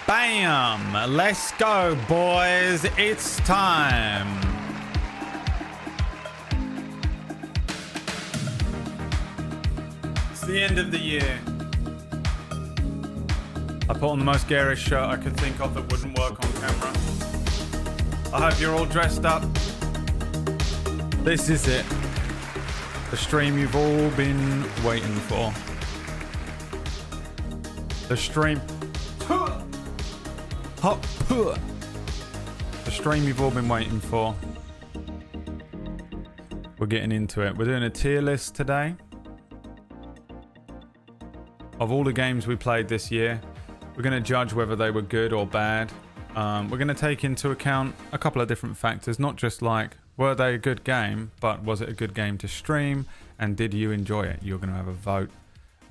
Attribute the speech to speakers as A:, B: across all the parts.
A: Bam! Let's go, boys. It's time. It's the end of the year. I put on the most garish shirt I could think of that wouldn't work on camera. I hope you're all dressed up. This is it. The stream you've all been waiting for. The stream. The stream you've all been waiting for. We're getting into it. We're doing a tier list today of all the games we played this year. We're going to judge whether they were good or bad. We're going to take into account a couple of different factors, not just like, were they a good game, but was it a good game to stream, and did you enjoy it? You're going to have a vote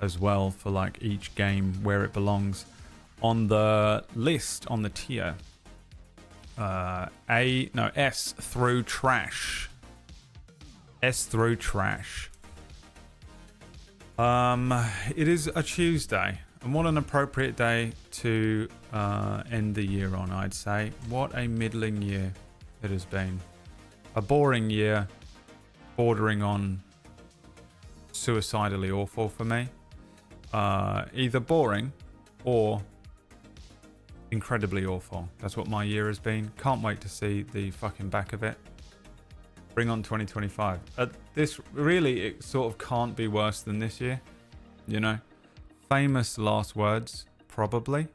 A: as well for like each game where it belongs on the list, on the tier. S through trash. S through trash. It is a Tuesday, and what an appropriate day to end the year on, I'd say. What a middling year it has been. A boring year, bordering on suicidally awful for me. Either boring or incredibly awful. That's what my year has been. Can't wait to see the fucking back of it. Bring on 2025. This really, it sort of can't be worse than this year. You know? Famous last words, probably.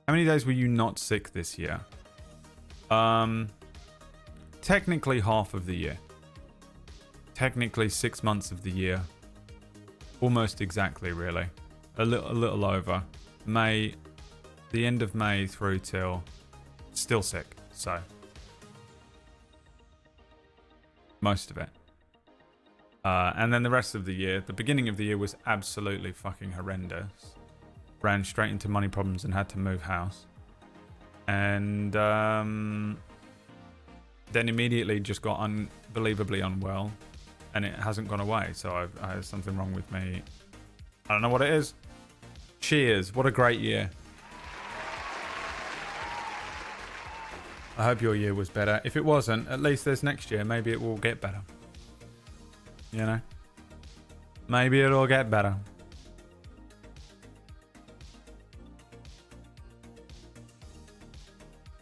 A: How many days were you not sick this year? Technically half of the year. Technically 6 months of the year. Almost exactly, really. A little over. May, the end of May through till still sick, so most of it. And then the rest of the year, the beginning of the year was absolutely fucking horrendous. Ran straight into money problems and had to move house. And then immediately just got unbelievably unwell, and it hasn't gone away. So I have something wrong with me. I don't know what it is. Cheers. What a great year. I hope your year was better. If it wasn't, at least there's next year. Maybe it will get better. You know? Maybe it'll get better.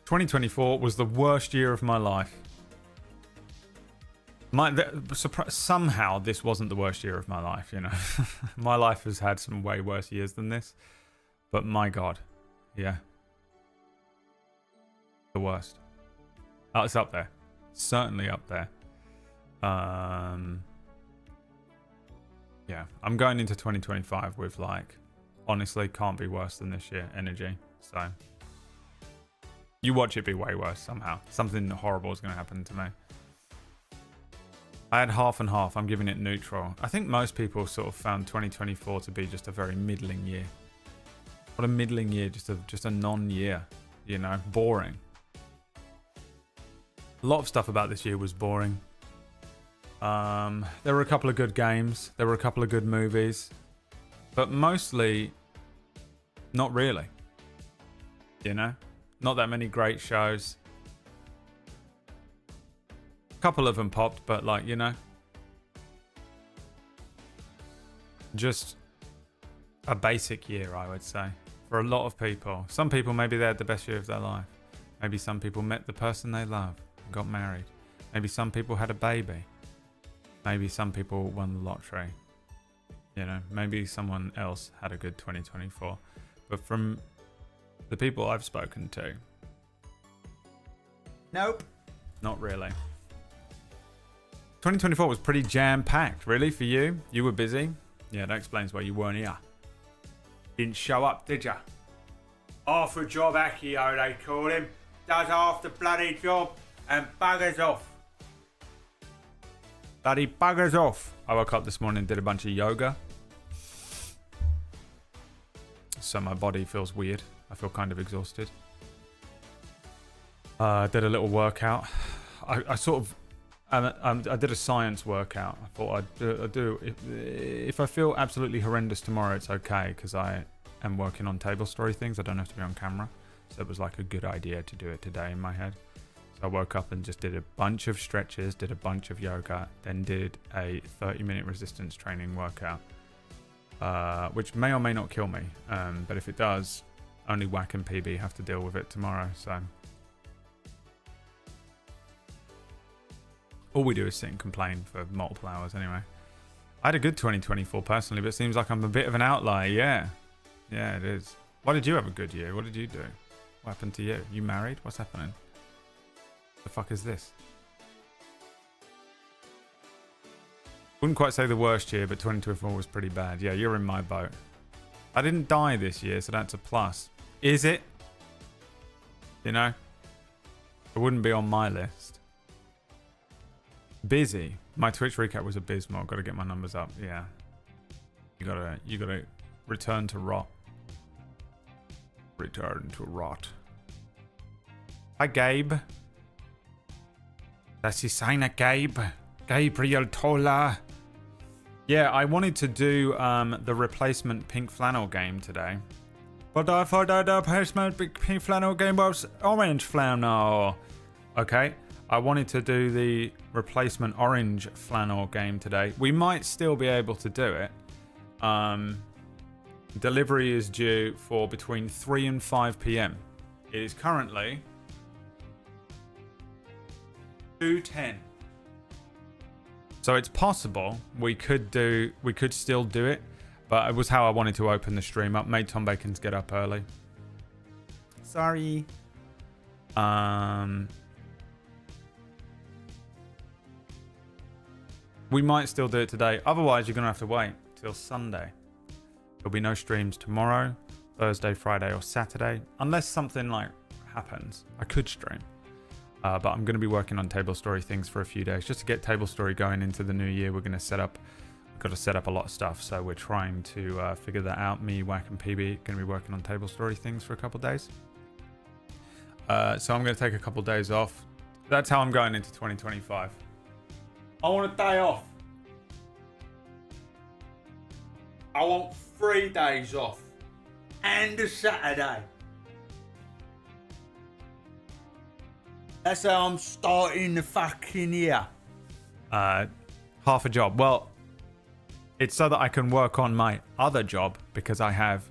A: ...2024 was the worst year of my life. Somehow this wasn't the worst year of my life, you know. My life has had some way worse years than this, but my God, yeah, the worst. Oh, it's up there, certainly up there. Yeah, I'm going into 2025 with like, honestly, can't be worse than this year energy. So you watch it be way worse somehow. Something horrible is going to happen to me. I had half and half. I'm giving it neutral. I think most people sort of found 2024 to be just a very middling year. What a middling year, just a non-year, you know, boring. A lot of stuff about this year was boring. There were a couple of good games. There were a couple of good movies. But mostly, not really. You know? Not that many great shows. Couple of them popped, but like, you know, just a basic year, I would say, for a lot of people. Some people, maybe they had the best year of their life. Maybe some people met the person they love and got married. Maybe some people had a baby. Maybe some people won the lottery. You know, maybe someone else had a good 2024. But from the people I've spoken to, nope, not really. 2024 was pretty jam-packed, really, for you. You were busy. Yeah, that explains why you weren't here. Didn't show up, did ya? Half a job Akio, they call him. Does half the bloody job and buggers off. Bloody buggers off. I woke up this morning and did a bunch of yoga. So my body feels weird. I feel kind of exhausted. Did a little workout. I sort of... I did a science workout. I thought I'd do. If I feel absolutely horrendous tomorrow, it's okay, because I and working on table story things. I don't have to be on camera. So it was like a good idea to do it today in my head. So I woke up and just did a bunch of stretches, did a bunch of yoga, then did a 30-minute resistance training workout, which may or may not kill me. But if it does, only Whack and PB have to deal with it tomorrow. So all we do is sit and complain for multiple hours anyway. I had a good 2024 personally, but it seems like I'm a bit of an outlier. Yeah, it is. Why did you have a good year? What did you do? What happened to you? You married? What's happening? The fuck is this? Wouldn't quite say the worst year, but 2024 was pretty bad. Yeah, you're in my boat. I didn't die this year, so that's a plus. Is it? You know? It wouldn't be on my list. Busy. My Twitch recap was abysmal. Got to get my numbers up. Yeah. You gotta return to rot. Return to rot. Hi, Gabe. That's his sign, Gabe. Gabriel Tola. Yeah, I wanted to do the replacement pink flannel game today. But I thought that the replacement pink flannel game was orange flannel. Okay, I wanted to do the replacement orange flannel game today. We might still be able to do it. Delivery is due for between 3 and 5 p.m. It is currently 2:10. So it's possible we could still do it, but it was how I wanted to open the stream up. Made Tom Bacon's get up early. Sorry. We might still do it today. Otherwise, you're gonna have to wait till Sunday. There'll be no streams tomorrow, Thursday, Friday, or Saturday, unless something like happens. I could stream. But I'm going to be working on table story things for a few days just to get table story going into the new year. We've got to set up a lot of stuff, so we're trying to figure that out. Me, Whack, and PB going to be working on table story things for a couple of days. So I'm going to take a couple of days off. That's how I'm going into 2025. I want a day off. I want 3 days off and a Saturday. That's how I'm starting the fucking year. Half a job. Well, it's so that I can work on my other job because I have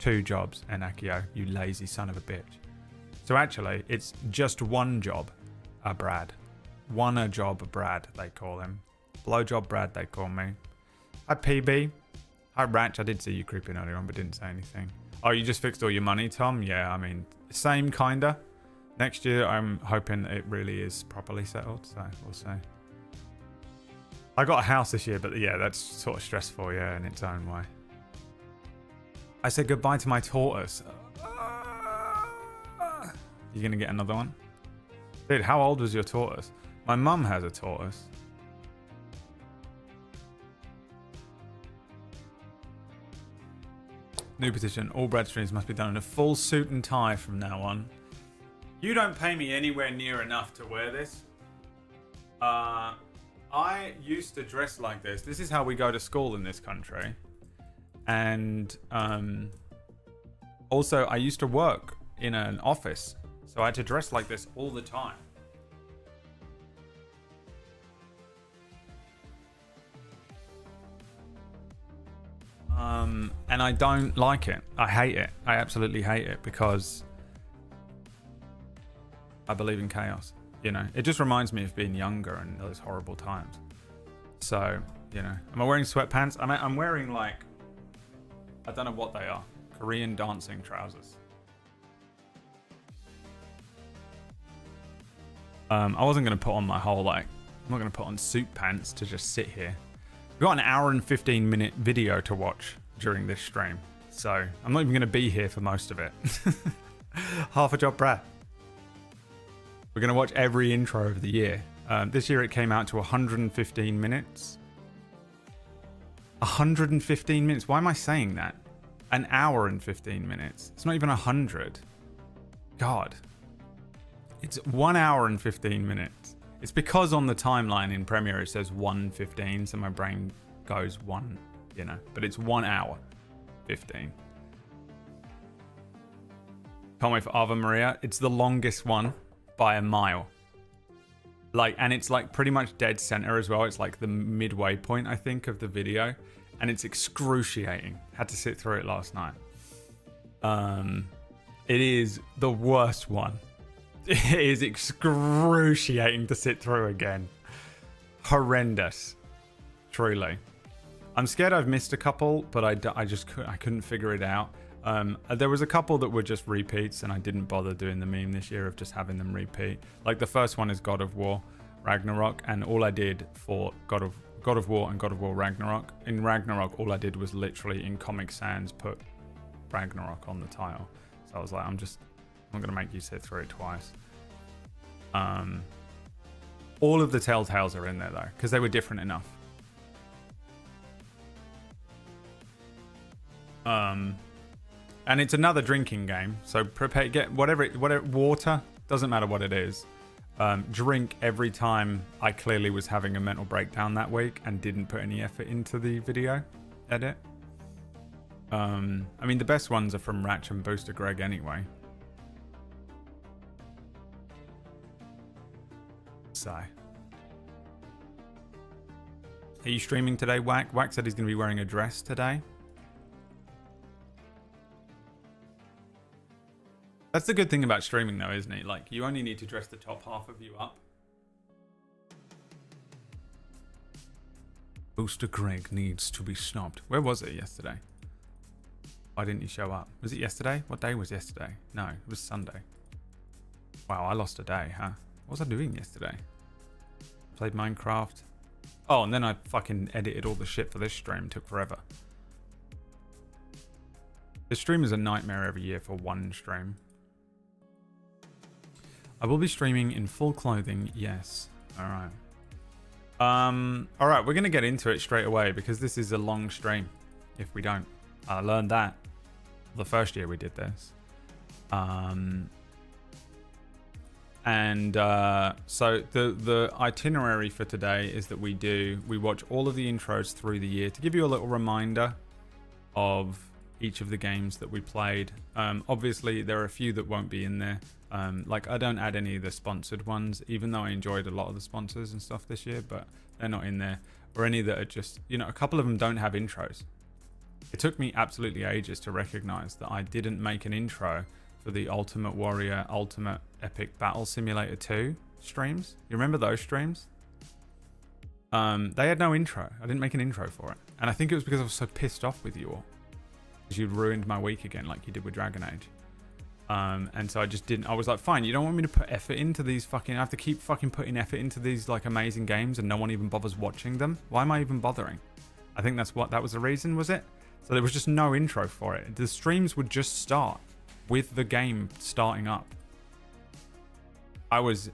A: 2 jobs, Enakio, you lazy son of a bitch. So actually, it's just one job, Brad. One job, Brad, they call him. Blowjob Brad, they call me. Hi, PB. Hi, Ratch. I did see you creeping earlier on, but didn't say anything. Oh, you just fixed all your money, Tom? Yeah, I mean, same kinda. Next year, I'm hoping it really is properly settled, so we'll see. I got a house this year, but yeah, that's sort of stressful, yeah, in its own way. I said goodbye to my tortoise. You gonna get another one? Dude, how old was your tortoise? My mum has a tortoise. New petition. All Brad streams must be done in a full suit and tie from now on. You don't pay me anywhere near enough to wear this. I used to dress like this. This is how we go to school in this country. And also, I used to work in an office. So I had to dress like this all the time. And I don't like it. I hate it. I absolutely hate it because I believe in chaos. You know, it just reminds me of being younger and those horrible times. So, you know, am I wearing sweatpants? I'm wearing like, I don't know what they are. Korean dancing trousers. I wasn't going to put on my whole, like, I'm not going to put on suit pants to just sit here. We've got an hour and 15-minute video to watch during this stream. So I'm not even going to be here for most of it. Half a job, Brad. We're going to watch every intro of the year. This year it came out to 115 minutes. 115 minutes? Why am I saying that? An hour and 15 minutes. It's not even 100. God. It's 1 hour and 15 minutes. It's because on the timeline in Premiere it says 1:15, so my brain goes 1, you know. But it's 1 hour 15. Can't wait for Ave Maria. It's the longest one by a mile. Like, and it's like pretty much dead center as well. It's like the midway point, I think, of the video. And it's excruciating. Had to sit through it last night. It is the worst one. It is excruciating to sit through again. Horrendous. Truly. I'm scared I've missed a couple, but I couldn't figure it out. There was a couple that were just repeats, and I didn't bother doing the meme this year of just having them repeat. Like the first one is God of War Ragnarok, and all I did for God of War and God of War Ragnarok, in Ragnarok all I did was literally in Comic Sans put Ragnarok on the title. So I was like, I'm not gonna make you sit through it twice. All of the Telltales are in there though, because they were different enough. And it's another drinking game, so prepare, get whatever water, doesn't matter what it is. Drink every time I clearly was having a mental breakdown that week and didn't put any effort into the video edit. I mean, the best ones are from Ratch and Booster Greg anyway. So. Are you streaming today, Wack? Wack said he's going to be wearing a dress today. That's the good thing about streaming though, isn't it? Like, you only need to dress the top half of you up. Booster Greg needs to be snobbed. Where was it yesterday? Why didn't he show up? Was it yesterday? What day was yesterday? No, it was Sunday. Wow, I lost a day, huh? What was I doing yesterday? Played Minecraft. Oh, and then I fucking edited all the shit for this stream. It took forever. The stream is a nightmare every year for one stream. I will be streaming in full clothing, yes. Alright. Alright, we're going to get into it straight away because this is a long stream if we don't. I learned that the first year we did this. So the itinerary for today is that we watch all of the intros through the year to give you a little reminder of each of the games that we played. Obviously, there are a few that won't be in there. Like, I don't add any of the sponsored ones, even though I enjoyed a lot of the sponsors and stuff this year, but they're not in there. Or any that are just, you know, a couple of them don't have intros. It took me absolutely ages to recognize that I didn't make an intro for the Ultimate Warrior Ultimate Epic Battle Simulator 2 streams. You remember those streams? They had no intro. I didn't make an intro for it. And I think it was because I was so pissed off with you all. Because you'd ruined my week again like you did with Dragon Age. And so I just didn't. I was like, fine, you don't want me to put effort into these fucking... I have to keep fucking putting effort into these like amazing games and no one even bothers watching them. Why am I even bothering? I think that was the reason, was it? So there was just no intro for it. The streams would just start with the game starting up. I was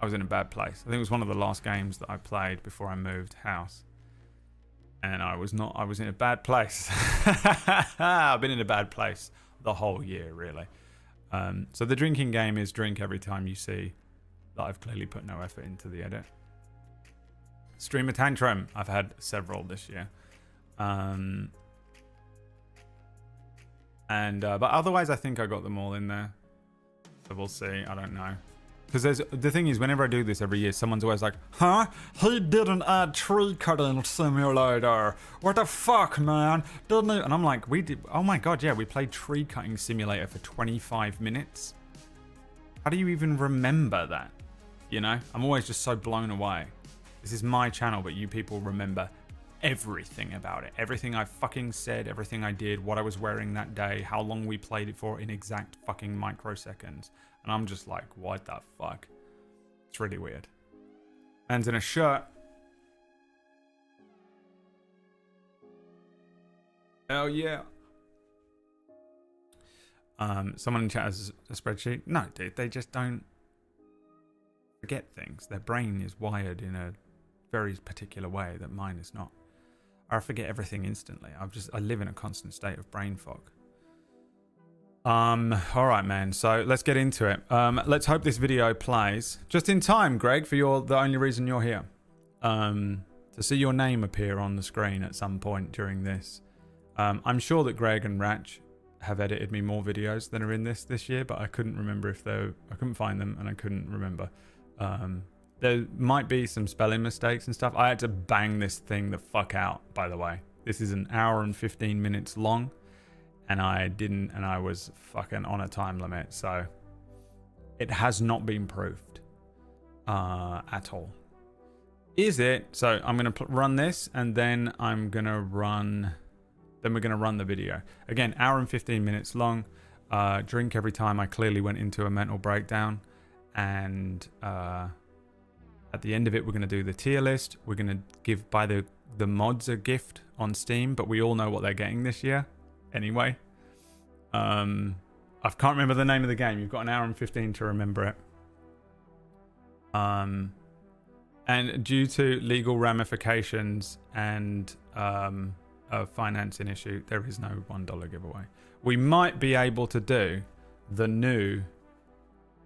A: in a bad place. I think it was one of the last games that I played before I moved house. And I was in a bad place. I've been in a bad place the whole year, really. So the drinking game is drink every time you see that I've clearly put no effort into the edit. Streamer Tantrum. I've had several this year. But otherwise, I think I got them all in there. So we'll see. I don't know. Because the thing is, whenever I do this every year, someone's always like, huh? He didn't add tree cutting simulator. What the fuck, man? Didn't he? And I'm like, we did. Oh my god, yeah, we played tree cutting simulator for 25 minutes. How do you even remember that? You know, I'm always just so blown away. This is my channel, but you people remember everything about it. Everything I fucking said, everything I did, what I was wearing that day, how long we played it for in exact fucking microseconds. And I'm just like, what the fuck? It's really weird. Man's in a shirt. Hell yeah. Someone in chat has a spreadsheet. No, dude, they just don't forget things. Their brain is wired in a very particular way that mine is not. I forget everything instantly. I live in a constant state of brain fog. All right, man. So let's get into it. Let's hope this video plays just in time, Greg, for the only reason you're here. To see your name appear on the screen at some point during this. I'm sure that Greg and Ratch have edited me more videos than are in this year, but I couldn't remember if I couldn't find them, and I couldn't remember. There might be some spelling mistakes and stuff. I had to bang this thing the fuck out, by the way. This is an hour and 15 minutes long, and I was fucking on a time limit, so it has not been proofed at all. Is it? So I'm going to run this, and then I'm going to run... Then we're going to run the video. Again, hour and 15 minutes long. Drink every time I clearly went into a mental breakdown. And at the end of it, we're going to do the tier list. We're going to buy the mods a gift on Steam, but we all know what they're getting this year anyway. I can't remember the name of the game. You've got an hour and 15 to remember it. And due to legal ramifications and a financing issue, there is no $1 giveaway. We might be able to do the new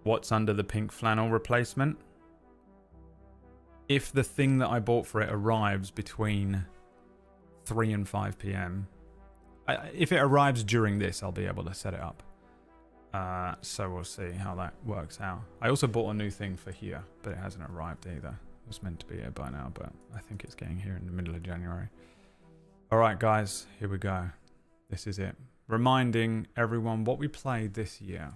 A: What's Under the Pink Flannel replacement if the thing that I bought for it arrives between 3 and 5 p.m. If it arrives during this, I'll be able to set it up. So we'll see how that works out. I also bought a new thing for here, but it hasn't arrived either. It was meant to be here by now, but I think it's getting here in the middle of January. All right, guys, here we go. This is it. Reminding everyone what we played this year.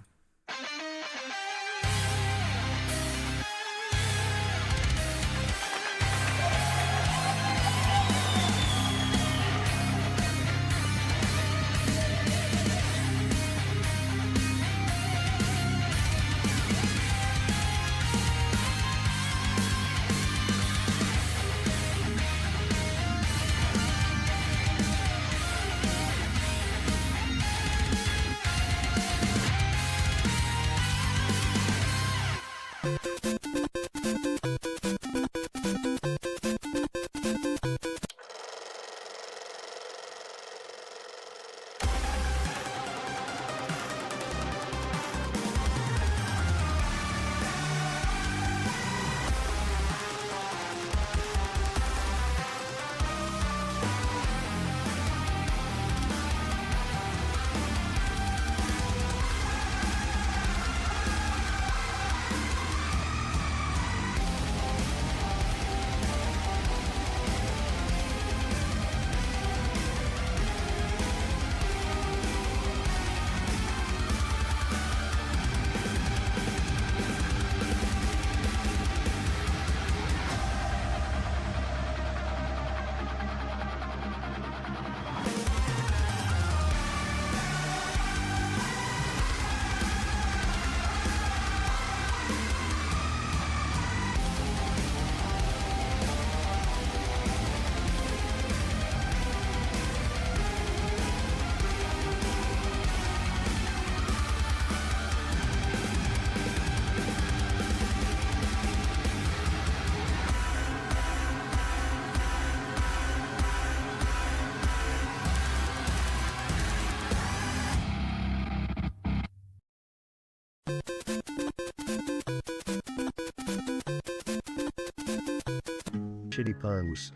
B: Shitty puns.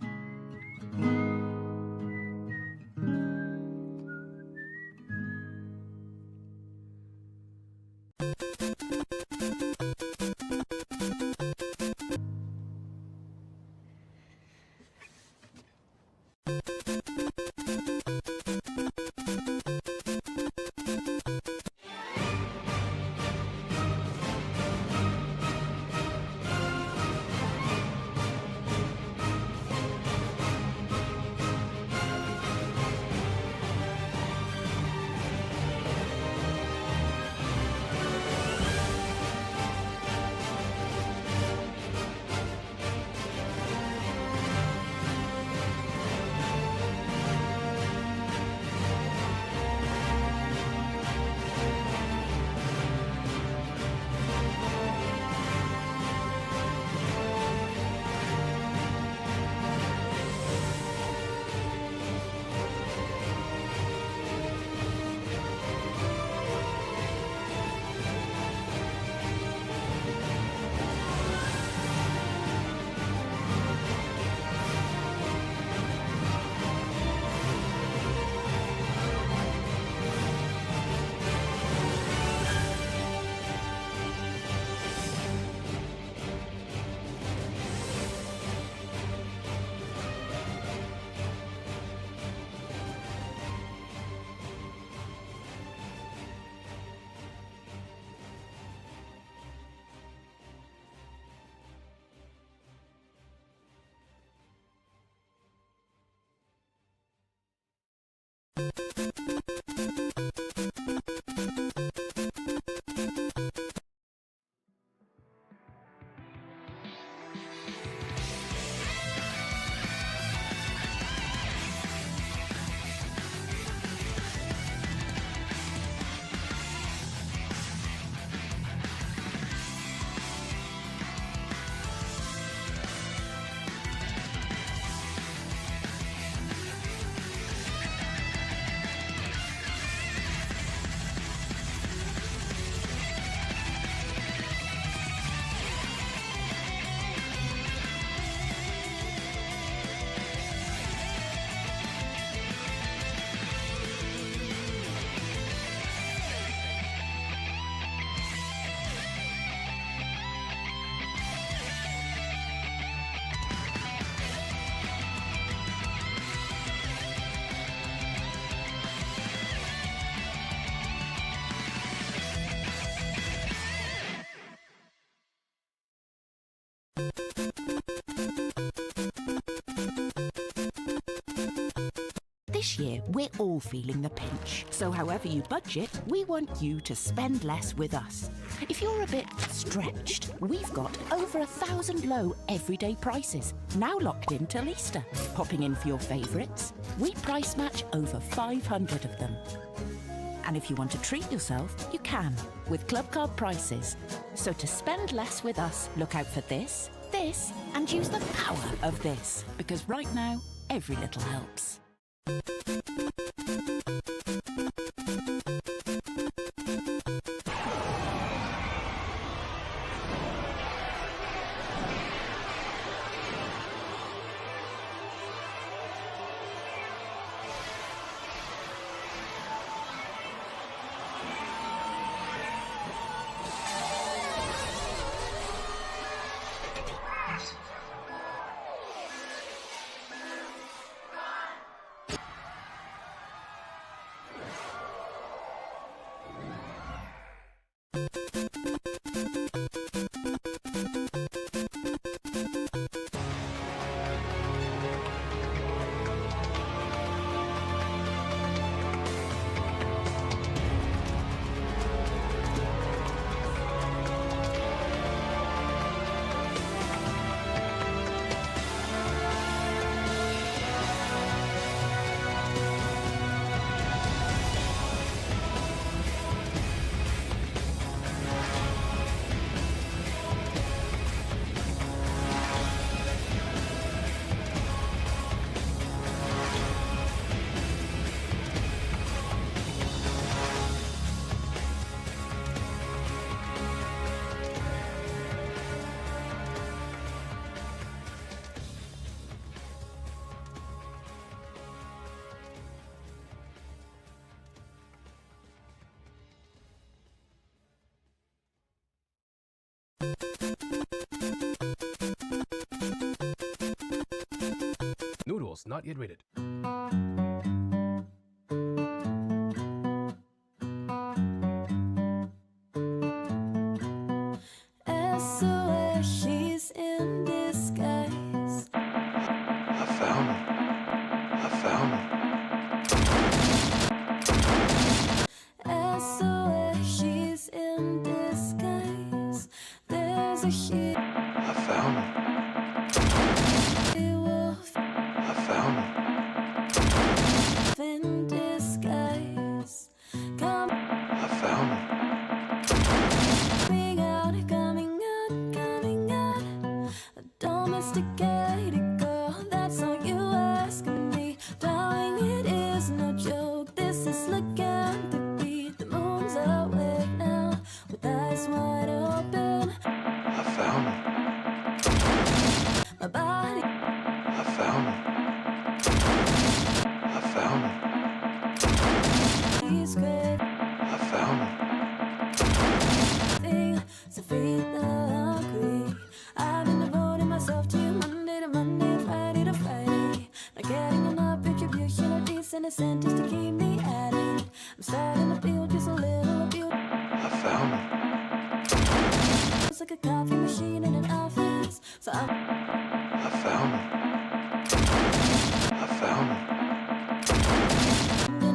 B: This year, we're all feeling the pinch. So however you budget, we want you to spend less with us. If you're a bit stretched, we've got over 1,000 low everyday prices, now locked in till Easter. Popping in for your favourites, we price match over 500 of them. And if you want to treat yourself, you can, with Club Card prices. So to spend less with us, look out for this, and use the power of this. Because right now, every little helps.
C: Noodles not yet rated.
D: SOS, she's in disguise.
E: I found her.
D: SOS, she's in disguise. There's a she.
E: I found her.
D: Wolf
E: I found her.
D: in disguise. Coming
E: I found her.
D: out, coming out. A domesticated girl, that's all you ask of me. Darling, it is no joke, this is lycanthropy. The moon's awake now, with eyes wide open.
E: I found her.
D: My body,
E: I found her. I found her.
D: is great.
E: I found her.
D: So free the hungry. I've been devoting myself to you Monday to Monday, Friday to Friday. Not getting enough retribution or decent incentives to keep me at it. I'm starting to feel just a little abuse.
E: I found her.
D: It's like a coffee machine in an office. So
E: I found her. I found her.
D: I'm gonna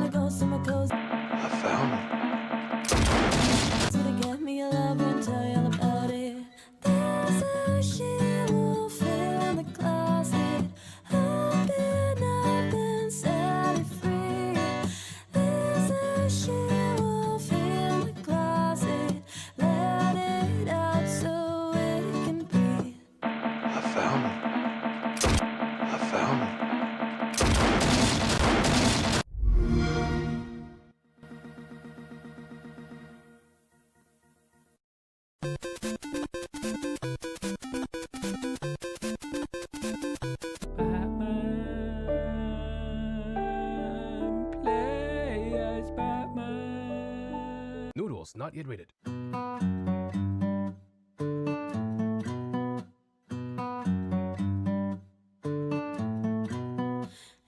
C: Noodles not yet rated.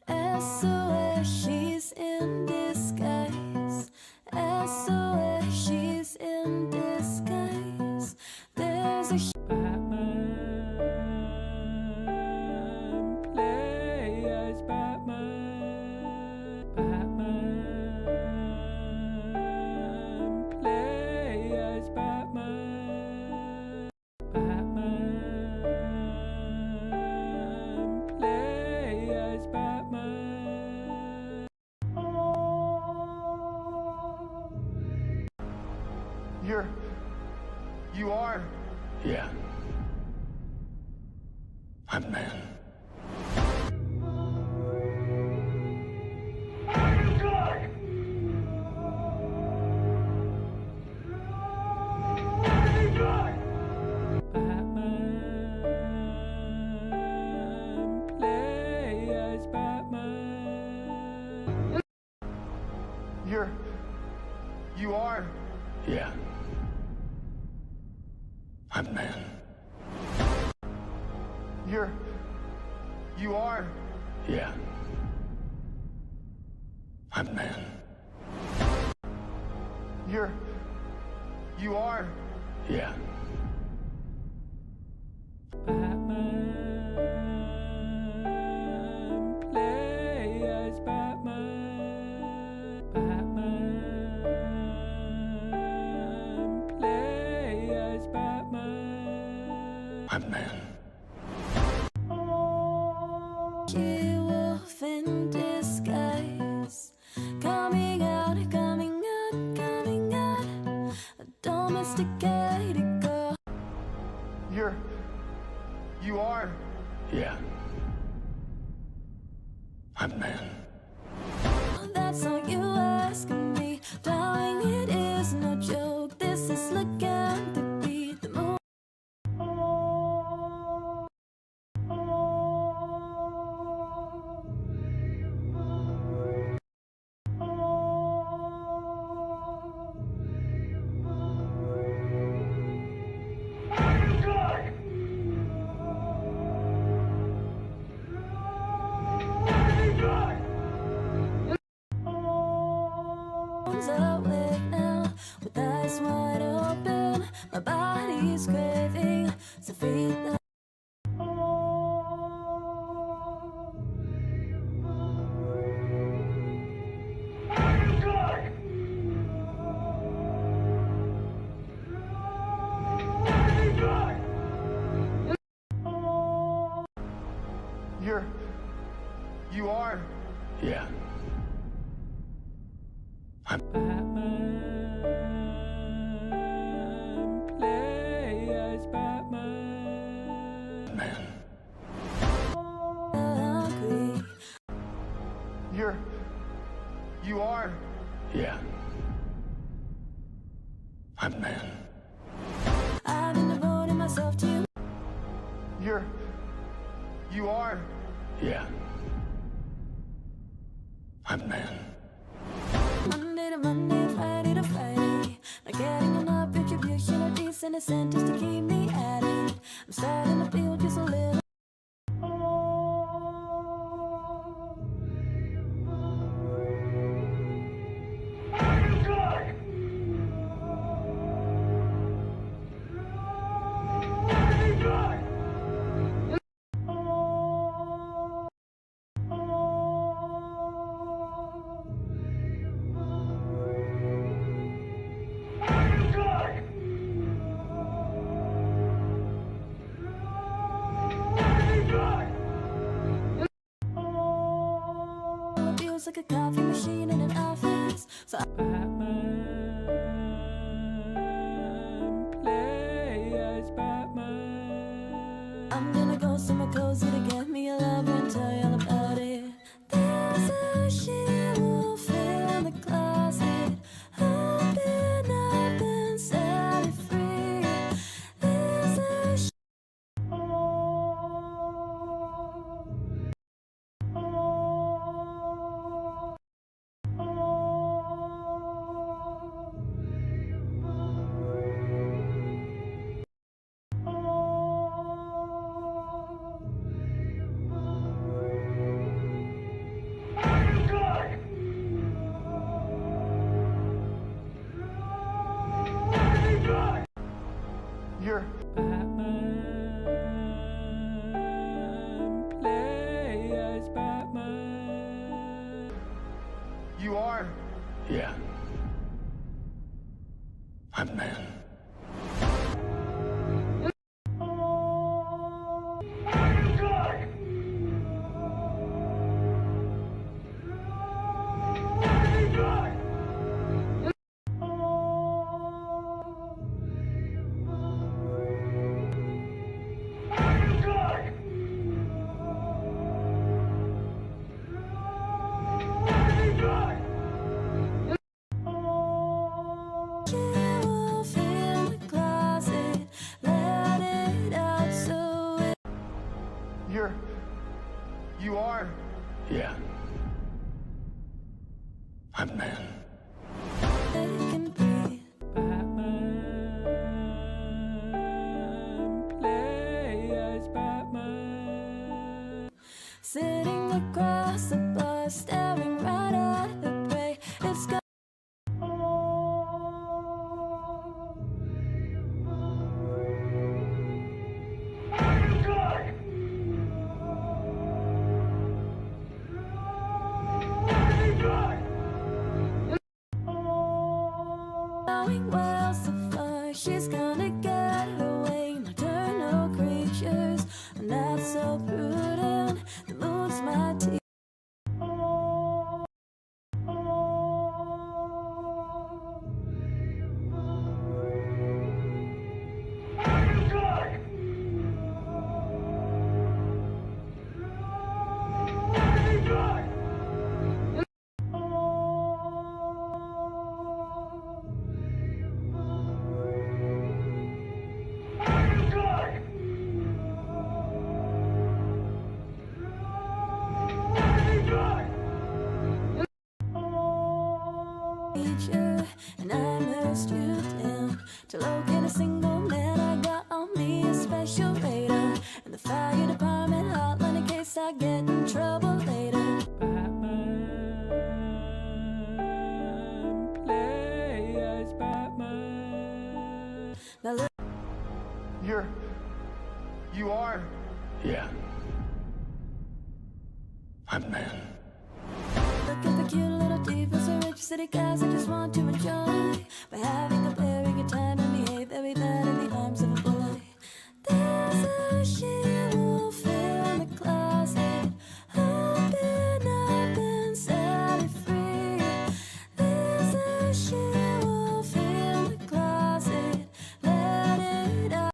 D: SOS, she's in disguise. SOS, she's in disguise. There's a
A: Batman, play as Batman. Batman, play as Batman. Batman, play as Batman.
E: You are? Yeah. I'm man.
A: Batman, play as Batman.
E: You are? Yeah. I'm man. You are? Yeah. I'm man. You are? Yeah.
A: Batman, play as Batman. Batman, play as Batman.
E: I'm man.
D: she wolf in disguise. Coming out, coming out, coming out. A domesticated girl.
E: You are? Yeah. I'm man.
D: That's all you asking me. Darling, it is no joke. This is look at the beat, the moon. Awake now, with eyes wide open. My body's craving, so feed the
E: You are? Yeah.
A: Batman, play as Batman.
E: Man.
D: hungry.
E: You are? Yeah. I'm man.
D: I've been devoting myself to you.
E: You are? Yeah. I'm man.
D: Monday to Monday, Friday to Friday. Not getting enough retribution or decent incentives to keep me at it. I'm starting to feel just a little. Feels like a coffee machine in an office. So
A: Batman, play as Batman.
D: I'm gonna go somewhere cozy to get me a lover and tell you all about it. There's a she-wolf in the closet, open up and set it free. There's a
E: You are? Yeah. I'm man. You are? Yeah. I'm man.
D: Sitting across the bus, staring right at the prey. It's got knowing where's the fly. She's gonna get away. Nocturnal creatures are not so prudent. The moon's my teeth. And I nursed you down to locate a single man. I got on me a special radar and the fire department hotline in case I get in trouble later. Batman, play as Batman. Now look.
E: You are? Yeah. I'm man.
D: Look at the cute little divas and rich city guys I just want to enjoy by having a very good time and behave very bad in the arms of a boy. There's a she-wolf in the closet, open up and set it free. There's a she-wolf in the closet, let it out.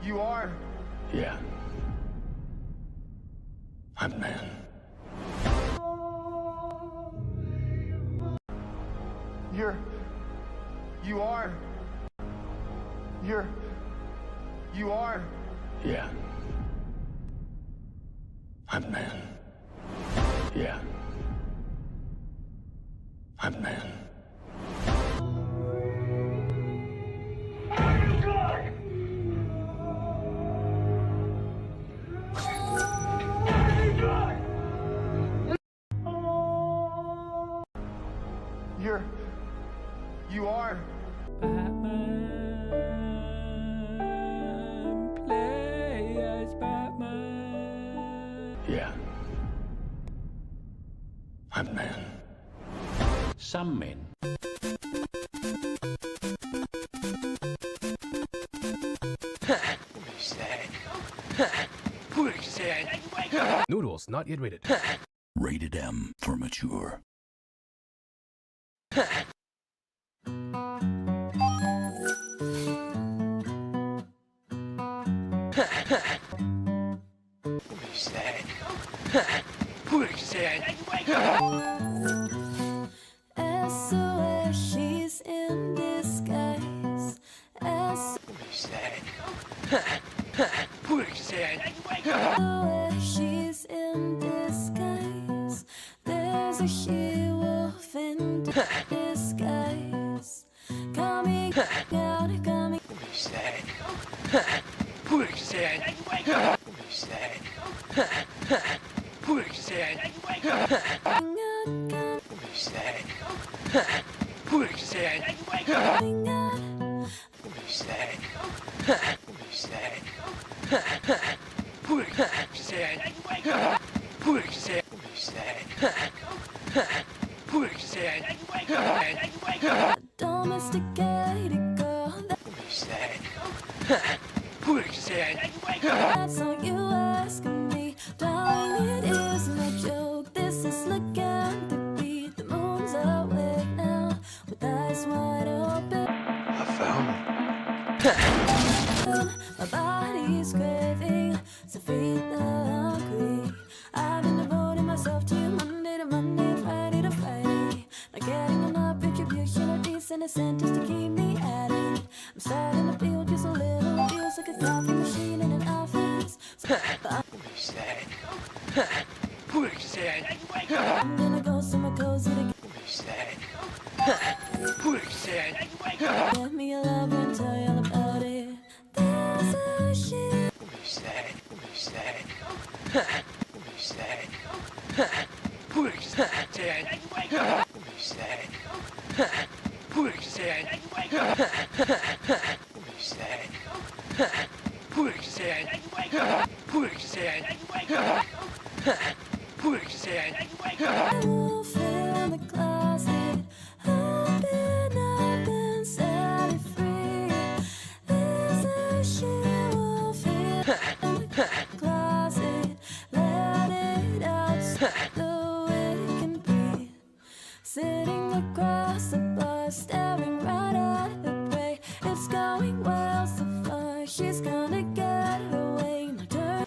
E: You are? Yeah. I'm man. You are? You are? Yeah. I'm man. Yeah. I'm man. You are?
D: Batman, play as Batman.
E: Yeah. I'm man.
F: Some men.
C: Noodles not yet rated.
G: Rated M for mature.
D: swear she's in disguise. Swear she's in disguise. There's a she-wolf in disguise. Coming out, coming. Domesticated girl. That's all you asking me, darling. It is no joke. This is lycanthropy. The moon's awake now, with eyes wide open.
E: I found
D: My body's craving, so feed the hungry. I've been devoting myself to you Monday to Monday, Friday to Friday. Not getting enough retribution or decent incentives to keep me at it. I'm starting to feel just a little abuse, like a coffee machine in an office. I'm gonna go somewhere cozy to get me a lover and tell you all about it. There's a shit. Wolf in the closet, open, set it free. There's a she-wolf in the closet, let it out so it can breathe. Sitting across the bar, staring right at her prey. It's going well so far, she's gonna get her way. My turn.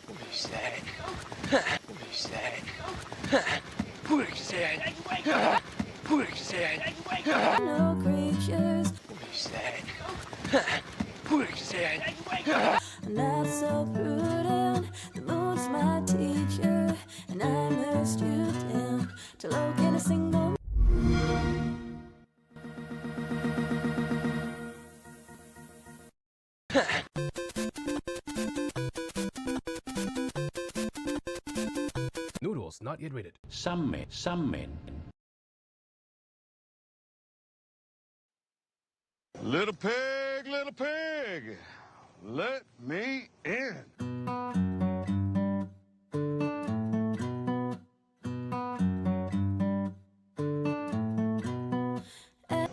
D: No creatures. I'm not so prudent. The moon's my teacher, and I nursed you down to locate a single.
C: Noodles not yet rated.
F: Some men.
E: Little pig, let me in.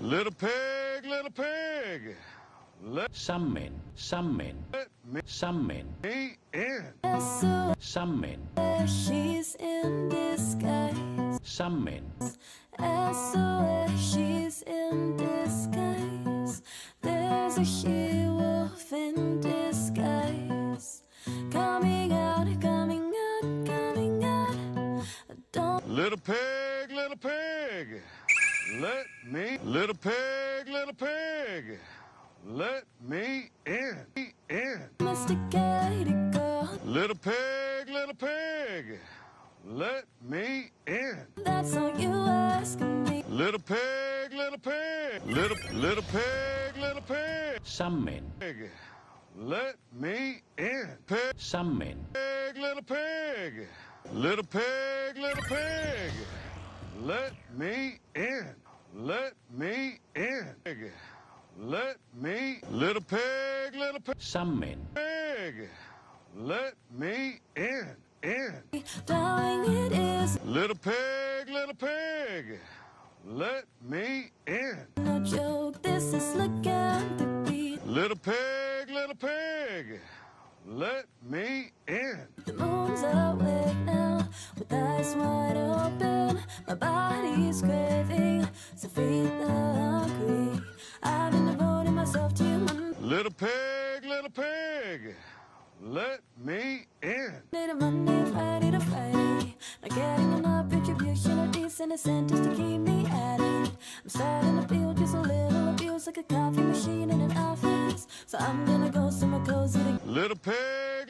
E: Little pig, let
F: Some men.
E: me in.
F: Some men.
D: She's in disguise.
F: Some men.
D: SOS, she's in disguise. There's a she-wolf in disguise. Coming out, coming out, coming out. Don't.
E: Little pig, let me. Little pig, let me in.
D: Domesticated girl.
E: Little pig, let me in.
D: That's all you asking me.
E: Little pig, little pig.
F: Some men.
E: Let me in. Pig,
F: Some men.
E: little pig. Little pig, let me in. Let me in. Let me. Little pig,
F: Some men.
E: pig. Let me in.
D: Darling, it is
E: Little pig, let me in.
D: no joke. This is lycanthropy.
E: Little pig, let me in.
D: The moon's awake now, with eyes wide open. My body's craving, so feed the hungry. I've been devoting myself to you
E: Little pig, let me in.
D: Monday to Monday, Friday to Friday. Not getting enough retribution or decent incentives to keep me at it. I'm starting like a coffee machine in an office. So I'm gonna go somewhere cozy to
E: Little pig,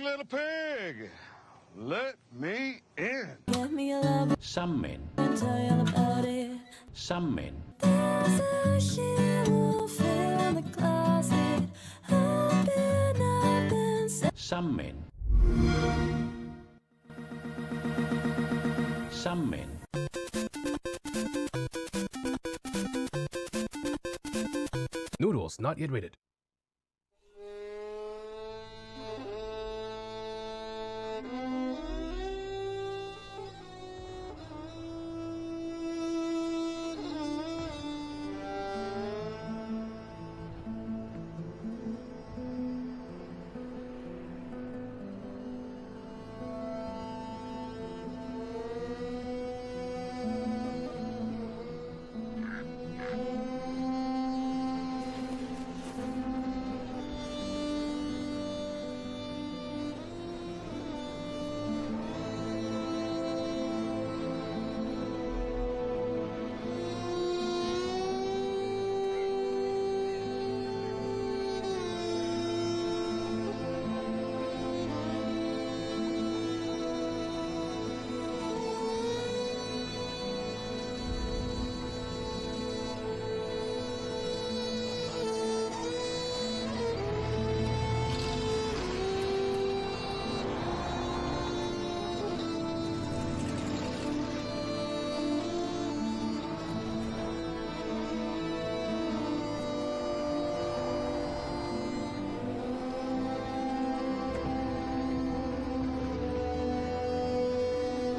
E: let me in.
D: get me a love
F: Some men.
D: and tell you all about it.
F: Some men.
D: There's a she-wolf in the closet. I've been
F: Some men. Some men.
C: Noodles not yet rated.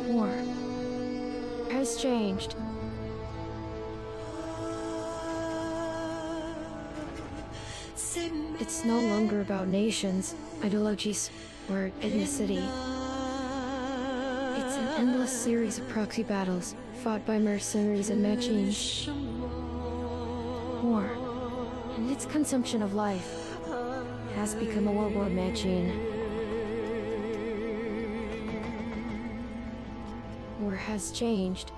G: War has changed. It's no longer about nations, ideologies, or ethnicity. It's an endless series of proxy battles fought by mercenaries and machines. War, and its consumption of life, has become a world war machine. War has changed.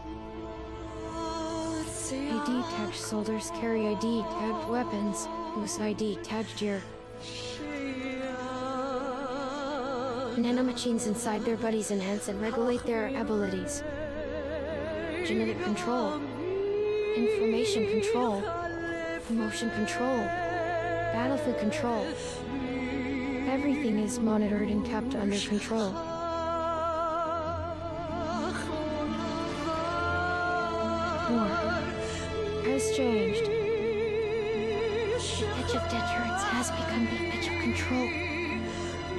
G: ID-tagged soldiers carry ID-tagged weapons, whose ID-tagged gear. Nanomachines inside their bodies enhance and regulate their abilities. Genetic control, information control, emotion control, battlefield control. Everything is monitored and kept under control. War has changed. The edge of deterrence has become the edge of control.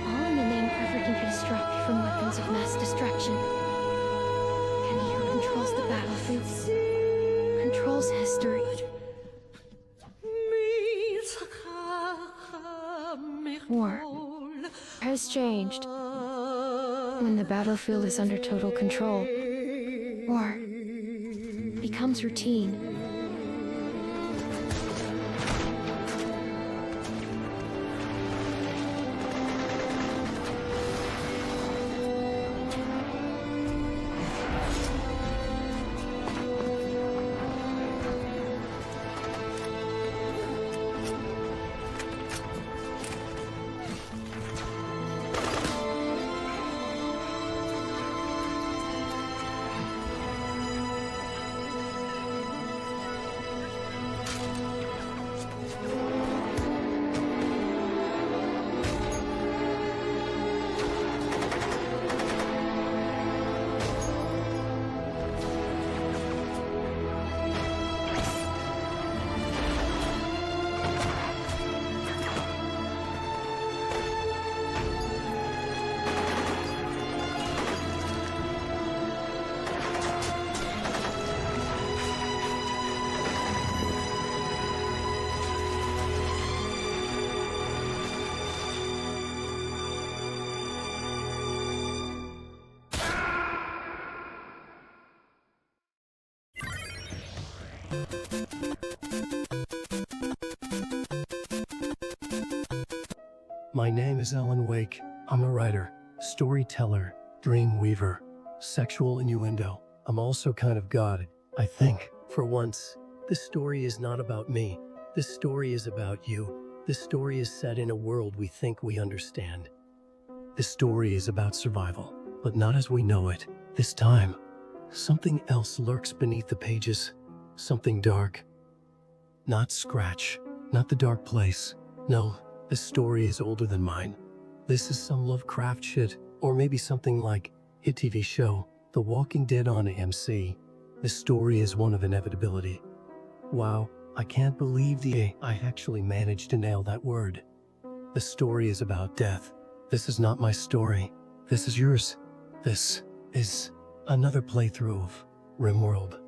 G: All in the name of everything to distract from weapons of mass destruction. And he who controls the battlefield controls history. War has changed. When the battlefield is under total control, war becomes routine.
H: My name is Alan Wake. I'm a writer, storyteller, dream weaver, sexual innuendo. I'm also kind of God, I think. For once, this story is not about me. This story is about you. This story is set in a world we think we understand. This story is about survival, but not as we know it. This time, something else lurks beneath the pages. Something dark. Not Scratch, not the dark place. No, this story is older than mine. This is some Lovecraft shit, or maybe something like hit TV show, The Walking Dead on AMC. This story is one of inevitability. Wow, I can't believe I actually managed to nail that word. The story is about death. This is not my story. This is yours. This is another playthrough of RimWorld.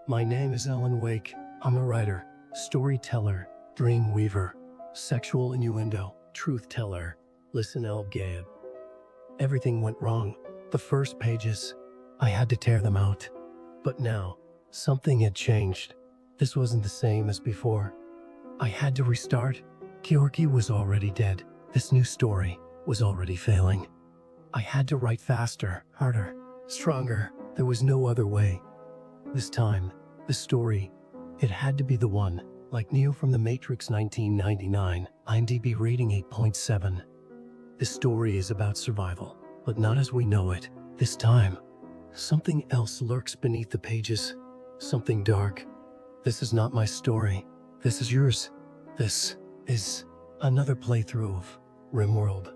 H: My name is Alan Wake. I'm a writer, storyteller, dream weaver, sexual innuendo, truth teller. Listen, El Gaib. Everything went wrong. The first pages, I had to tear them out. But now, something had changed. This wasn't the same as before. I had to restart. Georgi was already dead. This new story was already failing. I had to write faster, harder, stronger. There was no other way. This time, the story, it had to be the one, like Neo from The Matrix 1999, IMDb rating 8.7. This story is about survival, but not as we know it. This time, something else lurks beneath the pages. Something dark. This is not my story. This is yours. This is another playthrough of RimWorld.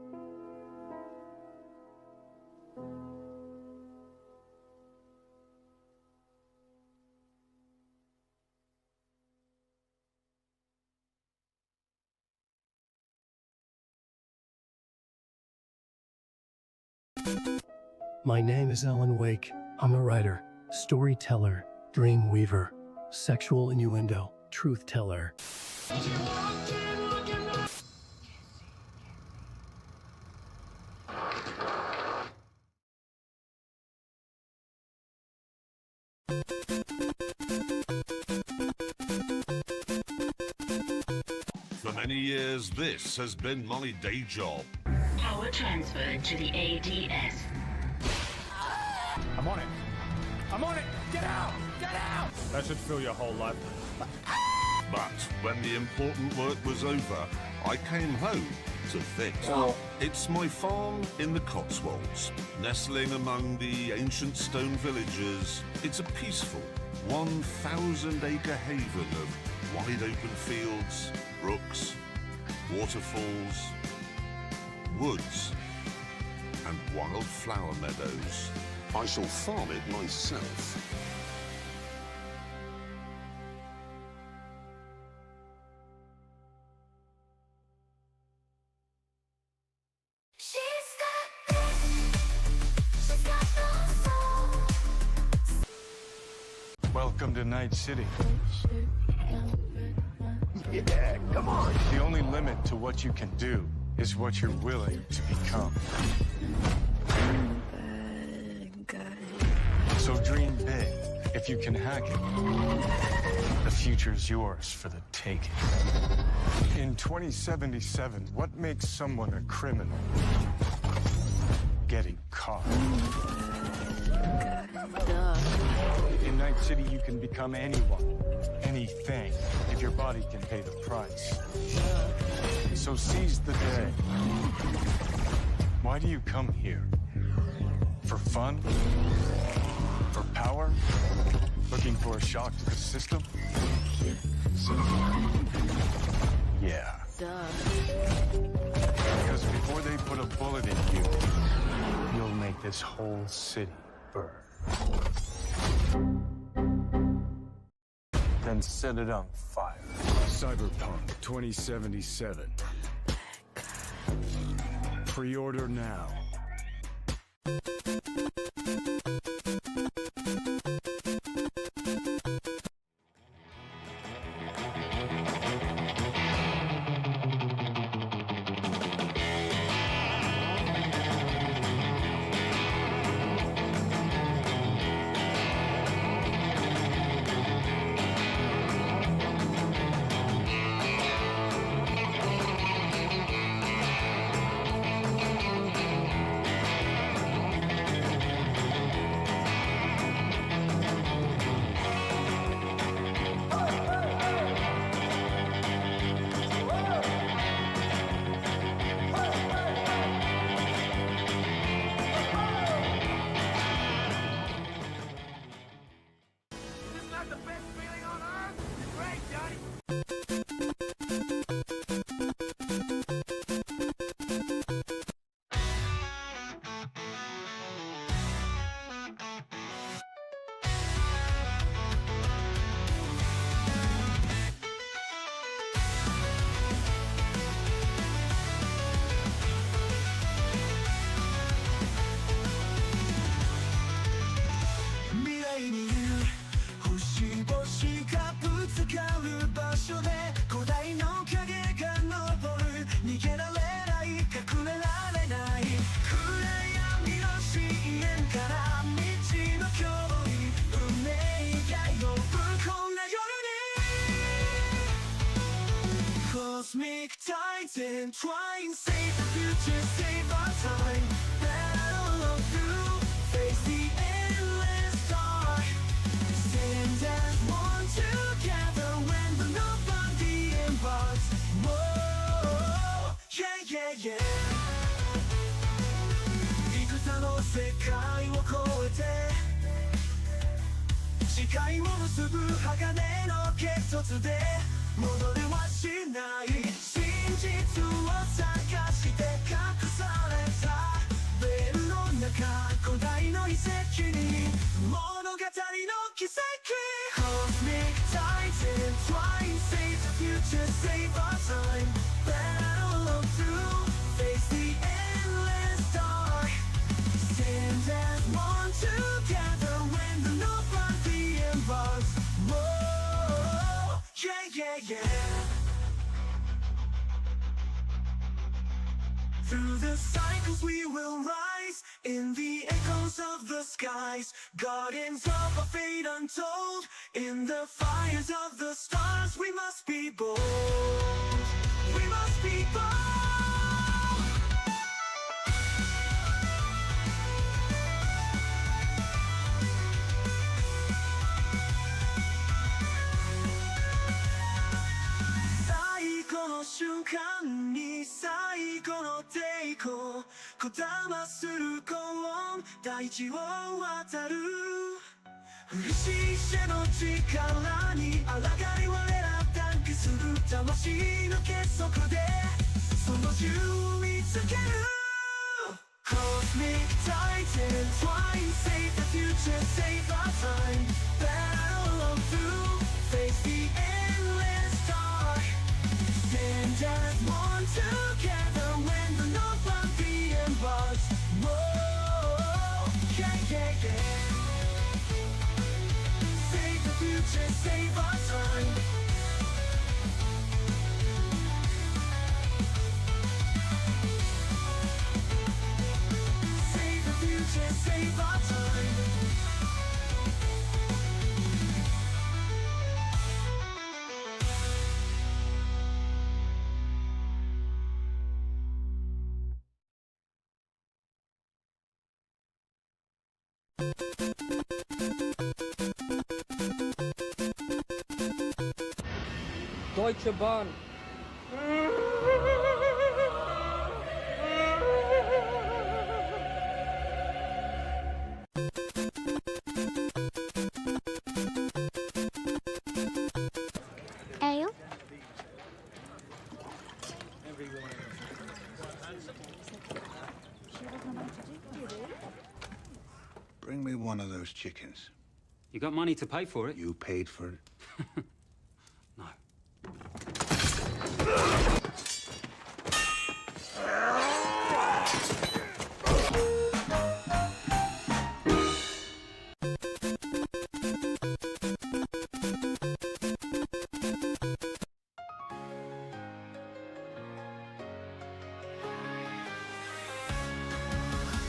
H: My name is Alan Wake. I'm a writer, storyteller, dream weaver, sexual innuendo, truth teller.
E: For many years, this has been my day job.
I: Power transferred to the ADS.
A: I'm on it. I'm on it. Get out. Get out. That should fill your whole life.
E: But when the important work was over, I came home to this. It's my farm in the Cotswolds, nestling among the ancient stone villages. It's a peaceful 1,000-acre haven of wide open fields, brooks, waterfalls, woods, and wildflower meadows. I shall farm it myself.
J: Welcome to Night City.
E: Yeah, come on!
J: The only limit to what you can do is what you're willing to become. So dream big. If you can hack it, the future's yours for the taking. In 2077, what makes someone a criminal? Getting caught. In Night City, you can become anyone, anything, if your body can pay the price. So seize the day. Why do you come here? For fun? For power? Looking for a shock to the system? Yeah. Because before they put a bullet in you, you'll make this whole city burn. Then set it on fire. Cyberpunk 2077. Pre-order now.
K: Cosmic tides entwine. Save the future, save our time. Battle on through, face the endless dark. Stand as one together when the nobody embarks. Whoa, yeah, yeah, yeah. 幾多の世界を超えて視界を結ぶ鋼の結束で戻れはしない真実を探して隠されたベールの中古代の遺跡に物語の奇跡 Cosmic tides entwine Save the future, save our time Battle on through Face the endless dark Stand as one together when the nobody embarks Whoa, yeah, yeah, yeah Through the cycles we will rise In the echoes of the skies Guardians of a fate untold In the fires of the stars We must be bold We must be bold瞬間に最後の抵抗こだまする高音大地を渡る不死者の力に抗い我ら団結する魂の結束でその銃を見つける Cosmic tides entwine Save the future, save our time Battle on through Face the endless dark Stand as one together when the nobody embarks Whoa, yeah, yeah, yeah Save the future, save our time Save the future, save our time
L: Deutsche Bahn.
G: Ale?
M: Bring me one of those chickens.
F: You got money to pay for it?
M: You paid for it?
F: No.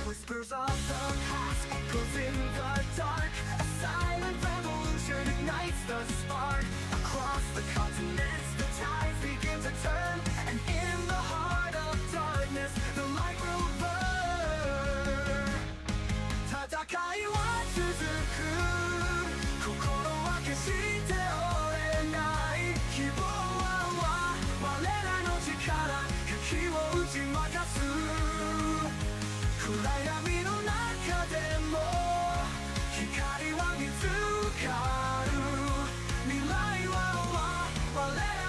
K: Whispers of the past echoes in the dark A silent revolution ignites the spark Across the continents the tides begin to turn And in the heart of darkness the light will burn 戦いは続く心は決して折れない希望は我らの力が火を打ち負かす暗闇の中でも光は見つかる未来は我ら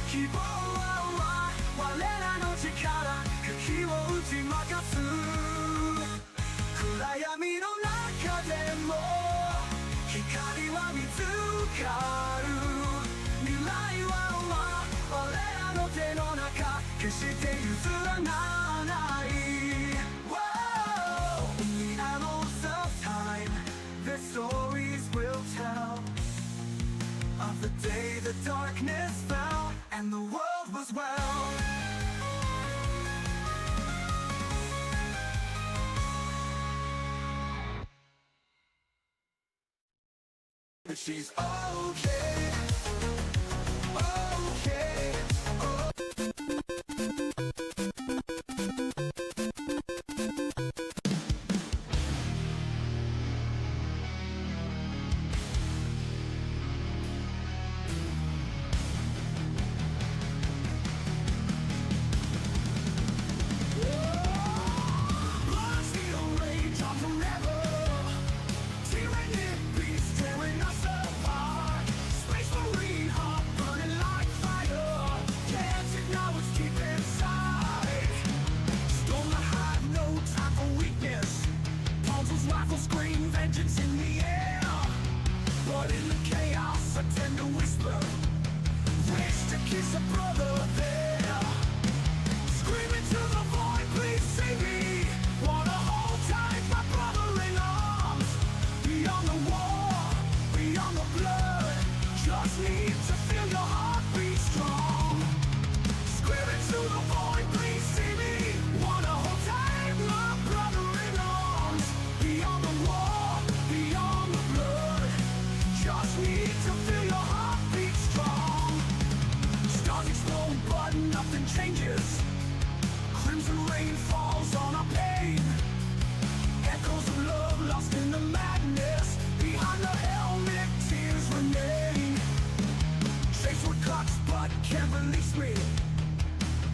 K: 希望は我らの力茎を打ち負かす暗闇の中でも光は見つかる未来は我らの手の中決して譲らない We are most of time the stories will tell of the day the darkness fell and the world was well She's okay, okay, oh. Blood, steel, rage on forever. Tyrannic beast tearing us apart. Space Marine heart burning like fire. Can't acknowledge deep inside. Storm the hive, no time for weakness. Ponzo's rifle scream vengeance in the air. But in the chaos, a tender whisper. Wish to kiss a brother there. Screaming to the void, please save me. Wanna hold tight, my brother in arms. Beyond the war, beyond the blood. Just need to feel your heartbeat strong. Screaming to the void, please save me. Wanna hold tight, my brother in arms. Beyond the war, beyond the blood. Just need to feel your heartbeat strong. Stars explode, but nothing changes. Crimson rain falls on our pain. Echoes of love lost in the madness. Behind the helmet, tears remain. Chase what cuts, but can't release me.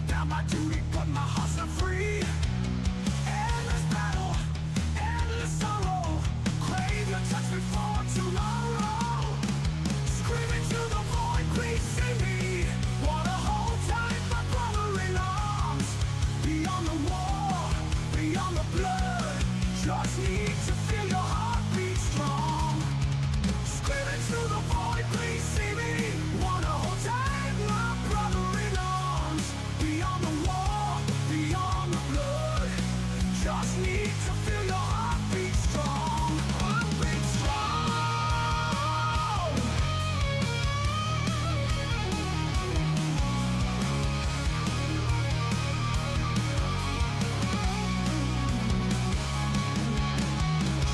K: Now my duty, but my heart's not free. Endless battle, endless sorrow. Crave your touch before tomorrow. Screaming to the void, please save me. Wanna hold tight, my brother in arms. Beyond the war, beyond the blood. Just need to feel your heartbeat strong. Screaming to the void, please save me. Wanna hold tight, my brother in arms. Beyond the war, beyond the blood. Just need to feel your heartbeat strong. Heartbeat strong.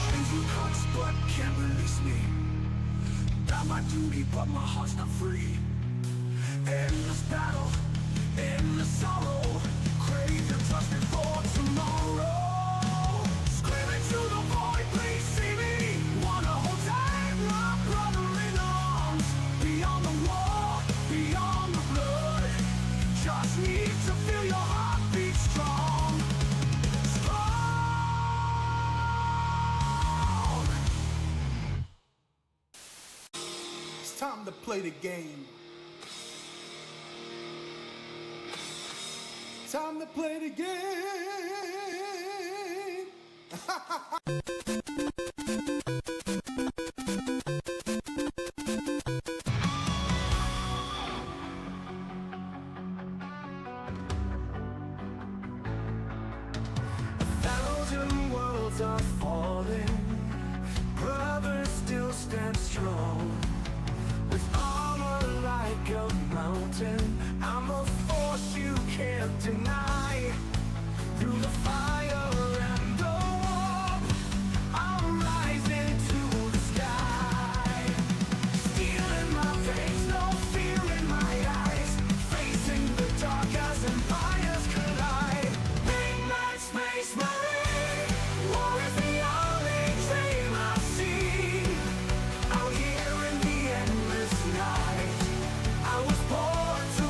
K: Chains and cuts, but can't release me. Not my duty, but my heart's not free. Endless battle, endless sorrow. Crave your trust before tomorrow. Screaming to the void, please see me. Wanna hold tight, my brother in arms. Beyond the war, beyond the blood. Just need to feel your heartbeat strong. Strong.
N: It's time to play the game. Time to play the game.
K: A thousand worlds are falling. Brothers still stand strong. With armor like a mountain, I'm a force you can't deny. Through the fire and the warp, I'll rise into the sky. Steel in my veins, no fear in my eyes. Facing the dark as empires collide. Midnight space marine, war is the only dream I see. Out here in the endless night, I was born to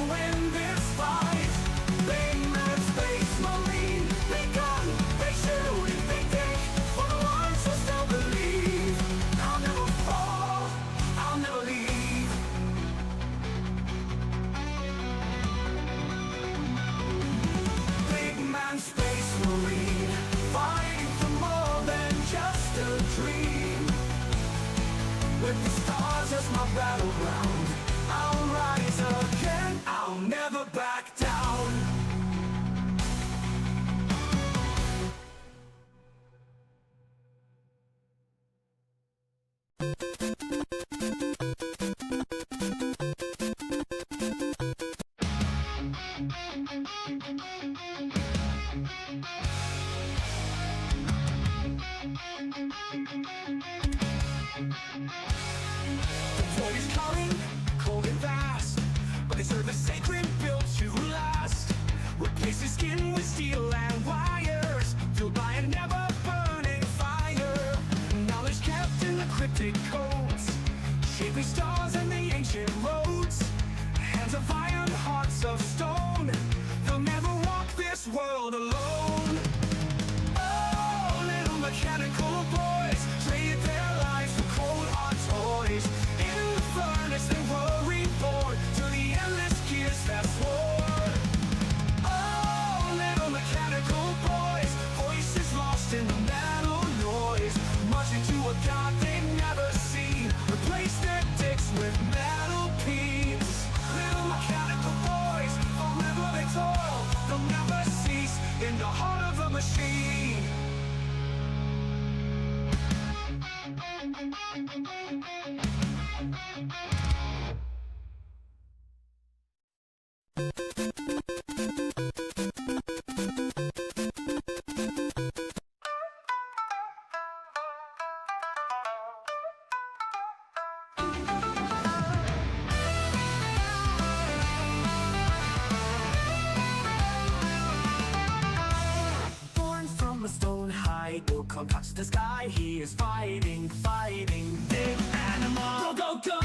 K: hearts of stone. They'll never walk this world alone. Oh, little mechanical boys traded their lives for cold hard toys. In the furnace they were reborn to the endless gears that swore. Oh, little mechanical boys, voices lost in the metal noise, marching to a god they'd never seen, replace their dicks with metal peeps. Little mechanical boys, forever they toil, they'll never cease in the heart of a machine. Born from a stone hide, will come touch the sky. He is fighting, fighting, big animal. Go, go, go!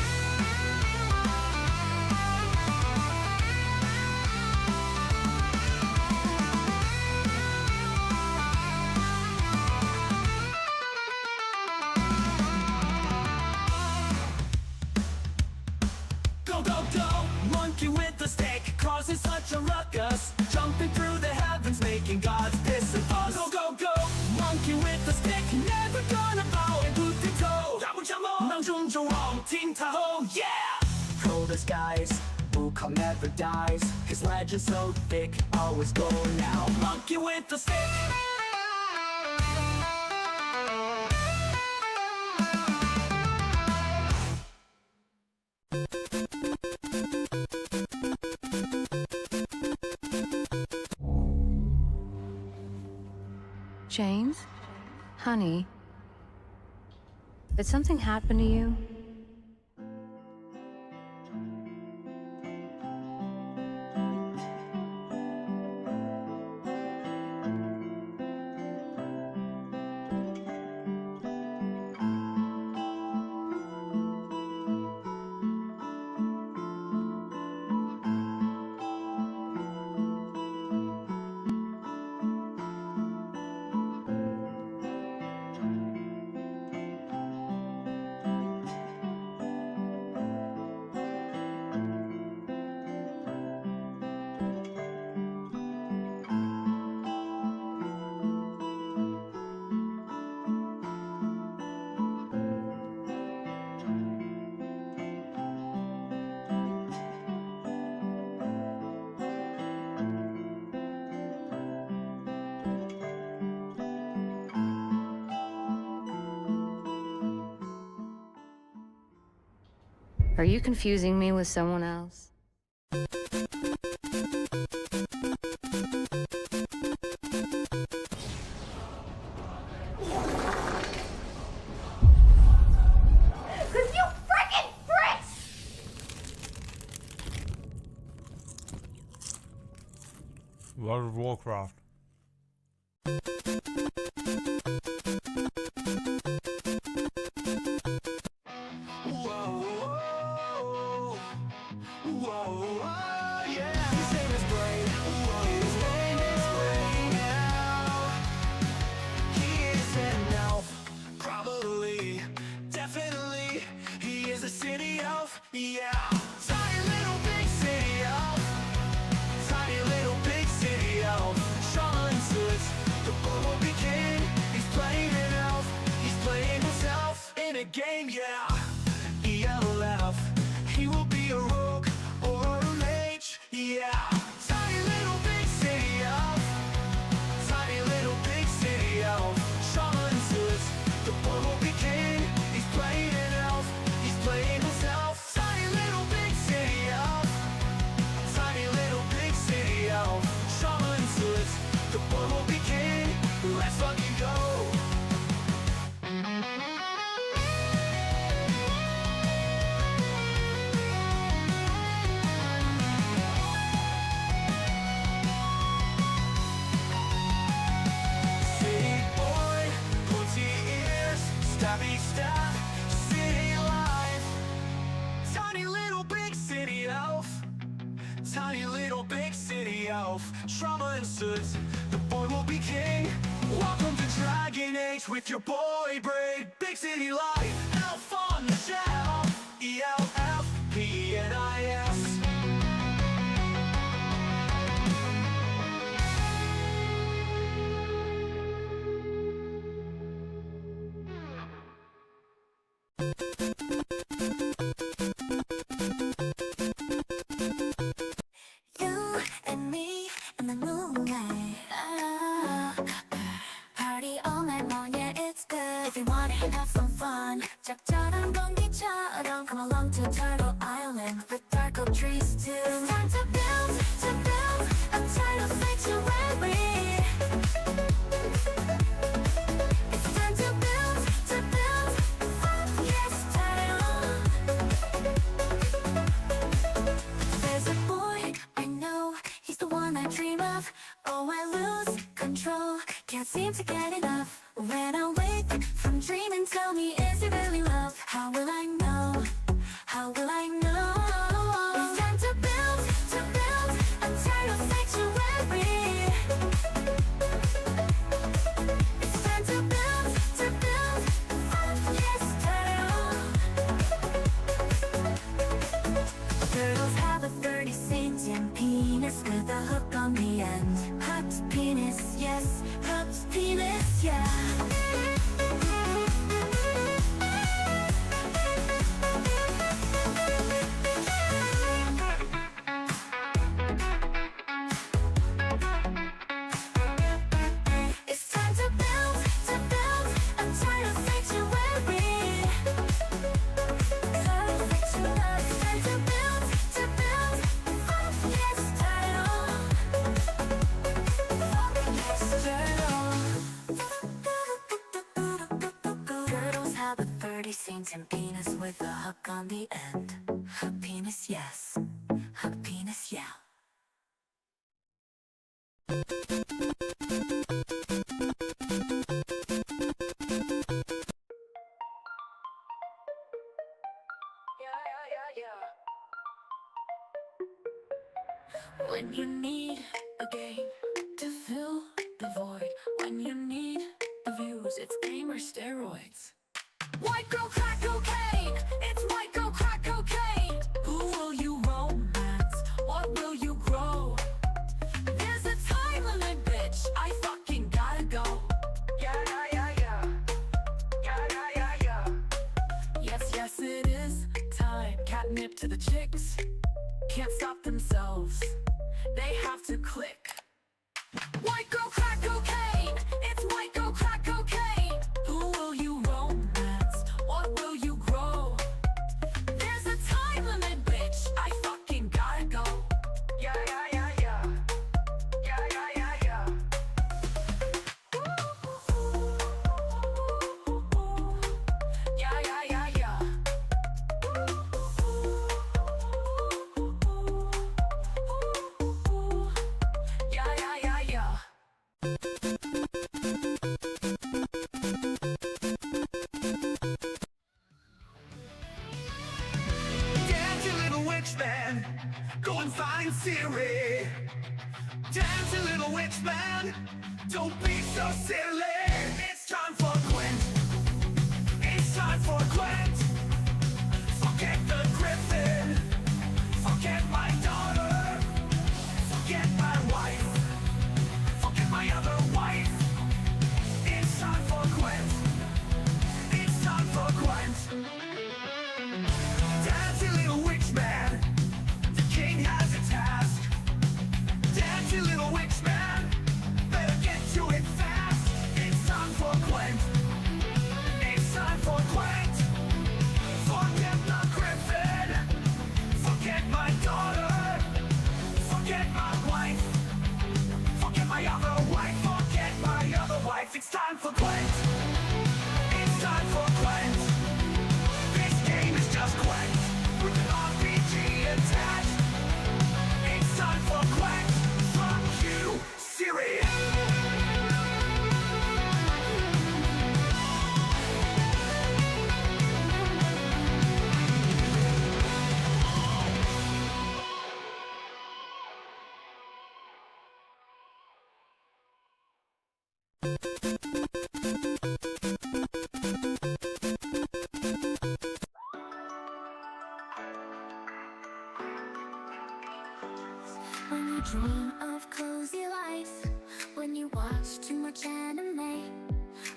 K: Go, go, go! Monkey with the stick causes such a ruckus, jumping through the heavens, making gods piss at us. Go, go, go! Monkey with the stick, never gonna bow and boot the toe. Yeah! Pro disguise, Wukong never dies. His legend so thick, always go now. Monkey with the stick.
O: James? Honey? Did something happen to you? Are you confusing me with someone else?
A: World of Warcraft.
K: Game, yeah, ELF. He will be a rogue or a mage, yeah. Tiny little big city elf, tiny little big city elf. Shaman suits, the boy will be king. He's playing an elf, he's playing himself. Tiny little big city elf, tiny little big city elf. Shaman suits, the boy will be king. Let's fucking go. Stabby stab, city life. Tiny little big city elf. Tiny little the elf. Trauma and suits, the boy will be king. Welcome to Dragon Age with your boy Braid. Big city life, elf on the shelf. ELFPNIS.
D: You and me and the moonlight. Party all night long, yeah, it's good. If you wanna have some fun, 적절한 공기처럼 come along to Turtle Island with dark oak trees too. It's time to build a tidal sanctuary. It's time to build, yes, tidal. There's a boy I know, he's the one I dream of. Oh, I lose control, can't seem to get enough. When I wake from dreaming, tell me, is it really love? How will I know? How will I know? It's time to build a tidal sanctuary. It's time to build, yes, tidal. Turtles have a 30-centimeter penis with a hook on the end. Hooked penis, yes, hooked penis, yeah. It's time to build a tidal sanctuary. Tidal sanctuary. It's time to build, yes, tidal. Yes, tidal. Turtles have a 30-centimeter penis with a hook on the end. Hook penis, yes. Hook penis, yeah. When you need a game to fill the void, when you need the views, it's gamer steroids. White girl crack cocaine, it's white girl crack cocaine. Who will you romance? What will you grow? There's a time limit, bitch, I fucking gotta go. Yeah. Yes, it is time. Catnip to the chicks, can't stop themselves, they have to click. White girl crack cocaine, it's white girl crack cocaine. Who will you romance? What will you grow? There's a time limit, bitch, I fucking gotta go. Yeah.
K: Dance, you little witch man, go and find Siri. Dance, you little witch man, don't be so silly. It's time for Gwent. It's time for Gwent. Forget the griffin. Forget my daughter. Forget my wife. Forget my other wife. It's time for Gwent. It's time for Gwent. Dance, you little witch man, the king has a task. Dance, you little witch man, better get to it fast. It's time for Gwent. It's time for Gwent. Forget the griffin. Forget my daughter. Forget my wife. Forget my other wife. Forget my other wife. It's time for Gwent. It's time for Gwent. This game is just Gwent, with an RPG attached. It's time for Gwent. From you, Siri.
D: you dream of cozy life, when you watch too much anime,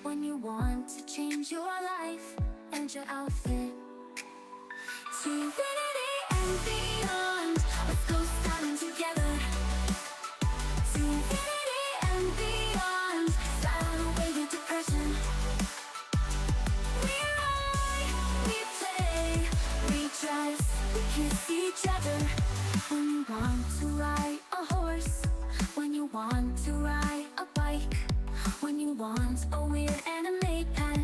D: when you want to change your life and your outfit to infinity and beyond. Let's go styling together to infinity and beyond. Style away your depression. We ride, we play, we dress, we kiss each other. When you want to ride a horse, when you want to ride a bike, when you want a weird anime pet,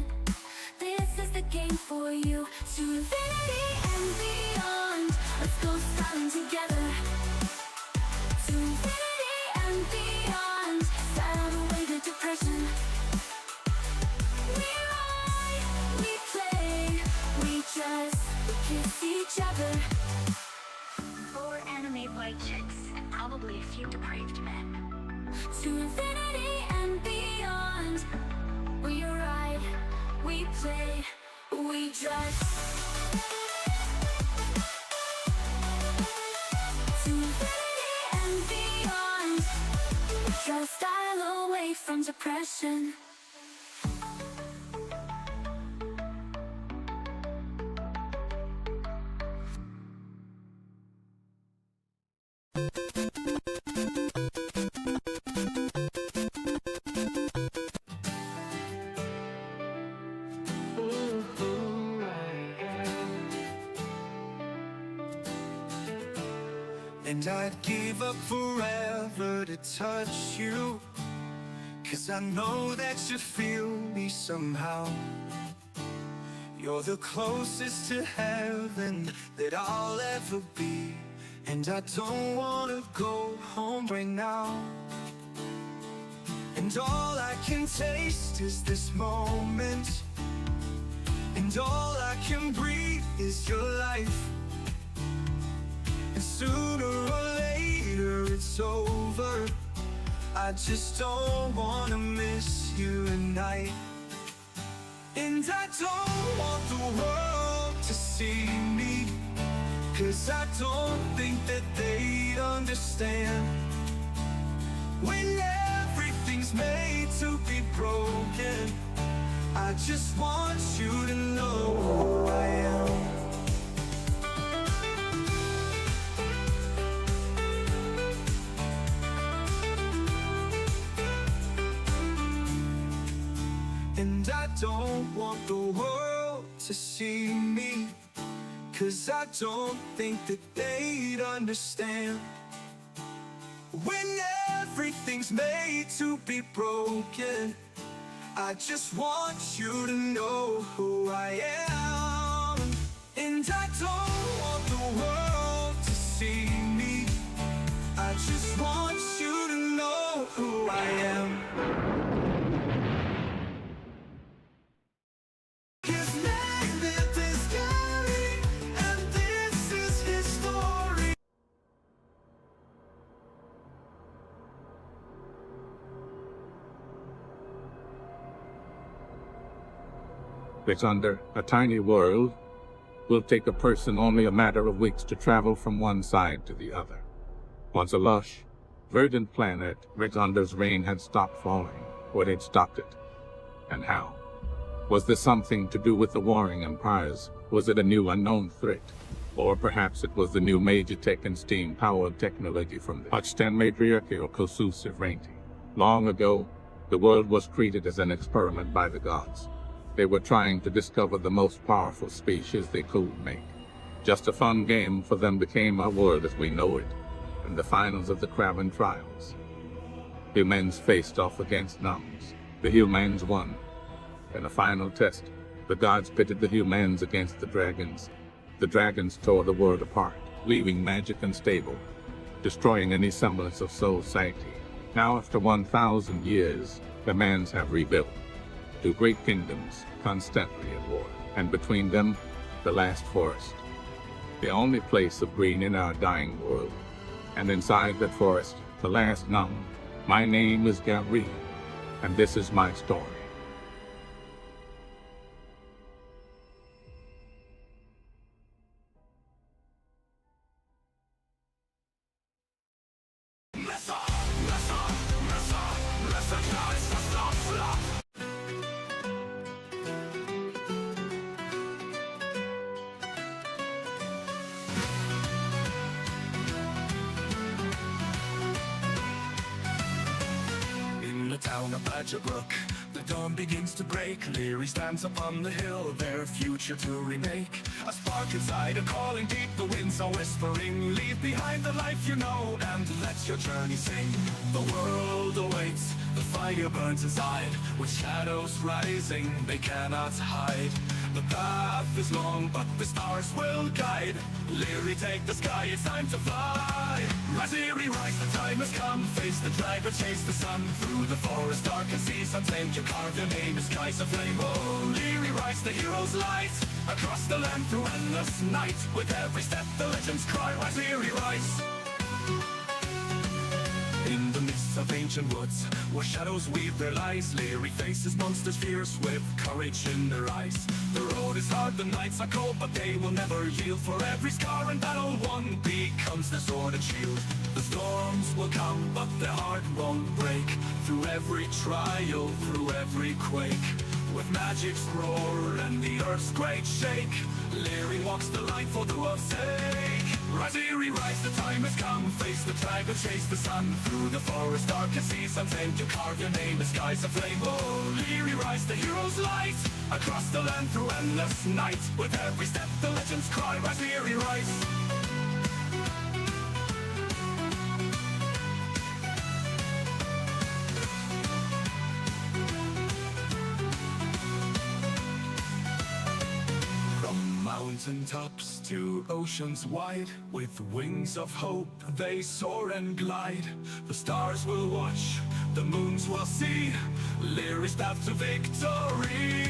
D: this is the game for you. To infinity and beyond. Let's go styling together to infinity and beyond. Style away the depression. We ride, we play, we dress, we kiss each other.
I: 4 anime white chicks and probably a few depraved men.
D: To infinity and beyond. We ride, we play, we dress. To infinity and beyond. Just style away from depression.
K: And I'd give up forever to touch you, 'cause I know that you feel me somehow. You're the closest to heaven that I'll ever be, and I don't wanna go home right now. And all I can taste is this moment, and all I can breathe is your life. And sooner or later it's over. I just don't wanna miss you at night. And I don't want the world to see me, 'cause I don't think that they'd understand. When everything's made to be broken, I just want you to know who I am. And I don't want the world to see me, 'cause I don't think that they'd understand. When everything's made to be broken, I just want you to know who I am. And I don't want the world to see me, I just want you to know who I am.
P: It's under a tiny world. Will take a person only a matter of weeks to travel from one side to the other. Once a lush, verdant planet, Rixonder's rain had stopped falling. What had stopped it? And how? Was there something to do with the warring empires? Was it a new unknown threat? Or perhaps it was the new major tech and steam-powered technology from the Hutchtan matriarchy or Kosusiv Reinti. Long ago, the world was treated as an experiment by the gods. They were trying to discover the most powerful species they could make. Just a fun game for them became our world as we know it, in the finals of the Kraven trials. Humans faced off against Noms. The humans won. In a final test, the gods pitted the humans against the dragons. The dragons tore the world apart, leaving magic unstable, destroying any semblance of society. Now, after 1,000 years, the mans have rebuilt. 2 great kingdoms, constantly at war, and between them, the last forest. The only place of green in our dying world. And inside that forest, the last Nom. My name is Gary, and this is my story.
K: it's just not fluff. In the town of Badgerbrook, the dawn begins to break. Leary stands upon the hill, their future to remake. A spark inside, a calling deep, the winds are whispering. Leave behind the life you know, and let your journey sing. The world awaits, the fire burns inside. With shadows rising, they cannot hide. The path is long, but the stars will guide. Leary, take the sky, it's time to fly. Rise, Leary, rise, the time has come. Face the driver, chase the sun. Through the forest, dark and seas untamed, you carve your name in skies of flame. Oh, Leary, rise, the hero's light. Across the land through endless night. With every step, the legends cry. Rise, Leary, rise. In the midst of ancient woods, where shadows weave their lies, Leary faces monsters fierce with courage in their eyes. The road is hard, the nights are cold, but they will never yield. For every scar and battle won becomes their sword and shield. The storms will come, but their heart won't break. Through every trial, through every quake, with magic's roar and the earth's great shake, Leary walks the line for the world's sake. Rise, Leary, rise, the time has come. Face the tiger, chase the sun. Through the forest, dark and seas untamed, you carve your name in skies of flame. Oh, Leary, rise, the hero's light. Across the land through endless night. With every step, the legends cry. Rise, Leary, rise. Mountain tops to oceans wide, with wings of hope they soar and glide. The stars will watch, the moons will see, Leary's path to victory.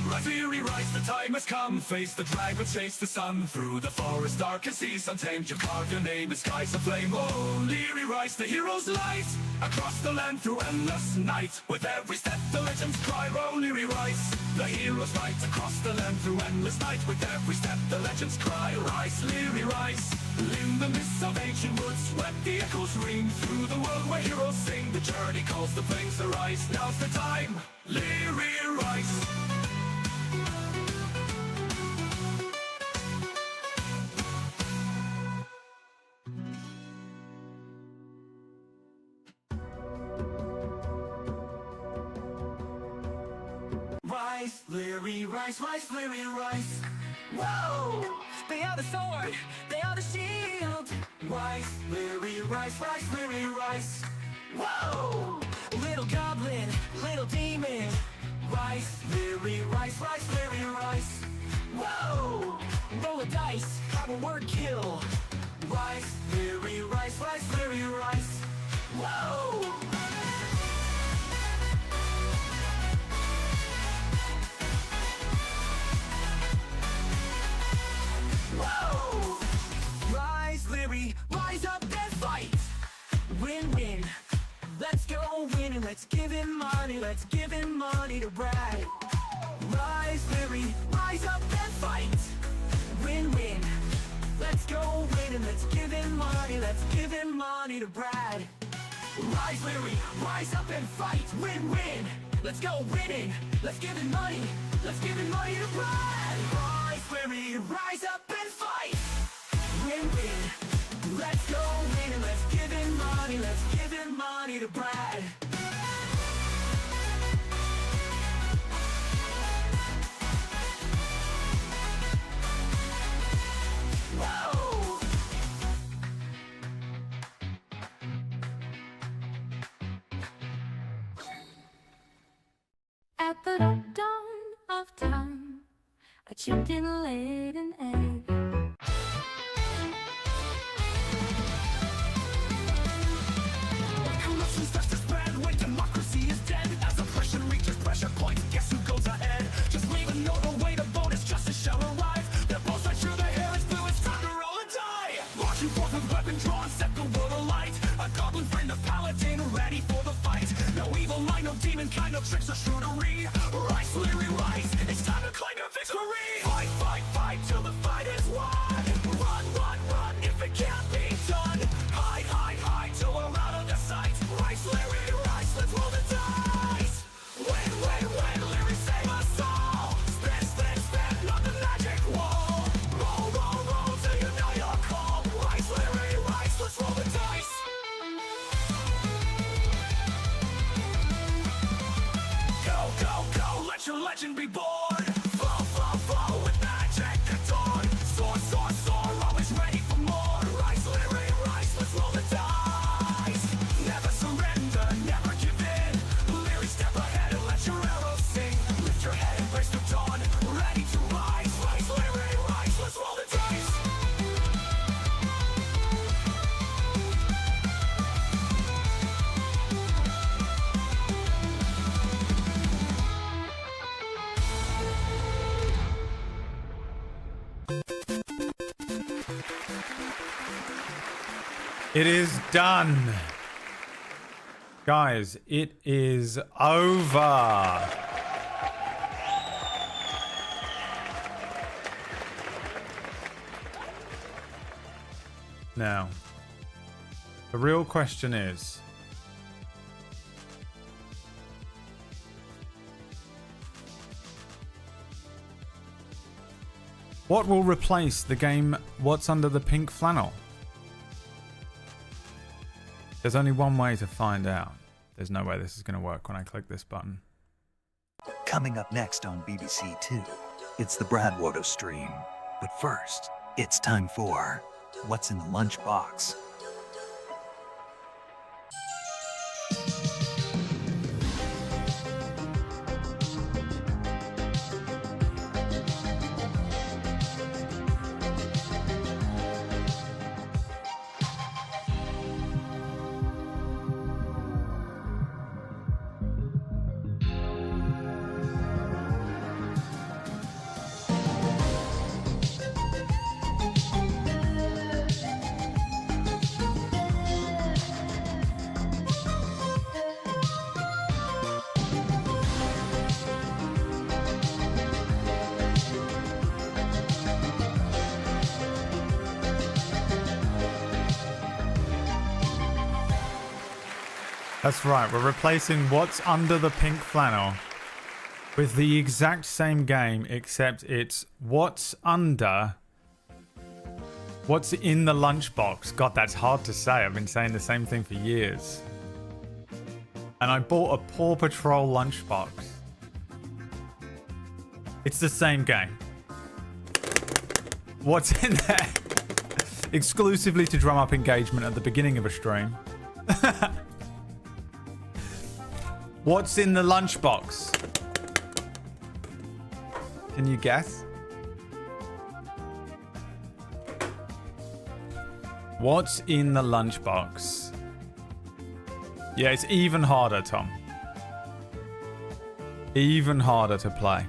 K: Rise, Leary, rise, the time has come. Face the dragon, chase the sun. Through the forest, dark and seas untamed, you carve your name in skies of flame. Oh, Leary, rise, the hero's light. Across the land through endless night. With every step, the legends cry. Oh, Leary, rise, the hero's light. Across the land through endless night. With every step, the legends cry. Rise, Leary, rise. In the midst of ancient woods, let the echoes ring. Through the world where heroes sing, the journey calls, the flames arise. Now's the time, Leary, rise. Rise, Leary, rise, rise, Leary, rise. Whoa! They are the sword, they are the shield. Rise, Leary, rise, rise, Leary, rise. Whoa! Little goblin, little demon. Rise, Leary, rise, rise, Leary, rise. Whoa! Roll a dice, have a word kill. Rise, Leary, rise, rise, Leary, rise. Whoa! Whoa! Rise, Leary, rise up and fight. Win, win. Let's go win and let's give him money. Let's give him money to Brad. Rise, Leary, rise up and fight. Win, win. Let's go win and let's give him money. Let's give him money to Brad. Rise, Leary, rise up and fight. Win, win. Let's go winning. Let's give him money. Let's give him money to Brad. Rise, Leary, rise up and fight. Win, win. Let's go win and let's give him money. Let's give him money to Brad. Whoa!
D: At the dawn of time, I chipped in and laid an egg.
K: Corruption's fast to spread when democracy is dead. As oppression reaches pressure points, guess who goes ahead? Just leave a note or wait, a bonus justice shall arrive. They're both right through, their hair is blue, it's time to roll and die. Marching forth with weapon drawn, set the world alight. A goblin friend, a paladin, ready for the fight. No evil mind, no demon kind, no tricks or shrewdery. Rise, Leary, rise, it's time to claim your victory. Fight, fight, fight till the fight
A: It is done. Guys, it is over. Now, the real question is, what will replace the game What's Under the Pink Flannel? There's only one way to find out. There's no way this is going to work when I click this button.
Q: Coming up next on BBC Two, it's the BradWOTO stream. But first, it's time for What's in the Lunchbox?
A: That's right, we're replacing What's Under the Pink Flannel with the exact same game, except it's What's in the Lunchbox. God, that's hard to say. I've been saying the same thing for years. And I bought a Paw Patrol lunchbox. It's the same game. What's in there? Exclusively to drum up engagement at the beginning of a stream. What's in the lunchbox? Can you guess? What's in the lunchbox? Yeah, it's even harder, Tom. Even harder to play.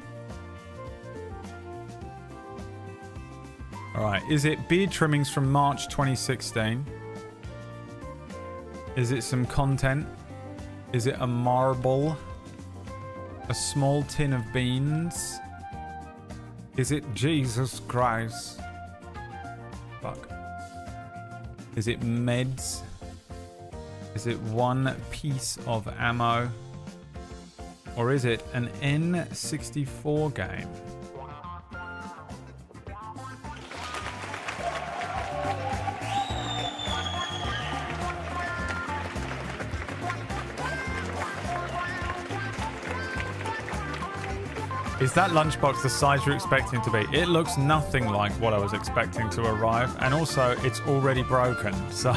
A: Alright, is it beard trimmings from March 2016? Is it some content? Is it a marble? A small tin of beans? Is it Jesus Christ? Fuck. Is it meds? Is it one piece of ammo? Or is it an N64 game? Is that lunchbox the size you're expecting to be? It looks nothing like what I was expecting to arrive, and also it's already broken, so...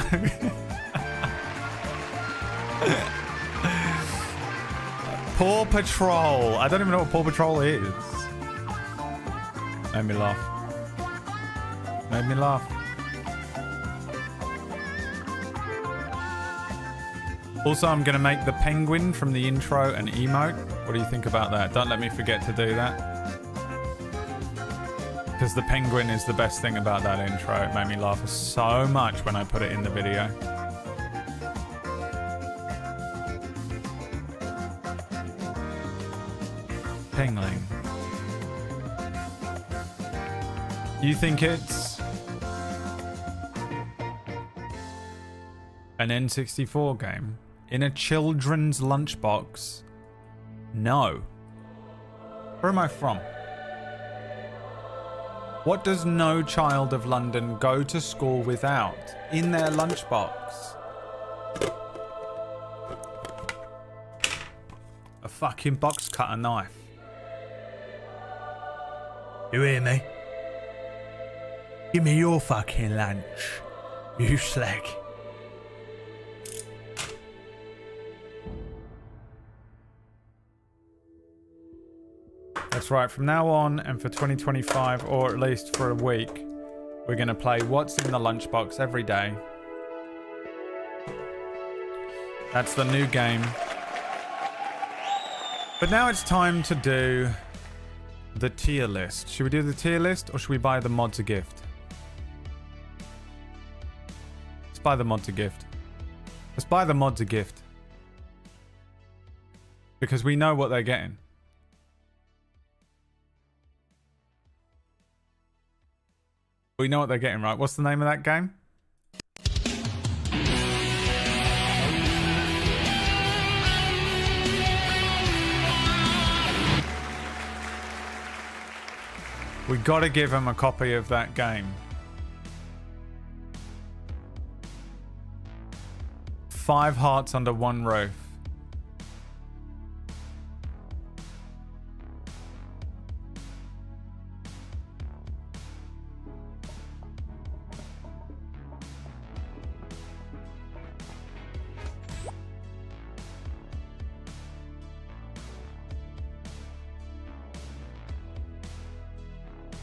A: Paw Patrol! I don't even know what Paw Patrol is. Made me laugh. Made me laugh. Also, I'm going to make the penguin from the intro an emote. What do you think about that? Don't let me forget to do that. Because the penguin is the best thing about that intro. It made me laugh so much when I put it in the video. Pengling. You think it's an N64 game? In a children's lunchbox? No. Where am I from? What does no child of London go to school without in their lunchbox? A fucking box cutter knife. You hear me? Give me your fucking lunch, you slag. That's right, from now on and for 2025, or at least for a week, we're going to play What's in the Lunchbox every day. That's the new game. But now it's time to do the tier list. Should we do the tier list or should we buy the mods a gift? Let's buy the mod to gift. Let's buy the mod to gift. Because we know what they're getting. We know what they're getting, right? What's the name of that game? We gotta give them a copy of that game. 5 hearts under one roof.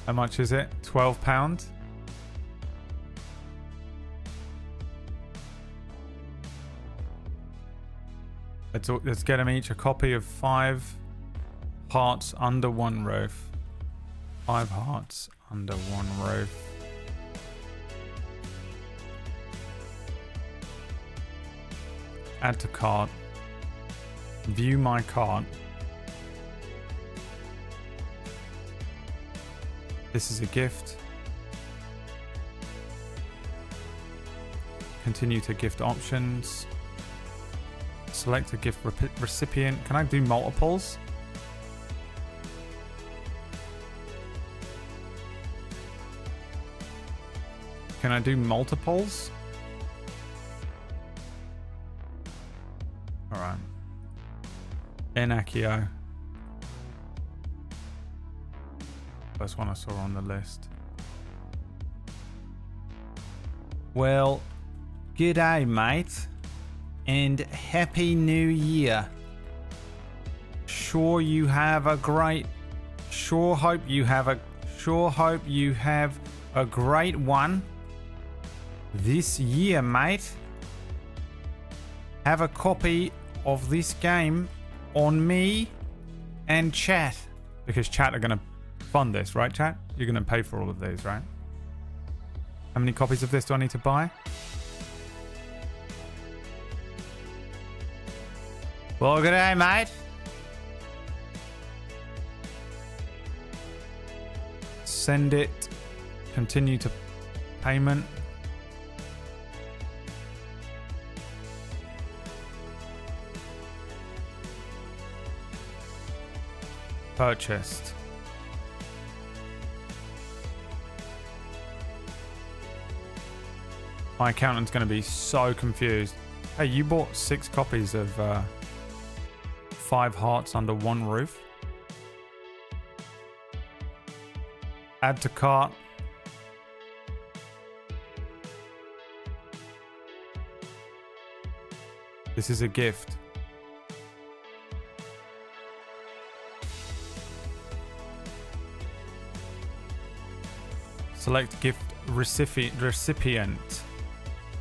A: How much is it? £12? Let's get them each a copy of 5 hearts under one roof. 5 hearts under one roof. Add to cart. View my cart. This is a gift. Continue to gift options. Select a gift recipient. Can I do multiples? Can I do multiples? Alright. Enakio. First one I saw on the list. Well, g'day, mate. And Happy New Year. Sure hope you have a great one this year, mate. Have a copy of this game on me and chat. Because chat are going to fund this, right, chat? You're going to pay for all of these, right? How many copies of this do I need to buy? Well, good day, mate. Send it. Continue to payment. Purchased. My accountant's going to be so confused. Hey, you bought 6 copies of 5 hearts under one roof. Add to cart. This is a gift. Select gift recipient.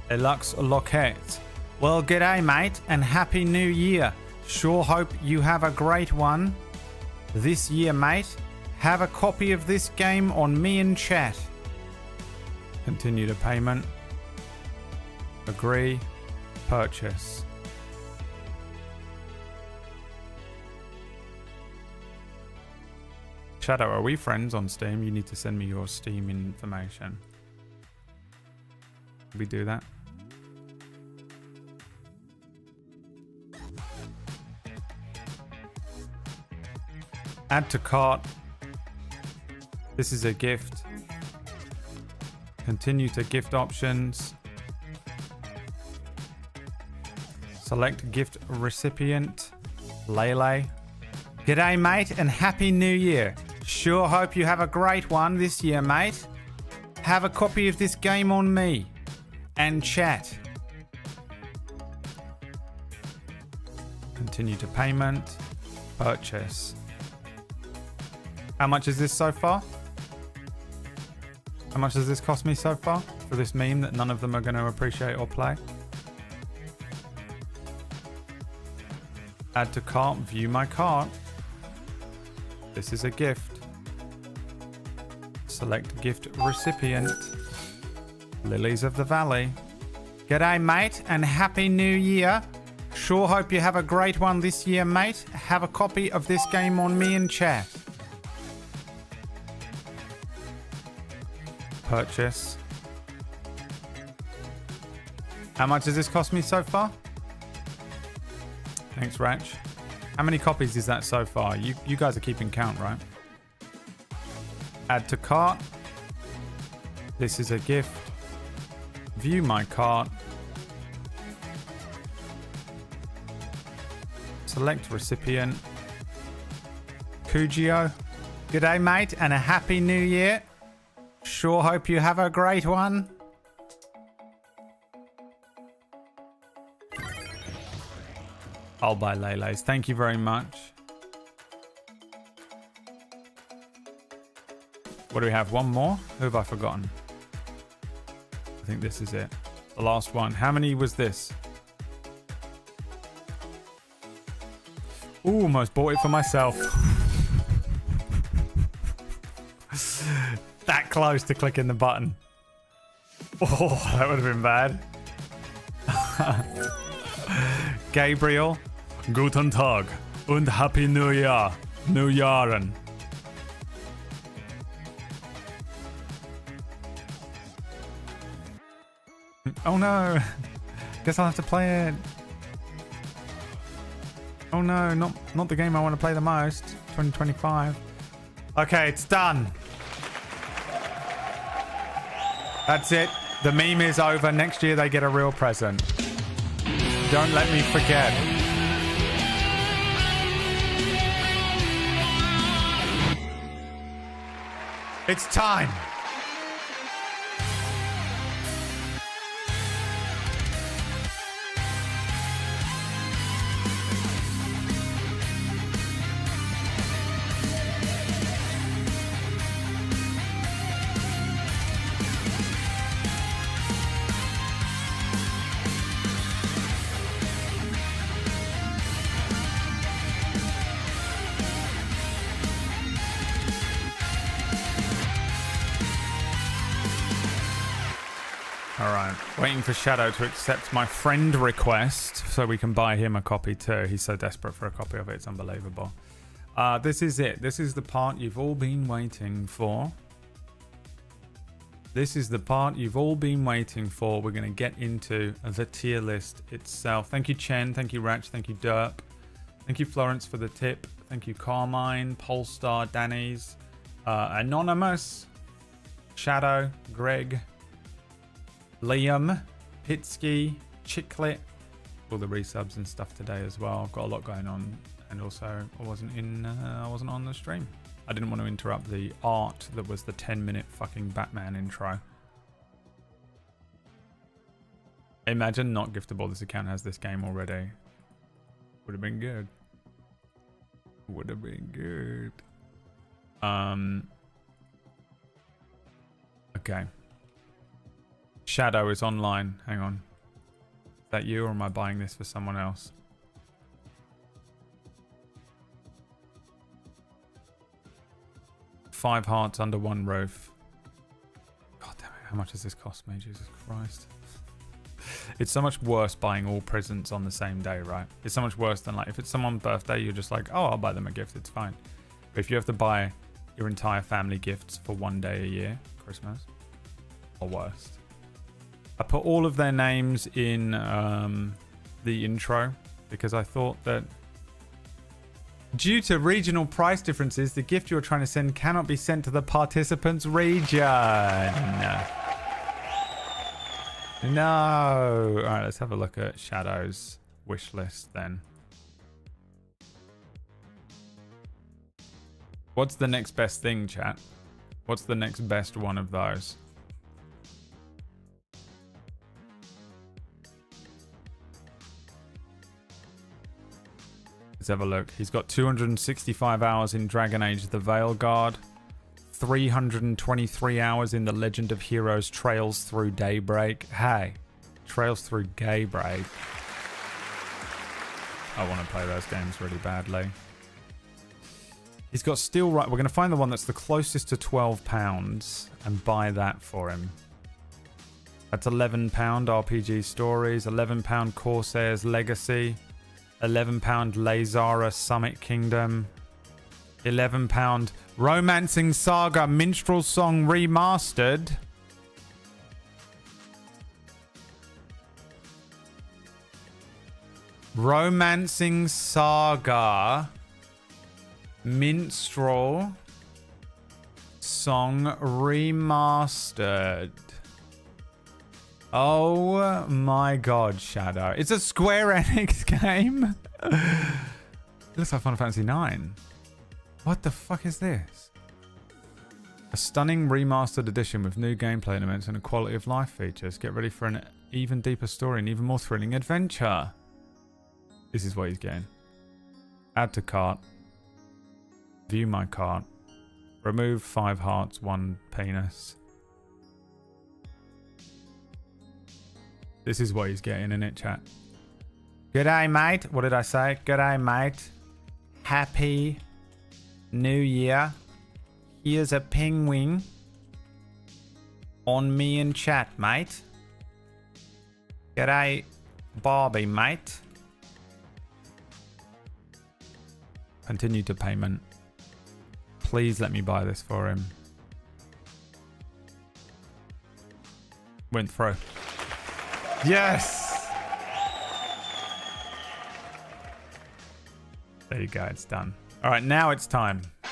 A: Elux Loquette. Well, g'day, mate, and Happy New Year. Sure hope you have a great one this year, mate. Have a copy of this game on me in chat. Continue to payment. Agree. Purchase. Shadow, are we friends on Steam? You need to send me your Steam information. Can we do that? Add to cart. This is a gift. Continue to gift options. Select gift recipient. Lele. G'day, mate, and Happy New Year. Sure hope you have a great one this year, mate. Have a copy of this game on me and chat. Continue to payment. Purchase. How much is this so far? How much does this cost me so far for this meme that none of them are going to appreciate or play? Add to cart, view my cart. This is a gift. Select gift recipient. Lilies of the Valley. G'day, mate, and Happy New Year. Sure hope you have a great one this year, mate. Have a copy of this game on me in chat. Purchase. How much has this cost me so far? Thanks, Ratch. How many copies is that so far? You guys are keeping count, right? Add to cart. This is a gift. View my cart. Select recipient. Kujio. G'day, mate, and a happy new year. Sure hope you have a great one. I'll buy Lele's. Thank you very much. What do we have? One more? Who have I forgotten? I think this is it. The last one. How many was this? Ooh, almost bought it for myself. That close to clicking the button. Oh, that would have been bad. Gabriel. Guten Tag und Happy New Year. New Jahren. Oh no. Guess I'll have to play it. Oh no, not the game I want to play the most. 2025. Okay, it's done. That's it. The meme is over. Next year they get a real present. Don't let me forget. It's time. Waiting for Shadow to accept my friend request so we can buy him a copy too. He's so desperate for a copy of it. It's unbelievable. This is it. This is the part you've all been waiting for. This is the part you've all been waiting for. We're going to get into the tier list itself. Thank you, Chen. Thank you, Ratch. Thank you, Derp. Thank you, Florence, for the tip. Thank you, Carmine, Polestar, Danny's, Anonymous, Shadow, Greg, Liam, Pitsky, Chicklet, all the resubs and stuff today as well. I've got a lot going on, and also I wasn't on the stream. I didn't want to interrupt the art that was the 10-minute fucking Batman intro. Imagine not giftable. This account has this game already. Would have been good. Would have been good. Okay. Shadow is online. Hang on. Is that you, or am I buying this for someone else? Five hearts under one roof. God damn it. How much does this cost me? Jesus Christ. It's so much worse buying all presents on the same day, right? It's so much worse than, like, if it's someone's birthday, you're just like, oh, I'll buy them a gift. It's fine. But if you have to buy your entire family gifts for one day a year, Christmas, or worst. I put all of their names in the intro because I thought that due to regional price differences, the gift you're trying to send cannot be sent to the participant's region. No. All right, let's have a look at Shadow's wish list then. What's the next best thing, chat? What's the next best one of those? Let's have a look. He's got 265 hours in Dragon Age The Veilguard, 323 hours in The Legend of Heroes Trails Through Daybreak. Hey, Trails Through Daybreak. I want to play those games really badly. He's got Steel Right. We're going to find the one that's the closest to £12 and buy that for him. That's £11 RPG Stories, £11 Corsair's Legacy, £11 Lazara Summit Kingdom, £11 Romancing Saga Minstrel Song Remastered. Romancing Saga Minstrel Song Remastered. Oh my god, Shadow. It's a Square Enix game. It looks like Final Fantasy 9. What the fuck is this? A stunning remastered edition with new gameplay elements and a quality of life features. Get ready for an even deeper story and even more thrilling adventure. This is what he's getting. Add to cart. View my cart. Remove 5 hearts, 1 penis. This is what he's getting in it, chat. G'day, mate. What did I say? G'day, mate. Happy New Year. Here's a penguin on me in chat, mate. G'day, Barbie, mate. Continue to payment. Please let me buy this for him. Went through. Yes! There you go, it's done. Alright, now it's time.
K: I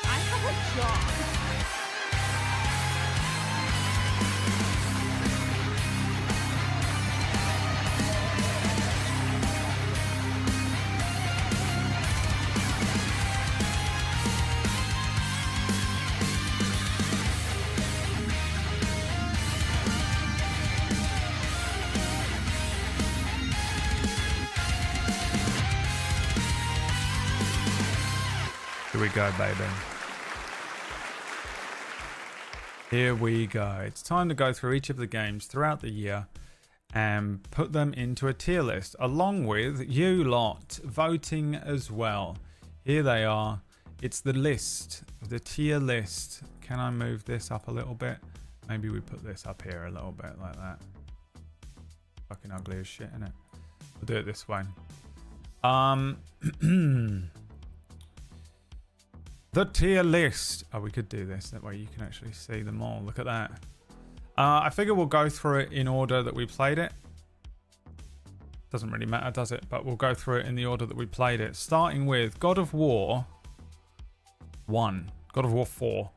K: have a job.
A: Here we go, baby. Here we go. It's time to go through each of the games throughout the year and put them into a tier list, along with you lot voting as well. Here they are. It's the list, the tier list. Can I move this up a little bit? Maybe we put this up here a little bit like that. Fucking ugly as shit, innit? We'll do it this way. The tier list. Oh, we could do this. That way you can actually see them all. Look at that. I figure we'll go through it in order that we played it. Doesn't really matter, does it? But we'll go through it in the order that we played it. Starting with God of War 1. God of War 4.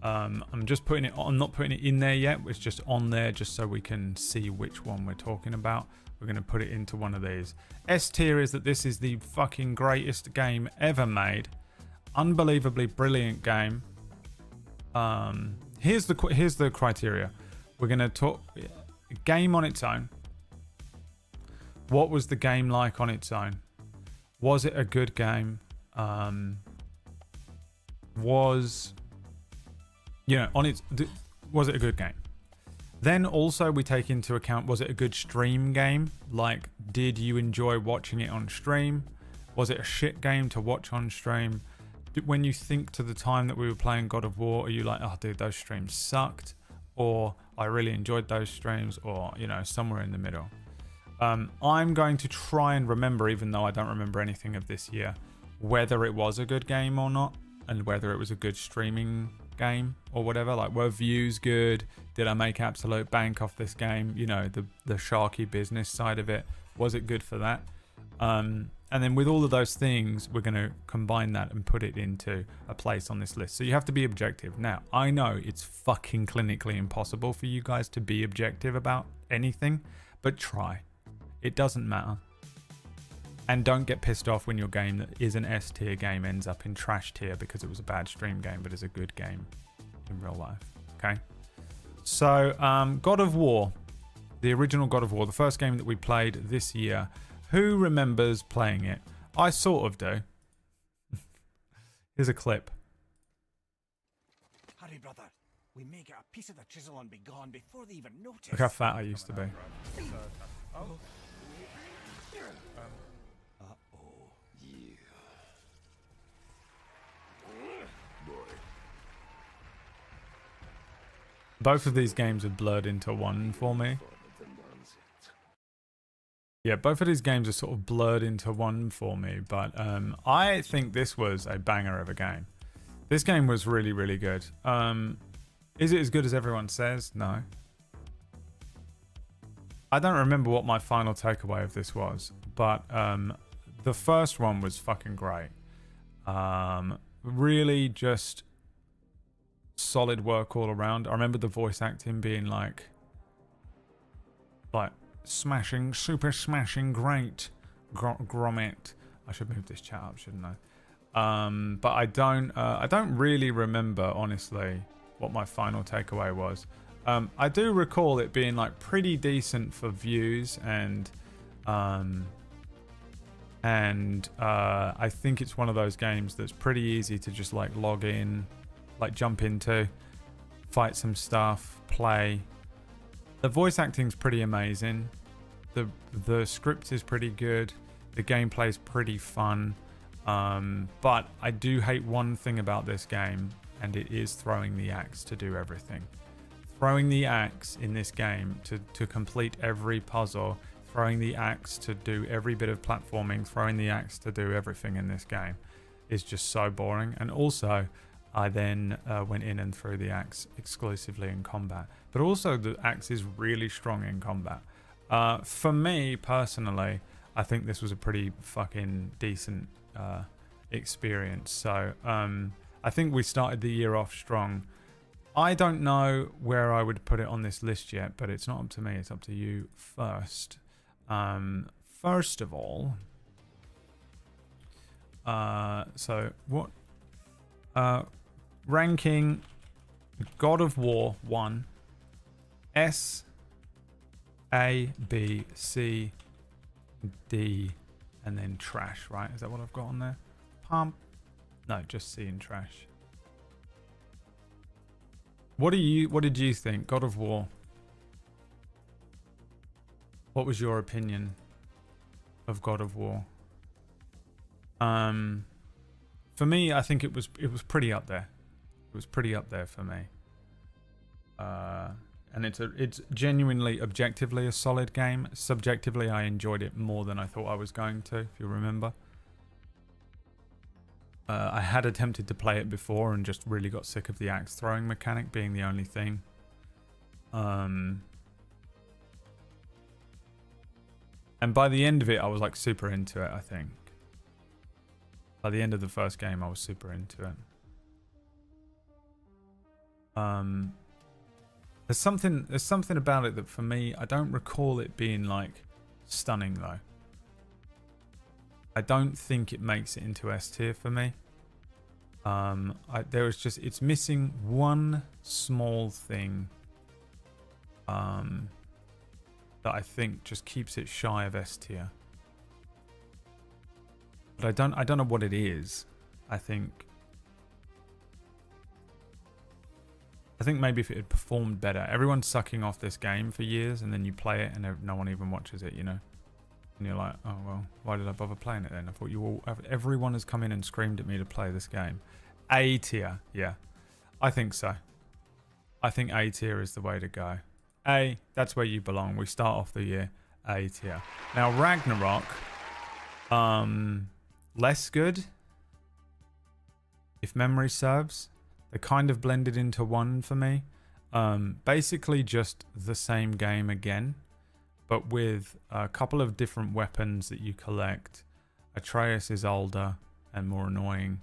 A: I'm just putting it on. I'm not putting it in there yet. It's just on there just so we can see which one we're talking about. We're going to put it into one of these. S tier is that this is the fucking greatest game ever made. Unbelievably brilliant game. Here's the criteria. We're going to talk game on its own. What was the game like on its own? Was it a good game? Was it a good game? Then also we take into account, was it a good stream game? Like, did you enjoy watching it on stream? Was it a shit game to watch on stream? When you think to the time that we were playing God of War, are you like, oh dude, those streams sucked? Or I really enjoyed those streams? Or, somewhere in the middle. I'm going to try and remember, even though I don't remember anything of this year, whether it was a good game or not, and whether it was a good streaming game or whatever. Like, were views good? Did I make absolute bank off this game? The sharky business side of it. Was it good for that? And then with all of those things, we're going to combine that and put it into a place on this list. So you have to be objective. Now, I know it's fucking clinically impossible for you guys to be objective about anything, but try. It doesn't matter. And don't get pissed off when your game that is an S tier game ends up in trash tier because it was a bad stream game, but is a good game in real life. Okay? So, God of War. The original God of War. The first game that we played this year. Who remembers playing it? I sort of do. Here's a clip.
K: Hurry, brother. We may get a piece of the chisel and be gone before they even notice.
A: Look how fat I used to be.
K: Uh-oh. Yeah.
E: Boy.
A: Both of these games have blurred into one for me. Yeah, both of these games are sort of blurred into one for me, but I think this was a banger of a game. This game was really, really good. Is it as good as everyone says? No. I don't remember what my final takeaway of this was, but the first one was fucking great. Really just solid work all around. I remember the voice acting being like smashing, super smashing, great, grommet. I should move this chat up, shouldn't I? But I don't really remember honestly what my final takeaway was. I do recall it being like pretty decent for views, and I think it's one of those games that's pretty easy to just like log in, like jump into, fight some stuff, play. The voice acting's pretty amazing. The script is pretty good. The gameplay's pretty fun. But I do hate one thing about this game, and it is throwing the axe to do everything. Throwing the axe in this game to complete every puzzle, throwing the axe to do every bit of platforming, throwing the axe to do everything in this game is just so boring. And also, I then went in and threw the axe exclusively in combat. But also, the axe is really strong in combat. For me, personally, I think this was a pretty fucking decent experience. So, I think we started the year off strong. I don't know where I would put it on this list yet, but it's not up to me. It's up to you first. First of all, so what ranking God of War 1, S, A, B, C, D, and then trash, right? Is that what I've got on there? Pump. No, just C and trash. What did you think? God of War. What was your opinion of God of War? For me, I think it was pretty up there. It was pretty up there for me. And it's genuinely, objectively a solid game. Subjectively, I enjoyed it more than I thought I was going to, if you remember. I had attempted to play it before and just really got sick of the axe throwing mechanic being the only thing. And by the end of it, I was like super into it, I think. By the end of the first game, I was super into it. There's something about it that for me, I don't recall it being like stunning though. I don't think it makes it into S tier for me. It's missing one small thing that I think just keeps it shy of S tier. But I don't know what it is. I think maybe if it had performed better. Everyone's sucking off this game for years, and then you play it and no one even watches it, you know. And you're like, oh, well, why did I bother playing it then? I thought everyone has come in and screamed at me to play this game. A tier, yeah. I think so. I think A tier is the way to go. A, that's where you belong. We start off the year A tier. Now, Ragnarok, less good, if memory serves. They kind of blended into one for me. Basically just the same game again, but with a couple of different weapons that you collect. Atreus is older and more annoying.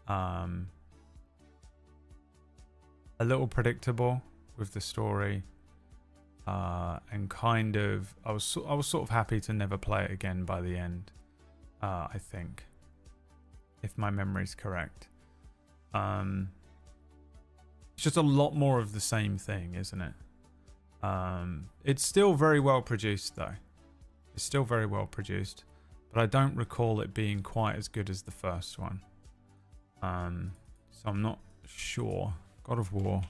A: A little predictable with the story. And kind of, I was sort of happy to never play it again by the end. I think, if my memory's correct. It's just a lot more of the same thing, isn't it? It's still very well produced though. It's still very well produced, but I don't recall it being quite as good as the first one. So I'm not sure. God of War,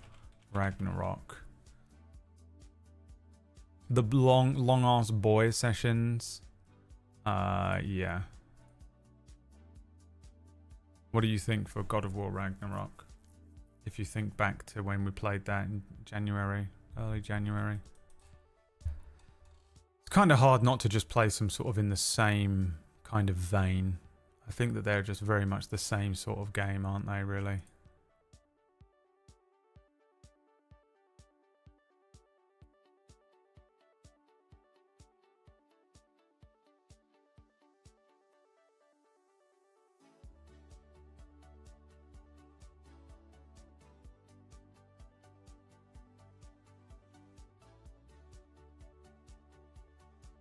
A: Ragnarok. The long ass boy sessions. Yeah. What do you think for God of War Ragnarok? If you think back to when we played that in January, early January. It's kind of hard not to just play some sort of in the same kind of vein. I think that they're just very much the same sort of game, aren't they, really?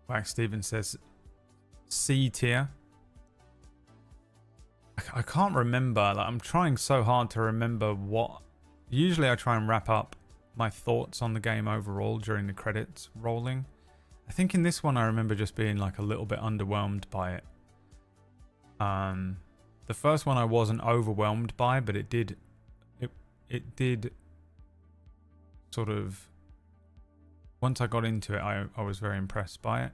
A: Wax Steven says C tier. I can't remember. Like, I'm trying so hard to remember what. Usually I try and wrap up my thoughts on the game overall during the credits rolling. I think in this one I remember just being like a little bit underwhelmed by it. The first one I wasn't overwhelmed by, but it did sort of, once I got into it, I was very impressed by it.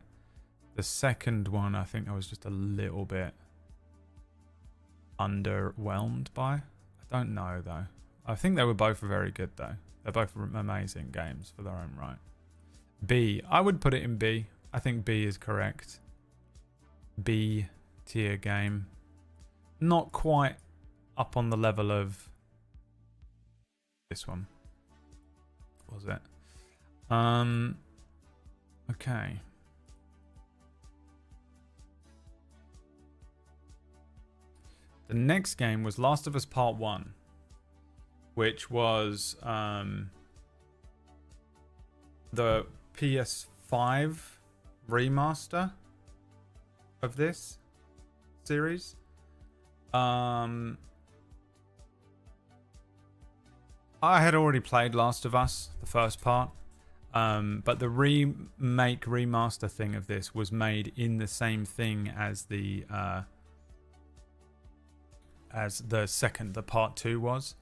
A: The second one, I think I was just a little bit underwhelmed by. I don't know, though. I think they were both very good, though. They're both amazing games for their own right. B. I would put it in B. I think B is correct. B tier game. Not quite up on the level of this one. Was it? Okay. The next game was Last of Us Part 1, which was the PS5 remaster of this series. I had already played Last of Us, the first part, but the remaster thing of this was made in the same thing as the part 2 was.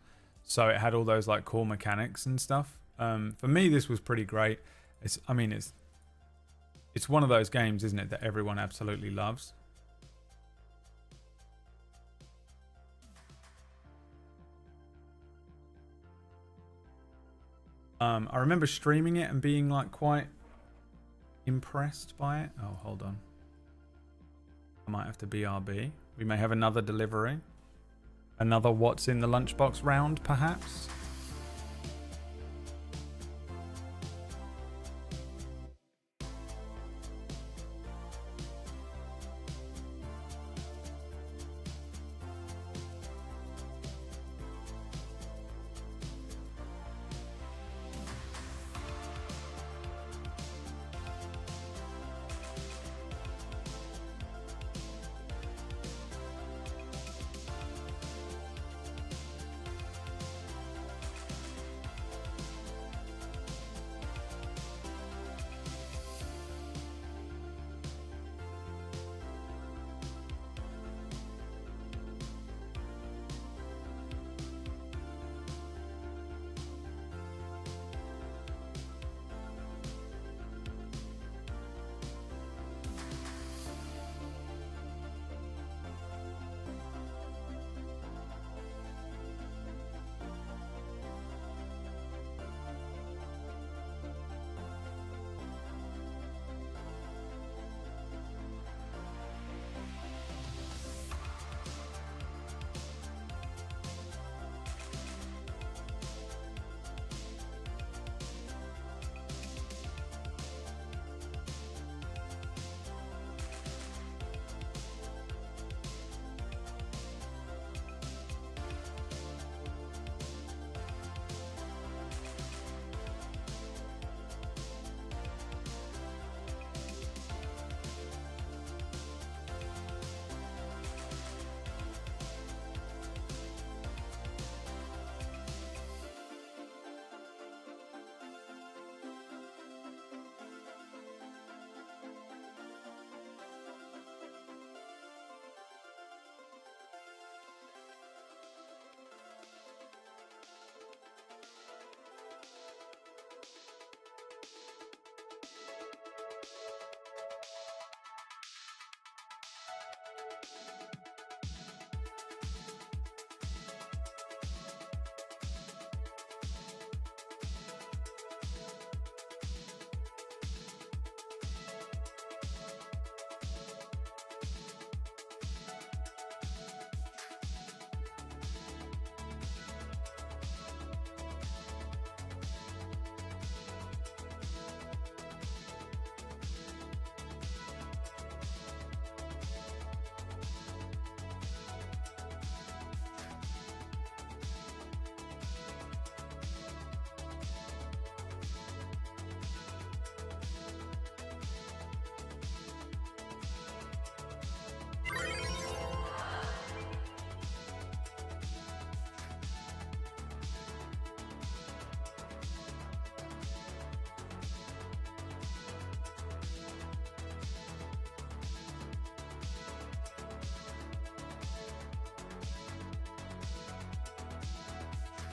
A: So it had all those like cool mechanics and stuff. For me, this was pretty great. It's one of those games, isn't it, that everyone absolutely loves. I remember streaming it and being like quite impressed by it. Oh, hold on. I might have to BRB. We may have another delivery. Another what's in the lunchbox round, perhaps?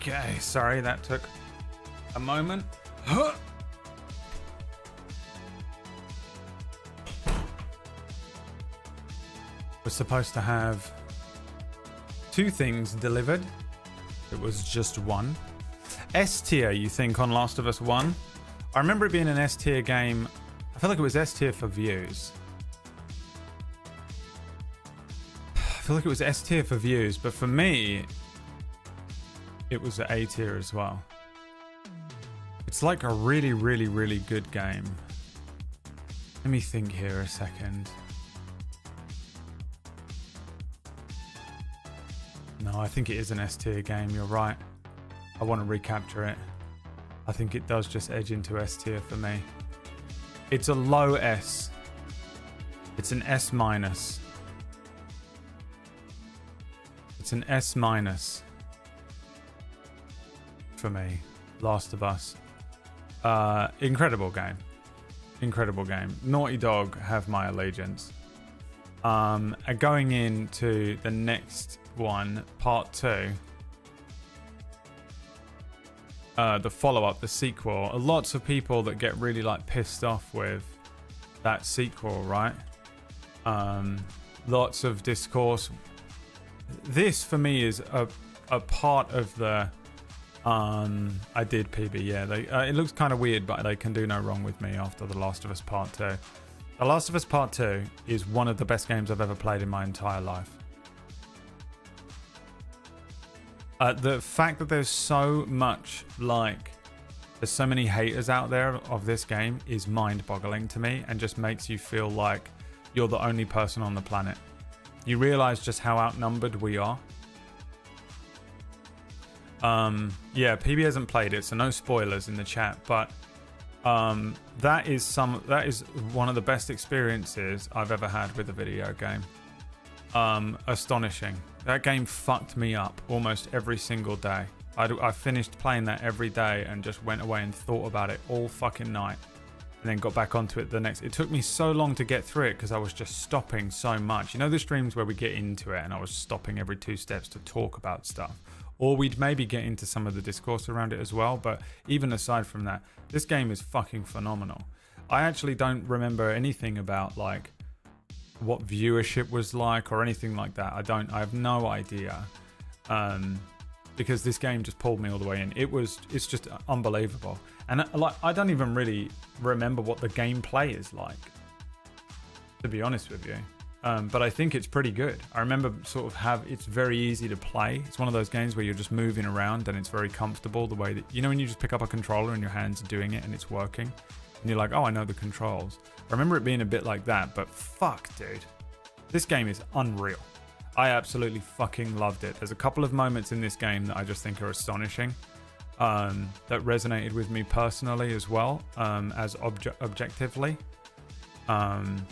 A: Okay, sorry, that took a moment. We're supposed to have 2 things delivered. It was just 1. S tier, you think, on Last of Us 1? I remember it being an S tier game. I feel like it was S tier for views. I feel like it was S tier for views, but for me, it was A tier as well. It's like a really, really, really good game. Let me think here a second. No, I think it is an S tier game, you're right. I want to recapture it. I think it does just edge into S tier for me. It's a low S. It's an S minus. It's an S minus for me. Last of Us. Incredible game. Incredible game. Naughty Dog have my allegiance. Going into the next one, part 2, the follow-up, the sequel. Lots of people that get really like pissed off with that sequel, right? Lots of discourse. This for me is a part of the I did PB, yeah. It looks kind of weird, but they can do no wrong with me after The Last of Us Part 2. The Last of Us Part 2 is one of the best games I've ever played in my entire life. The fact that there's so much, there's so many haters out there of this game is mind-boggling to me, and just makes you feel like you're the only person on the planet. You realize just how outnumbered we are. Yeah, PB hasn't played it, so no spoilers in the chat, but that is one of the best experiences I've ever had with a video game. Astonishing. That game fucked me up almost every single day. I finished playing that every day and just went away and thought about it all fucking night, and then got back onto it the next. It took me so long to get through it because I was just stopping so much. You know the streams where we get into it and I was stopping every 2 steps to talk about stuff? Or we'd maybe get into some of the discourse around it as well. But even aside from that, this game is fucking phenomenal. I actually don't remember anything about like what viewership was like or anything like that. I have no idea. Because this game just pulled me all the way in. It's just unbelievable. And I don't even really remember what the gameplay is like, to be honest with you. But I think it's pretty good. I remember it's very easy to play. It's one of those games where you're just moving around and it's very comfortable the way that, you know, when you just pick up a controller and your hands are doing it and it's working and you're like, oh, I know the controls. I remember it being a bit like that, but fuck, dude. This game is unreal. I absolutely fucking loved it. There's a couple of moments in this game that I just think are astonishing. That resonated with me personally as well, as objectively. I'm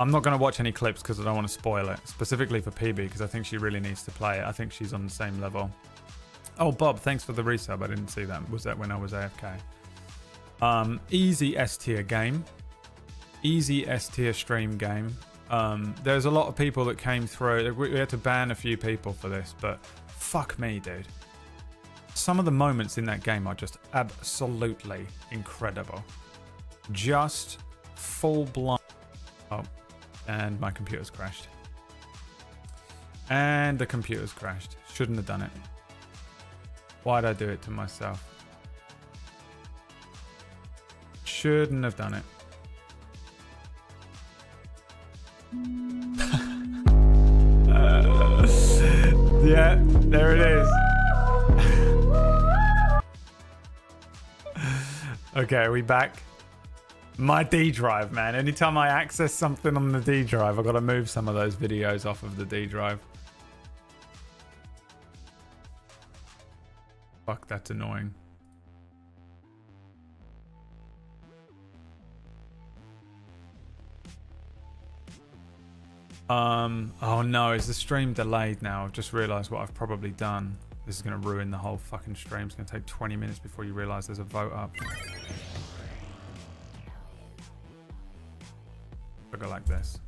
A: not going to watch any clips because I don't want to spoil it, specifically for PB, because I think she really needs to play it. I think she's on the same level. Oh, Bob, thanks for the resub. I didn't see that. Was that when I was AFK? Easy S tier game. Easy S tier stream game. There's a lot of people that came through. We had to ban a few people for this, but fuck me, dude. Some of the moments in that game are just absolutely incredible. Just full blown. Oh, and my computer's crashed. And the computer's crashed. Shouldn't have done it. Why'd I do it to myself? Shouldn't have done it. Yeah, there it is. Okay, are we back? My D drive, man. Anytime I access something on the D drive, I've got to move some of those videos off of the D drive. Fuck, that's annoying. Oh no, is the stream delayed now? I've just realised what I've probably done. This is going to ruin the whole fucking stream. It's going to take 20 minutes before you realise there's a vote up. I'll go like this.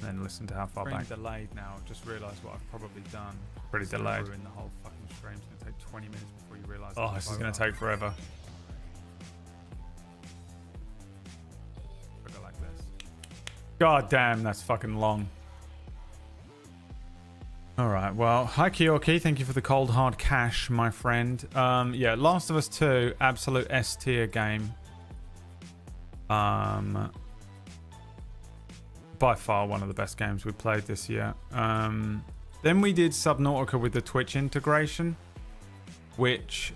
A: then listen to how far back. Delayed now. Just realised what I've probably done. Pretty delayed. In the whole fucking stream. It's gonna take 20 minutes before you realise. Oh, this is gonna take forever. Go like this. God damn, that's fucking long. All right. Well, hi Kyoki. Thank you for the cold hard cash, my friend. Yeah, Last of Us 2, absolute S tier game. By far one of the best games we played this year. Then we did Subnautica with the Twitch integration, which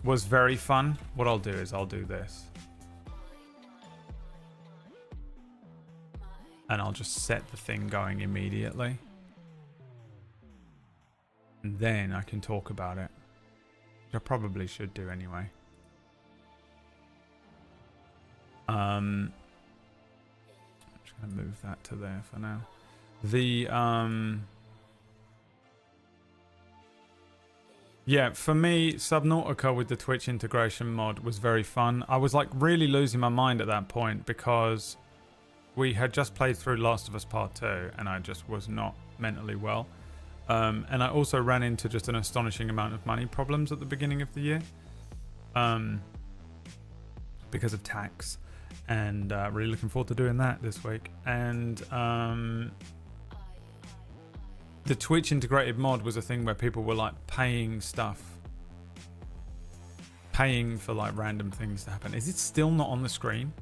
A: was very fun. What I'll do is I'll do this. And I'll just set the thing going immediately. And then I can talk about it. Which I probably should do anyway. I'm just going to move that to there for now. Yeah, for me, Subnautica with the Twitch integration mod was very fun. I was like really losing my mind at that point because we had just played through Last of Us Part 2 and I just was not mentally well. And I also ran into just an astonishing amount of money problems at the beginning of the year because of tax. And really looking forward to doing that this week. And the Twitch integrated mod was a thing where people were like paying stuff. Paying for like random things to happen. Is it still not on the screen?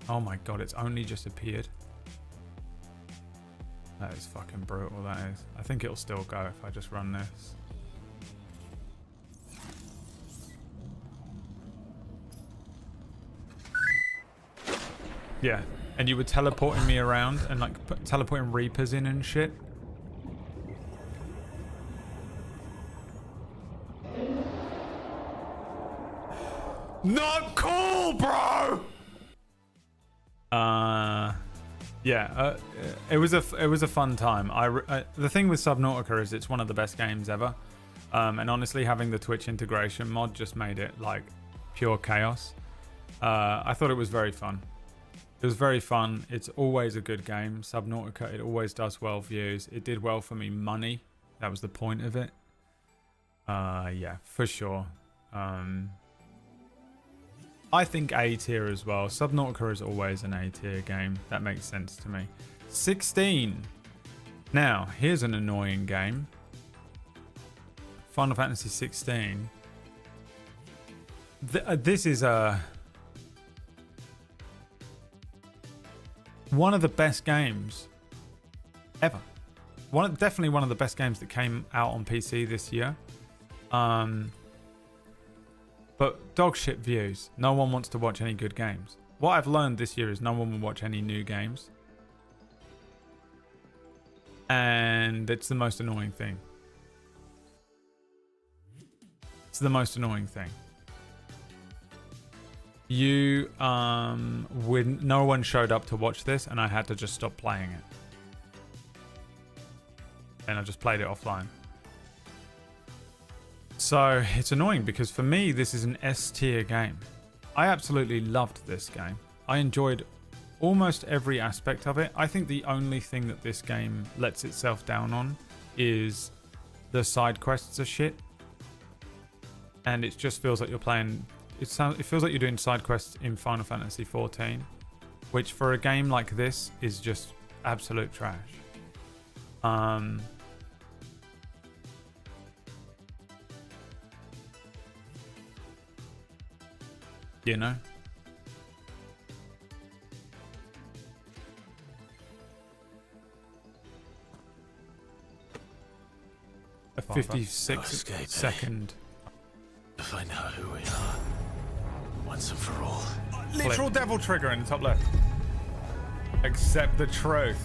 A: Oh my god, it's only just appeared. That is fucking brutal, that is. I think it'll still go if I just run this. Yeah, and you were teleporting me around and like teleporting Reapers in and shit. Not cool, bro. Yeah, it was a fun time. The thing with Subnautica is it's one of the best games ever, and honestly, having the Twitch integration mod just made it like pure chaos. I thought it was very fun. It was very fun. It's always a good game. Subnautica, it always does well views. It did well for me money. That was the point of it. Yeah, for sure. I think A tier as well. Subnautica is always an A tier game. That makes sense to me. 16. Now, here's an annoying game. Final Fantasy 16. This is one of the best games ever. Definitely one of the best games that came out on PC this year. But dog shit views. No one wants to watch any good games. What I've learned this year is no one will watch any new games. And it's the most annoying thing. It's the most annoying thing. No one showed up to watch this and I had to just stop playing it. And I just played it offline. So it's annoying because for me, this is an S tier game. I absolutely loved this game. I enjoyed almost every aspect of it. I think the only thing that this game lets itself down on is the side quests are shit. And it just feels like you're playing... It feels like you're doing side quests in Final Fantasy 14, which for a game like this is just absolute trash. You know? A 56-second.
R: To find out who we are, once and for all.
A: Literal devil trigger in the top left. Accept the truth.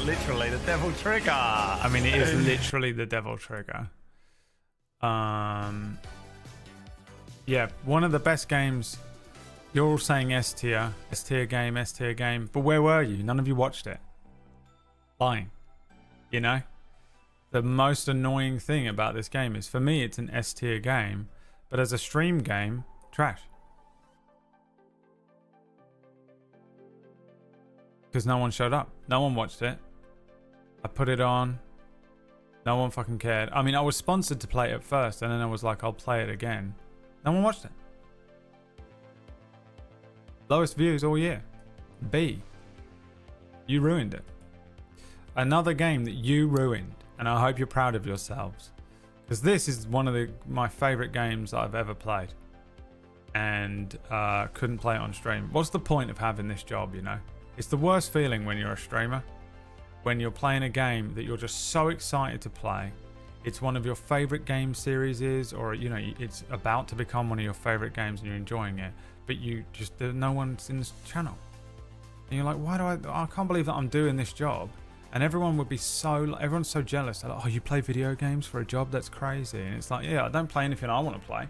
A: Literally the devil trigger. I mean, it is literally the devil trigger. Yeah, one of the best games. You're all saying S tier game, S tier game. But where were you? None of you watched it. lying. You know? The most annoying thing about this game is, for me, it's an S tier game, but as a stream game, trash. Because no one showed up. No one watched it. I put it on. No one fucking cared. I mean, I was sponsored to play it at first, and then I was like, I'll play it again. No one watched it. Lowest views all year. B. You ruined it. Another game that you ruined, and I hope you're proud of yourselves. Because this is one of my favourite games I've ever played. And couldn't play it on stream. What's the point of having this job, you know? It's the worst feeling when you're a streamer. When you're playing a game that you're just so excited to play. It's one of your favourite game series, or you know, it's about to become one of your favourite games and you're enjoying it. But no one's in this channel. And you're like, why do I can't believe that I'm doing this job. And everyone's so jealous. They're like, oh, you play video games for a job? That's crazy. And it's like, yeah, I don't play anything I want to play.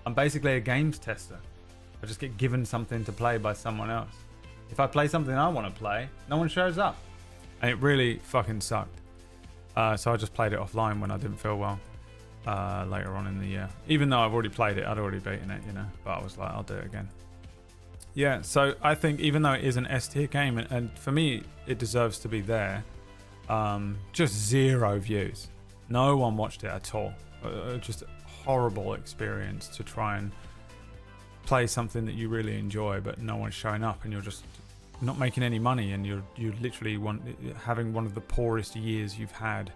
A: I'm basically a games tester. I just get given something to play by someone else. If I play something I want to play, no one shows up. And it really fucking sucked. So I just played it offline when I didn't feel well later on in the year. Even though I've already played it, I'd already beaten it, you know. But I was like, I'll do it again. Yeah, so I think even though it is an S tier game, and for me, it deserves to be there, just 0 views. No one watched it at all. Just a horrible experience to try and play something that you really enjoy, but no one's showing up, and you're just not making any money, and you literally having one of the poorest years you've had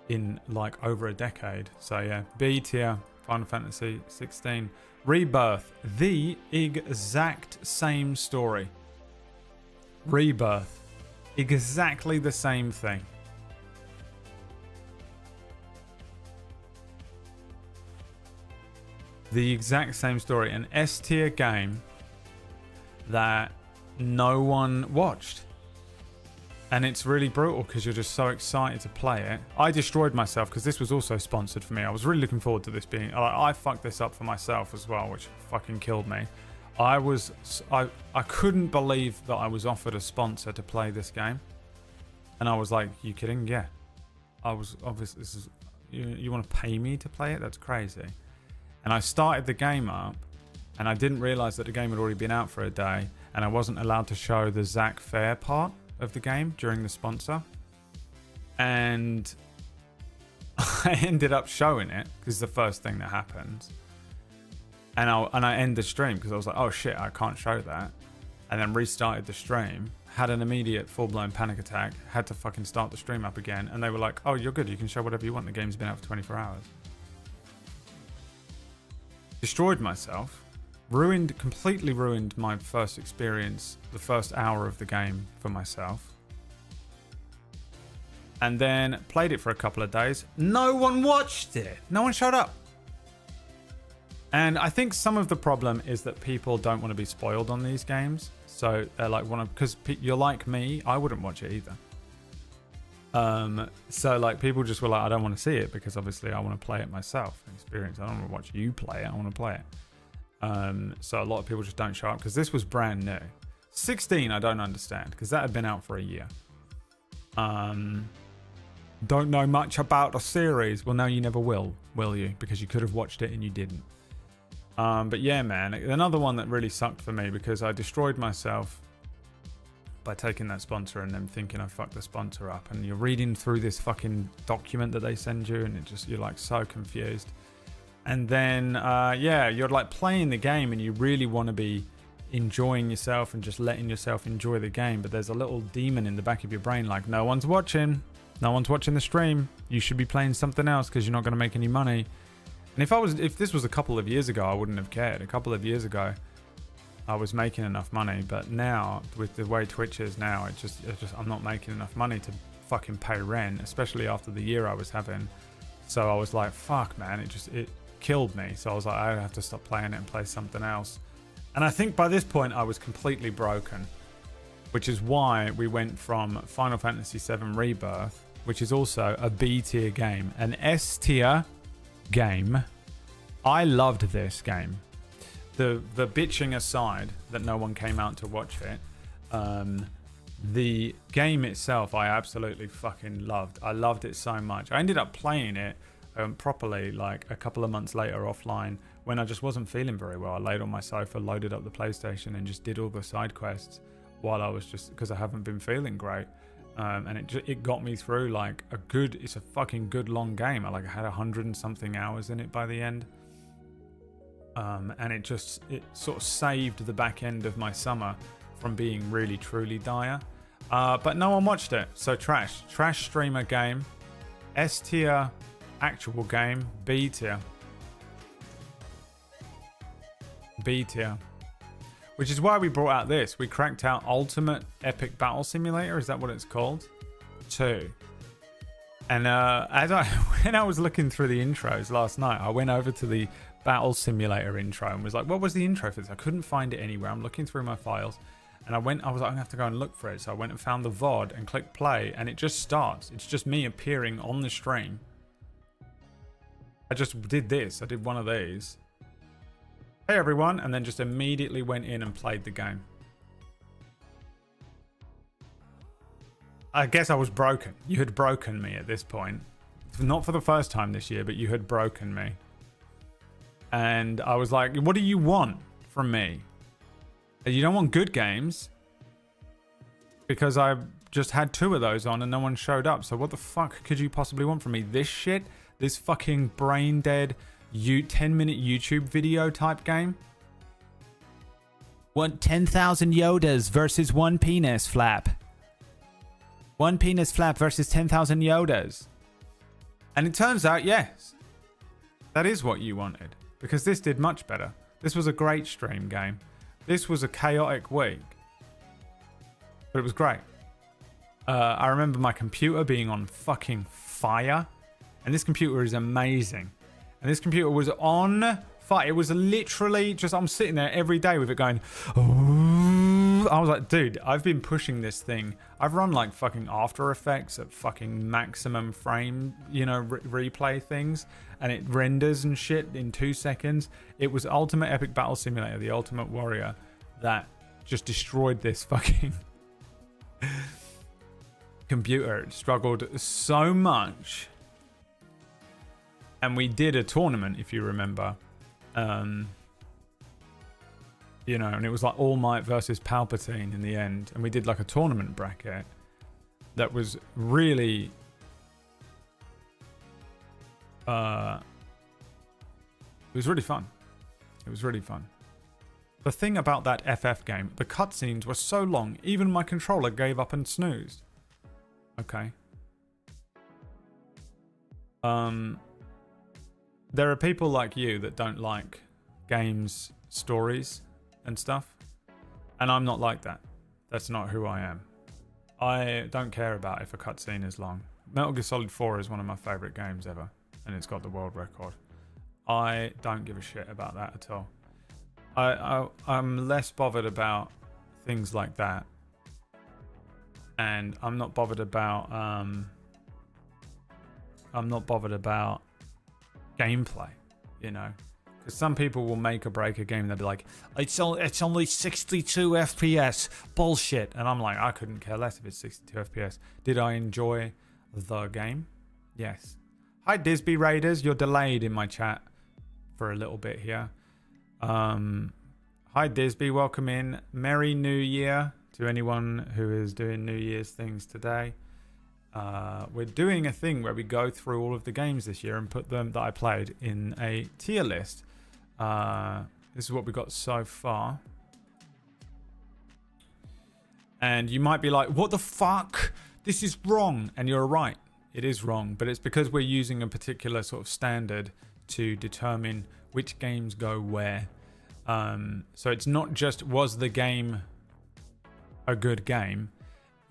A: in like over a decade. So yeah, B tier, Final Fantasy 16. Rebirth, the exact same story. Rebirth, exactly the same thing. The exact same story. An S tier game that no one watched. And it's really brutal because you're just so excited to play it. I destroyed myself because this was also sponsored for me. I was really looking forward to this being... I fucked this up for myself as well, which fucking killed me. I couldn't believe that I was offered a sponsor to play this game. And I was like, you kidding? Yeah. I was obviously... This is, you want to pay me to play it? That's crazy. And I started the game up, and I didn't realise that the game had already been out for a day, and I wasn't allowed to show the Zack Fair part of the game during the sponsor. And I ended up showing it, because it's the first thing that happens. And I end the stream, because I was like, oh shit, I can't show that. And then restarted the stream, had an immediate full-blown panic attack, had to fucking start the stream up again, and they were like, oh, you're good, you can show whatever you want, the game's been out for 24 hours. Destroyed myself, completely ruined my first experience, the first hour of the game for myself. And then played it for a couple of days. No one watched it. No one showed up. And I think some of the problem is that people don't want to be spoiled on these games. So they're like, because you're like me, I wouldn't watch it either. So like people just were like, I don't want to see it because obviously I want to play it myself and experience. I don't want to watch you play it. I want to play it. So a lot of people just don't show up because this was brand new. 16, I don't understand because that had been out for a year. Don't know much about the series. Well, no, you never will you? Because you could have watched it and you didn't. But yeah, man, another one that really sucked for me because I destroyed myself by taking that sponsor and then thinking I fucked the sponsor up, and you're reading through this fucking document that they send you and you're like so confused. And then yeah, you're like playing the game and you really want to be enjoying yourself and just letting yourself enjoy the game, but there's a little demon in the back of your brain like, no one's watching the stream, you should be playing something else because you're not going to make any money. And if this was a couple of years ago, I wouldn't have cared. A couple of years ago I was making enough money, but now with the way Twitch is now, it just I'm not making enough money to fucking pay rent, especially after the year I was having. So I was like, fuck man, it killed me. So I was like, I have to stop playing it and play something else. And I think by this point I was completely broken, which is why we went from Final Fantasy VII Rebirth, which is also a B tier game, an S tier game. I loved this game. The bitching aside that no one came out to watch it, The game itself, I absolutely fucking loved. I loved it so much. I ended up playing it properly like a couple of months later offline when I just wasn't feeling very well. I laid on my sofa, loaded up the PlayStation, and just did all the side quests while I was just, because I haven't been feeling great. And it got me through like it's a fucking good long game. I had 100 and something hours in it by the end. And it sort of saved the back end of my summer from being really truly dire. But no one watched it, so trash streamer game, S tier actual game, B tier, which is why we brought out this. We cracked out Ultimate Epic Battle Simulator, is that what it's called? 2. And when I was looking through the intros last night, I went over to the Battle Simulator intro and was like, what was the intro for this? I couldn't find it anywhere. I'm looking through my files. And I was like, I'm going to have to go and look for it. So I went and found the VOD and clicked play, and it just starts. It's just me appearing on the stream. I just did this. I did one of these. Hey everyone, and then just immediately went in and played the game. I guess I was broken. You had broken me at this point. Not for the first time this year, but you had broken me. And I was like, what do you want from me? You don't want good games, because I just had 2 of those on and no one showed up. So what the fuck could you possibly want from me? This shit? This fucking brain dead 10-minute YouTube video type game? Want 10,000 Yodas versus 1 penis flap. 1 penis flap versus 10,000 Yodas. And it turns out, yes, that is what you wanted, because this did much better. This was a great stream game. This was a chaotic week, but it was great. I remember my computer being on fucking fire, and this computer is amazing. And this computer was on fire. It was literally just, I'm sitting there every day with it going, oh. I was like, dude, I've been pushing this thing. I've run like fucking After Effects at fucking maximum frame, replay things, and it renders and shit in 2 seconds. It was Ultimate Epic Battle Simulator, the Ultimate Warrior, that just destroyed this fucking computer. It struggled so much. And we did a tournament, if you remember. And it was like All Might versus Palpatine in the end. And we did like a tournament bracket that was really... it was really fun. It was really fun. The thing about that FF game, the cutscenes were so long, even my controller gave up and snoozed. Okay. There are people like you that don't like games, stories, and stuff. And I'm not like that. That's not who I am. I don't care about if a cutscene is long. Metal Gear Solid 4 is one of my favourite games ever. And it's got the world record. I don't give a shit about that at all. I'm less bothered about things like that. And I'm not bothered about gameplay, because some people will make or break a game. They'll be like, it's only 62 FPS, bullshit. And I'm like, I couldn't care less if it's 62 FPS. Did I enjoy the game? Yes. Hi Disby Raiders, you're delayed in my chat for a little bit here. Hi Disby, welcome in. Merry New Year to anyone who is doing New Year's things today. We're doing a thing where we go through all of the games this year and put them that I played in a tier list. This is what we got so far. And you might be like, what the fuck? This is wrong. And you're right. It is wrong. But it's because we're using a particular sort of standard to determine which games go where. So it's not just, was the game a good game?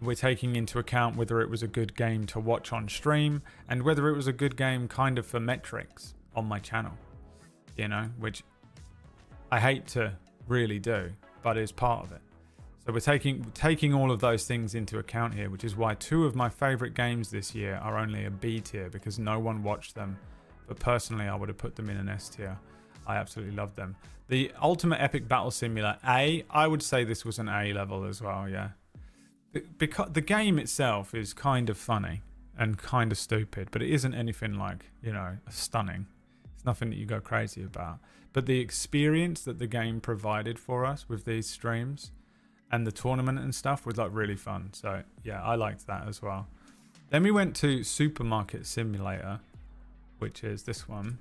A: We're taking into account whether it was a good game to watch on stream and whether it was a good game kind of for metrics on my channel, which I hate to really do, but is part of it. So we're taking all of those things into account here, which is why 2 of my favorite games this year are only a B tier because no one watched them. But personally, I would have put them in an S tier. I absolutely loved them. The Ultimate Epic Battle Simulator A, I would say this was an A level as well, yeah. because the game itself is kind of funny and kind of stupid, but it isn't anything like, you know, stunning. It's nothing that you go crazy about. But the experience that the game provided for us with these streams and the tournament and stuff was like really fun. So yeah, I liked that as well. Then we went to Supermarket Simulator, which is this one.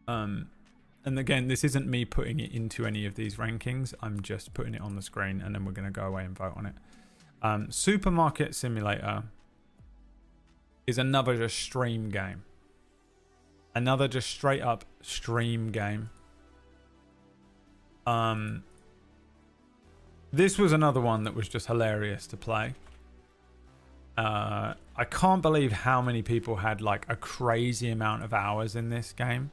A: And again, this isn't me putting it into any of these rankings. I'm just putting it on the screen and then we're going to go away and vote on it. Supermarket Simulator is another just stream game. Another just straight up stream game. This was another one that was just hilarious to play. I can't believe how many people had like a crazy amount of hours in this game.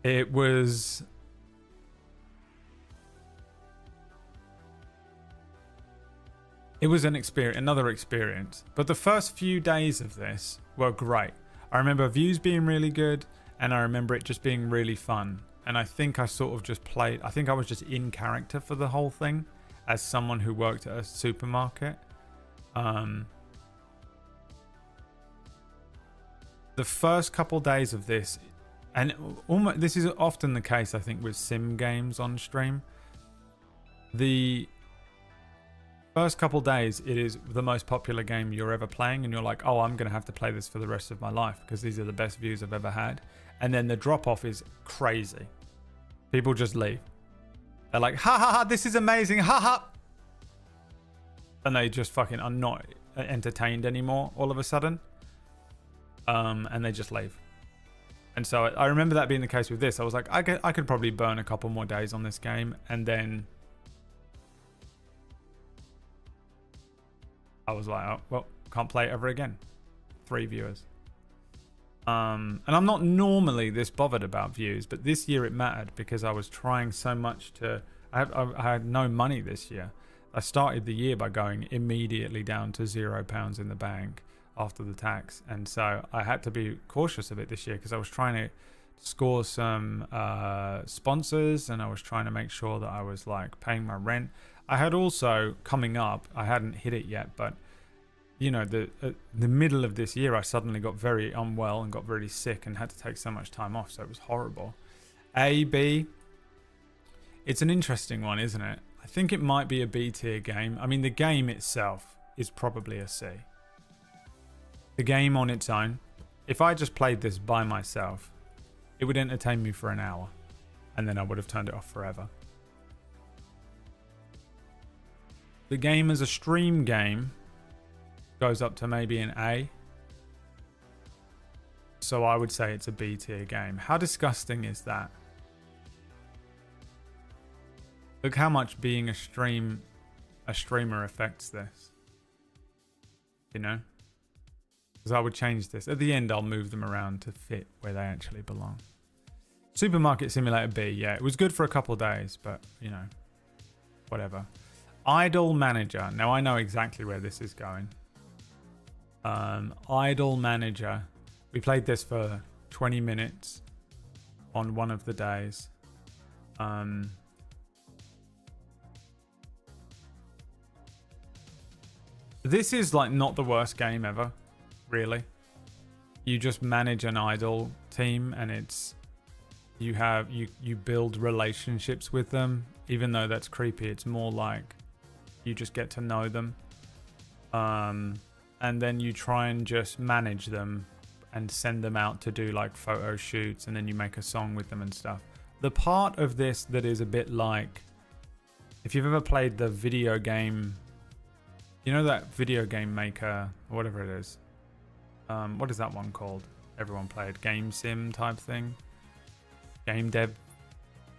A: It was an experience, another experience. But the first few days of this were great. I remember views being really good, and I remember it just being really fun. And I think I sort of just played, I think I was just in character for the whole thing as someone who worked at a supermarket. The first couple days of this, and almost, this is often the case, I think, with sim games on stream. The first couple days, it is the most popular game you're ever playing, and you're like, oh, I'm going to have to play this for the rest of my life because these are the best views I've ever had. And then the drop off is crazy. People just leave. They're like, ha ha ha, this is amazing, ha ha. And they just fucking are not entertained anymore all of a sudden. And they just leave. And so I remember that being the case with this. I was like, I could probably burn a couple more days on this game. And then I was like, oh, well, can't play it ever again. 3 viewers. And I'm not normally this bothered about views, but this year it mattered because I was trying so much to... I had no money this year. I started the year by going immediately down to £0 in the bank after the tax, and so I had to be cautious of it this year because I was trying to score some sponsors, and I was trying to make sure that I was like paying my rent. I had also, coming up, I hadn't hit it yet, but you know, the middle of this year I suddenly got very unwell and got really sick and had to take so much time off, so it was horrible. A, B, it's an interesting one, isn't it? I think it might be a B tier game. I mean, the game itself is probably a C. The game on its own, if I just played this by myself, it would entertain me for an hour, and then I would have turned it off forever. The game as a stream game goes up to maybe an A. So I would say it's a B tier game. How disgusting is that? Look how much being a streamer affects this. You know? Because I would change this. At the end, I'll move them around to fit where they actually belong. Supermarket Simulator B, yeah. It was good for a couple of days, but, you know, whatever. Idle Manager. Now, I know exactly where this is going. Idle Manager. We played this for 20 minutes on one of the days. This is like not the worst game ever, really. You just manage an idle team, and it's you build relationships with them. Even though that's creepy, it's more like you just get to know them. And then you try and just manage them and send them out to do like photo shoots, and then you make a song with them and stuff. The part of this that is a bit like, if you've ever played the video game, you know that video game maker, or whatever it is. What is that one called? Everyone played game sim type thing. Game dev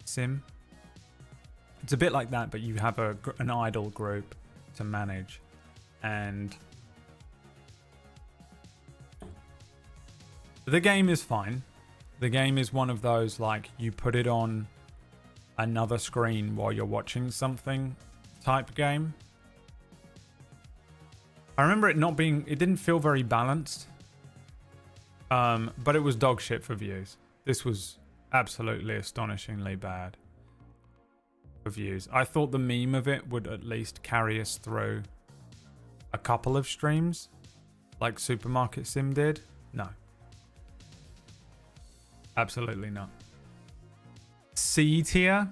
A: sim. It's a bit like that, but you have an idle group to manage, and the game is fine. The game is one of those, like, you put it on another screen while you're watching something type game. I remember it not being, it didn't feel very balanced, but it was dog shit for views. This was absolutely astonishingly bad for for views. I thought the meme of it would at least carry us through a couple of streams, like Supermarket Sim did. No. Absolutely not. C tier?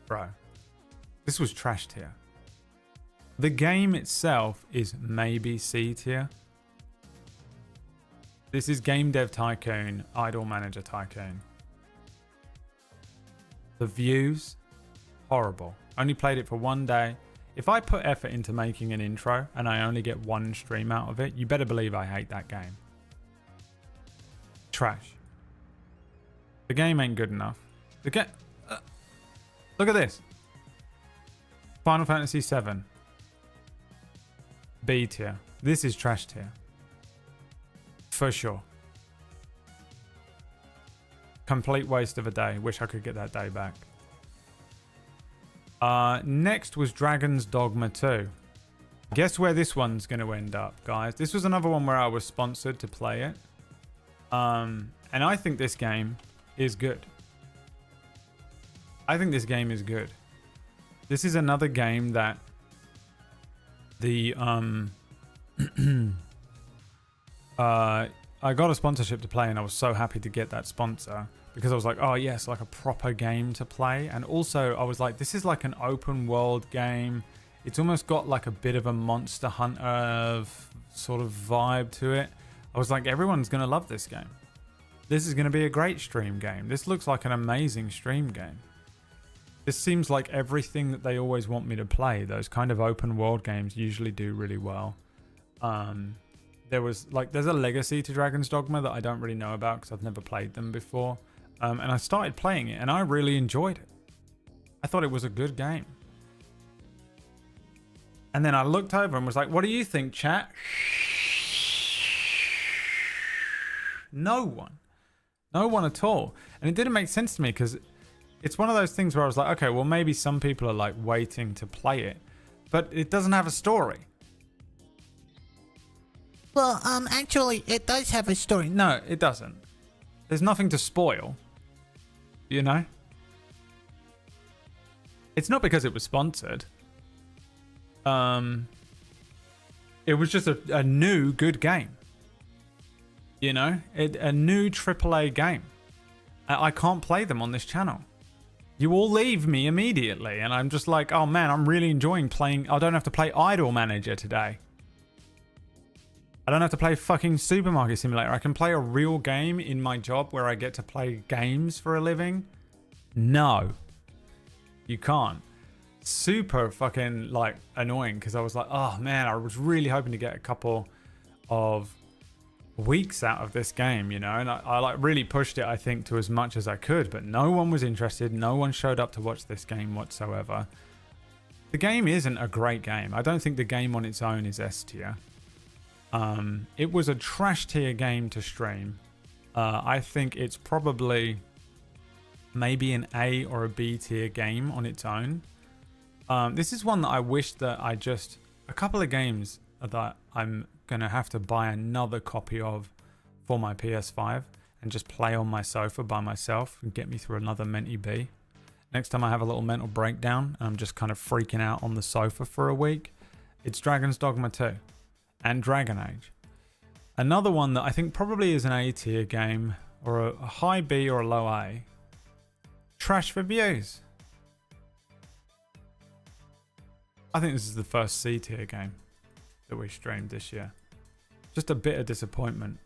A: Bro. This was trash tier. The game itself is maybe C tier. This is Game Dev Tycoon, Idle Manager Tycoon. The views, horrible. Only played it for one day. If I put effort into making an intro and I only get one stream out of it, you better believe I hate that game. Trash. The game ain't good enough. Look at this. Final Fantasy VII. B tier. This is trash tier. For sure. Complete waste of a day. Wish I could get that day back. Next was Dragon's Dogma 2. Guess where this one's going to end up, guys? This was another one where I was sponsored to play it. And I think this game is good. I think this game is good. This is another game that the I got a sponsorship to play and I was so happy to get that sponsor because I was like, oh yes, like a proper game to play. And also I was like, this is like an open world game. It's almost got like a bit of a Monster Hunter sort of vibe to it. I was like, everyone's going to love this game. This is going to be a great stream game. This looks like an amazing stream game. This seems like everything that they always want me to play. Those kind of open world games usually do really well. There's a legacy to Dragon's Dogma that I don't really know about because I've never played them before. And I started playing it and I really enjoyed it. I thought it was a good game. And then I looked over and was like, what do you think, chat? No one. No one at all. And it didn't make sense to me because it's one of those things where I was like, okay, well, maybe some people are like waiting to play it, but it doesn't have a story.
S: Well, actually, it does have a story.
A: No, it doesn't. There's nothing to spoil. You know? It's not because it was sponsored. It was just a new good game. You know? A new AAA game. I can't play them on this channel. You all leave me immediately, and I'm just like, oh man, I'm really enjoying playing. I don't have to play Idle Manager today. I don't have to play fucking Supermarket Simulator. I can play a real game in my job where I get to play games for a living. No. You can't. Super fucking like annoying because I was like, oh man, I was really hoping to get a couple of weeks out of this game, you know, and I like really pushed it, I think, to as much as I could, but no one was interested. No one showed up to watch this game whatsoever. The game isn't a great game. I don't think the game on its own is S tier. It was a trash tier game to stream. I think it's probably maybe an A or a B tier game on its own. This is one that I wish that a couple of games that I'm gonna have to buy another copy of for my PS5 and just play on my sofa by myself and get me through another Menti B. Next time I have a little mental breakdown and I'm just kind of freaking out on the sofa for a week, it's Dragon's Dogma 2 and Dragon Age. Another one that I think probably is an A tier game or a high B or a low A. Trash for views. I think this is the first C tier game that we streamed this year. Just a bit of disappointment.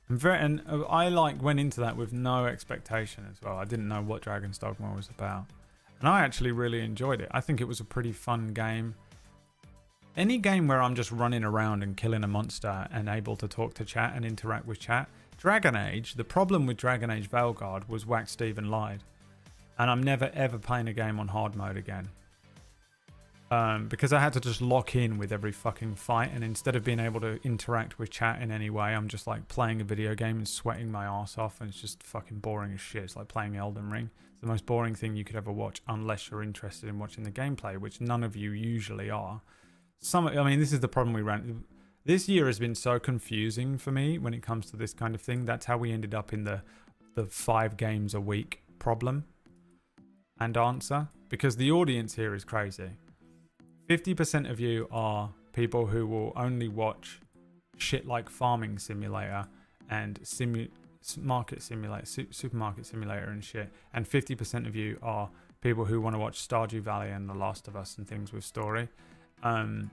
A: And I went into that with no expectation as well. I didn't know what Dragon's Dogma was about. And I actually really enjoyed it. I think it was a pretty fun game. Any game where I'm just running around and killing a monster and able to talk to chat and interact with chat. Dragon Age, the problem with Dragon Age Veilguard was Wax Steven lied. And I'm never ever playing a game on hard mode again. Because I had to just lock in with every fucking fight, and instead of being able to interact with chat in any way, I'm just like playing a video game and sweating my ass off, and it's just fucking boring as shit. It's like playing Elden Ring. It's the most boring thing you could ever watch unless you're interested in watching the gameplay, which none of you usually are. This is the problem we ran. This year has been so confusing for me when it comes to this kind of thing. That's how we ended up in the 5 games a week problem. and answer, because the audience here is crazy. 50% of you are people who will only watch shit like Farming Simulator and supermarket simulator and shit, and 50% of you are people who want to watch Stardew Valley and The Last of Us and things with story. And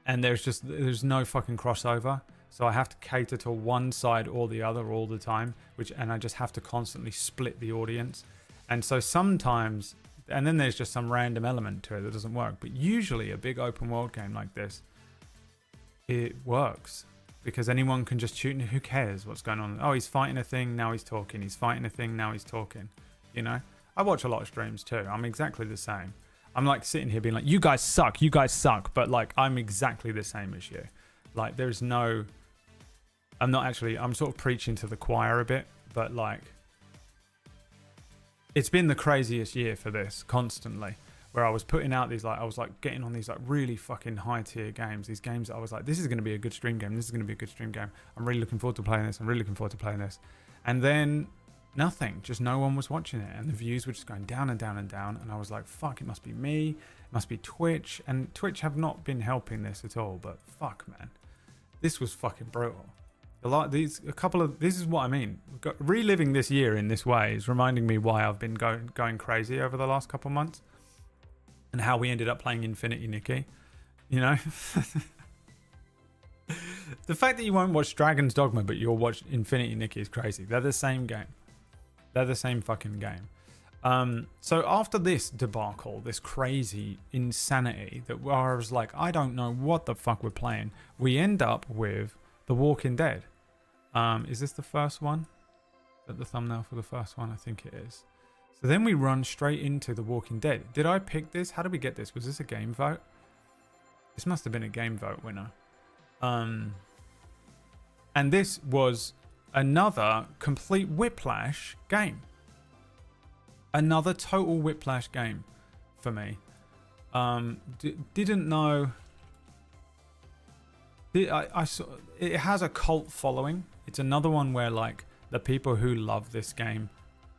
A: there's no fucking crossover, so I have to cater to one side or the other all the time, and I just have to constantly split the audience. And so sometimes, and then there's just some random element to it that doesn't work, but usually a big open world game like this, it works. Because anyone can just shoot, and who cares what's going on? Oh, he's fighting a thing, now he's talking. He's fighting a thing, now he's talking. You know? I watch a lot of streams too. I'm exactly the same. I'm like sitting here being like, you guys suck. But like, I'm exactly the same as you. Like, there's no... I'm sort of preaching to the choir a bit. But like, it's been the craziest year for this, constantly. Where I was putting out these, like, I was like getting on these like really fucking high tier games. These games that I was like, this is going to be a good stream game. This is going to be a good stream game. I'm really looking forward to playing this. I'm really looking forward to playing this. And then nothing. Just no one was watching it. And the views were just going down and down and down. And I was like, fuck, it must be me. It must be Twitch. And Twitch have not been helping this at all. But fuck, man. This was fucking brutal. This is what I mean. Reliving this year in this way is reminding me why I've been going crazy over the last couple months. And how we ended up playing Infinity Nikki, you know? The fact that you won't watch Dragon's Dogma, but you'll watch Infinity Nikki is crazy. They're the same game. They're the same fucking game. So after this debacle, this crazy insanity that I was like, I don't know what the fuck we're playing, we end up with The Walking Dead. Is this the first one? Is that the thumbnail for the first one? I think it is. So then we run straight into The Walking Dead. Did I pick this? How did we get this? Was this a game vote? This must have been a game vote winner. And this was another complete whiplash game. Another total whiplash game for me. Didn't know... I saw, it has a cult following. It's another one where like the people who love this game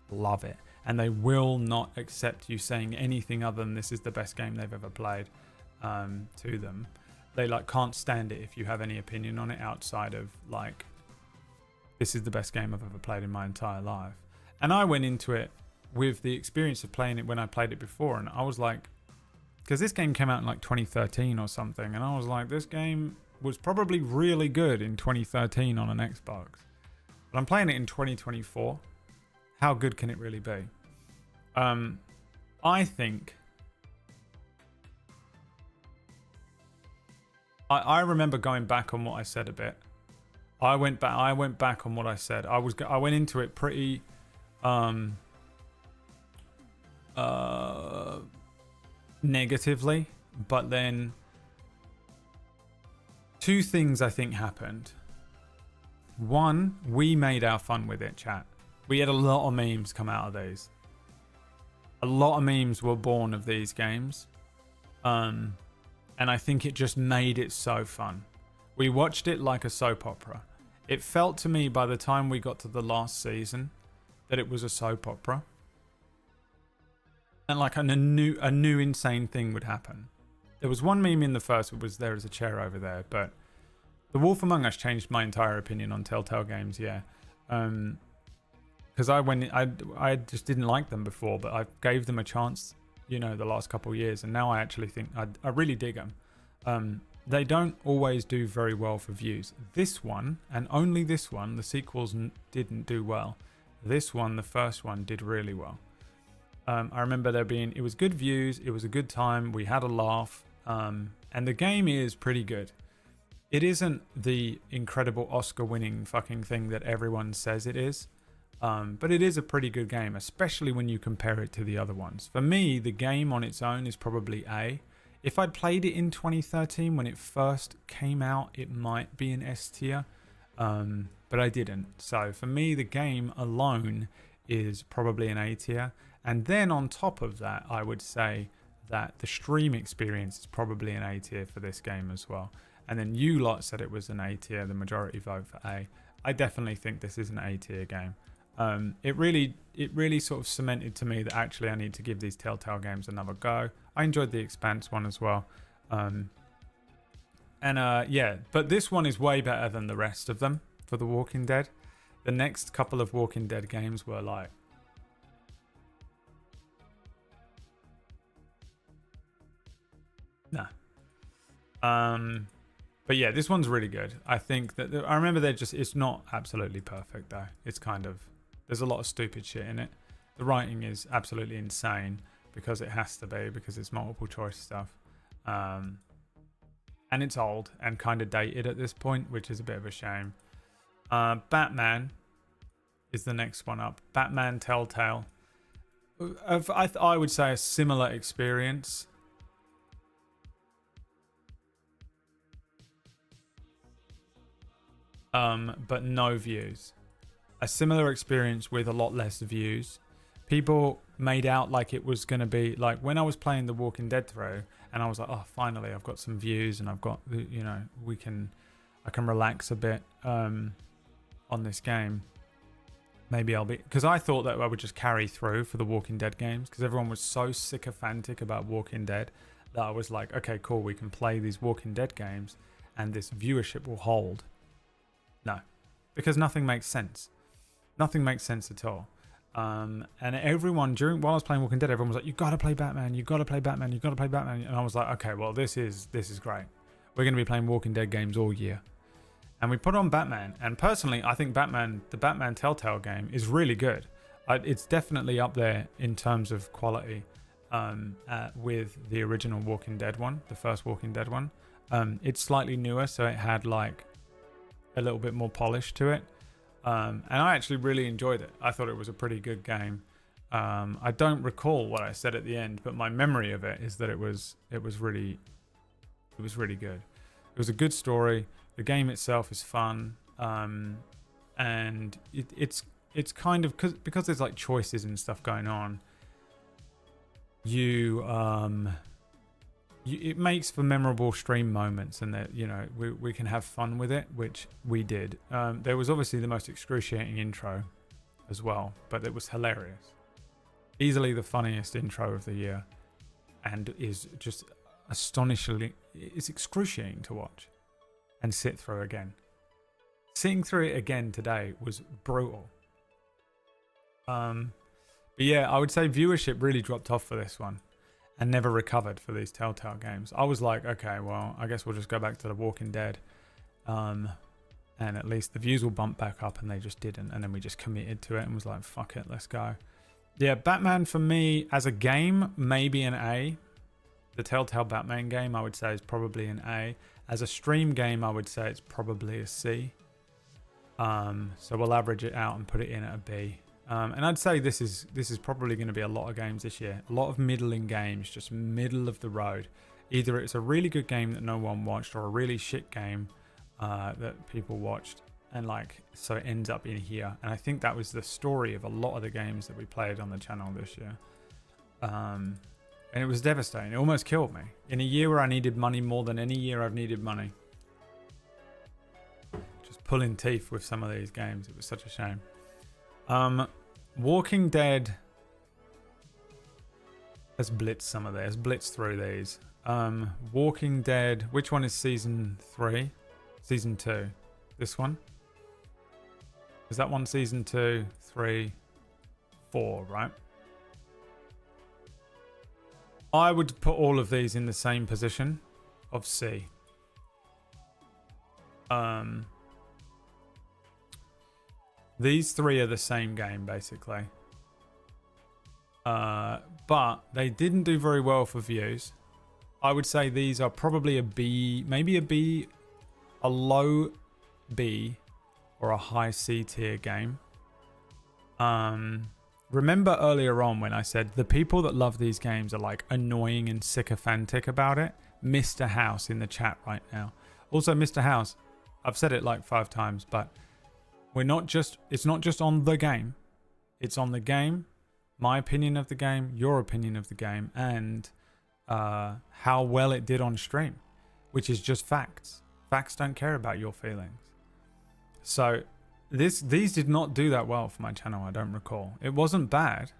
A: love it. And they will not accept you saying anything other than this is the best game they've ever played to them. They like can't stand it if you have any opinion on it outside of like, this is the best game I've ever played in my entire life. And I went into it with the experience of playing it when I played it before. And I was like, because this game came out in like 2013 or something. And I was like, this game was probably really good in 2013 on an Xbox. But I'm playing it in 2024. How good can it really be? I think... I remember going back on what I said a bit. I went back on what I said. I went into it pretty... negatively. But then... two things I think happened. One, we made our fun with it, chat. We had a lot of memes come out of these. A lot of memes were born of these games. And I think it just made it so fun. We watched it like a soap opera. It felt to me by the time we got to the last season that it was a soap opera. And like a new insane thing would happen. There was one meme in the first, it was there is a chair over there, but The Wolf Among Us changed my entire opinion on Telltale games, yeah. Because I just didn't like them before, but I gave them a chance, you know, the last couple of years, and now I actually think I really dig them. They don't always do very well for views. This one, and only this one, the sequels didn't do well. This one, the first one, did really well. I remember it was good views, it was a good time, we had a laugh, and the game is pretty good. It isn't the incredible Oscar-winning fucking thing that everyone says it is. But it is a pretty good game, especially when you compare it to the other ones. For me, the game on its own is probably A. If I'd played it in 2013 when it first came out, it might be an S tier. But I didn't. So for me, the game alone is probably an A tier. And then on top of that, I would say that the stream experience is probably an A tier for this game as well. And then you lot said it was an A tier, the majority vote for A. I definitely think this is an A tier game. It really sort of cemented to me that actually I need to give these Telltale games another go. I enjoyed the Expanse one as well. Yeah, but this one is way better than the rest of them for The Walking Dead. The next couple of Walking Dead games were like... Nah. But yeah, this one's really good. I think that... I remember it's not absolutely perfect though. It's kind of... There's a lot of stupid shit in it. The writing is absolutely insane because it has to be, because it's multiple choice stuff. And it's old and kind of dated at this point, which is a bit of a shame. Batman is the next one up. Batman Telltale. I would say a similar experience. But no views. A similar experience with a lot less views. People made out like it was going to be like when I was playing The Walking Dead through, and I was like, oh, finally I've got some views and I've got, you know, I can relax a bit on this game. Maybe because I thought that I would just carry through for the Walking Dead games because everyone was so sycophantic about Walking Dead that I was like, okay, cool, we can play these Walking Dead games and this viewership will hold. No, because nothing makes sense. Nothing makes sense at all. And everyone while I was playing Walking Dead, everyone was like, you gotta play Batman, you gotta play Batman, you gotta play Batman. And I was like, okay, well, this is great. We're gonna be playing Walking Dead games all year. And we put on Batman, and personally I think the Batman Telltale game is really good. It's definitely up there in terms of quality with the original Walking Dead one, the first Walking Dead one. It's slightly newer, so it had like a little bit more polish to it. And I actually really enjoyed it. I thought it was a pretty good game. I don't recall what I said at the end, but my memory of it is that it was really good. It was a good story. The game itself is fun, and it's kind of because there's like choices and stuff going on. It makes for memorable stream moments, and that, you know, we can have fun with it, which we did. There was obviously the most excruciating intro as well, but it was hilarious. Easily the funniest intro of the year, and is just astonishingly... It's excruciating to watch and sit through again. Sitting through it again today was brutal. But yeah, I would say viewership really dropped off for this one. And never recovered for these Telltale games. I was like, okay, well, I guess we'll just go back to The Walking Dead. And at least the views will bump back up, and they just didn't. And then we just committed to it and was like, fuck it, let's go. Yeah, Batman for me, as a game, maybe an A. The Telltale Batman game, I would say, is probably an A. As a stream game, I would say it's probably a C. So we'll average it out and put it in at a B. And I'd say this is probably going to be a lot of games this year. A lot of middling games, just middle of the road. Either it's a really good game that no one watched, or a really shit game that people watched, and like, so it ends up in here. And I think that was the story of a lot of the games that we played on the channel this year. And it was devastating. It almost killed me. In a year where I needed money more than any year I've needed money. Just pulling teeth with some of these games. It was such a shame. Walking Dead has blitzed some of theirs. Blitzed through these. Walking Dead. Which one is season 3? Season 2. This one? Is that one season 2, 3, 4, right? I would put all of these in the same position of C. These three are the same game, basically. But they didn't do very well for views. I would say these are probably a B, maybe a B, a low B, or a high C tier game. Remember earlier on when I said the people that love these games are like annoying and sycophantic about it? Mr. House in the chat right now. Also, Mr. House, I've said it like 5 times, but it's not just on the game. It's on the game, my opinion of the game, your opinion of the game, and how well it did on stream, which is just facts. Facts don't care about your feelings. So these did not do that well for my channel, I don't recall. It wasn't bad.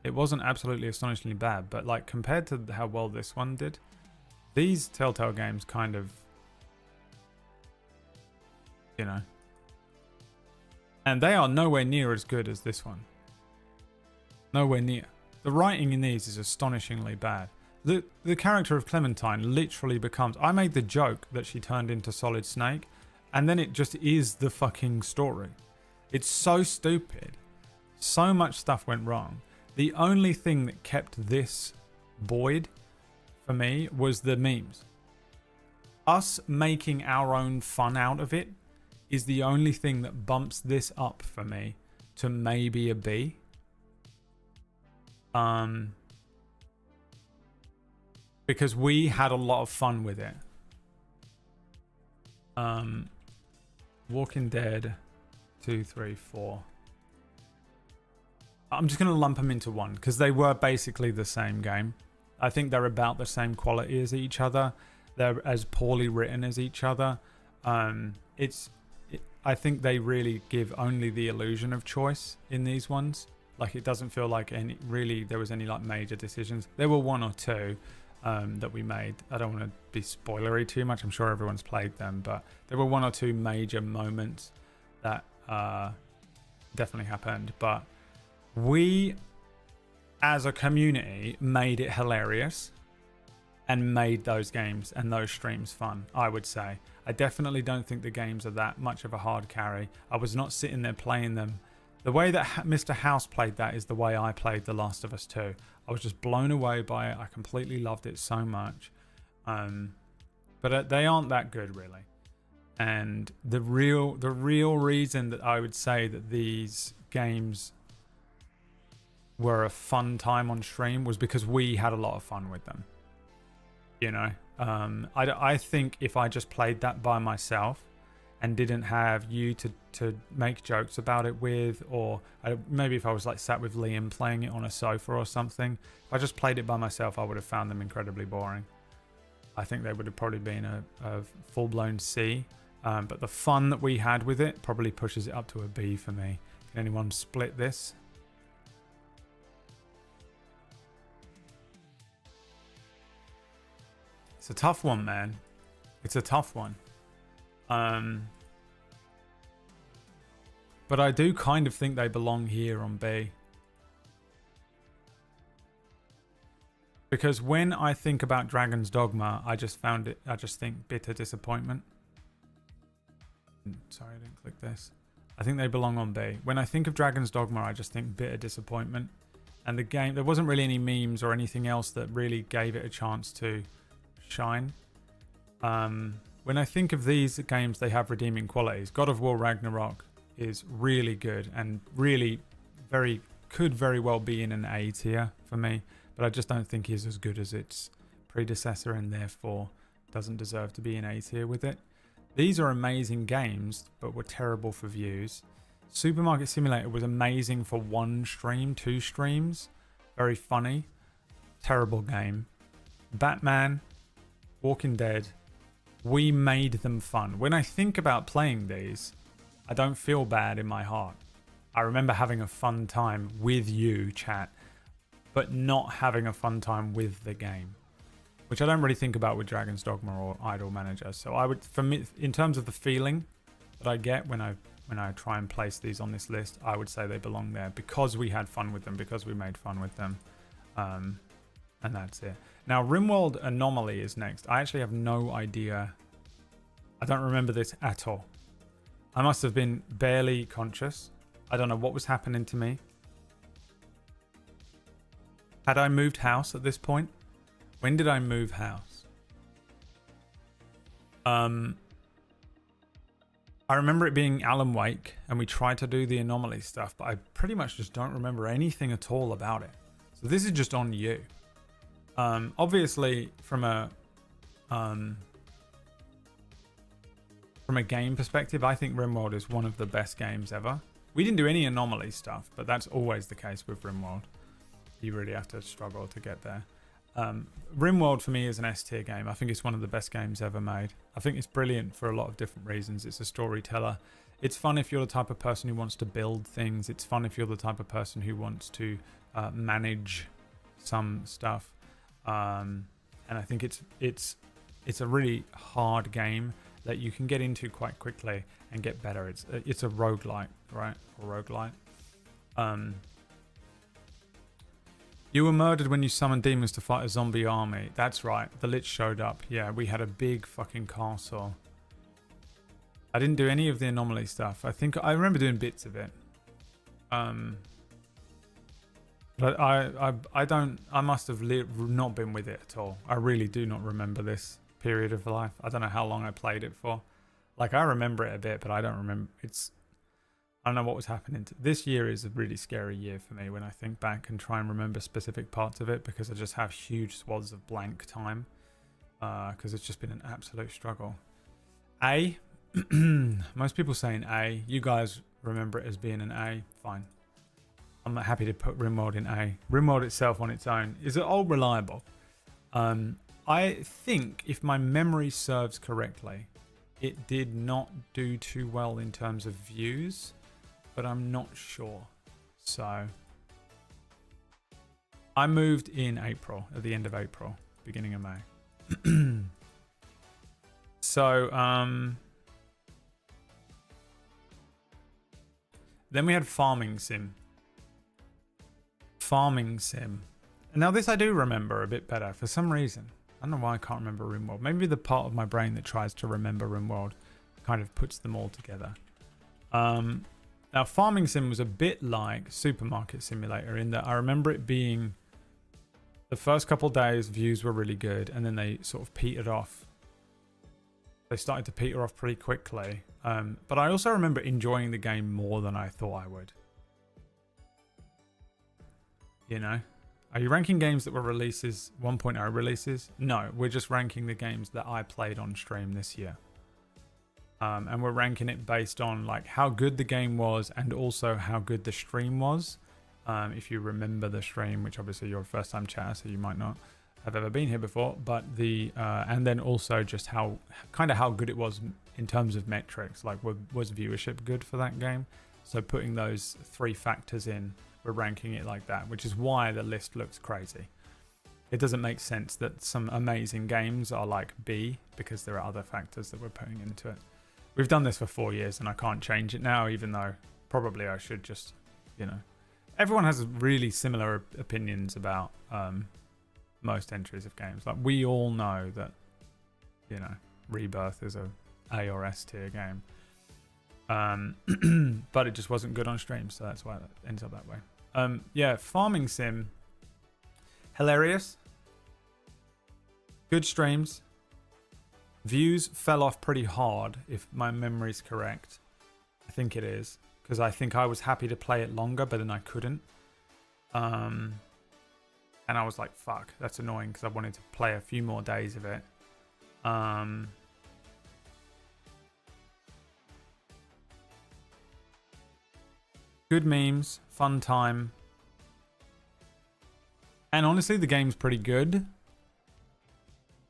A: It wasn't absolutely astonishingly bad, but like compared to how well this one did, these Telltale games kind of, you know, and they are nowhere near as good as this one. Nowhere near. The writing in these is astonishingly bad. The character of Clementine literally becomes, I made the joke that she turned into Solid Snake, and then it just is the fucking story. It's so stupid. So much stuff went wrong. The only thing that kept this buoyed for me was the memes. Us making our own fun out of it is the only thing that bumps this up for me to maybe a B. Because we had a lot of fun with it. Walking Dead 2, 3, 4. I'm just going to lump them into one because they were basically the same game. I think they're about the same quality as each other. They're as poorly written as each other. I think they really give only the illusion of choice in these ones. Like it doesn't feel like there was any like major decisions. There were one or two that we made. I don't want to be spoilery too much. I'm sure everyone's played them, but there were one or two major moments that definitely happened. But we, as a community, made it hilarious and made those games and those streams fun, I would say. I definitely don't think the games are that much of a hard carry. I was not sitting there playing them. The way that Mr. House played that is the way I played The Last of Us 2. I was just blown away by it. I completely loved it so much. But they aren't that good, really. And the real reason that I would say that these games were a fun time on stream was because we had a lot of fun with them. You know, I think if I just played that by myself and didn't have you to make jokes about it with, or maybe if I was like sat with Liam playing it on a sofa or something, if I just played it by myself, I would have found them incredibly boring. I think they would have probably been a full-blown C. But the fun that we had with it probably pushes it up to a B for me. Can anyone split this? It's a tough one, man. It's a tough one. But I do kind of think they belong here on B. Because when I think about Dragon's Dogma, I just think bitter disappointment. Sorry, I didn't click this. I think they belong on B. When I think of Dragon's Dogma, I just think bitter disappointment. And the game, there wasn't really any memes or anything else that really gave it a chance to shine. When I think of these games, they have redeeming qualities. God of War Ragnarok is really good and really could very well be in an A tier for me, but I just don't think he's as good as its predecessor and therefore doesn't deserve to be in A tier with it. These are amazing games, but were terrible for views. Supermarket Simulator was amazing for one stream, 2 streams. Very funny. Terrible game. Batman, Walking Dead, we made them fun. When I think about playing these, I don't feel bad in my heart. I remember having a fun time with you, chat, but not having a fun time with the game, which I don't really think about with Dragon's Dogma or Idle Manager. So I would, for me, in terms of the feeling that I get when I try and place these on this list, I would say they belong there because we had fun with them, because we made fun with them. And that's it. Now, RimWorld Anomaly is next. I actually have no idea. I don't remember this at all. I must have been barely conscious. I don't know what was happening to me. Had I moved house at this point? When did I move house? I remember it being Alan Wake, and we tried to do the Anomaly stuff, but I pretty much just don't remember anything at all about it. So this is just on you. Obviously, from a game perspective, I think RimWorld is one of the best games ever. We didn't do any Anomaly stuff, but that's always the case with RimWorld. You really have to struggle to get there. RimWorld for me is an S tier game. I think it's one of the best games ever made. I think it's brilliant for a lot of different reasons. It's a storyteller. It's fun if you're the type of person who wants to build things. It's fun if you're the type of person who wants to manage some stuff. And I think it's a really hard game that you can get into quite quickly and get better. It's a roguelike, right? Or roguelite. You were murdered when you summoned demons to fight a zombie army. That's right. The Lich showed up. Yeah, we had a big fucking castle. I didn't do any of the anomaly stuff. I remember doing bits of it. But I must have not been with it at all. I really do not remember this period of life. I don't know how long I played it for. Like, I remember it a bit, but I don't remember. I don't know what was happening. This year is a really scary year for me when I think back and try and remember specific parts of it, because I just have huge swaths of blank time. Because it's just been an absolute struggle. A. Most people saying A. You guys remember it as being an A. Fine. I'm happy to put RimWorld in A. RimWorld itself on its own is all reliable. I think, if my memory serves correctly, it did not do too well in terms of views, but I'm not sure. So I moved in April, at the end of April, beginning of May. So then we had Farming Sim. And now this I do remember a bit better for some reason. I don't know why I can't remember RimWorld. Maybe the part of my brain that tries to remember RimWorld kind of puts them all together. Now, Farming Sim was a bit like Supermarket Simulator in that I remember it being, the first couple days views were really good, and then they sort of petered off. They started to peter off pretty quickly. But I also remember enjoying the game more than I thought I would. You know? Are you ranking games that were releases, 1.0 releases? No, we're just ranking the games that I played on stream this year. And we're ranking it based on like how good the game was and also how good the stream was. If you remember the stream, which obviously you're a first time chatter, so you might not have ever been here before, but and then also just how good it was in terms of metrics, like was viewership good for that game? So putting those three factors in, we're ranking it like that, which is why the list looks crazy. It doesn't make sense that some amazing games are like B, because there are other factors that we're putting into it. We've done this for 4 years and I can't change it now, even though probably I should just, you know. Everyone has really similar opinions about most entries of games. Like, we all know that, you know, Rebirth is a or S tier game. But it just wasn't good on stream, so that's why that ends up that way. Yeah, Farming Sim, hilarious, good streams. Views fell off pretty hard, if my memory's correct. I think it is, because I think I was happy to play it longer, but then I couldn't. And I was like, fuck, that's annoying, because I wanted to play a few more days of it. Good memes, fun time. And honestly, the game's pretty good.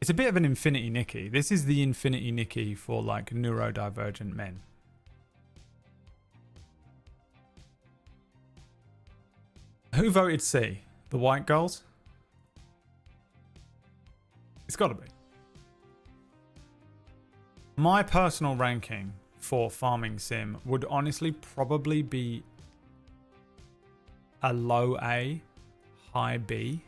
A: It's a bit of an Infinity Nikki. This is the Infinity Nikki for like neurodivergent men. Who voted C? The white girls? It's got to be. My personal ranking for Farming Sim would honestly probably be a low A, high B.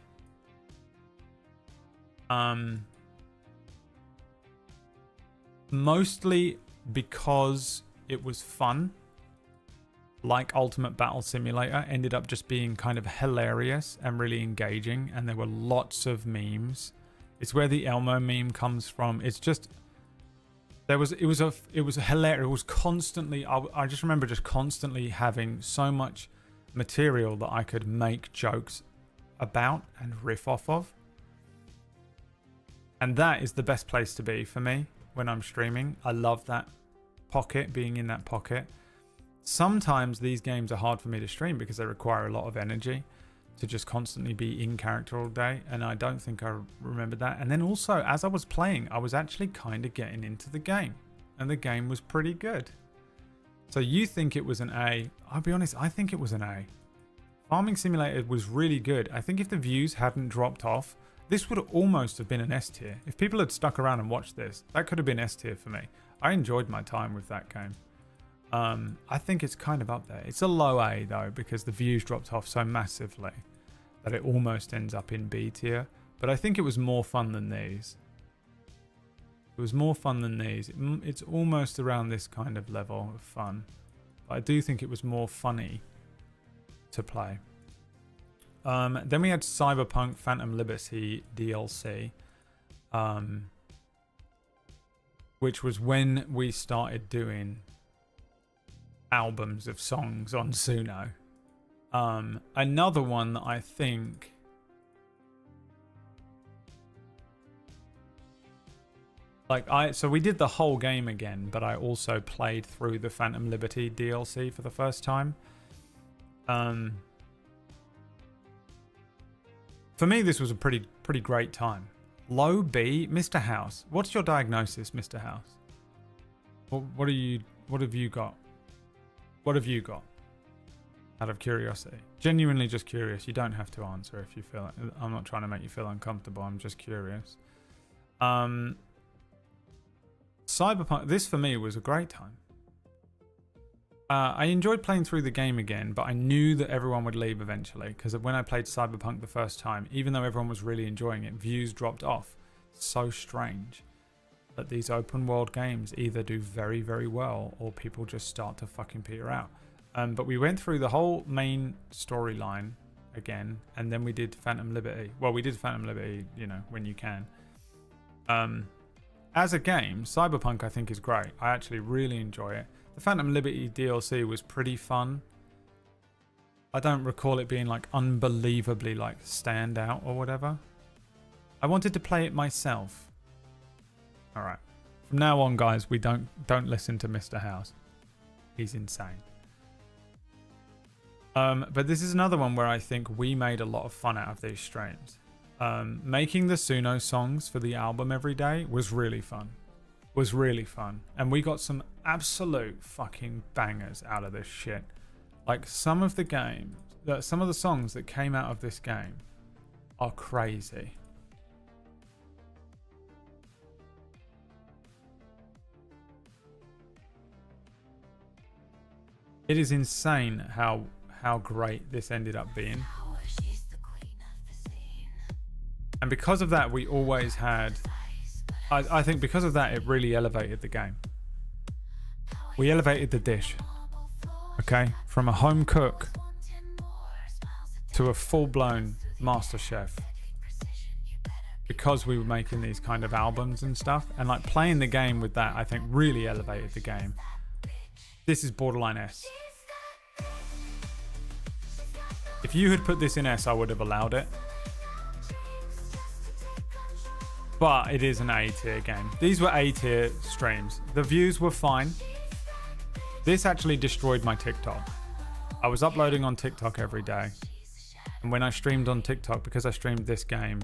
A: Mostly because it was fun. Like Ultimate Battle Simulator, ended up just being kind of hilarious and really engaging, and there were lots of memes. It's where the Elmo meme comes from. It's just it was hilarious. It was constantly, I just remember just constantly having so much material that I could make jokes about and riff off of. And that is the best place to be for me when I'm streaming. I love that pocket, being in that pocket. Sometimes these games are hard for me to stream because they require a lot of energy to just constantly be in character all day, and I don't think I remembered that. And then also, as I was playing, I was actually kind of getting into the game, and the game was pretty good. So you think it was an A. I'll be honest, I think it was an A. Farming Simulator was really good. I think if the views hadn't dropped off, this would almost have been an S tier. If people had stuck around and watched this, that could have been S tier for me. I enjoyed my time with that game. I think it's kind of up there. It's a low A though, because the views dropped off so massively that it almost ends up in B tier. But I think it was more fun than these. It was more fun than these. It's almost around this kind of level of fun. But I do think it was more funny to play. Then we had Cyberpunk Phantom Liberty DLC, which was when we started doing albums of songs on Suno. Another one that I think so we did the whole game again, but I also played through the Phantom Liberty DLC for the first time. For me, this was a pretty great time. Low B, Mr. House. What's your diagnosis, Mr. House? What have you got? What have you got? Out of curiosity. Genuinely just curious. You don't have to answer if you feel it. I'm not trying to make you feel uncomfortable. I'm just curious. Cyberpunk, this for me was a great time. I enjoyed playing through the game again, but I knew that everyone would leave eventually, because when I played Cyberpunk the first time, even though everyone was really enjoying it, views dropped off. So strange that these open world games either do very, very well or people just start to fucking peter out. But we went through the whole main storyline again, and then we did Phantom Liberty. Well, we did Phantom Liberty, you know, when you can. As a game, Cyberpunk I think is great. I actually really enjoy it. The Phantom Liberty DLC was pretty fun. I don't recall it being like unbelievably like standout or whatever. I wanted to play it myself. All right. From now on, guys, we don't listen to Mr. House. He's insane. But this is another one where I think we made a lot of fun out of these streams. Making the Suno songs for the album every day was really fun. And we got some absolute fucking bangers out of this shit. Like some of the songs that came out of this game are crazy. It is insane how great this ended up being. And because of that, we always had... I think because of that, it really elevated the game. We elevated the dish. Okay? From a home cook to a full-blown master chef. Because we were making these kind of albums and stuff. And like playing the game with that, I think really elevated the game. This is borderline S. If you had put this in S, I would have allowed it. But it is an A tier game. These were A tier streams. The views were fine. This actually destroyed my TikTok. I was uploading on TikTok every day. And when I streamed on TikTok, because I streamed this game,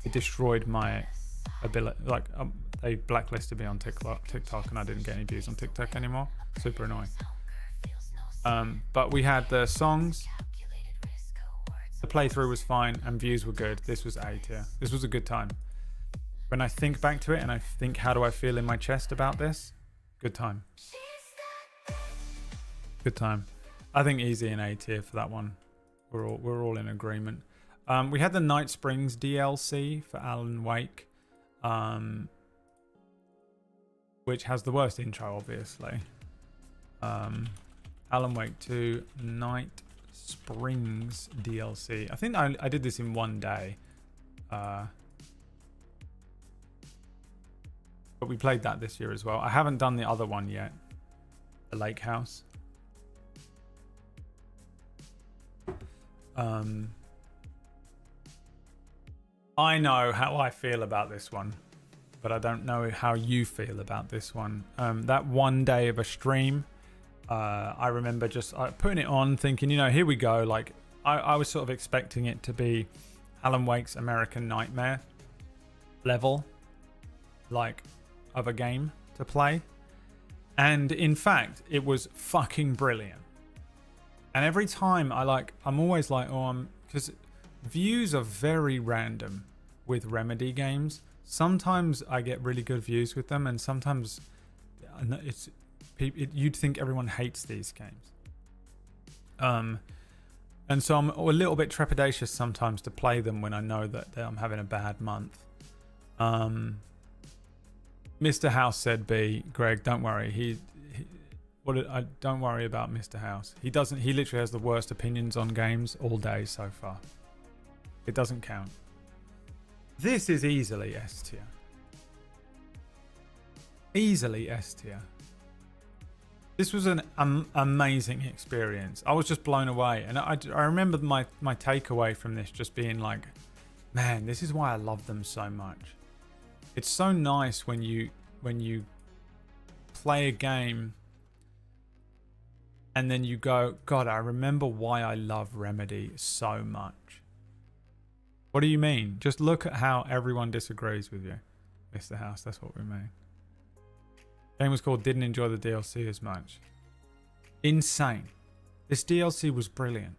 A: it destroyed my ability. Like, they blacklisted me on TikTok and I didn't get any views on TikTok anymore. Super annoying. But we had the songs. The playthrough was fine and views were good. This was A tier. This was a good time. When I think back to it and I think, how do I feel in my chest about this? Good time. Good time. I think easy and A tier for that one. We're all in agreement. We had the Night Springs DLC for Alan Wake, which has the worst intro, obviously. Alan Wake 2 Night Springs DLC. I think I did this in one day. But we played that this year as well. I haven't done the other one yet. The Lake House. I know how I feel about this one, but I don't know how you feel about this one. That one day of a stream, I remember just putting it on thinking, you know, here we go. Like I was sort of expecting it to be Alan Wake's American Nightmare level, like, of a game to play. And in fact, it was fucking brilliant. And every time I'm always like, because views are very random with Remedy games. Sometimes I get really good views with them, and sometimes you'd think everyone hates these games. And so I'm a little bit trepidatious sometimes to play them when I know that I'm having a bad month. Mr. House said, "B, Greg, don't worry. Don't worry about Mr. House. He literally has the worst opinions on games all day so far. It doesn't count. This is easily S tier. Easily S tier. This was an amazing experience. I was just blown away. And I remember my takeaway from this just being like, man, this is why I love them so much. It's so nice when you play a game and then you go, God, I remember why I love Remedy so much. What do you mean? Just look at how everyone disagrees with you, Mr. House. That's what we mean. Game was called Didn't Enjoy the DLC as much. Insane. This DLC was brilliant.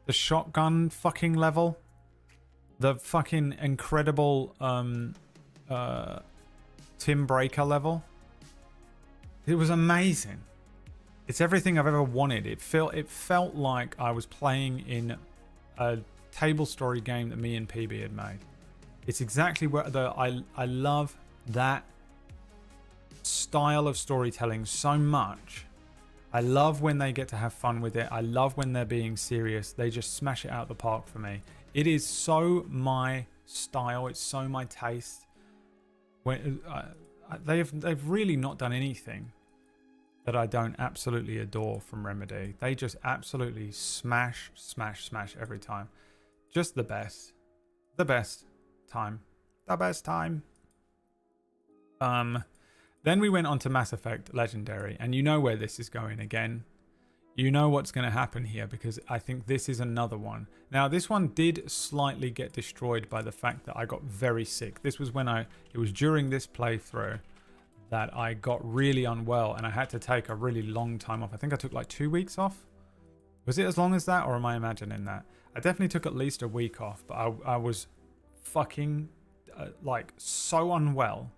A: The shotgun fucking level. The fucking incredible Tim Breaker level. It was amazing. It's everything I've ever wanted. It felt like I was playing in a table story game that me and PB had made. It's exactly where I love that style of storytelling so much. I love when they get to have fun with it. I love when they're being serious. They just smash it out of the park for me. It is so my style. It's so my taste. When they've really not done anything that I don't absolutely adore from Remedy. They just absolutely smash every time. Just the best. The best time. The best time. Then we went on to Mass Effect Legendary, and you know where this is going again. You know what's going to happen here, because I think this is another one. Now, this one did slightly get destroyed by the fact that I got very sick. This was it was during this playthrough that I got really unwell, and I had to take a really long time off. I think I took like 2 weeks off. Was it as long as that, or am I imagining that? I definitely took at least a week off, but I was fucking so unwell.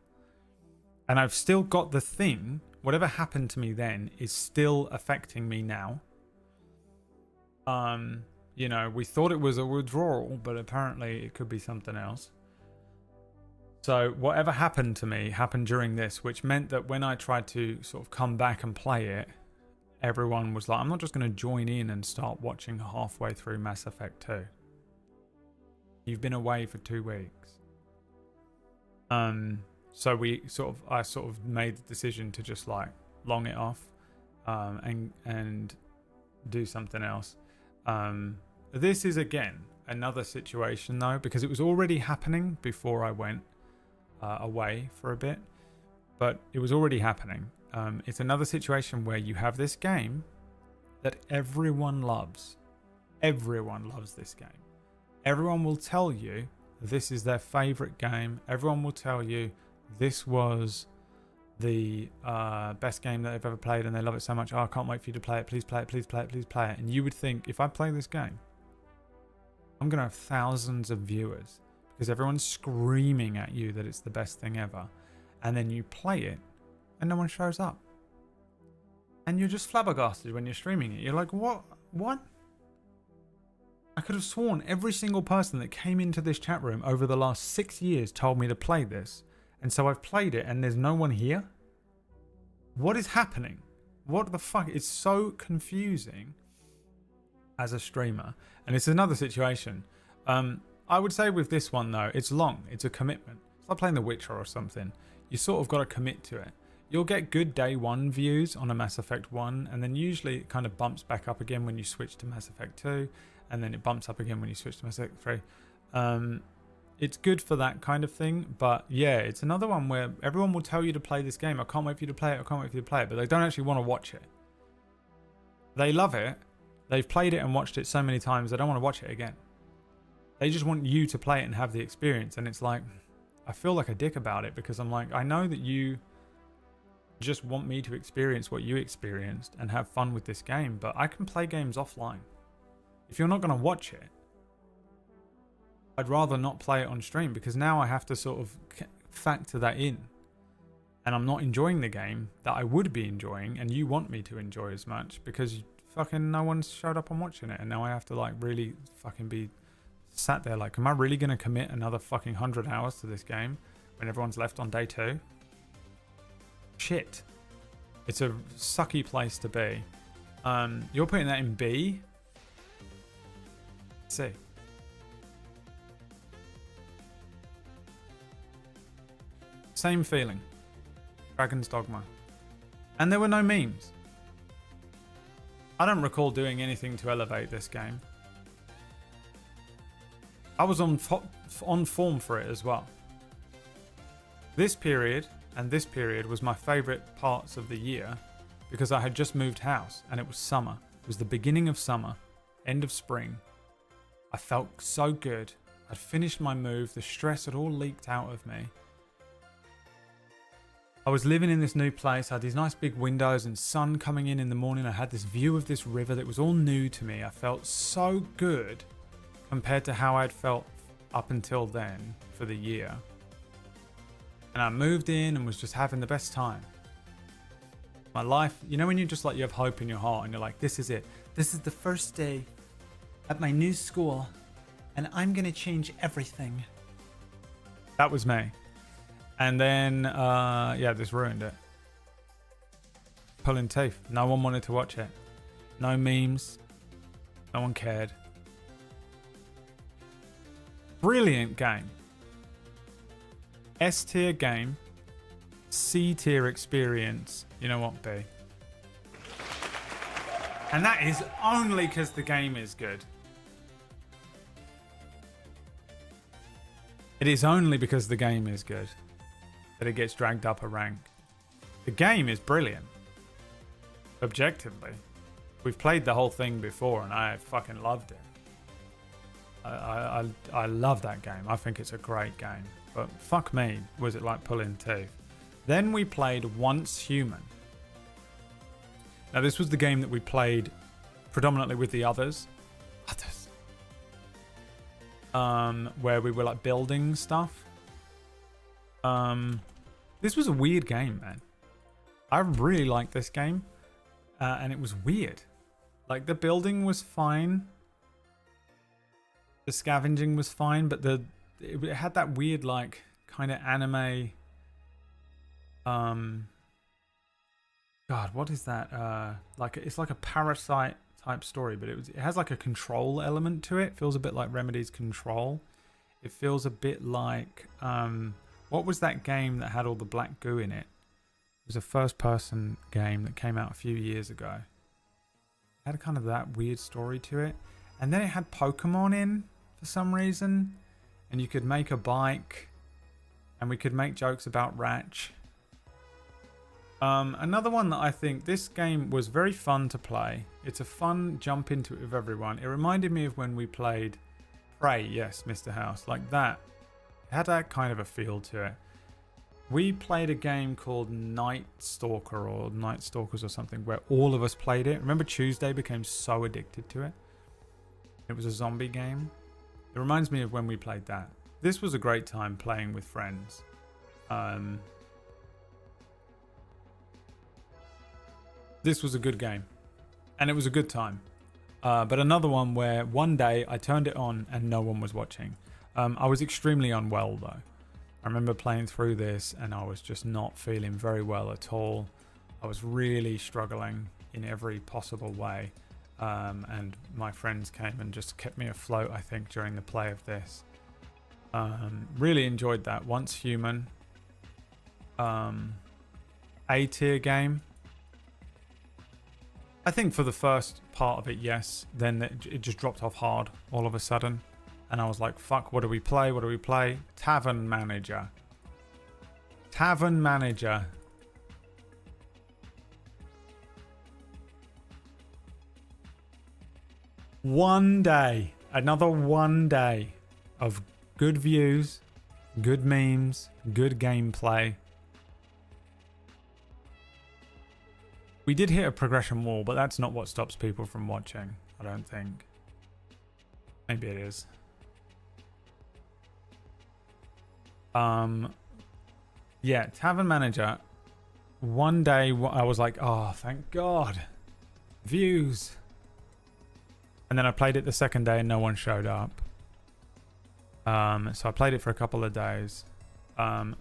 A: And I've still got the thing. Whatever happened to me then is still affecting me now. We thought it was a withdrawal, but apparently it could be something else. So whatever happened to me happened during this, which meant that when I tried to sort of come back and play it, everyone was like, I'm not just going to join in and start watching halfway through Mass Effect 2. You've been away for 2 weeks. So I sort of made the decision to just long it off, and do something else. This is again another situation though, because it was already happening before I went away for a bit, but it was already happening. It's another situation where you have this game that everyone loves. Everyone loves this game. Everyone will tell you this is their favorite game. Everyone will tell you this was the best game that they've ever played, and they love it so much. Oh, I can't wait for you to play it. Please play it. Please play it. Please play it. And you would think, if I play this game, I'm going to have thousands of viewers because everyone's screaming at you that it's the best thing ever. And then you play it and no one shows up. And you're just flabbergasted when you're streaming it. You're like, what? I could have sworn every single person that came into this chat room over the last 6 years told me to play this. And so I've played it and there's no one here? What is happening? What the fuck? It's so confusing as a streamer. And it's another situation. I would say with this one though, it's long. It's a commitment. It's like playing The Witcher or something. You sort of got to commit to it. You'll get good day one views on a Mass Effect 1, and then usually it kind of bumps back up again when you switch to Mass Effect 2, and then it bumps up again when you switch to Mass Effect 3. It's good for that kind of thing, but yeah, it's another one where everyone will tell you to play this game. I can't wait for you to play it. I can't wait for you to play it, but they don't actually want to watch it. They love it. They've played it and watched it so many times, they don't want to watch it again. They just want you to play it and have the experience, and it's like, I feel like a dick about it because I'm like, I know that you just want me to experience what you experienced and have fun with this game, but I can play games offline. If you're not going to watch it, I'd rather not play it on stream, because now I have to sort of factor that in. And I'm not enjoying the game that I would be enjoying and you want me to enjoy as much, because fucking no one's showed up on watching it, and now I have to like really fucking be sat there like, am I really going to commit another fucking 100 hours to this game when everyone's left on day 2? Shit. It's a sucky place to be. You're putting that in B? C. Same feeling. Dragon's Dogma. And there were no memes. I don't recall doing anything to elevate this game. I was on form for it as well. This period and this period was my favourite parts of the year, because I had just moved house and it was summer. It was the beginning of summer, end of spring. I felt so good. I'd finished my move. The stress had all leaked out of me. I was living in this new place. I had these nice big windows and sun coming in the morning. I had this view of this river that was all new to me. I felt so good compared to how I'd felt up until then for the year. And I moved in and was just having the best time. My life, you know when you just like, you have hope in your heart and you're like, this is it. This is the first day at my new school and I'm going to change everything. That was me. And then, yeah, this ruined it. Pulling teeth. No one wanted to watch it. No memes. No one cared. Brilliant game. S tier game. C tier experience. You know what, B? And that is only because the game is good. It is only because the game is good that it gets dragged up a rank. The game is brilliant. Objectively. We've played the whole thing before and I fucking loved it. I love that game. I think it's a great game. But fuck me, was it like pulling teeth. Then we played Once Human. Now this was the game that we played predominantly with the others. Where we were like building stuff. This was a weird game, man. I really liked this game. And it was weird. Like the building was fine. The scavenging was fine, but it had that weird like kind of anime. God, what is that? Like it's like a Parasite type story, but it has like a control element to it. It feels a bit like Remedy's Control. It feels a bit like what was that game that had all the black goo in it? It was a first-person game that came out a few years ago. It had kind of that weird story to it, and then it had Pokemon in for some reason, and you could make a bike, and we could make jokes about Ratch. Another one that I think this game was very fun to play. It's a fun jump into it with everyone. It reminded me of when we played Prey, yes, Mr. House, like that. It had that kind of a feel to it. We played a game called Night Stalker or Night Stalkers or something where all of us played it. Remember Tuesday became so addicted to it? It was a zombie game. It reminds me of when we played that. This was a great time playing with friends. This was a good game. And it was a good time. But another one where one day I turned it on and no one was watching. I was extremely unwell though. I remember playing through this and I was just not feeling very well at all. I was really struggling in every possible way. And my friends came and just kept me afloat, I think, during the play of this. Really enjoyed that. Once Human. A tier game. I think for the first part of it, yes. Then it just dropped off hard all of a sudden. And I was like, fuck, what do we play? What do we play? Tavern Manager. Tavern Manager. One day. Another one day of good views, good memes, good gameplay. We did hit a progression wall, but that's not what stops people from watching, I don't think. Maybe it is. Yeah, Tavern Manager. One day I was like, oh, thank God. Views. And then I played it the second day and no one showed up. So I played it for a couple of days.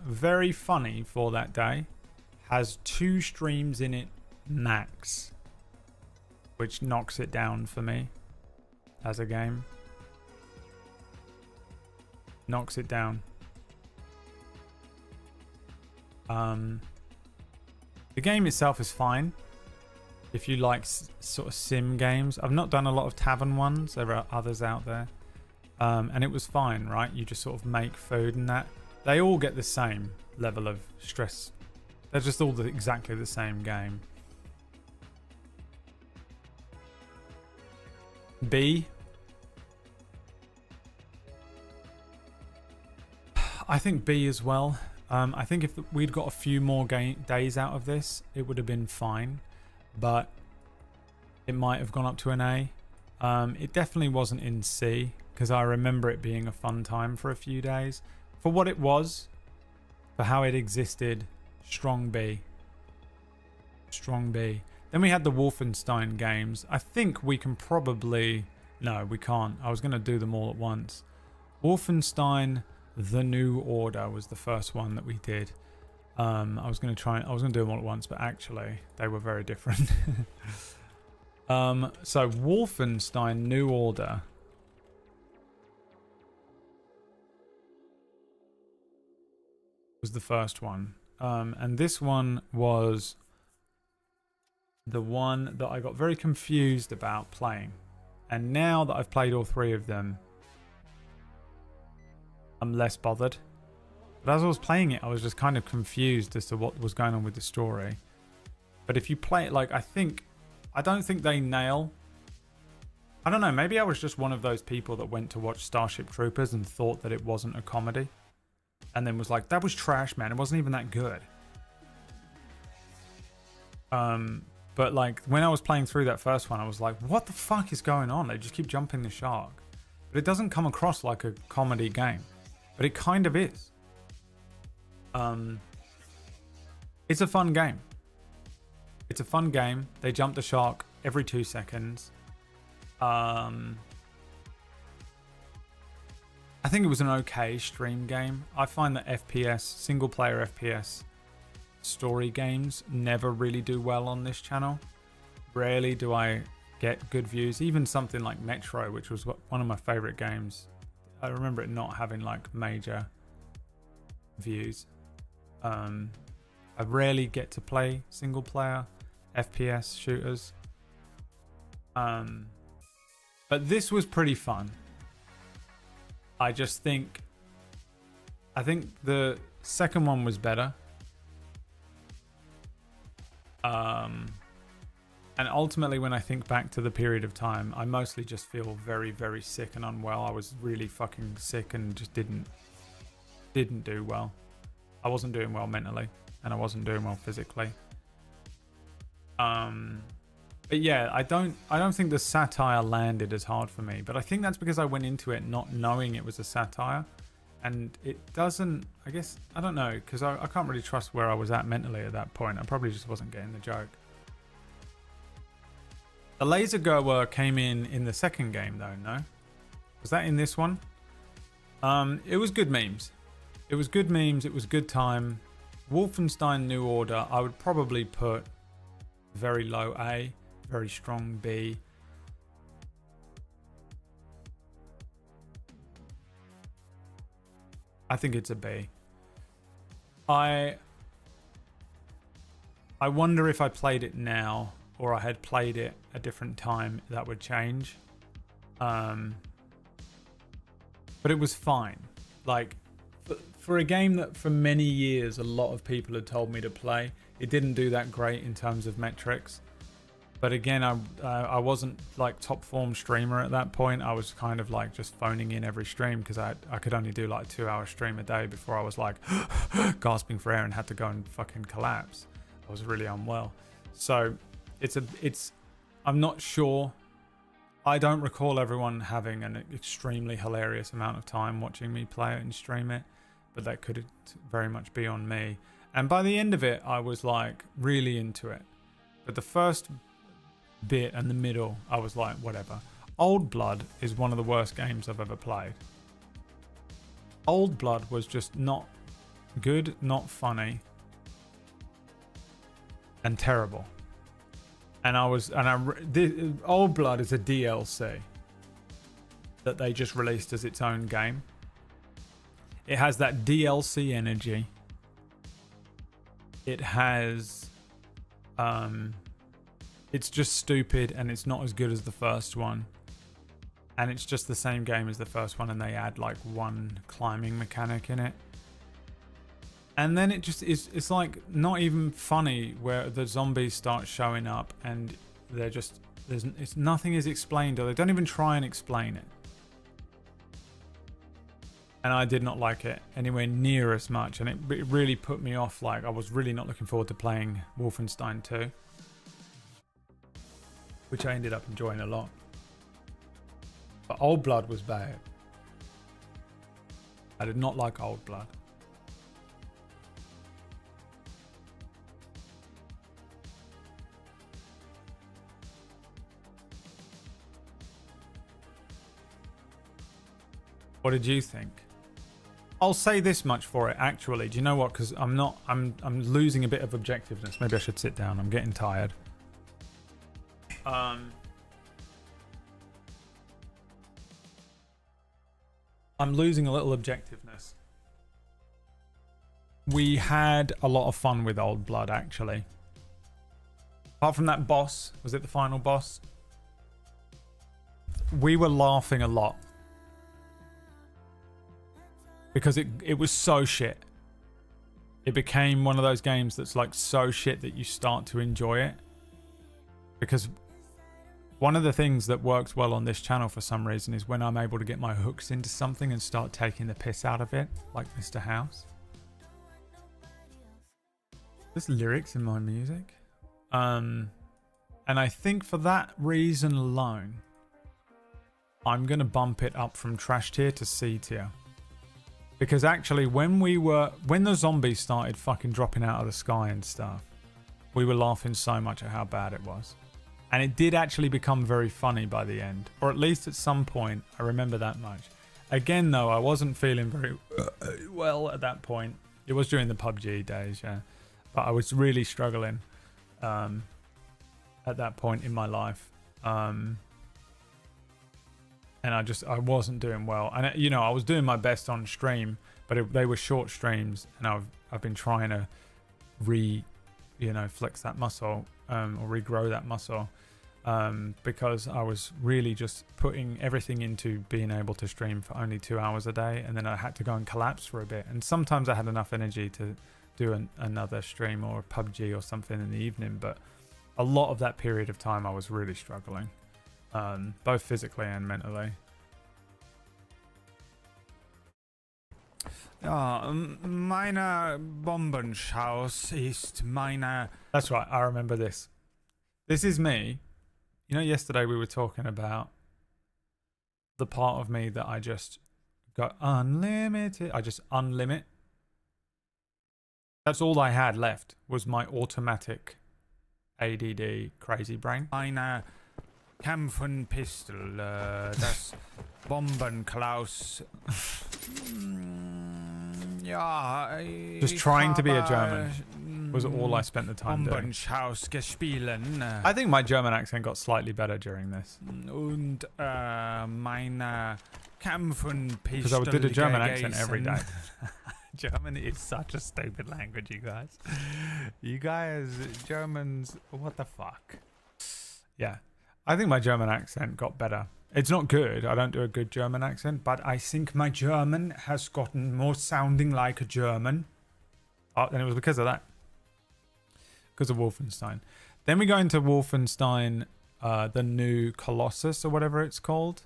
A: Very funny for that day. Has 2 streams in it max, which knocks it down for me as a game. Knocks it down. The game itself is fine if you like sort of sim games. I've not done a lot of tavern ones. There are others out there. And it was fine, right? You just sort of make food and that. They all get the same level of stress. They're just all exactly the same game. B. I think B as well. I think if we'd got a few more days out of this, it would have been fine. But it might have gone up to an A. It definitely wasn't in C, because I remember it being a fun time for a few days. For what it was, for how it existed, strong B. Strong B. Then we had the Wolfenstein games. I think we can probably... No, we can't. I was going to do them all at once. Wolfenstein... The New Order was the first one that we did. I was going to do them all at once, but actually they were very different. So Wolfenstein New Order was the first one. And this one was the one that I got very confused about playing. And now that I've played all 3 of them, I'm less bothered. But as I was playing it, I was just kind of confused as to what was going on with the story. But if you play it, like, I don't think they nail... I don't know, maybe I was just one of those people that went to watch Starship Troopers and thought that it wasn't a comedy. And then was like, that was trash, man. It wasn't even that good. But like, when I was playing through that first one, I was like, what the fuck is going on? They just keep jumping the shark. But it doesn't come across like a comedy game. But it kind of is. It's a fun game. It's a fun game. They jump the shark every 2 seconds. I think it was an okay stream game. I find that FPS, single player FPS story games never really do well on this channel. Rarely do I get good views. Even something like Metro, which was one of my favorite games. I remember it not having like major views. I rarely get to play single player FPS shooters. But this was pretty fun. I think the second one was better. And ultimately, when I think back to the period of time, I mostly just feel very, very sick and unwell. I was really fucking sick and just didn't do well. I wasn't doing well mentally, and I wasn't doing well physically. But yeah, I don't think the satire landed as hard for me. But I think that's because I went into it not knowing it was a satire, and it doesn't. I guess I don't know, because I can't really trust where I was at mentally at that point. I probably just wasn't getting the joke. The laser goer came in the second game though, no? Was that in this one? It was good memes. It was good memes, it was good time. Wolfenstein New Order, I would probably put very low A, very strong B. I think it's a B. I wonder if I played it now, or I had played it a different time, that would change. But it was fine. Like, for a game that for many years a lot of people had told me to play, it didn't do that great in terms of metrics. But again, I wasn't like top form streamer at that point. I was kind of like just phoning in every stream, because I could only do like a 2-hour stream a day before I was like gasping for air and had to go and fucking collapse. I was really unwell. So I'm not sure. I don't recall everyone having an extremely hilarious amount of time watching me play it and stream it, but that could very much be on me. And by the end of it, I was like really into it. But the first bit and the middle, I was like, whatever. Old Blood is one of the worst games I've ever played. Old Blood was just not good, not funny, and terrible. And Old Blood is a DLC that they just released as its own game. It has that DLC energy. It has, it's just stupid and it's not as good as the first one. And it's just the same game as the first one, and they add like one climbing mechanic in it. And then it just is, it's like not even funny where the zombies start showing up and they're just, nothing is explained, or they don't even try and explain it. And I did not like it anywhere near as much, and it really put me off. Like, I was really not looking forward to playing Wolfenstein 2, which I ended up enjoying a lot. But Old Blood was bad. I did not like Old Blood. What did you think? I'll say this much for it, actually. Do you know what? Because I'm losing a bit of objectiveness. Maybe I should sit down. I'm getting tired. I'm losing a little objectiveness. We had a lot of fun with Old Blood, actually. Apart from that boss, was it the final boss? We were laughing a lot. Because it was so shit. It became one of those games that's like so shit that you start to enjoy it. Because one of the things that works well on this channel for some reason is when I'm able to get my hooks into something and start taking the piss out of it, like Mr. House. There's lyrics in my music. And I think for that reason alone, I'm going to bump it up from trash tier to C tier. Because actually, when the zombies started fucking dropping out of the sky and stuff, we were laughing so much at how bad it was. And it did actually become very funny by the end. Or at least at some point, I remember that much. Again, though, I wasn't feeling very well at that point. It was during the PUBG days, yeah. But I was really struggling at that point in my life. And I wasn't doing well. And, you know, I was doing my best on stream, but they were short streams. And I've been trying to flex that muscle or regrow that muscle. Because I was really just putting everything into being able to stream for only 2 hours a day, and then I had to go and collapse for a bit. And sometimes I had enough energy to do another stream or PUBG or something in the evening, but a lot of that period of time I was really struggling, both physically and mentally. Ja, meine Bombenschaus ist meine... That's right, I remember this. This is me. You know, yesterday we were talking about the part of me that I just got unlimited. I just unlimit. That's all I had left was my automatic ADD crazy brain. Eine Kampfenpistol, das Bombenklaus. Just trying to be a German was all I spent the time doing. I think my German accent got slightly better during this. Und meine Kampfenpistol. Because I did a German accent every day. German is such a stupid language, you guys. You guys, Germans, what the fuck? Yeah, I think my German accent got better. It's not good. I don't do a good German accent, but I think my German has gotten more sounding like a German. Oh, and it was because of that. Because of Wolfenstein. Then we go into Wolfenstein, the new Colossus or whatever it's called.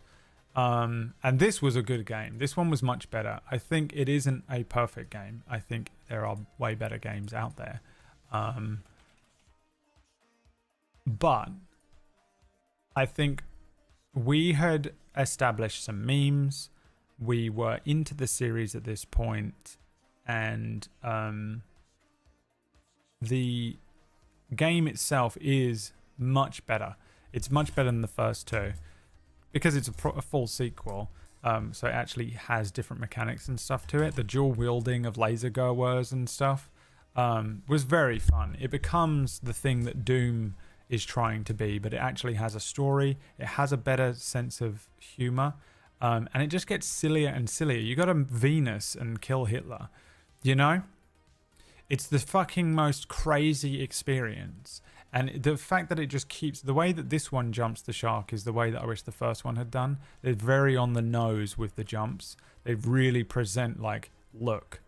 A: And this was a good game. This one was much better. I think it isn't a perfect game. I think there are way better games out there. But I think we had established some memes. We were into the series at this point, and the game itself is much better. It's much better than the first two because it's a full sequel. So it actually has different mechanics and stuff to it. The dual wielding of laser goers and stuff was very fun. It becomes the thing that Doom is trying to be, but it actually has a story. It has a better sense of humor, and it just gets sillier and sillier. You got to Venus and kill Hitler, you know? It's the fucking most crazy experience. And the fact that it just keeps... The way that this one jumps the shark is the way that I wish the first one had done. They're very on the nose with the jumps. They really present like, look,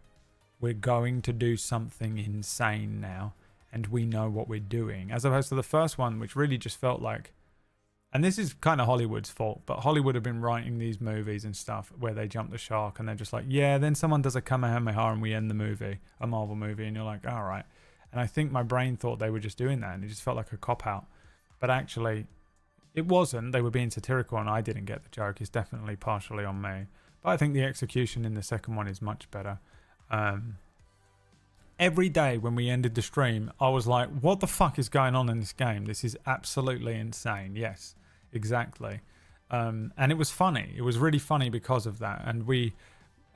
A: we're going to do something insane now. And we know what we're doing. As opposed to the first one, which really just felt like... And this is kind of Hollywood's fault. But Hollywood have been writing these movies and stuff where they jump the shark. And they're just like, yeah, then someone does a Kamehameha and we end the movie. A Marvel movie. And you're like, all right. And I think my brain thought they were just doing that, and it just felt like a cop-out. But actually, it wasn't. They were being satirical, and I didn't get the joke. It's definitely partially on me. But I think the execution in the second one is much better. Every day when we ended the stream, I was like, what the fuck is going on in this game? This is absolutely insane. Yes, exactly. And it was funny. It was really funny because of that. And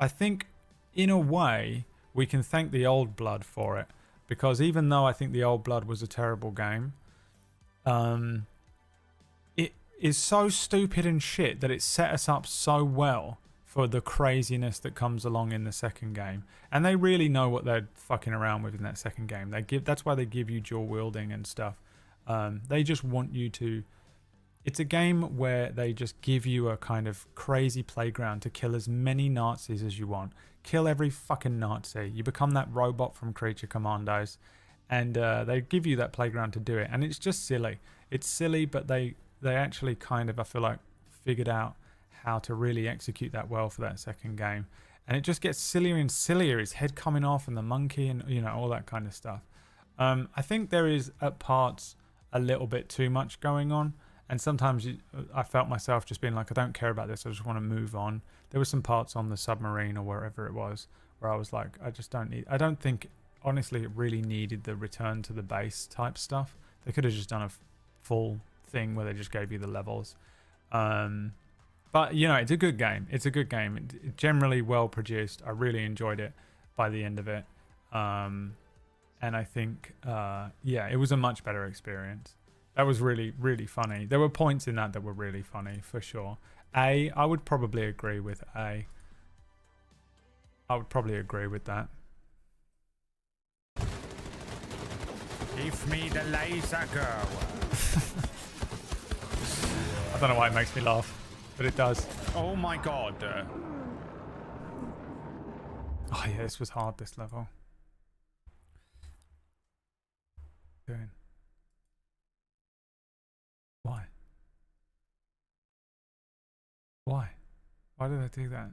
A: I think, in a way, we can thank the Old Blood for it. Because even though I think the Old Blood was a terrible game, it is so stupid and shit that it set us up so well for the craziness that comes along in the second game. And they really know what they're fucking around with in that second game. That's why they give you dual wielding and stuff. They just want you to... It's a game where they just give you a kind of crazy playground to kill as many Nazis as you want. Kill every fucking Nazi. You become that robot from Creature Commandos, and they give you that playground to do it. And it's just silly. It's silly, but they actually kind of, I feel like, figured out how to really execute that well for that second game. And it just gets sillier and sillier. His head coming off and the monkey and, you know, all that kind of stuff. I think there is, at parts, a little bit too much going on. And sometimes I felt myself just being like, I don't care about this. I just want to move on. There were some parts on the submarine or wherever it was where I was like, I don't think, honestly, it really needed the return to the base type stuff. They could have just done a full thing where they just gave you the levels. But, you know, it's a good game. It's a good game. It's generally well produced. I really enjoyed it by the end of it. And I think, yeah, it was a much better experience. That was really, really funny. There were points in that were really funny, for sure. I would probably agree with A. I would probably agree with that. Give me the laser girl. I don't know why it makes me laugh, but it does. Oh my god. Oh yeah, this was hard, this level. Doing. Why? Why? Why did I do that?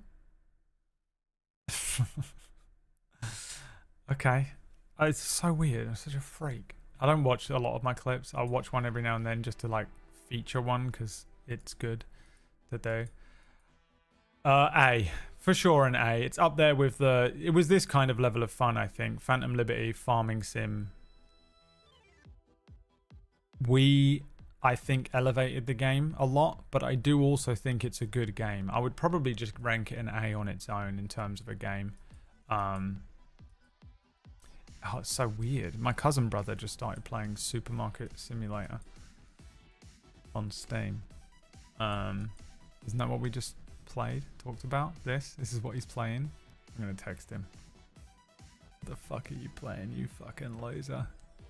A: Okay. It's so weird. I'm such a freak. I don't watch a lot of my clips. I'll watch one every now and then just to like feature one because it's good to do. A. For sure an A. It's up there with the... It was this kind of level of fun, I think. Phantom Liberty, Farming Sim. I think, elevated the game a lot, but I do also think it's a good game. I would probably just rank it an A on its own in terms of a game. Oh, it's so weird. My cousin brother just started playing Supermarket Simulator on Steam. Isn't that what we just talked about? This is what he's playing. I'm going to text him. What the fuck are you playing, you fucking loser?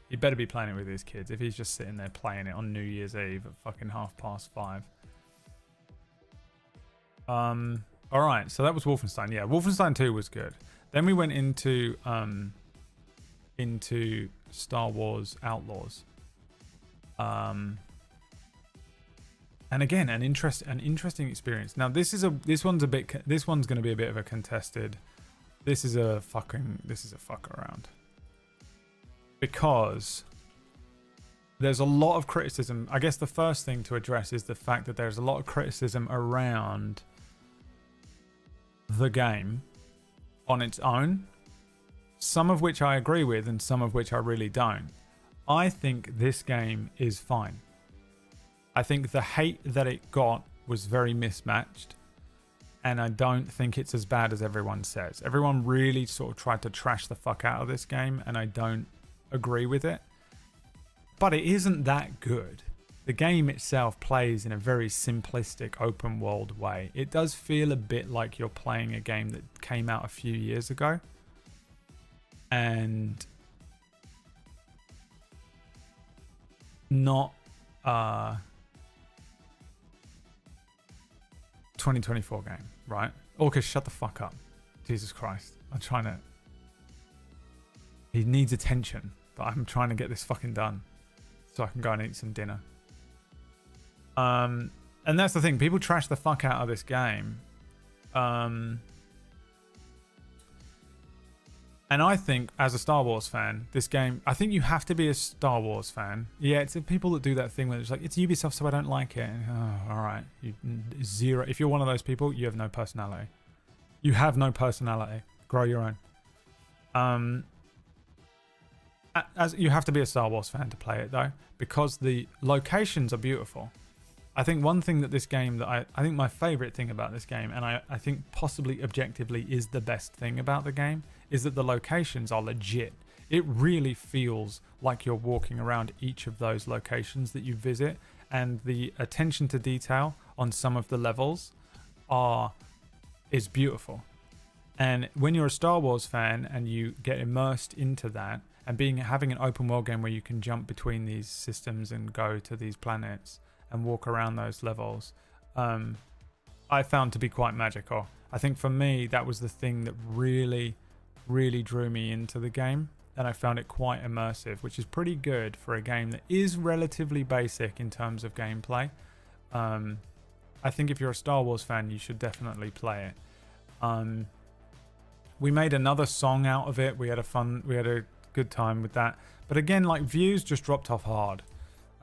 A: He better be playing it with his kids if he's just sitting there playing it on New Year's Eve at fucking 5:30. Alright, so that was Wolfenstein. Yeah, Wolfenstein 2 was good. Then we went into Star Wars Outlaws. And again, an interesting experience. Now this one's going to be a bit of a contested. This is a fuck around. Because there's a lot of criticism. I guess the first thing to address is the fact that there's a lot of criticism around the game on its own, some of which I agree with and some of which I really don't. I think this game is fine. I think the hate that it got was very mismatched, and I don't think it's as bad as everyone says. Everyone really sort of tried to trash the fuck out of this game, and I don't agree with it. But it isn't that good. The game itself plays in a very simplistic open world way. It does feel a bit like you're playing a game that came out a few years ago. And not 2024 game, right? Orcus, shut the fuck up. Jesus Christ. I'm trying to... He needs attention, but I'm trying to get this fucking done so I can go and eat some dinner. And that's the thing. People trash the fuck out of this game. And I think, as a Star Wars fan, this game... I think you have to be a Star Wars fan. Yeah, it's the people that do that thing where it's like, it's Ubisoft, so I don't like it. Oh, all right. Zero. If you're one of those people, you have no personality. You have no personality. Grow your own. As you have to be a Star Wars fan to play it, though, because the locations are beautiful. I think one thing that this game, that I think my favorite thing about this game, and I think possibly objectively is the best thing about the game, is that the locations are legit. It really feels like you're walking around each of those locations that you visit, and the attention to detail on some of the levels is beautiful. And when you're a Star Wars fan and you get immersed into that, and having an open world game where you can jump between these systems and go to these planets and walk around those levels, I found to be quite magical. I think for me, that was the thing that really, really drew me into the game, and I found it quite immersive, which is pretty good for a game that is relatively basic in terms of gameplay. I think if you're a Star Wars fan, you should definitely play it. We made another song out of it. We had a good time with that. But again, like, views just dropped off hard.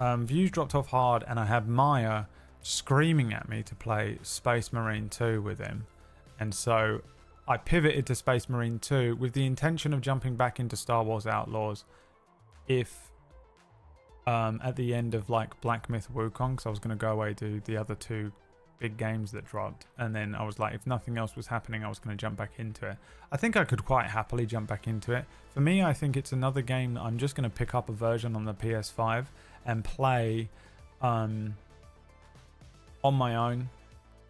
A: And I had Maya screaming at me to play Space Marine 2 with him. And so I pivoted to Space Marine 2 with the intention of jumping back into Star Wars Outlaws if at the end of like Black Myth Wukong, because I was going to go away do the other two big games that dropped, and then I was like, if nothing else was happening, I was going to jump back into it. I think I could quite happily jump back into it. For me, I think it's another game that I'm just going to pick up a version on the PS5 and play on my own,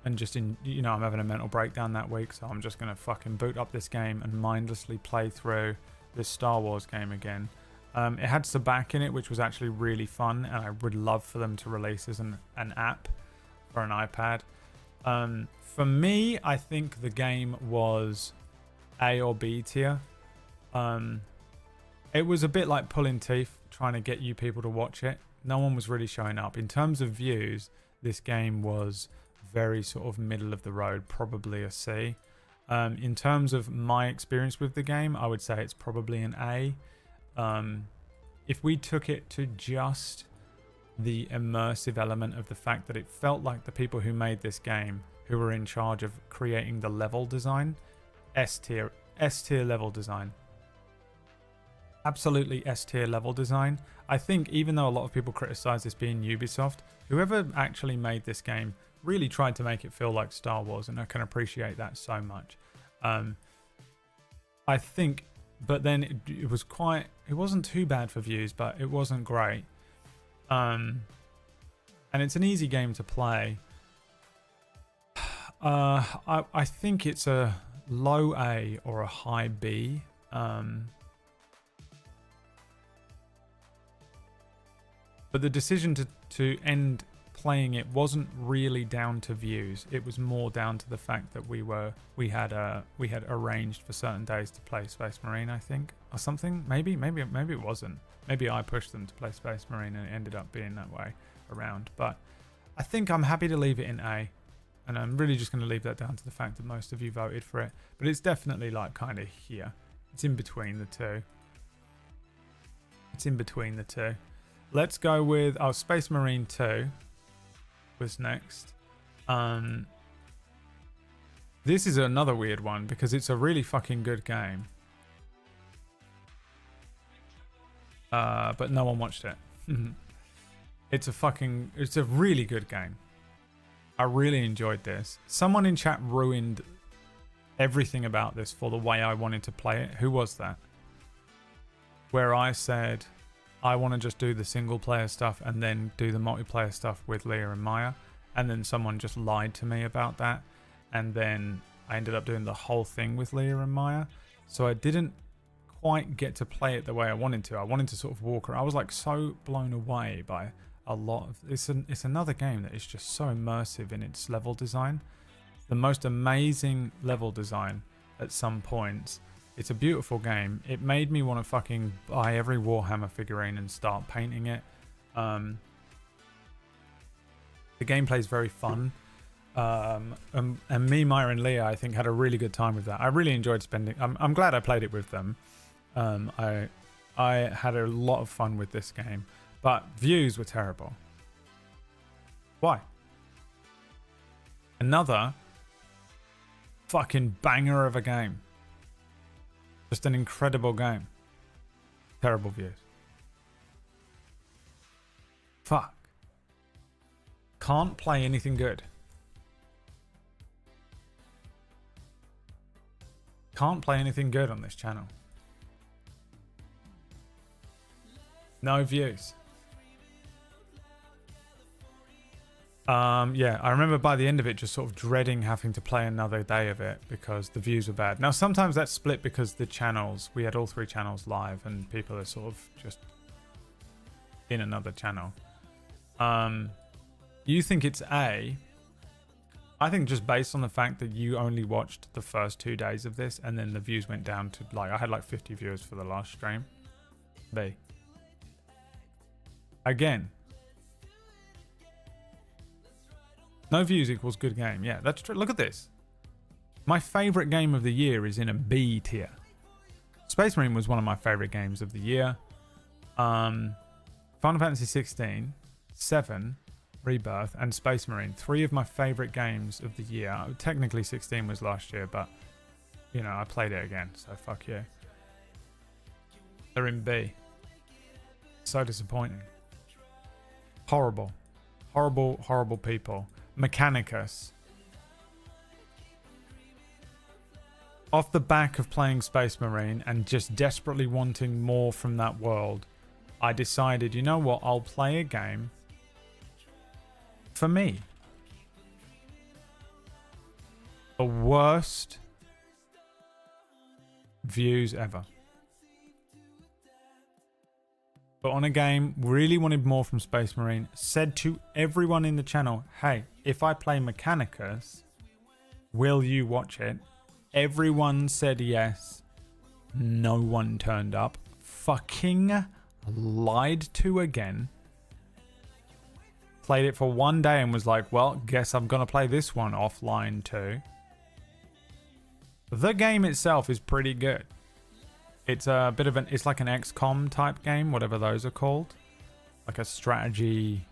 A: and just I'm having a mental breakdown that week, so I'm just going to fucking boot up this game and mindlessly play through this Star Wars game again. It had Sabacc in it, which was actually really fun, and I would love for them to release as an app for an iPad. For me, I think the game was A or B tier. It was a bit like pulling teeth trying to get you people to watch it. No one was really showing up. In terms of views, this game was very sort of middle of the road, probably a C. In terms of my experience with the game, I would say it's probably an A. If we took it to just the immersive element of the fact that it felt like the people who made this game, who were in charge of creating the level design, S tier level design. Absolutely S tier level design. I think even though a lot of people criticize this being Ubisoft, whoever actually made this game really tried to make it feel like Star Wars, and I can appreciate that so much. I think, but then it wasn't too bad for views, but it wasn't great. And it's an easy game to play. I think it's a low A or a high B. But the decision to end playing it wasn't really down to views. It was more down to the fact that we had arranged for certain days to play Space Marine, I think, or something. Maybe it wasn't. Maybe I pushed them to play Space Marine and it ended up being that way around. But I think I'm happy to leave it in A, and I'm really just going to leave that down to the fact that most of you voted for it. But it's definitely like kind of here. It's in between the two. Let's go with Space Marine 2 was next. This is another weird one because it's a really fucking good game. But no one watched it. It's a really good game. I really enjoyed this. Someone in chat ruined everything about this for the way I wanted to play it. Who was that? Where I said I want to just do the single player stuff and then do the multiplayer stuff with Leah and Maya. And then someone just lied to me about that. And then I ended up doing the whole thing with Leah and Maya. So I didn't quite get to play it the way I wanted to. I wanted to sort of walk around. I was like so blown away by a lot of it's another game that is just so immersive in its level design. The most amazing level design at some points. It's a beautiful game. It made me want to fucking buy every Warhammer figurine and start painting it. The gameplay is very fun. And me, Maya, and Leah, I think, had a really good time with that. I really enjoyed spending. I'm glad I played it with them. I had a lot of fun with this game, but views were terrible. Why? Another fucking banger of a game. Just an incredible game. Terrible views. Fuck. Can't play anything good. Can't play anything good on this channel. No views. Yeah, I remember by the end of it just sort of dreading having to play another day of it because the views were bad. Now sometimes that's split because the channels, we had all 3 channels live and people are sort of just in another channel. You think it's A? I think just based on the fact that you only watched the first 2 days of this and then the views went down to like, I had like 50 viewers for the last stream. B. Again. No views equals good game. Yeah, that's true. Look at this. My favorite game of the year is in a B tier. Space Marine was one of my favorite games of the year. Final Fantasy 16, 7, Rebirth, and Space Marine. 3 of my favorite games of the year. Technically 16 was last year, but you know, I played it again, so fuck you. They're in B. So disappointing. Horrible. Horrible, horrible people. Mechanicus. Off the back of playing Space Marine and just desperately wanting more from that world, I decided, you know what, I'll play a game for me. The worst views ever. But on a game, really wanted more from Space Marine. Said to everyone in the channel, hey, if I play Mechanicus, will you watch it? Everyone said yes. No one turned up. Fucking lied to again. Played it for 1 day and was like, well, guess I'm going to play this one offline too. The game itself is pretty good. It's a bit of it's like an XCOM type game, whatever those are called. Like a strategy,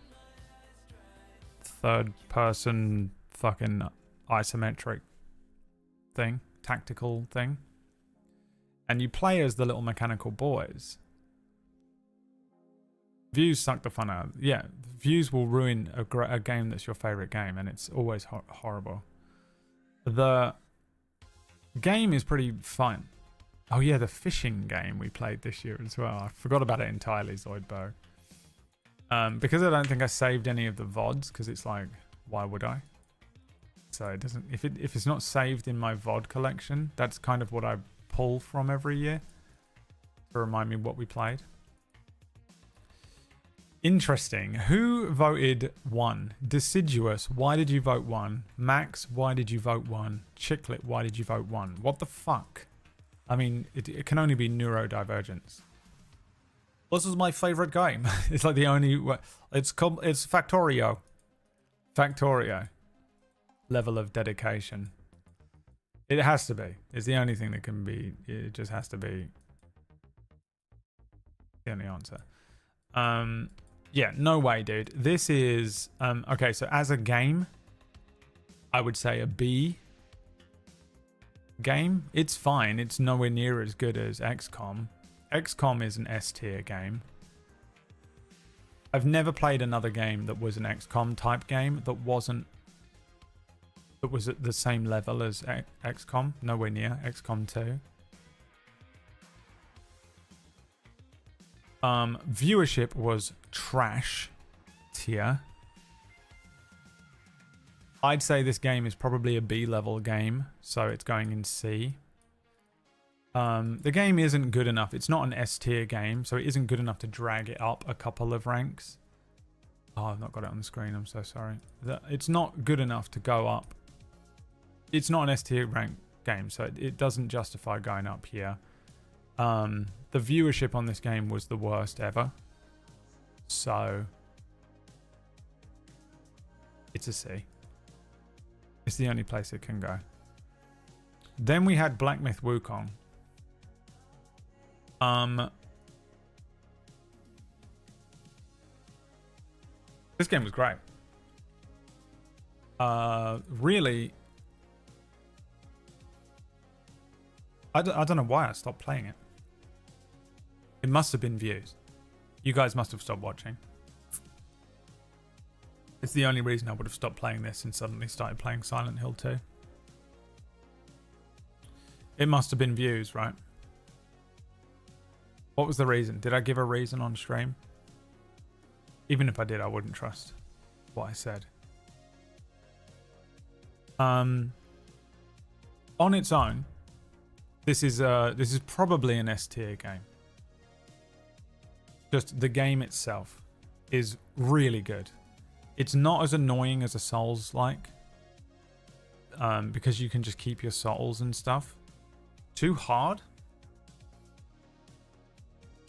A: third person, fucking isometric thing, tactical thing. And you play as the little mechanical boys. Views suck the fun out. Yeah, views will ruin a game that's your favorite game, and it's always horrible. The game is pretty fun. Oh yeah, the fishing game we played this year as well. I forgot about it entirely, Zoidberg. Because I don't think I saved any of the VODs, because it's like, why would I? So it doesn't. If it's not saved in my VOD collection, that's kind of what I pull from every year to remind me what we played. Interesting. Who voted 1? Deciduous, why did you vote 1? Max, why did you vote 1? Chicklet, why did you vote 1? What the fuck? I mean, it can only be neurodivergence. This is my favorite game. It's like the only... It's Factorio. Factorio. Level of dedication. It has to be. It's the only thing that can be... It just has to be the only answer. Yeah, no way, dude. This is okay. So as a game, I would say a B game. It's fine. It's nowhere near as good as XCOM. XCOM is an S tier game. I've never played another game that was an XCOM type game that was at the same level as XCOM. Nowhere near XCOM 2. Viewership was trash tier. I'd say this game is probably a B level game, so it's going in C. The game isn't good enough. It's not an S tier game, so it isn't good enough to drag it up a couple of ranks. Oh, I've not got it on the screen. I'm so sorry. It's not good enough to go up. It's not an S tier rank game, so it doesn't justify going up here. The viewership on this game was the worst ever. So it's a C. It's the only place it can go. Then we had Black Myth Wukong. This game was great. Really, I don't know why I stopped playing it. It must have been views. You guys must have stopped watching. It's the only reason I would have stopped playing this and suddenly started playing Silent Hill 2. It must have been views, right? What was the reason? Did I give a reason on stream? Even if I did, I wouldn't trust what I said. On its own, this is probably an S tier game. Just the game itself is really good. It's not as annoying as a Souls-like, because you can just keep your souls and stuff. Too hard?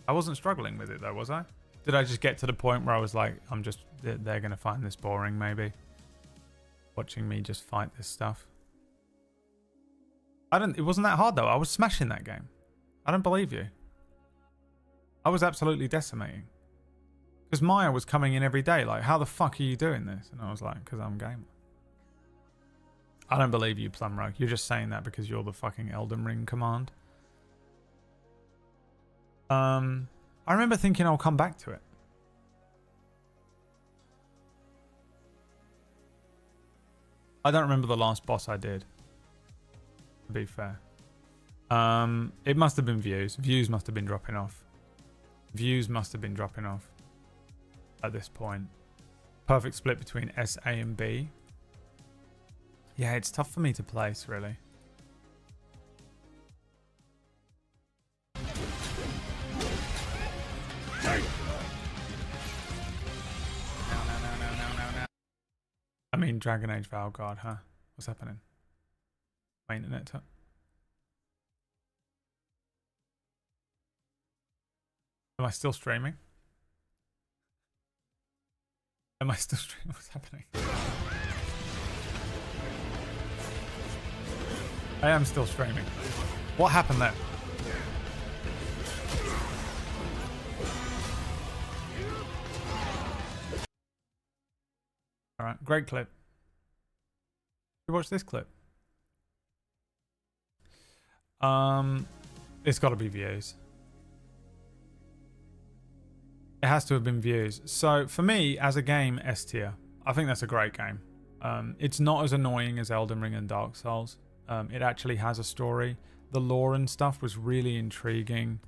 A: I wasn't struggling with it though, was I? Did I just get to the point where I was like, they're going to find this boring maybe? Watching me just fight this stuff. It wasn't that hard though. I was smashing that game. I don't believe you. I was absolutely decimating. Because Maya was coming in every day like, how the fuck are you doing this? And I was like, because I'm a gamer. I don't believe you, Plumrug. You're just saying that because you're the fucking Elden Ring command. I remember thinking I'll come back to it. I don't remember the last boss I did, to be fair. It must have been views. Views must have been dropping off. Views must have been dropping off at this point. Perfect split between S, A, and B. Yeah, it's tough for me to place, really. I mean, Dragon Age Valguard, huh? What's happening? My internet. Am I still streaming? Am I still streaming? What's happening? I am still streaming. What happened there? Alright, great clip. You watch this clip. It's got to be views. It has to have been views. So for me, as a game, S tier. I think that's a great game. It's not as annoying as Elden Ring and Dark Souls. It actually has a story. The lore and stuff was really intriguing.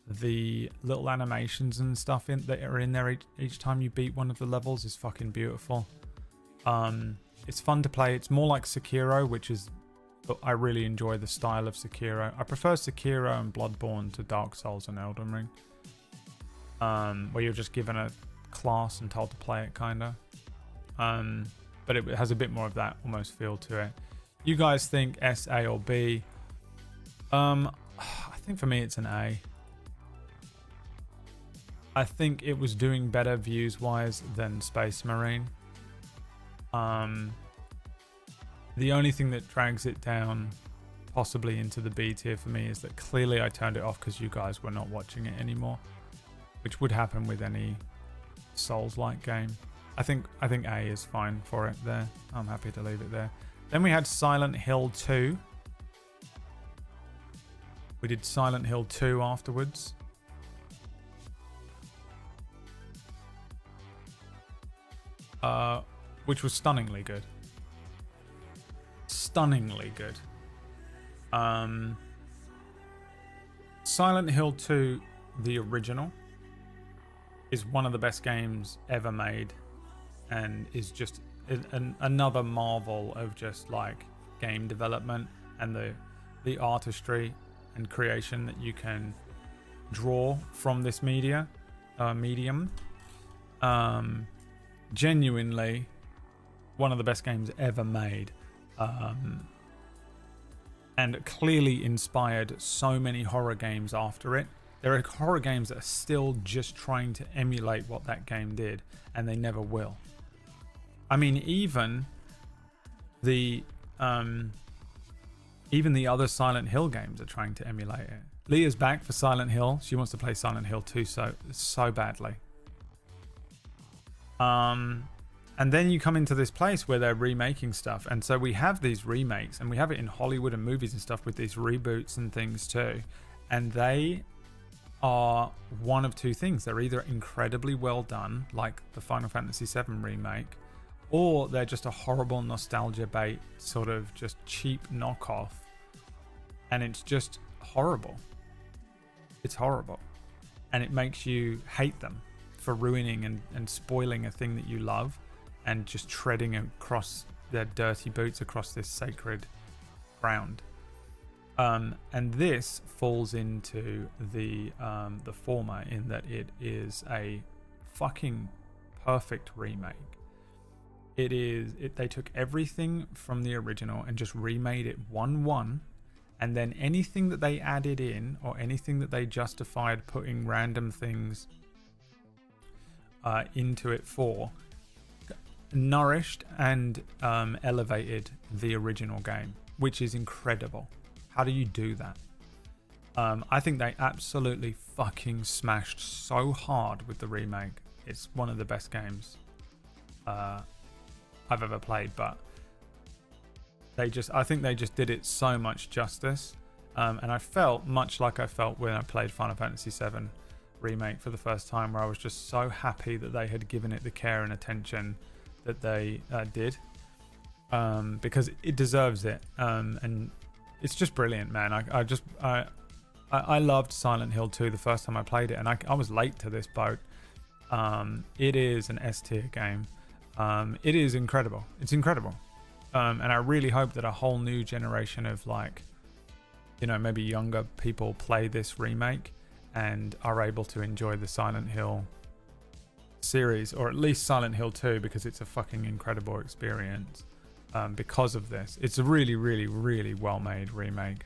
A: The little animations and stuff that are in there each time you beat one of the levels is fucking beautiful. It's fun to play. It's more like Sekiro, which is... I really enjoy the style of Sekiro. I prefer Sekiro and Bloodborne to Dark Souls and Elden Ring. Where you're just given a class and told to play it, kinda. But it has a bit more of that almost feel to it. You guys think S, A, or B? I think for me it's an A. I think it was doing better views-wise than Space Marine. The only thing that drags it down possibly into the B tier for me is that clearly I turned it off because you guys were not watching it anymore, which would happen with any Souls-like game. I think A is fine for it there. I'm happy to leave it there. Then we had Silent Hill 2. We did Silent Hill 2 afterwards. Which was stunningly good. Stunningly good. Silent Hill 2, the original, is one of the best games ever made, and is just another marvel of just like game development and the artistry and creation that you can draw from this medium. Genuinely one of the best games ever made, and clearly inspired so many horror games after it. There are horror games that are still just trying to emulate what that game did, and they never will. I mean, even the other Silent Hill games are trying to emulate it. Leah's back for Silent Hill. She wants to play Silent Hill 2 so badly. And then you come into this place where they're remaking stuff, and so we have these remakes, and we have it in Hollywood and movies and stuff with these reboots and things too, and they are one of two things. They're either incredibly well done, like the Final Fantasy VII remake, or they're just a horrible nostalgia bait, sort of just cheap knockoff, and it's just horrible. It's horrible, and it makes you hate them for ruining and spoiling a thing that you love, and just treading across their dirty boots across this sacred ground. And this falls into the former, in that it is a fucking perfect remake. They took everything from the original and just remade it 1-1, and then anything that they added in, or anything that they justified putting random things into it for, nourished and elevated the original game, which is incredible. How do you do that? I think they absolutely fucking smashed so hard with the remake. It's one of the best games I've ever played, but I think they just did it so much justice. And I felt much like I felt when I played Final Fantasy VII remake for the first time, where I was just so happy that they had given it the care and attention that they did, because it deserves it, and it's just brilliant, man. I loved Silent Hill 2 the first time I played it, and I was late to this boat. It is an S tier game. It is incredible. It's incredible, and I really hope that a whole new generation of, like, you know, maybe younger people play this remake and are able to enjoy the Silent Hill series, or at least Silent Hill 2, because it's a fucking incredible experience because of this. It's a really, really, really well made remake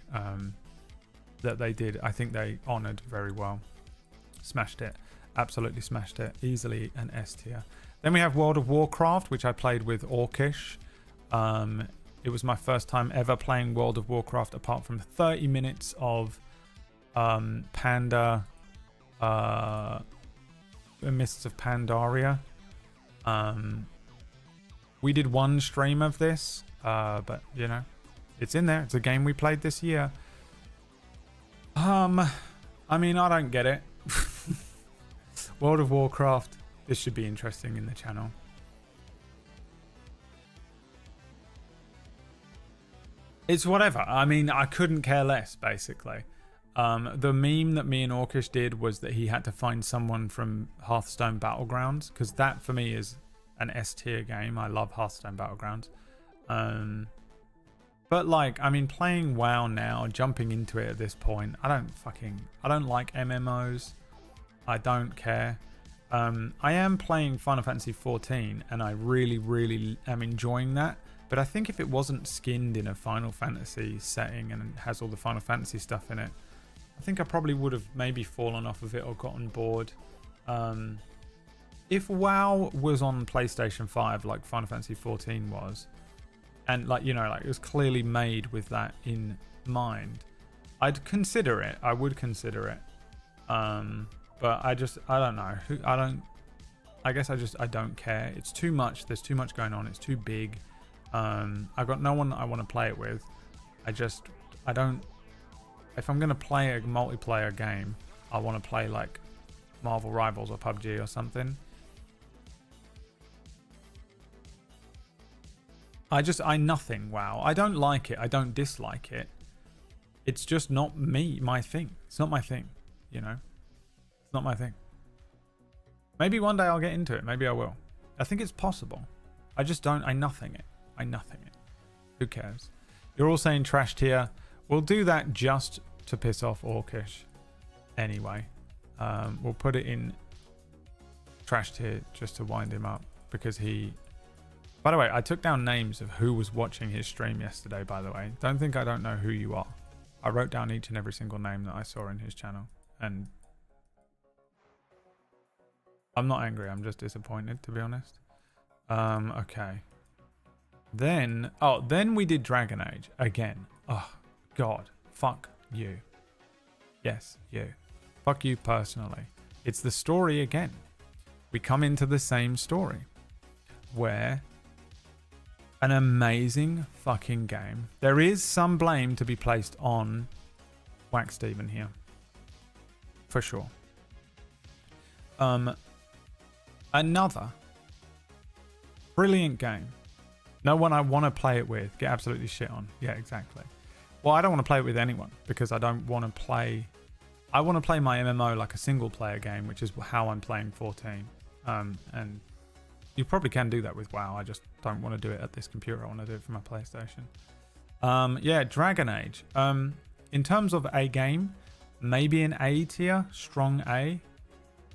A: that they did. I think they honored very well. Smashed it. Absolutely smashed it. Easily an S tier. Then we have World of Warcraft, which I played with Orcish. It was my first time ever playing World of Warcraft, apart from 30 minutes of Panda Mists of Pandaria. We did one stream of this, but you know, it's in there. It's a game we played this year. I mean, I don't get it. World of Warcraft, this should be interesting in the channel. It's whatever. I mean, I couldn't care less, basically. The meme that me and Orcish did was that he had to find someone from Hearthstone Battlegrounds, because that for me is an S tier game. I love Hearthstone Battlegrounds. But like, I mean, playing WoW now, jumping into it at this point, I don't like MMOs. I don't care. I am playing Final Fantasy 14, and I really, really am enjoying that. But I think if it wasn't skinned in a Final Fantasy setting and has all the Final Fantasy stuff in it, I think I probably would have maybe fallen off of it or gotten bored. If WoW was on PlayStation 5 like Final Fantasy 14 was, and like, you know, like it was clearly made with that in mind, I'd consider it. I would consider it. But I don't know. I I guess I don't care. It's too much. There's too much going on. It's too big. I've got no one that I want to play it with. I don't. If I'm gonna play a multiplayer game, I want to play like Marvel Rivals or PUBG or something. Nothing. WoW. I don't like it. I don't dislike it. It's just not my thing. It's not my thing. You know, it's not my thing. Maybe one day I'll get into it. Maybe I will. I think it's possible. I just don't. I nothing it. Who cares? You're all saying trash tier. We'll do that just to piss off Orcish. Anyway, we'll put it in trash tier just to wind him up because he. By the way, I took down names of who was watching his stream yesterday. By the way, don't think I don't know who you are. I wrote down each and every single name that I saw in his channel, and I'm not angry. I'm just disappointed, to be honest. Okay. Then we did Dragon Age again. Oh God, fuck you. Yes, you. Fuck you personally. It's the story again. We come into the same story where an amazing fucking game. There is some blame to be placed on Wax Steven here. For sure. Another brilliant game. No one I want to play it with. Get absolutely shit on. Yeah, exactly. Well, I don't want to play it with anyone because I don't want to play. I want to play my MMO like a single player game, which is how I'm playing 14. And you probably can do that with WoW. I just don't want to do it at this computer. I want to do it from my PlayStation. Yeah, Dragon Age. In terms of a game, maybe an A tier, strong A.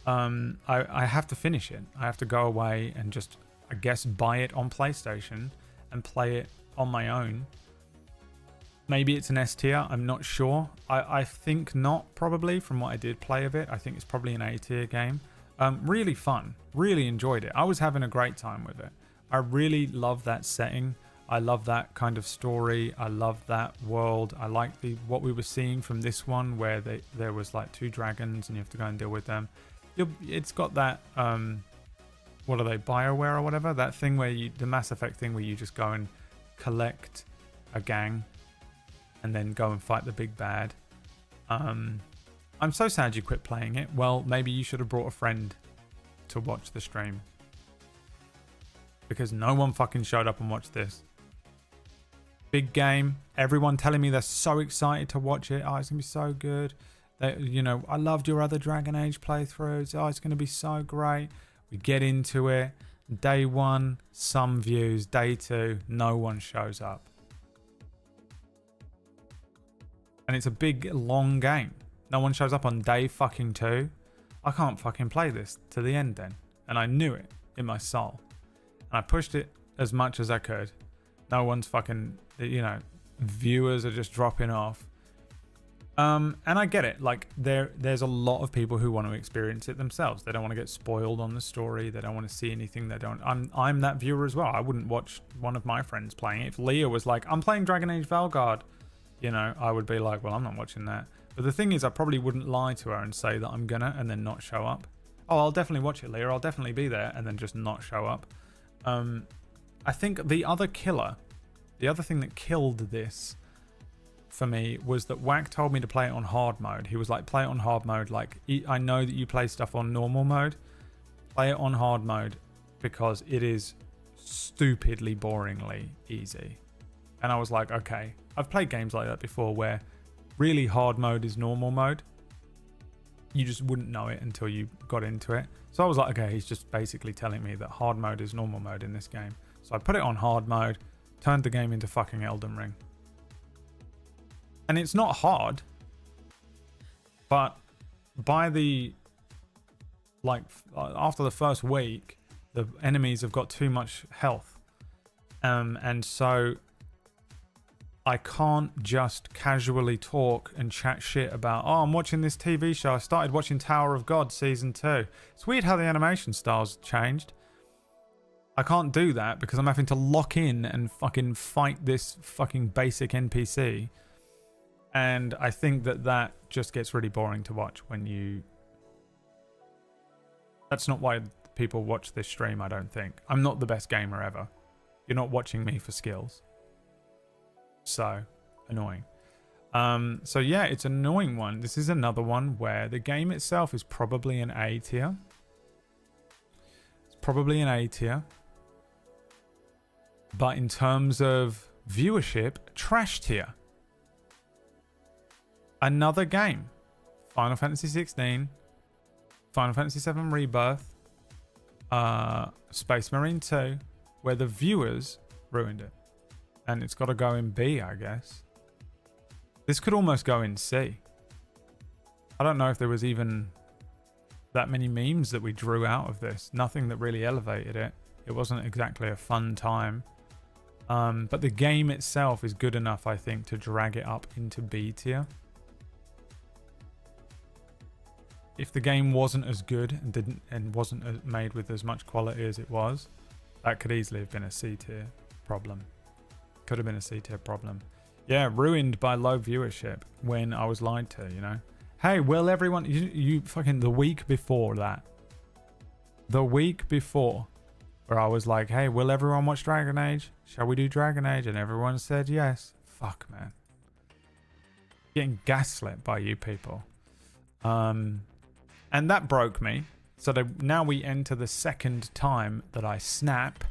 A: I have to finish it. I have to go away and just, I guess, buy it on PlayStation and play it on my own. Maybe it's an S tier. I'm not sure. I think not, probably, from what I did play of it. I think it's probably an A tier game. Really fun. Really enjoyed it. I was having a great time with it. I really love that setting. I love that kind of story. I love that world. I like what we were seeing from this one where there was like 2 dragons and you have to go and deal with them. It's got that, what are they, BioWare or whatever? That thing where the Mass Effect thing where you just go and collect a gang and then go and fight the big bad. I'm so sad you quit playing it. Well, maybe you should have brought a friend to watch the stream. Because no one fucking showed up and watched this. Big game. Everyone telling me they're so excited to watch it. Oh, it's going to be so good. I loved your other Dragon Age playthroughs. Oh, it's going to be so great. We get into it. Day 1, some views. Day 2, no one shows up. And it's a big, long game. No one shows up on day fucking 2. I can't fucking play this to the end then. And I knew it in my soul. And I pushed it as much as I could. No one's fucking, viewers are just dropping off. And I get it. Like there's a lot of people who want to experience it themselves. They don't want to get spoiled on the story. They don't want to see anything they don't. I'm that viewer as well. I wouldn't watch one of my friends playing it. If Leah was like, I'm playing Dragon Age Valgard, I would be like, well, I'm not watching that. But the thing is, I probably wouldn't lie to her and say that I'm gonna and then not show up. Oh, I'll definitely watch it, Leah. I'll definitely be there and then just not show up. I think the other thing that killed this for me was that Wack told me to play it on hard mode. He was like, play it on hard mode. Like, I know that you play stuff on normal mode. Play it on hard mode because it is stupidly boringly easy. And I was like, okay. I've played games like that before where really hard mode is normal mode. You just wouldn't know it until you got into it. So I was like, okay, he's just basically telling me that hard mode is normal mode in this game. So I put it on hard mode, turned the game into fucking Elden Ring. And it's not hard, but by after the first week, the enemies have got too much health. And so I can't just casually talk and chat shit about, oh, I'm watching this TV show. I started watching Tower of God season 2. It's weird how the animation style's changed. I can't do that because I'm having to lock in and fucking fight this fucking basic NPC. And I think that just gets really boring to watch when you... That's not why people watch this stream, I don't think. I'm not the best gamer ever. You're not watching me for skills. So, annoying. So yeah, it's an annoying one. This is another one where the game itself is probably an A tier. It's probably an A tier. But in terms of viewership, trash tier. Another game. Final Fantasy 16. Final Fantasy 7 Rebirth. Space Marine 2. Where the viewers ruined it. And it's got to go in B, I guess. This could almost go in C. I don't know if there was even that many memes that we drew out of this. Nothing that really elevated it. It wasn't exactly a fun time. But the game itself is good enough, I think, to drag it up into B tier. If the game wasn't as good and wasn't made with as much quality as it was, that could easily have been a C tier problem. Could have been a C tier problem. Yeah, ruined by low viewership when I was lied to, you know. Hey, will everyone... You fucking... The week before that. The week before. Where I was like, hey, will everyone watch Dragon Age? Shall we do Dragon Age? And everyone said yes. Fuck, man. Getting gaslit by you people. And that broke me. So now we enter the second time that I snap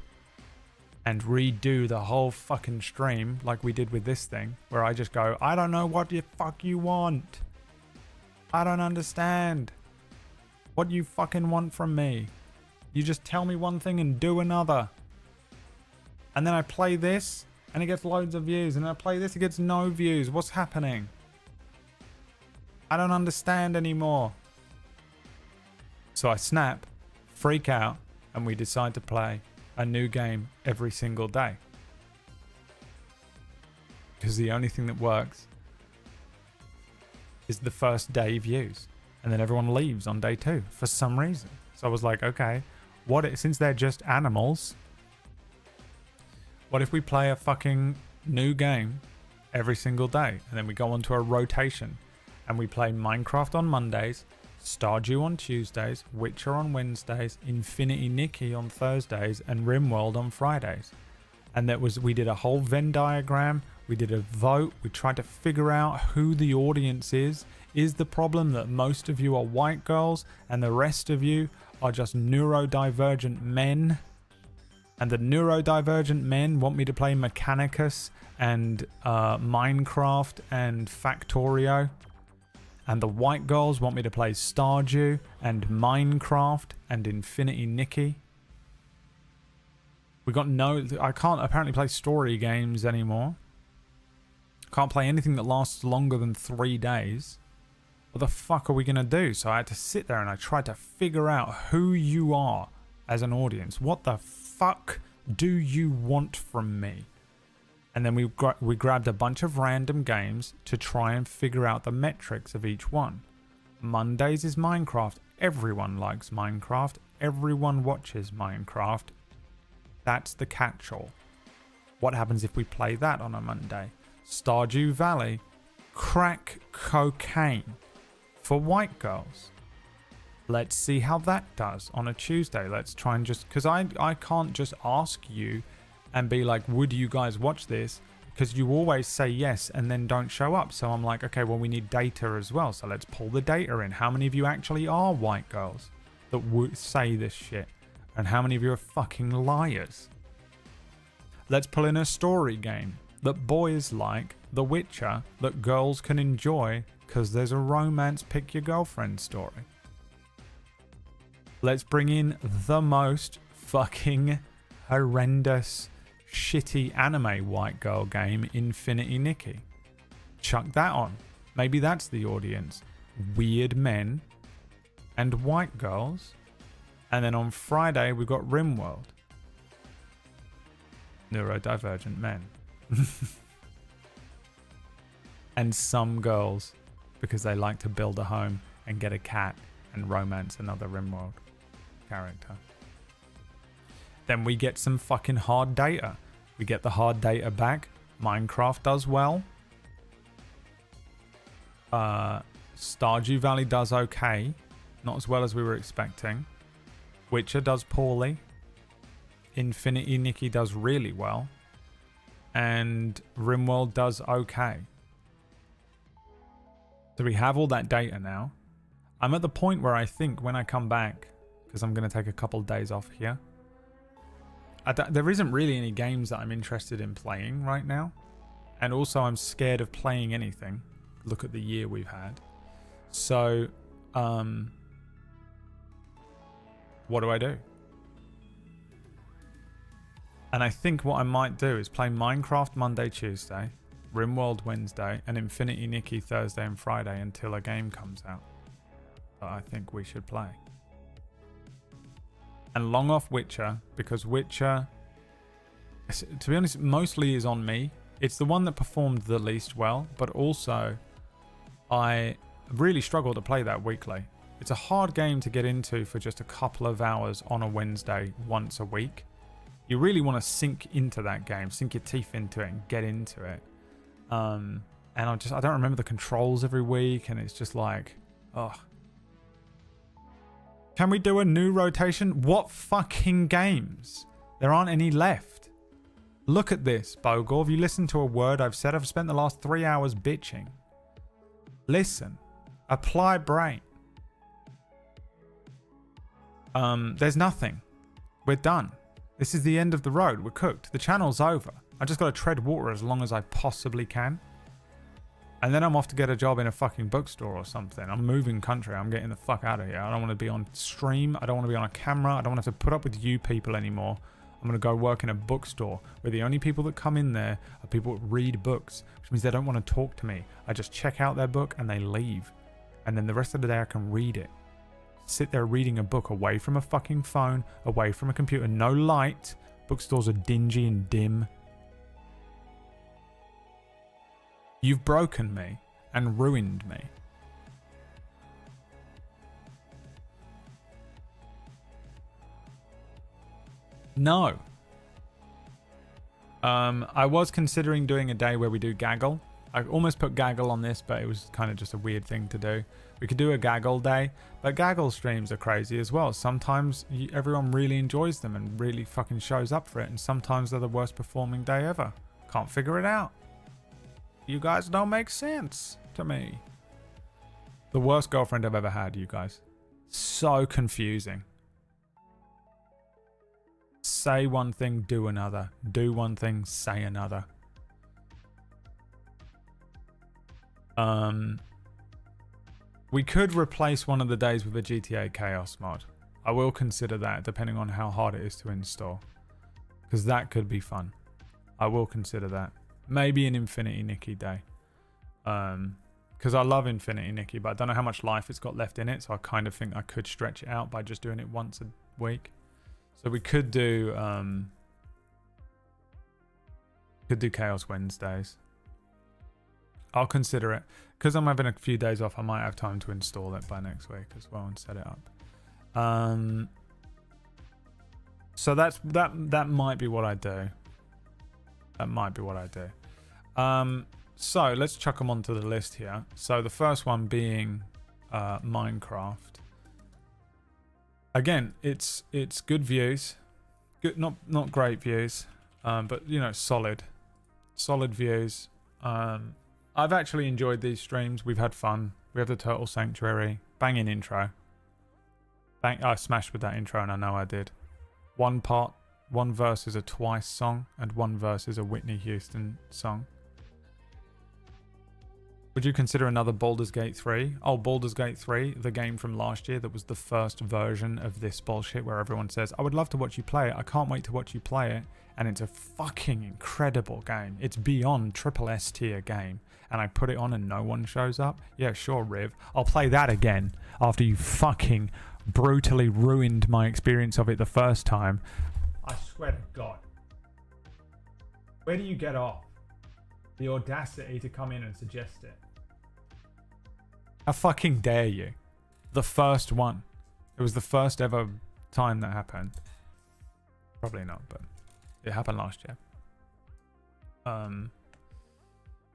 A: and redo the whole fucking stream like we did with this thing, where I just go, I don't know what the fuck you want. I don't understand what you fucking want from me. You just tell me one thing and do another. And then I play this and it gets loads of views, and I play this, it gets no views. What's happening? I don't understand anymore. So I snap, freak out, and we decide to play a new game every single day. Because the only thing that works is the first day views. And then everyone leaves on day 2 for some reason. So I was like, okay, since they're just animals, what if we play a fucking new game every single day? And then we go on to a rotation. And we play Minecraft on Mondays, Stardew on Tuesdays, Witcher on Wednesdays, Infinity Nikki on Thursdays, and RimWorld on Fridays. And we did a whole Venn diagram, we did a vote, we tried to figure out who the audience is. Is the problem that most of you are white girls and the rest of you are just neurodivergent men? And the neurodivergent men want me to play Mechanicus and Minecraft and Factorio? And the white girls want me to play Stardew and Minecraft and Infinity Nikki. I can't apparently play story games anymore. Can't play anything that lasts longer than 3 days. What the fuck are we going to do? So I had to sit there and I tried to figure out who you are as an audience. What the fuck do you want from me? And then we grabbed a bunch of random games to try and figure out the metrics of each one. Mondays is Minecraft. Everyone likes Minecraft. Everyone watches Minecraft. That's the catch-all. What happens if we play that on a Monday? Stardew Valley. Crack cocaine for white girls. Let's see how that does on a Tuesday. Let's try and because I can't just ask you and be like, would you guys watch this? Because you always say yes and then don't show up. So I'm like, okay, well, we need data as well. So let's pull the data in. How many of you actually are white girls that would say this shit? And how many of you are fucking liars? Let's pull in a story game that boys like, The Witcher, that girls can enjoy because there's a romance pick your girlfriend story. Let's bring in the most fucking horrendous shitty anime white girl game, Infinity Nikki. Chuck that on. Maybe that's the audience. Weird men and white girls. And then on Friday we've got RimWorld. Neurodivergent men. And some girls because they like to build a home and get a cat and romance another RimWorld character. Then we get some fucking hard data. We get the hard data back. Minecraft does well. Stardew Valley does okay. Not as well as we were expecting. Witcher does poorly. Infinity Nikki does really well. And RimWorld does okay. So we have all that data now. I'm at the point where I think when I come back, because I'm going to take a couple of days off here, there isn't really any games that I'm interested in playing right now. And also I'm scared of playing anything. Look at the year we've had. So, what do I do? And I think what I might do is play Minecraft Monday, Tuesday, RimWorld Wednesday, and Infinity Nikki Thursday and Friday until a game comes out that I think we should play. And long off Witcher, because Witcher, to be honest, mostly is on me. It's the one that performed the least well, but also I really struggle to play that weekly. It's a hard game to get into for just a couple of hours on a Wednesday once a week. You really want to sink into that game, sink your teeth into it and get into it. And I don't remember the controls every week, and it's just like, oh. Can we do a new rotation? What fucking games? There aren't any left. Look at this, Bogor. Have you listened to a word I've said? I've spent the last 3 hours bitching. Listen. Apply brain. There's nothing. We're done. This is the end of the road. We're cooked. The channel's over. I just got to tread water as long as I possibly can. And then I'm off to get a job in a fucking bookstore or something. I'm moving country. I'm getting the fuck out of here. I don't want to be on stream. I don't want to be on a camera. I don't want to have to put up with you people anymore. I'm going to go work in a bookstore where the only people that come in there are people that read books, which means they don't want to talk to me. I just check out their book and they leave. And then the rest of the day I can read it. Sit there reading a book away from a fucking phone, away from a computer. No light. Bookstores are dingy and dim. You've broken me and ruined me. No. I was considering doing a day where we do Gaggle. I almost put Gaggle on this, but it was kind of just a weird thing to do. We could do a Gaggle day, but Gaggle streams are crazy as well. Sometimes everyone really enjoys them and really fucking shows up for it, and sometimes they're the worst performing day ever. Can't figure it out. You guys don't make sense to me. The worst girlfriend I've ever had, you guys. So confusing. Say one thing, do another. Do one thing, say another. We could replace one of the days with a GTA Chaos mod. I will consider that, depending on how hard it is to install. Because that could be fun. I will consider that. Maybe an Infinity Nikki day. Because I love Infinity Nikki, but I don't know how much life it's got left in it, so I kind of think I could stretch it out by just doing it once a week. So we could do Chaos Wednesdays. I'll consider it. Because I'm having a few days off, I might have time to install it by next week as well and set it up. So that might be what I do. That might be what I do. So let's chuck them onto the list here. So the first one being Minecraft. Again, it's good views. Good, not great views, but you know, solid views. I've actually enjoyed these streams. We've had fun. We have the Turtle Sanctuary. Banging intro. I smashed with that intro, and I know I did. One verse is a Twice song, and one verse is a Whitney Houston song. Would you consider another Baldur's Gate 3? Oh, Baldur's Gate 3, the game from last year that was the first version of this bullshit where everyone says, I would love to watch you play it. I can't wait to watch you play it. And it's a fucking incredible game. It's beyond triple S tier game. And I put it on and no one shows up. Yeah, sure, Riv. I'll play that again after you fucking brutally ruined my experience of it the first time. I swear to God. Where do you get off? The audacity to come in and suggest it. How fucking dare you? The first one. It was the first ever time that happened. Probably not, but it happened last year.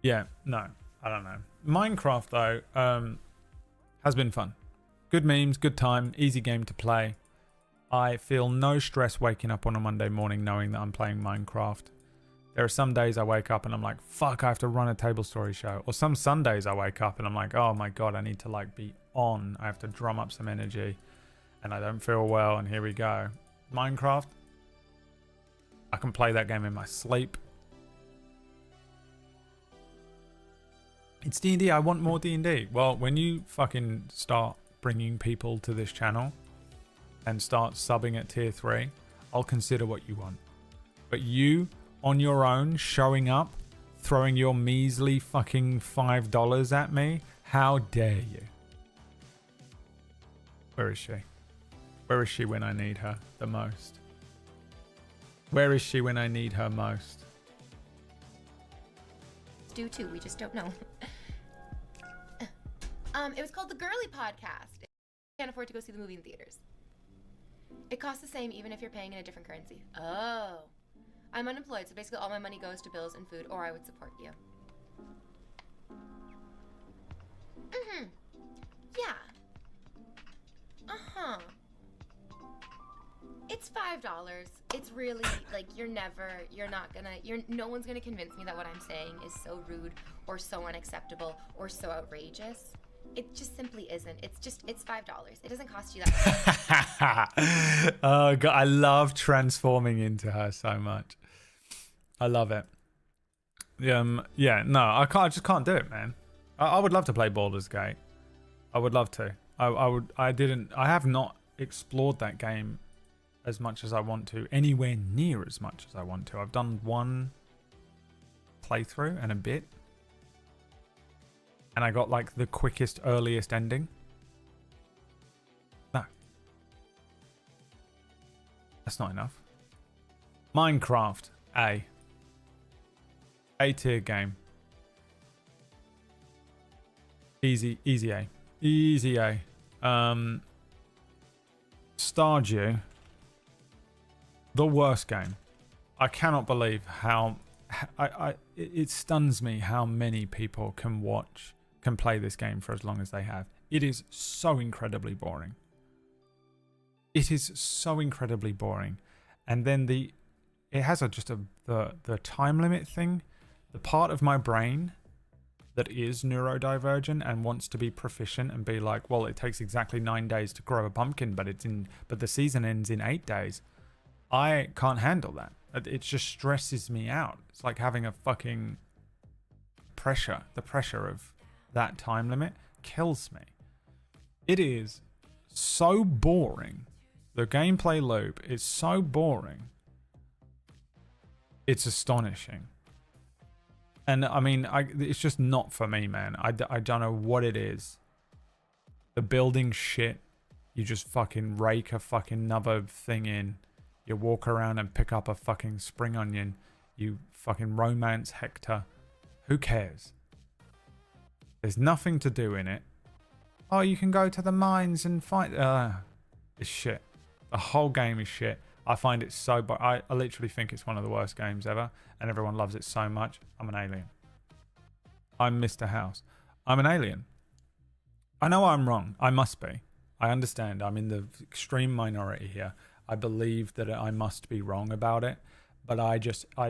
A: Yeah, no, I don't know. Minecraft though, has been fun. Good memes, good time, easy game to play. I feel no stress waking up on a Monday morning knowing that I'm playing Minecraft. There are some days I wake up and I'm like, fuck, I have to run a table story show. Or some Sundays I wake up and I'm like, oh my god, I need to like be on. I have to drum up some energy and I don't feel well, and here we go. Minecraft, I can play that game in my sleep. It's D&D. I want more D&D. Well, when you fucking start bringing people to this channel and start subbing at tier 3, I'll consider what you want. But you, on your own, showing up, throwing your measly fucking $5 at me, how dare you? Where is she? Where is she when I need her the most? Where is she when I need her most?
T: Do too, we just don't know. It was called the Girly Podcast. Can't afford to go see the movie in theaters. It costs the same even if you're paying in a different currency. Oh. I'm unemployed, so basically all my money goes to bills and food, or I would support you. Mm-hmm. Yeah. Uh-huh. It's $5. It's really, like, no one's gonna convince me that what I'm saying is so rude or so unacceptable or so outrageous. It just simply isn't. It's $5. It doesn't cost you that much.
A: Oh god, I love transforming into her so much. I love it. Yeah, no, I just can't do it, man. I would love to play Baldur's Gate. I would love to. I have not explored that game as much as I want to, anywhere near as much as I want to. I've done one playthrough and a bit, and I got like the quickest, earliest ending. No. That's not enough. Minecraft, A tier game. Easy A. Easy A. Stardew, the worst game. I cannot believe how it stuns me how many people can play this game for as long as they have. It is so incredibly boring. It is so incredibly boring. And then it has the time limit thing. The part of my brain that is neurodivergent and wants to be proficient and be like, well, it takes exactly 9 days to grow a pumpkin, but the season ends in 8 days. I can't handle that. It just stresses me out. It's like having a fucking pressure. The pressure of that time limit kills me. It is so boring. The gameplay loop is so boring. It's astonishing. And I mean, it's just not for me, man. I don't know what it is. The building shit. You just fucking rake a fucking another thing in. You walk around and pick up a fucking spring onion. You fucking romance Hector. Who cares? There's nothing to do in it. Oh, you can go to the mines and fight. It's shit. The whole game is shit. I find it so... I literally think it's one of the worst games ever. And everyone loves it so much. I'm an alien. I'm Mr. House. I'm an alien. I know I'm wrong. I must be. I understand. I'm in the extreme minority here. I believe that I must be wrong about it. But I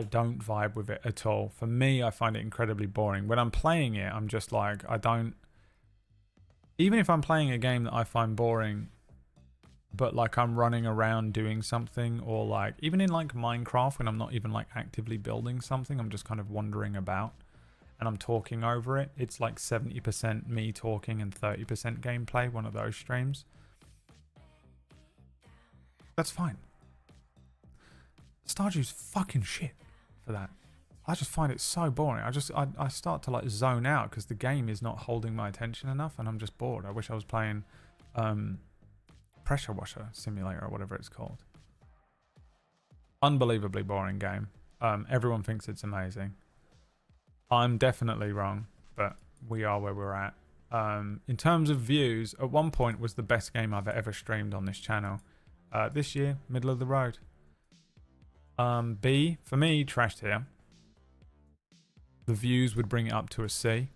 A: don't vibe with it at all. For me, I find it incredibly boring. When I'm playing it, I'm just like, even if I'm playing a game that I find boring, but like I'm running around doing something, or like even in like Minecraft when I'm not even like actively building something, I'm just kind of wandering about and I'm talking over it. It's like 70% me talking and 30% gameplay, one of those streams. That's fine. Stardew's fucking shit for that. I just find it so boring. I start to like zone out because the game is not holding my attention enough and I'm just bored. I wish I was playing Pressure Washer Simulator or whatever it's called. Unbelievably boring game. Everyone thinks it's amazing. I'm definitely wrong, but we are where we're at. In terms of views, at one point was the best game I've ever streamed on this channel. This year, middle of the road. B, for me, trash tier. The views would bring it up to a C.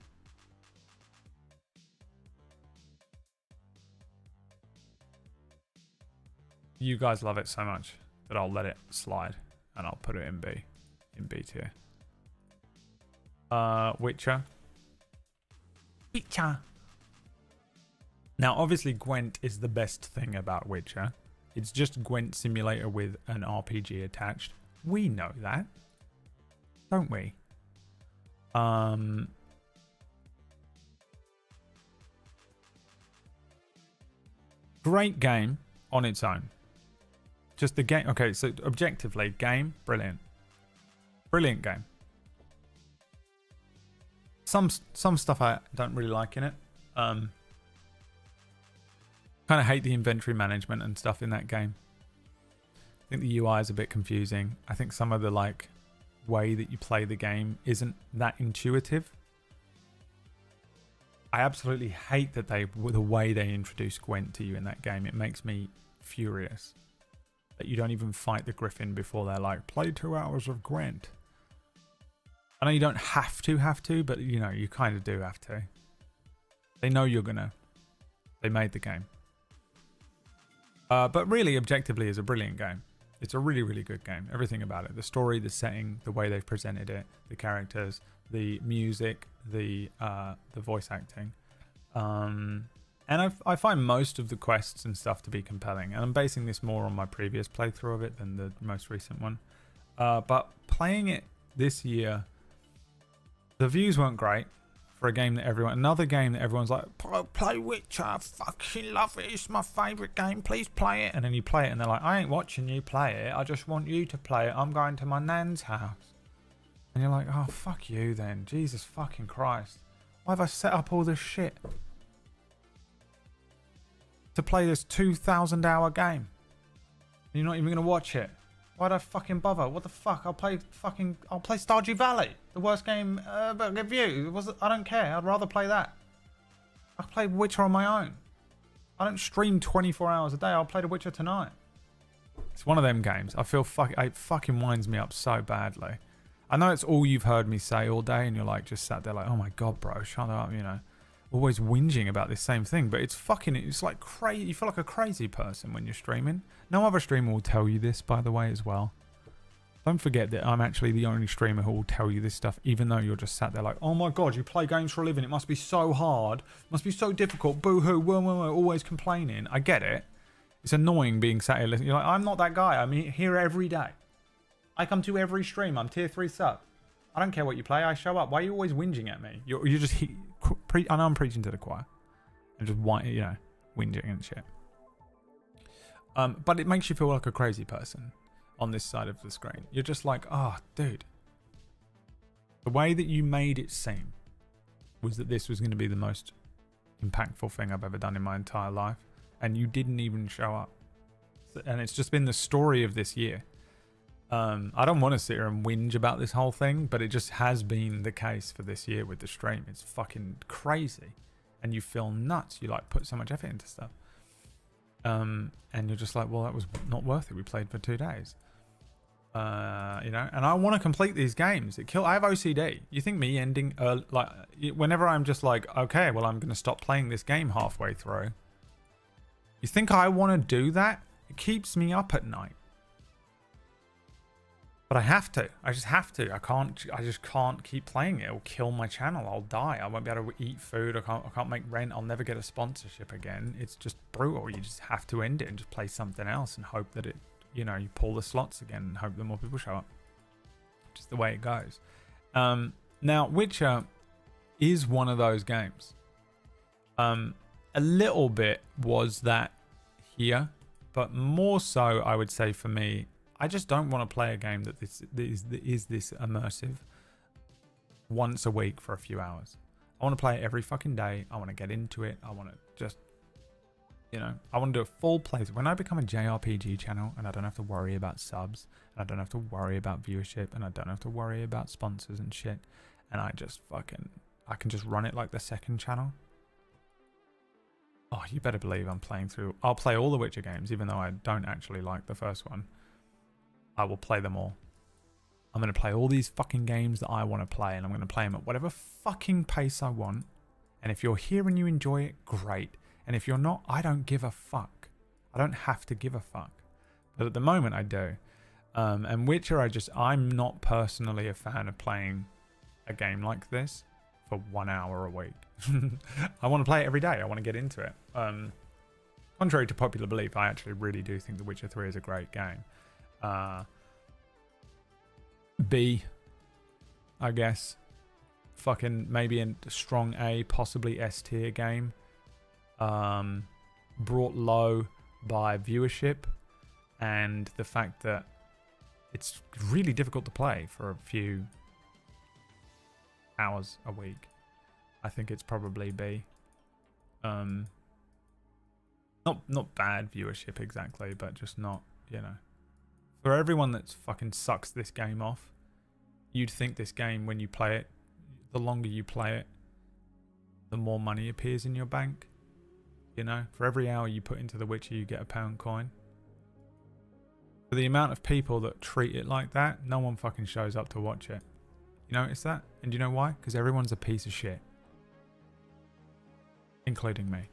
A: you guys love it so much that I'll let it slide and I'll put it in B tier. Witcher. Now, obviously, Gwent is the best thing about Witcher. It's just Gwent Simulator with an RPG attached. We know that, don't we? Great game on its own. Just the game. Okay, so objectively, game, brilliant. Brilliant game. Some stuff I don't really like in it. Kind of hate the inventory management and stuff in that game. I think the UI is a bit confusing. I think some of the like way that you play the game isn't that intuitive. I absolutely hate that the way they introduce Gwent to you in that game. It makes me furious that you don't even fight the Griffin before they're like, play 2 hours of Gwent. I know you don't have to, but you know, you kind of do have to. They know you're gonna. They made the game. But really, objectively, is a brilliant game. It's a really, really good game. Everything about it. The story, the setting, the way they've presented it, the characters, the music, the voice acting. And I find most of the quests and stuff to be compelling. And I'm basing this more on my previous playthrough of it than the most recent one. But playing it this year, the views weren't great for a game that another game that everyone's like, play Witcher, I fucking love it, it's my favourite game, please play it. And then you play it and they're like, I ain't watching you play it, I just want you to play it, I'm going to my nan's house. And you're like, oh, fuck you then, Jesus fucking Christ. Why have I set up all this shit to play this 2,000 hour game? You're not even going to watch it. Why'd I fucking bother? What the fuck? I'll play Stardew Valley. The worst game but good view. I don't care. I'd rather play that. I play Witcher on my own. I don't stream 24 hours a day. I'll play The Witcher tonight. It's one of them games. I feel it fucking winds me up so badly. I know it's all you've heard me say all day, and you're like just sat there like, oh my god, bro, shut up, you know. Always whinging about this same thing, but it's like crazy. You feel like a crazy person when you're streaming. No other streamer will tell you this, by the way, as well. Don't forget that I'm actually the only streamer who will tell you this stuff, even though you're just sat there like, oh my god, you play games for a living, it must be so hard, it must be so difficult, boo-hoo, always complaining. I get it. It's annoying being sat here listening. You're like, I'm not that guy, I'm here every day. I come to every stream, I'm tier 3 sub. I don't care what you play, I show up. Why are you always whinging at me? You're just... I know I'm preaching to the choir. And just, you know, whinging and shit. But it makes you feel like a crazy person on this side of the screen. You're just like, oh, dude. The way that you made it seem was that this was going to be the most impactful thing I've ever done in my entire life. And you didn't even show up. And it's just been the story of this year. I don't want to sit here and whinge about this whole thing, but it just has been the case for this year with the stream. It's fucking crazy. And you feel nuts. You like put so much effort into stuff. And you're just like, well, that was not worth it. We played for 2 days. You know, and I want to complete these games. I have OCD. You think me ending, like, whenever I'm just like, okay, well, I'm going to stop playing this game halfway through. You think I want to do that? It keeps me up at night. But I have to. I just have to. I just can't keep playing it. It'll kill my channel. I'll die. I won't be able to eat food. I can't make rent. I'll never get a sponsorship again. It's just brutal. You just have to end it and just play something else and hope that it, you know, you pull the slots again and hope that more people show up. Just the way it goes. Now, Witcher is one of those games. A little bit was that here, but more so, I would say for me, I just don't want to play a game that is this immersive once a week for a few hours. I want to play it every fucking day. I want to get into it. I want to just, you know, I want to do a full playthrough. When I become a JRPG channel and I don't have to worry about subs, and I don't have to worry about viewership, and I don't have to worry about sponsors and shit, and I can just run it like the second channel. Oh, you better believe I'm playing through. I'll play all the Witcher games, even though I don't actually like the first one. I will play them all. I'm going to play all these fucking games that I want to play, and I'm going to play them at whatever fucking pace I want. And if you're here and you enjoy it, great. And if you're not, I don't give a fuck. I don't have to give a fuck. But at the moment, I do. And Witcher, I'm not personally a fan of playing a game like this for 1 hour a week. I want to play it every day. I want to get into it. Contrary to popular belief, I actually really do think The Witcher 3 is a great game. B, I guess. Fucking maybe a strong A, possibly S tier game. Brought low by viewership and the fact that it's really difficult to play for a few hours a week. I think it's probably B. Not bad viewership exactly, but just not, you know. For everyone that fucking sucks this game off, you'd think this game, when you play it, the longer you play it, the more money appears in your bank. You know, for every hour you put into The Witcher, you get a £1 coin. For the amount of people that treat it like that, no one fucking shows up to watch it. You notice that? And do you know why? Because everyone's a piece of shit. Including me.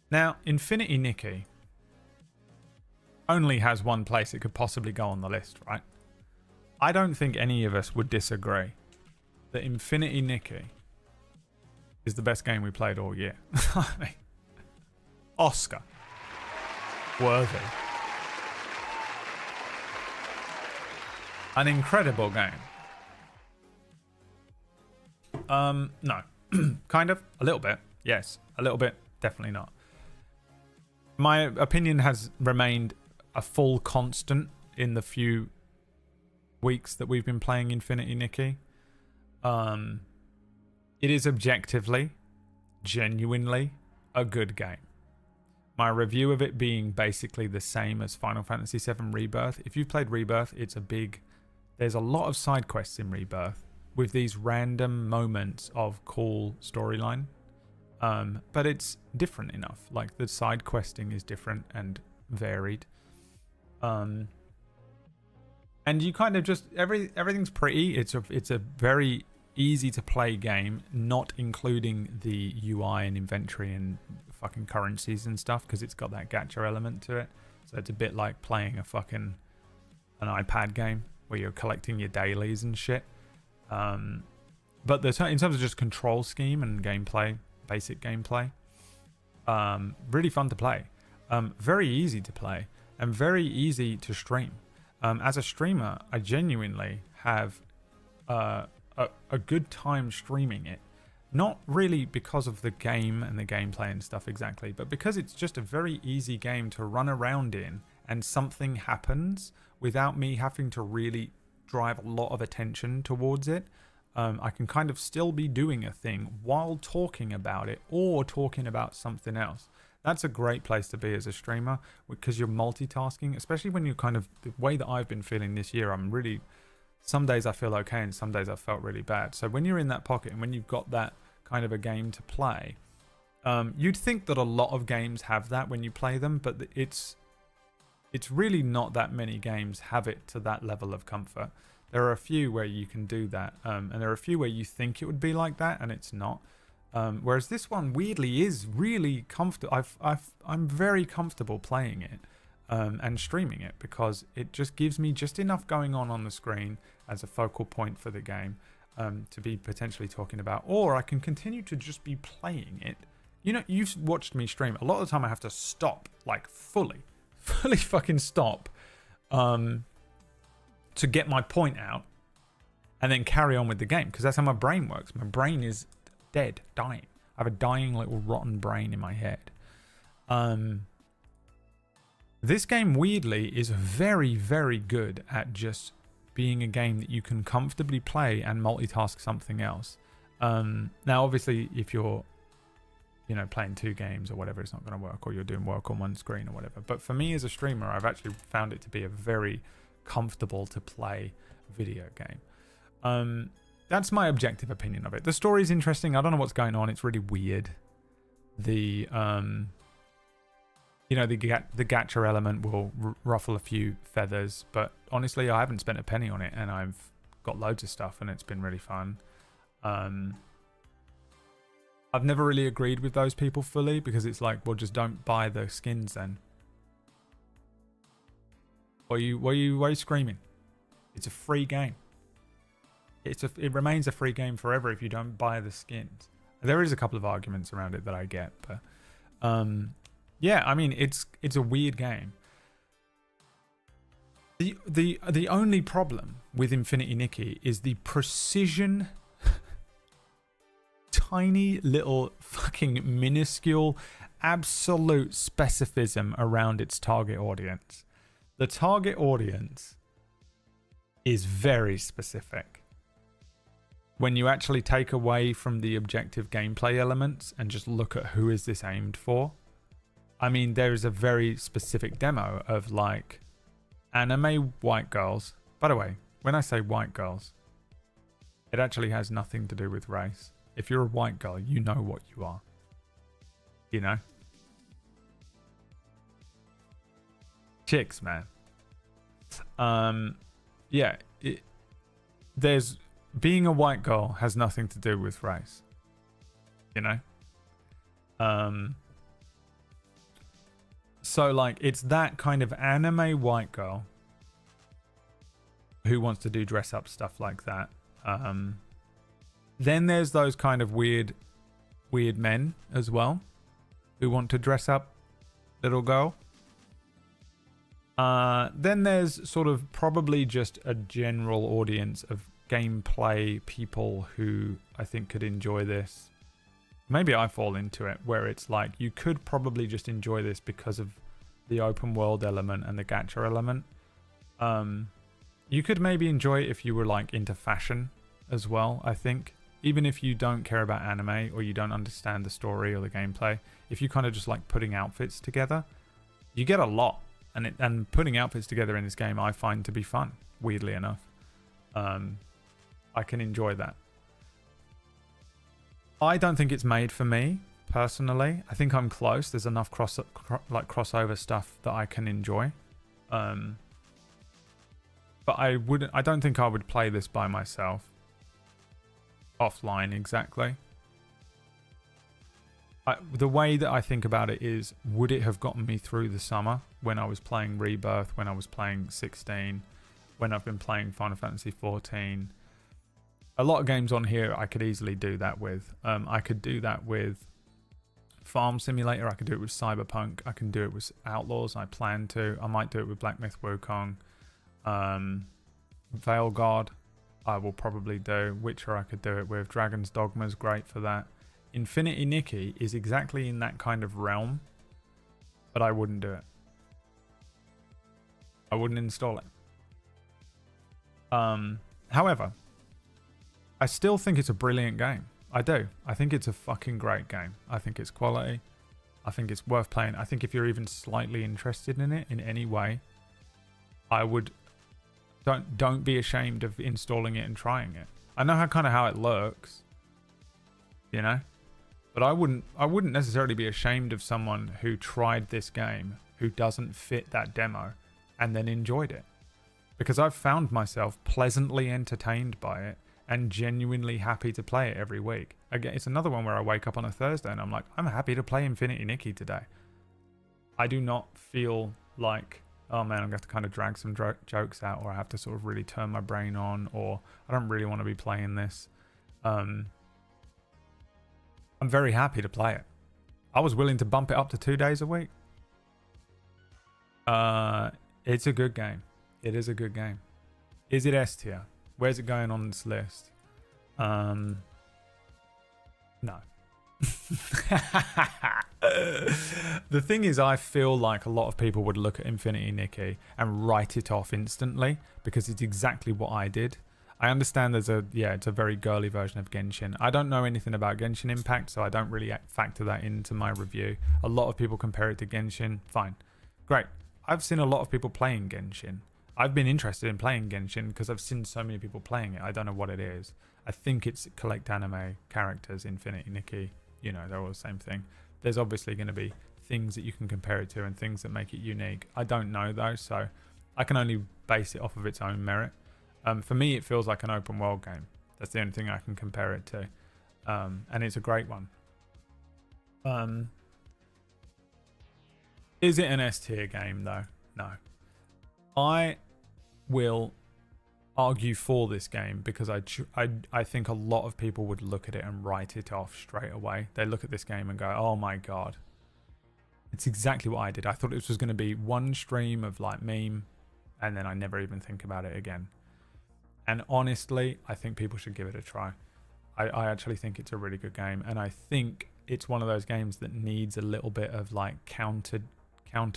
A: Now, Infinity Nikki only has one place it could possibly go on the list, right? I don't think any of us would disagree that Infinity Nikki is the best game we played all year. I mean, Oscar worthy. An incredible game. No. Kind of. A little bit. Yes. A little bit. Definitely not. My opinion has remained a full constant in the few weeks that we've been playing Infinity Nikki. It is objectively, genuinely a good game. My review of it being basically the same as Final Fantasy VII Rebirth. If you've played Rebirth, there's a lot of side quests in Rebirth with these random moments of cool storyline. But it's different enough. Like, the side questing is different and varied. And you kind of just, everything's pretty. It's a very easy to play game, not including the UI and inventory and fucking currencies and stuff, because it's got that gacha element to it. So it's a bit like playing an iPad game where you're collecting your dailies and shit. But in terms of just control scheme and gameplay, basic gameplay, really fun to play, very easy to play, and very easy to stream. As a streamer, I genuinely have a good time streaming it. Not really because of the game and the gameplay and stuff exactly, but because it's just a very easy game to run around in, and something happens without me having to really drive a lot of attention towards it. I can kind of still be doing a thing while talking about it or talking about something else. That's a great place to be as a streamer, because you're multitasking, especially when you're kind of, the way that I've been feeling this year, some days I feel okay and some days I felt really bad. So when you're in that pocket and when you've got that kind of a game to play, you'd think that a lot of games have that when you play them, but it's really not that many games have it to that level of comfort. There are a few where you can do that, and there are a few where you think it would be like that and it's not. Whereas this one weirdly is really comfortable. I'm very comfortable playing it and streaming it, because it just gives me just enough going on the screen as a focal point for the game to be potentially talking about, or I can continue to just be playing it. You know, you've watched me stream. A lot of the time I have to stop, like fully fucking stop to get my point out and then carry on with the game, because that's how my brain works. My brain is dead, dying. I have a dying little rotten brain in my head. This game weirdly is very, very good at just being a game that you can comfortably play and multitask something else. Now obviously if you're, you know, playing two games or whatever, it's not going to work, or you're doing work on one screen or whatever. But for me as a streamer, I've actually found it to be a very comfortable to play video game. That's my objective opinion of it. The story's interesting. I don't know what's going on. It's really weird. The you know, the gacha element will ruffle a few feathers, but honestly, I haven't spent a penny on it, and I've got loads of stuff, and it's been really fun. I've never really agreed with those people fully, because it's like, well, just don't buy the skins then. Why are you screaming? It's a free game. It remains a free game forever if you don't buy the skins. There is a couple of arguments around it that I get, but yeah, I mean, it's a weird game. The only problem with Infinity Nikki is the precision, tiny little fucking minuscule, absolute specificism around its target audience. The target audience is very specific. When you actually take away from the objective gameplay elements and just look at who is this aimed for, I mean, there is a very specific demo of like anime white girls. By the way, when I say white girls, it actually has nothing to do with race. If you're a white girl, you know what you are. You know? Chicks, man. Yeah, there's being a white girl has nothing to do with race. You know? So like it's that kind of anime white girl who wants to do dress up stuff like that. Then there's those kind of weird men as well who want to dress up little girl. Then there's sort of probably just a general audience of gameplay people who I think could enjoy this. Maybe I fall into it, where it's like you could probably just enjoy this because of the open world element and the gacha element. You could maybe enjoy it if you were like into fashion as well, I think. Even if you don't care about anime or you don't understand the story or the gameplay, if you kind of just like putting outfits together, you get a lot. And putting outfits together in this game I find to be fun, weirdly enough. I can enjoy that. I don't think it's made for me, personally. I think I'm close. There's enough crossover stuff that I can enjoy. But I don't think I would play this by myself. Offline, exactly. The way that I think about it is, would it have gotten me through the summer when I was playing Rebirth, when I was playing 16, when I've been playing Final Fantasy 14? A lot of games on here I could easily do that with. I could do that with Farm Simulator. I could do it with Cyberpunk. I can do it with Outlaws. I plan to. I might do it with Black Myth Wukong. Veil Guard I will probably do. Witcher I could do it with. Dragon's Dogma is great for that. Infinity Nikki is exactly in that kind of realm, but I wouldn't do it. I wouldn't install it. However, I still think it's a brilliant game. I do. I think it's a fucking great game. I think it's quality. I think it's worth playing. I think if you're even slightly interested in it in any way, I would don't be ashamed of installing it and trying it. I know how it looks, you know, but I wouldn't necessarily be ashamed of someone who tried this game who doesn't fit that demo and then enjoyed it, because I've found myself pleasantly entertained by it and genuinely happy to play it every week. Again, it's another one where I wake up on a Thursday and I'm like, I'm happy to play Infinity Nikki today. I do not feel like, oh man, I'm going to have to kind of drag some jokes out, or I have to sort of really turn my brain on, or I don't really want to be playing this. I'm very happy to play it. I was willing to bump it up to 2 days a week. It's a good game. It is a good game. Is it S tier? Where's it going on this list? No. The thing is, I feel like a lot of people would look at Infinity Nikki and write it off instantly because it's exactly what I did. I understand it's a very girly version of Genshin. I don't know anything about Genshin Impact, so I don't really factor that into my review. A lot of people compare it to Genshin. Fine. Great. I've seen a lot of people playing Genshin. I've been interested in playing Genshin because I've seen so many people playing it. I don't know what it is. I think it's collect anime characters, Infinity Nikki. You know, they're all the same thing. There's obviously going to be things that you can compare it to and things that make it unique. I don't know though, so I can only base it off of its own merit. For me, it feels like an open world game. That's the only thing I can compare it to. And it's a great one. Is it an S tier game though? No. I will argue for this game because I think a lot of people would look at it and write it off straight away. They look at this game and go, oh my god. It's exactly what I did. I thought this was going to be one stream of like meme, and then I never even think about it again. And honestly, I think people should give it a try. I actually think it's a really good game, and I think it's one of those games that needs a little bit of like counter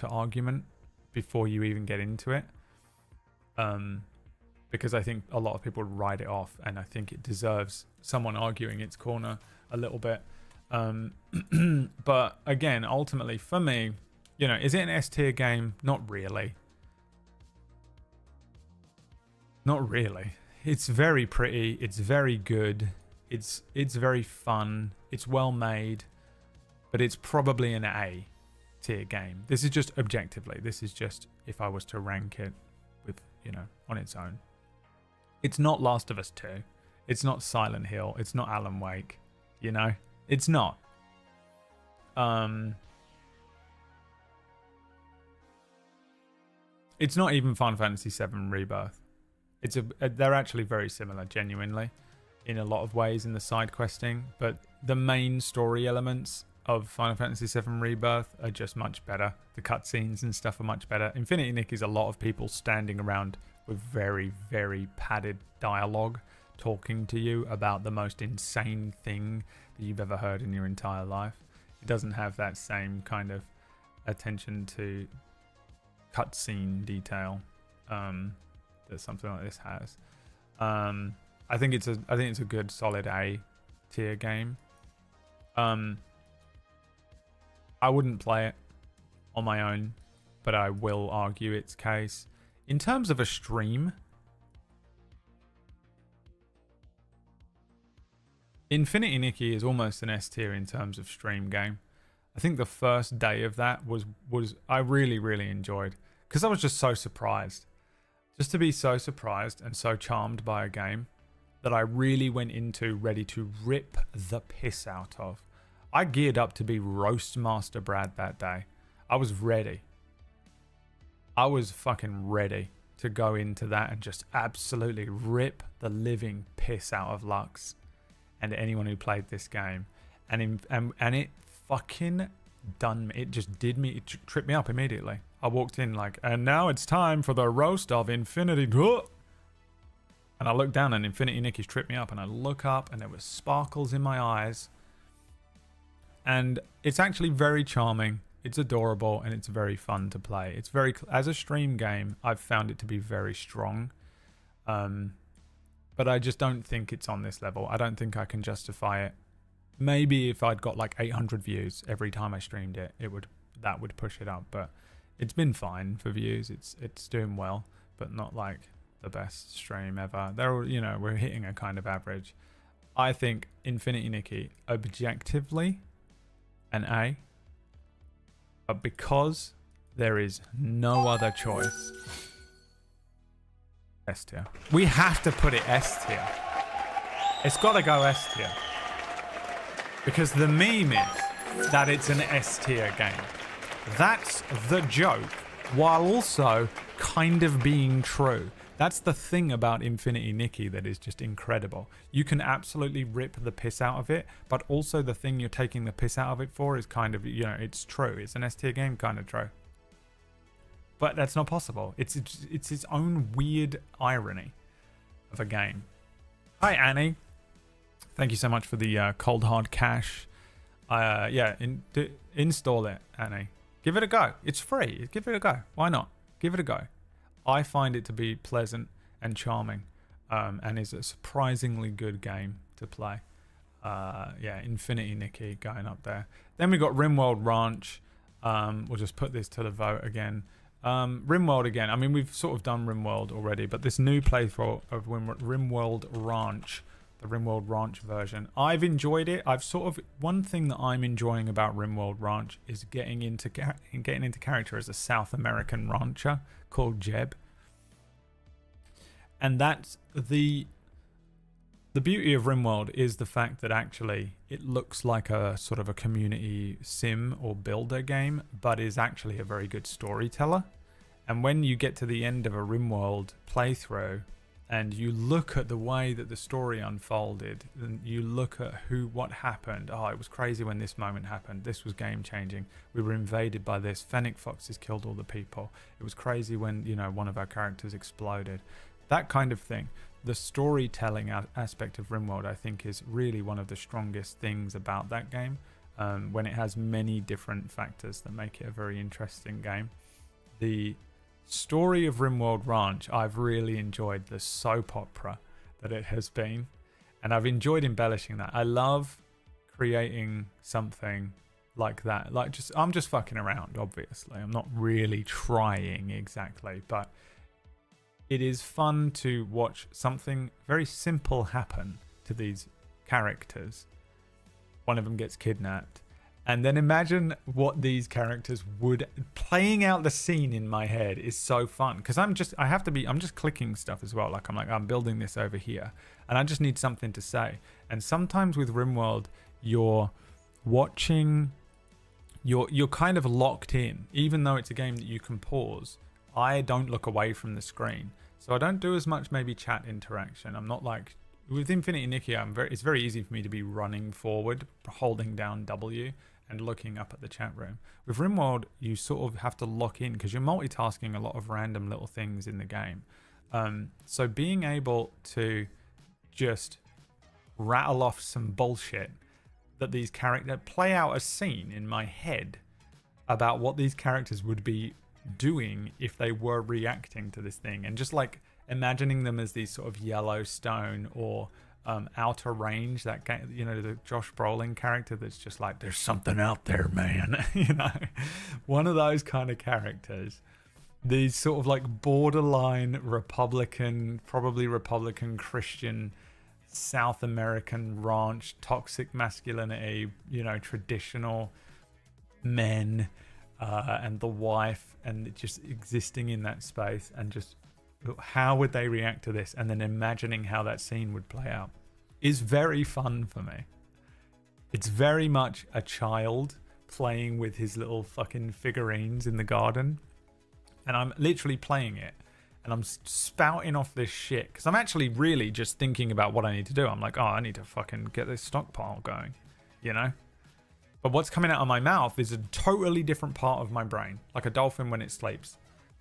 A: argument before you even get into it. Because I think a lot of people write it off, and I think it deserves someone arguing its corner a little bit. But again, ultimately for me, you know, is it an S tier game? Not really. Not really. It's very pretty. It's very good. It's very fun. It's well made, but it's probably an A tier game. This is just objectively. This is just if I was to rank it with, you know, on its own. It's not Last of Us 2. It's not Silent Hill. It's not Alan Wake. You know, it's not. It's not even Final Fantasy VII Rebirth. They're actually very similar, genuinely, in a lot of ways in the side questing, but the main story elements of Final Fantasy VII Rebirth are just much better. The cutscenes and stuff are much better. Infinity Nick is a lot of people standing around with very, very padded dialogue talking to you about the most insane thing that you've ever heard in your entire life. It doesn't have that same kind of attention to cutscene detail that something like this has. I think it's a good solid A tier game. I wouldn't play it on my own, but I will argue its case. In terms of a stream, Infinity Nikki is almost an S tier in terms of stream game. I think the first day of that was I really, really enjoyed, because I was just so surprised. Just to be so surprised and so charmed by a game that I really went into ready to rip the piss out of. I geared up to be Roast Master Brad that day. I was ready. I was fucking ready to go into that and just absolutely rip the living piss out of Lux and anyone who played this game. And it fucking done me. It just did me. It tripped me up immediately. I walked in like, and now it's time for the roast of Infinity. And I looked down and Infinity Nikki's tripped me up, and I look up and there was sparkles in my eyes. And it's actually very charming. It's adorable, and it's very fun to play. It's very, as a stream game, I've found it to be very strong. But I just don't think it's on this level. I don't think I can justify it. Maybe if I'd got like 800 views every time I streamed it, that would push it up. But it's been fine for views. It's doing well, but not like the best stream ever. We're hitting a kind of average. I think Infinity Nikki, objectively, an A. But because there is no other choice, S tier. We have to put it S tier. It's got to go S tier. Because the meme is that it's an S tier game. That's the joke, while also kind of being true. That's the thing about Infinity Nikki that is just incredible. You can absolutely rip the piss out of it, but also the thing you're taking the piss out of it for is kind of, it's true. It's an S tier game, kind of true. But that's not possible. It's its own weird irony of a game. Hi, Annie. Thank you so much for the cold hard cash. Install it, Annie. Give it a go. It's free. Give it a go. Why not? Give it a go. I find it to be pleasant and charming, and is a surprisingly good game to play. Infinity Nikki going up there. Then we got RimWorld Ranch. We'll just put this to the vote again. RimWorld again. I mean, we've sort of done RimWorld already, but this new playthrough of RimWorld Ranch, the RimWorld Ranch version, I've enjoyed it. One thing that I'm enjoying about RimWorld Ranch is getting into character as a South American rancher called Jeb. And that's The beauty of RimWorld is the fact that actually it looks like a sort of a community sim or builder game, but is actually a very good storyteller. And when you get to the end of a RimWorld playthrough and you look at the way that the story unfolded, and you look at what happened. Oh, it was crazy when this moment happened. This was game changing. We were invaded by this. Fennec Foxes killed all the people. It was crazy when, you know, one of our characters exploded. That kind of thing. The storytelling aspect of RimWorld, I think, is really one of the strongest things about that game, when it has many different factors that make it a very interesting game. The story of RimWorld Ranch, I've really enjoyed the soap opera that it has been, and I've enjoyed embellishing that. I love creating something like that. Like, I'm just fucking around, obviously. I'm not really trying exactly, but it is fun to watch something very simple happen to these characters. One of them gets kidnapped. And then imagine what these characters would... Playing out the scene in my head is so fun. Because I'm just clicking stuff as well. Like, I'm building this over here. And I just need something to say. And sometimes with RimWorld, you're watching... You're kind of locked in. Even though it's a game that you can pause, I don't look away from the screen. So I don't do as much maybe chat interaction. I'm not like... With Infinity Nikki, it's very easy for me to be running forward, holding down W, and looking up at the chat room. With RimWorld, you sort of have to lock in because you're multitasking a lot of random little things in the game. So being able to just rattle off some bullshit that these characters... Play out a scene in my head about what these characters would be doing if they were reacting to this thing, and just like imagining them as these sort of Yellowstone or Outer Range, that game, you know, the Josh Brolin character that's just like, there's something out there, man. You know, one of those kind of characters. These sort of like borderline Republican, probably Republican Christian, South American ranch, toxic masculinity, you know, traditional men, and the wife, and just existing in that space, and just how would they react to this, and then imagining how that scene would play out is very fun for me. It's very much a child playing with his little fucking figurines in the garden, and I'm literally playing it, and I'm spouting off this shit because I'm actually really just thinking about what I need to do. I'm like, oh, I need to fucking get this stockpile going, you know? But what's coming out of my mouth is a totally different part of my brain, like a dolphin when it sleeps.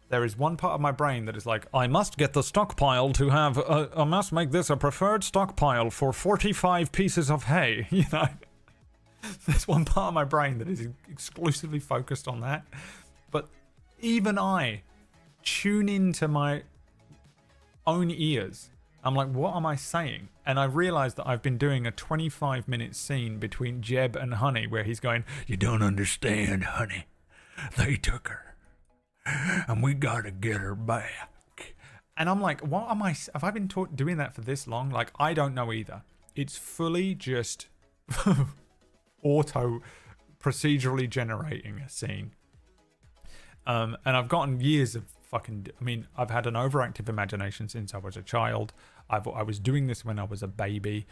A: There is one part of my brain that is like, I must get the stockpile to have, I must make this a preferred stockpile for 45 pieces of hay, you know? There's one part of my brain that is exclusively focused on that. But even I tune into my own ears. I'm like, what am I saying? And I realized that I've been doing a 25-minute scene between Jeb and Honey where he's going, you don't understand, Honey. They took her. And we gotta get her back. And I'm like, what am I... Have I been doing that for this long? Like, I don't know either. It's fully just auto procedurally generating a scene. And I've gotten years of fucking... I mean, I've had an overactive imagination since I was a child. I was doing this when I was a baby.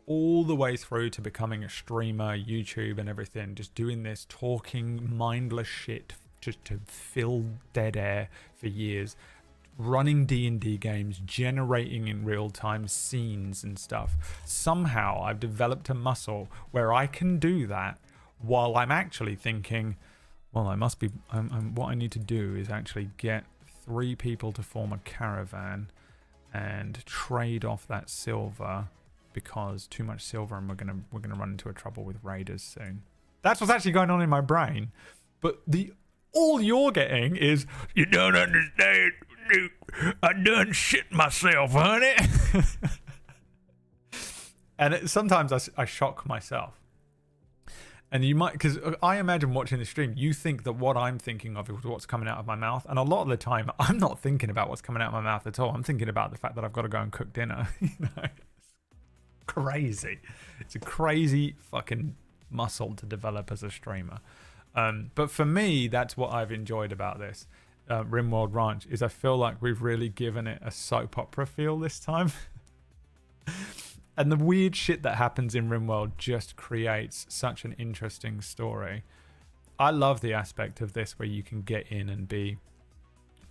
A: All the way through to becoming a streamer, YouTube and everything. Just doing this, talking mindless shit just to fill dead air for years. Running D&D games, generating in real time scenes and stuff. Somehow I've developed a muscle where I can do that while I'm actually thinking, well, what I need to do is actually get 3 people to form a caravan and trade off that silver, because too much silver and we're gonna run into a trouble with raiders soon. That's what's actually going on in my brain. But all you're getting is, you don't understand. I done shit myself, honey. And sometimes I shock myself. And you might, because I imagine watching the stream, you think that what I'm thinking of is what's coming out of my mouth. And a lot of the time, I'm not thinking about what's coming out of my mouth at all. I'm thinking about the fact that I've got to go and cook dinner. You know, it's crazy. It's a crazy fucking muscle to develop as a streamer. But for me, that's what I've enjoyed about this. RimWorld Ranch is I feel like we've really given it a soap opera feel this time. And the weird shit that happens in RimWorld just creates such an interesting story. I love the aspect of this where you can get in and be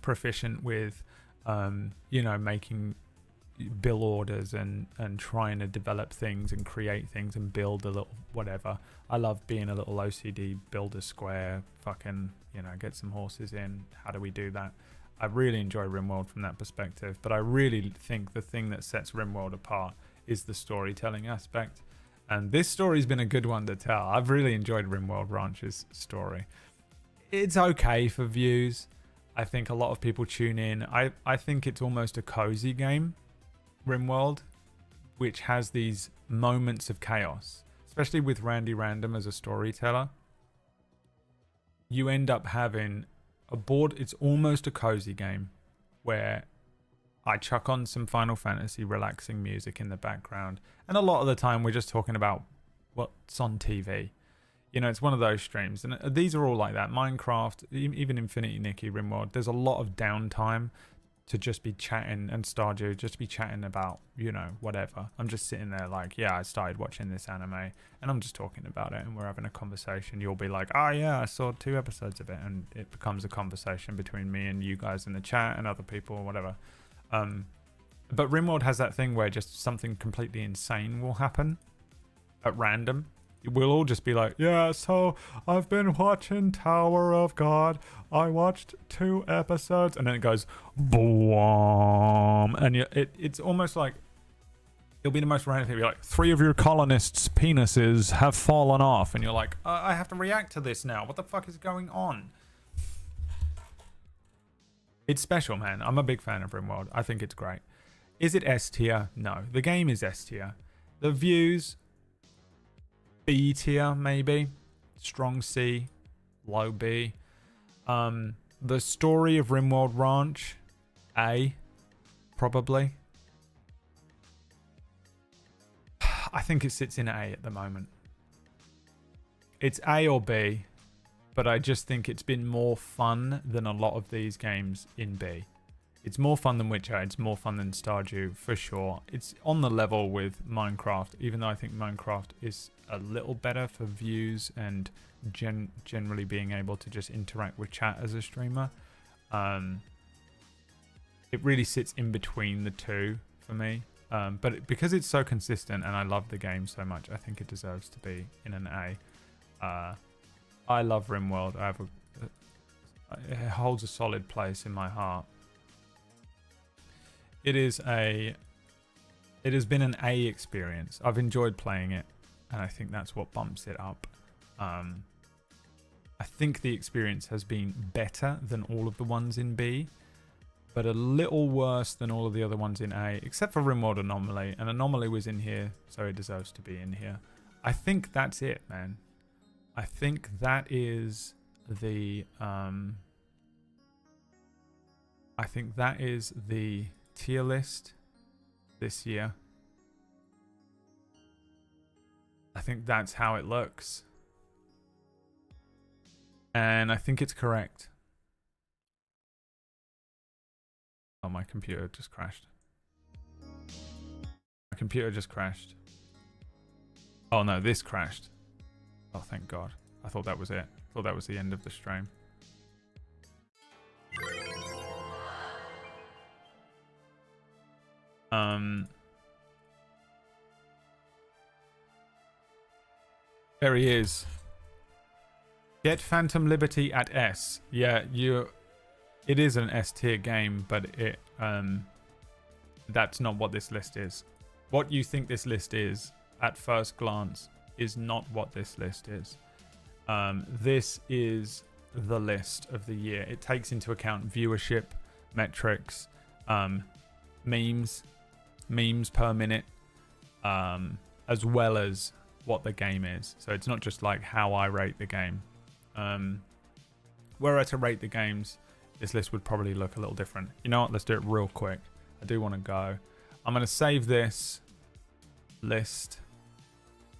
A: proficient with, making bill orders and trying to develop things and create things and build a little whatever. I love being a little OCD, build a square, fucking, get some horses in. How do we do that? I really enjoy RimWorld from that perspective, but I really think the thing that sets RimWorld apart is the storytelling aspect. And this story's been a good one to tell. I've really enjoyed RimWorld Ranch's story. It's okay for views. I think a lot of people tune in. I think it's almost a cozy game, RimWorld, which has these moments of chaos, especially with Randy Random as a storyteller. You end up having a board. It's almost a cozy game where I chuck on some Final Fantasy relaxing music in the background. And a lot of the time we're just talking about what's on TV. It's one of those streams. And these are all like that. Minecraft, even Infinity Nikki, RimWorld, there's a lot of downtime to just be chatting, and Stardew, just to be chatting about, whatever. I'm just sitting there like, yeah, I started watching this anime and I'm just talking about it and we're having a conversation. You'll be like, oh yeah, I saw 2 episodes of it, and it becomes a conversation between me and you guys in the chat and other people or whatever. But RimWorld has that thing where just something completely insane will happen at random. We'll all just be like, yeah, so I've been watching Tower of God. I watched 2 episodes. And then it goes, boom. And it's almost like, it'll be the most random thing. It'll be like, 3 of your colonists' penises have fallen off. And you're like, I have to react to this now. What the fuck is going on? It's special, man. I'm a big fan of RimWorld. I think it's great. Is it S tier? No. The game is S tier. The views, B tier, maybe. Strong C, low B. The story of RimWorld Ranch, A, probably. I think it sits in A at the moment. It's A or B, but I just think it's been more fun than a lot of these games in B. It's more fun than Witcher. It's more fun than Stardew, for sure. It's on the level with Minecraft, even though I think Minecraft is a little better for views and generally being able to just interact with chat as a streamer. It really sits in between the two for me. But because it's so consistent and I love the game so much, I think it deserves to be in an A. I love RimWorld. It holds a solid place in my heart. It has been an A experience. I've enjoyed playing it, and I think that's what bumps it up. I think the experience has been better than all of the ones in B, but a little worse than all of the other ones in A, except for RimWorld Anomaly. And Anomaly was in here, so it deserves to be in here. I think that's it, man. I think that is the tier list this year. I think that's how it looks. And I think it's correct. Oh, my computer just crashed. My computer just crashed. Oh no, this crashed. Oh, thank God. I thought that was it. I thought that was the end of the stream. There he is. Get Phantom Liberty at S. Yeah, it is an S tier game, but that's not what this list is. What you think this list is at first glance is not what this list is. This is the list of the year. It takes into account viewership, metrics, memes per minute, as well as what the game is. So it's not just like how I rate the game. Were I to rate the games, this list would probably look a little different. You know what? Let's do it real quick. I do want to go. I'm going to save this list.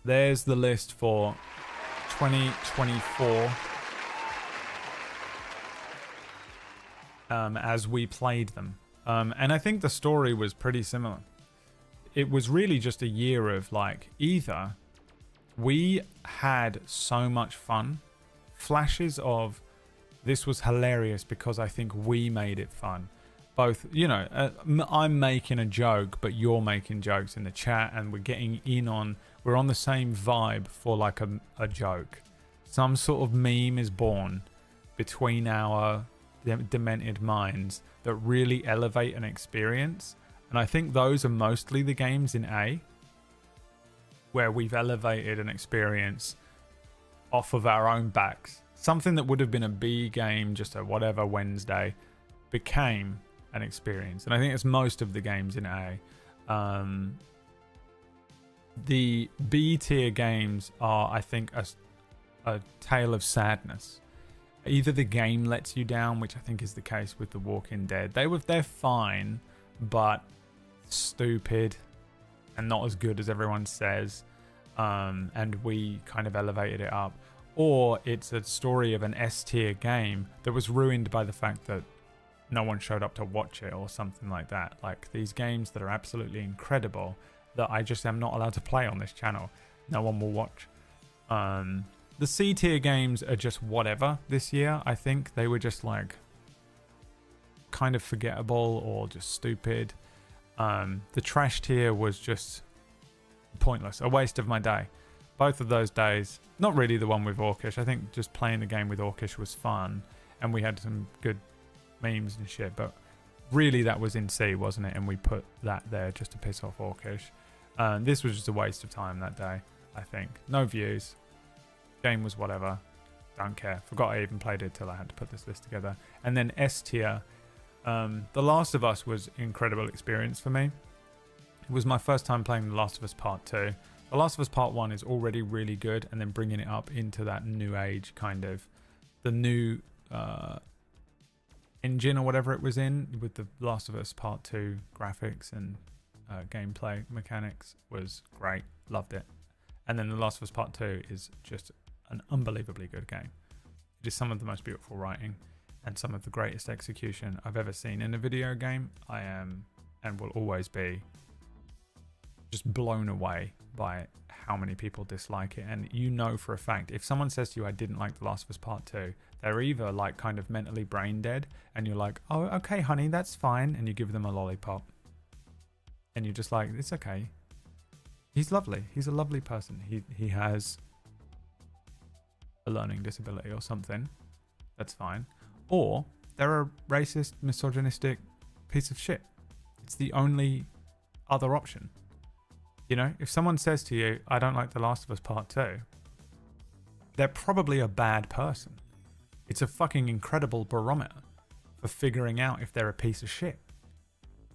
A: There's the list for 2024 as we played them. And I think the story was pretty similar. it was really just a year of like, either we had so much fun, flashes of this was hilarious because I think we made it fun. Both, you know, I'm making a joke, but you're making jokes in the chat, and we're getting in on, we're on the same vibe for like a joke. Some sort of meme is born between our demented minds that really elevate an experience. And I think those are mostly the games in A, where we've elevated an experience off of our own backs. Something that would have been a B game, just a whatever Wednesday, became an experience. And I think it's most of the games in A. The B tier games are, I think, a tale of sadness. Either the game lets you down, which I think is the case with The Walking Dead. They're fine, but stupid and not as good as everyone says. And we kind of elevated it up. Or it's a story of an S tier game that was ruined by the fact that no one showed up to watch it or something like that. Like these games that are absolutely incredible that I just am not allowed to play on this channel. No one will watch. The C tier games are just whatever this year. I think they were just like kind of forgettable or just stupid. The trash tier was just pointless, a waste of my day. Both of those days, not really the one with Orcish. I think just playing the game with Orcish was fun and we had some good memes and shit, but really that was in C, wasn't it? And we put that there just to piss off Orcish. This was just a waste of time that day, I think. No views. Game was whatever. Don't care. Forgot I even played it till I had to put this list together. And then S tier. The Last of Us was an incredible experience for me. It was my first time playing The Last of Us Part 2. The Last of Us Part 1 is already really good, and then bringing it up into that new age kind of, the new engine or whatever it was in, with The Last of Us Part 2 graphics and gameplay mechanics was great. Loved it. And then The Last of Us Part 2 is just an unbelievably good game. It is some of the most beautiful writing and some of the greatest execution I've ever seen in a video game. I am, and will always be, just blown away by how many people dislike it. And you know for a fact, if someone says to you, I didn't like The Last of Us Part 2, they're either like kind of mentally brain dead and you're like, oh, okay, honey, that's fine. And you give them a lollipop. And you're just like, it's okay. He's lovely. He's a lovely person. He has a learning disability or something. That's fine. Or they're a racist, misogynistic piece of shit. It's the only other option. You know, if someone says to you, I don't like The Last of Us Part 2, they're probably a bad person. It's a fucking incredible barometer for figuring out if they're a piece of shit.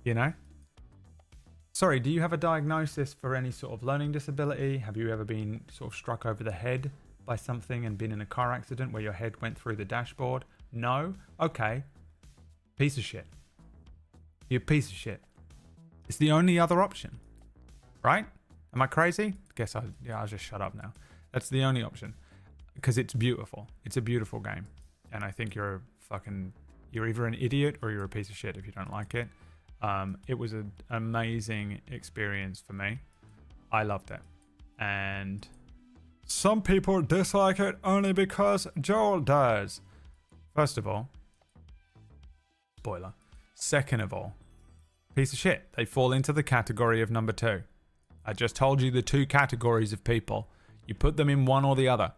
A: You know? Sorry, do you have a diagnosis for any sort of learning disability? Have you ever been sort of struck over the head by something and been in a car accident where your head went through the dashboard? No? Okay. Piece of shit. You're a piece of shit. It's the only other option. Right? Am I crazy? Guess I'll just shut up now. That's the only option. Because it's beautiful. It's a beautiful game. And I think you're either an idiot or you're a piece of shit if you don't like it. It was an amazing experience for me. I loved it. And some people dislike it only because Joel does. First of all, spoiler. Second of all, piece of shit. They fall into the category of number 2. I just told you the 2 categories of people. You put them in one or the other.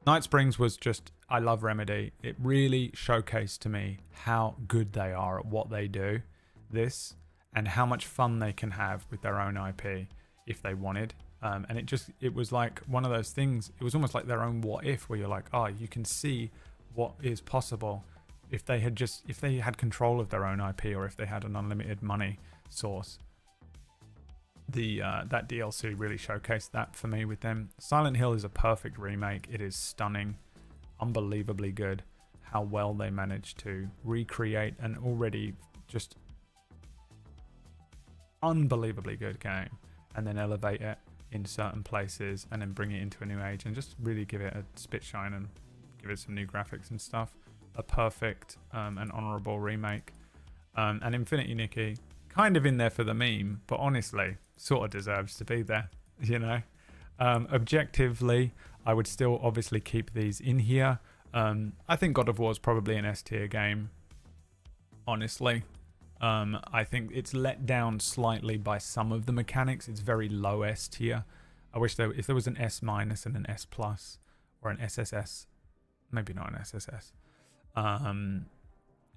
A: Night Springs was just, I love Remedy. It really showcased to me how good they are at what they do. This, and how much fun they can have with their own IP if they wanted. And it was like one of those things. It was almost like their own what if, where you're like, oh, you can see what is possible if they had control of their own IP, or if they had an unlimited money source. That DLC really showcased that for me with them. Silent Hill is a perfect remake. It is stunning, unbelievably good. How well they managed to recreate an already just unbelievably good game, and then elevate it in certain places, and then bring it into a new age, and just really give it a spit shine and give it some new graphics and stuff. A perfect and honorable remake. And Infinity Nikki, kind of in there for the meme, but honestly, sort of deserves to be there, you know? Objectively, I would still obviously keep these in here. I think God of War is probably an S tier game, honestly. I think it's let down slightly by some of the mechanics. It's very low S tier. I wish if there was an S- and an S+, or an SSS, maybe not an SSS.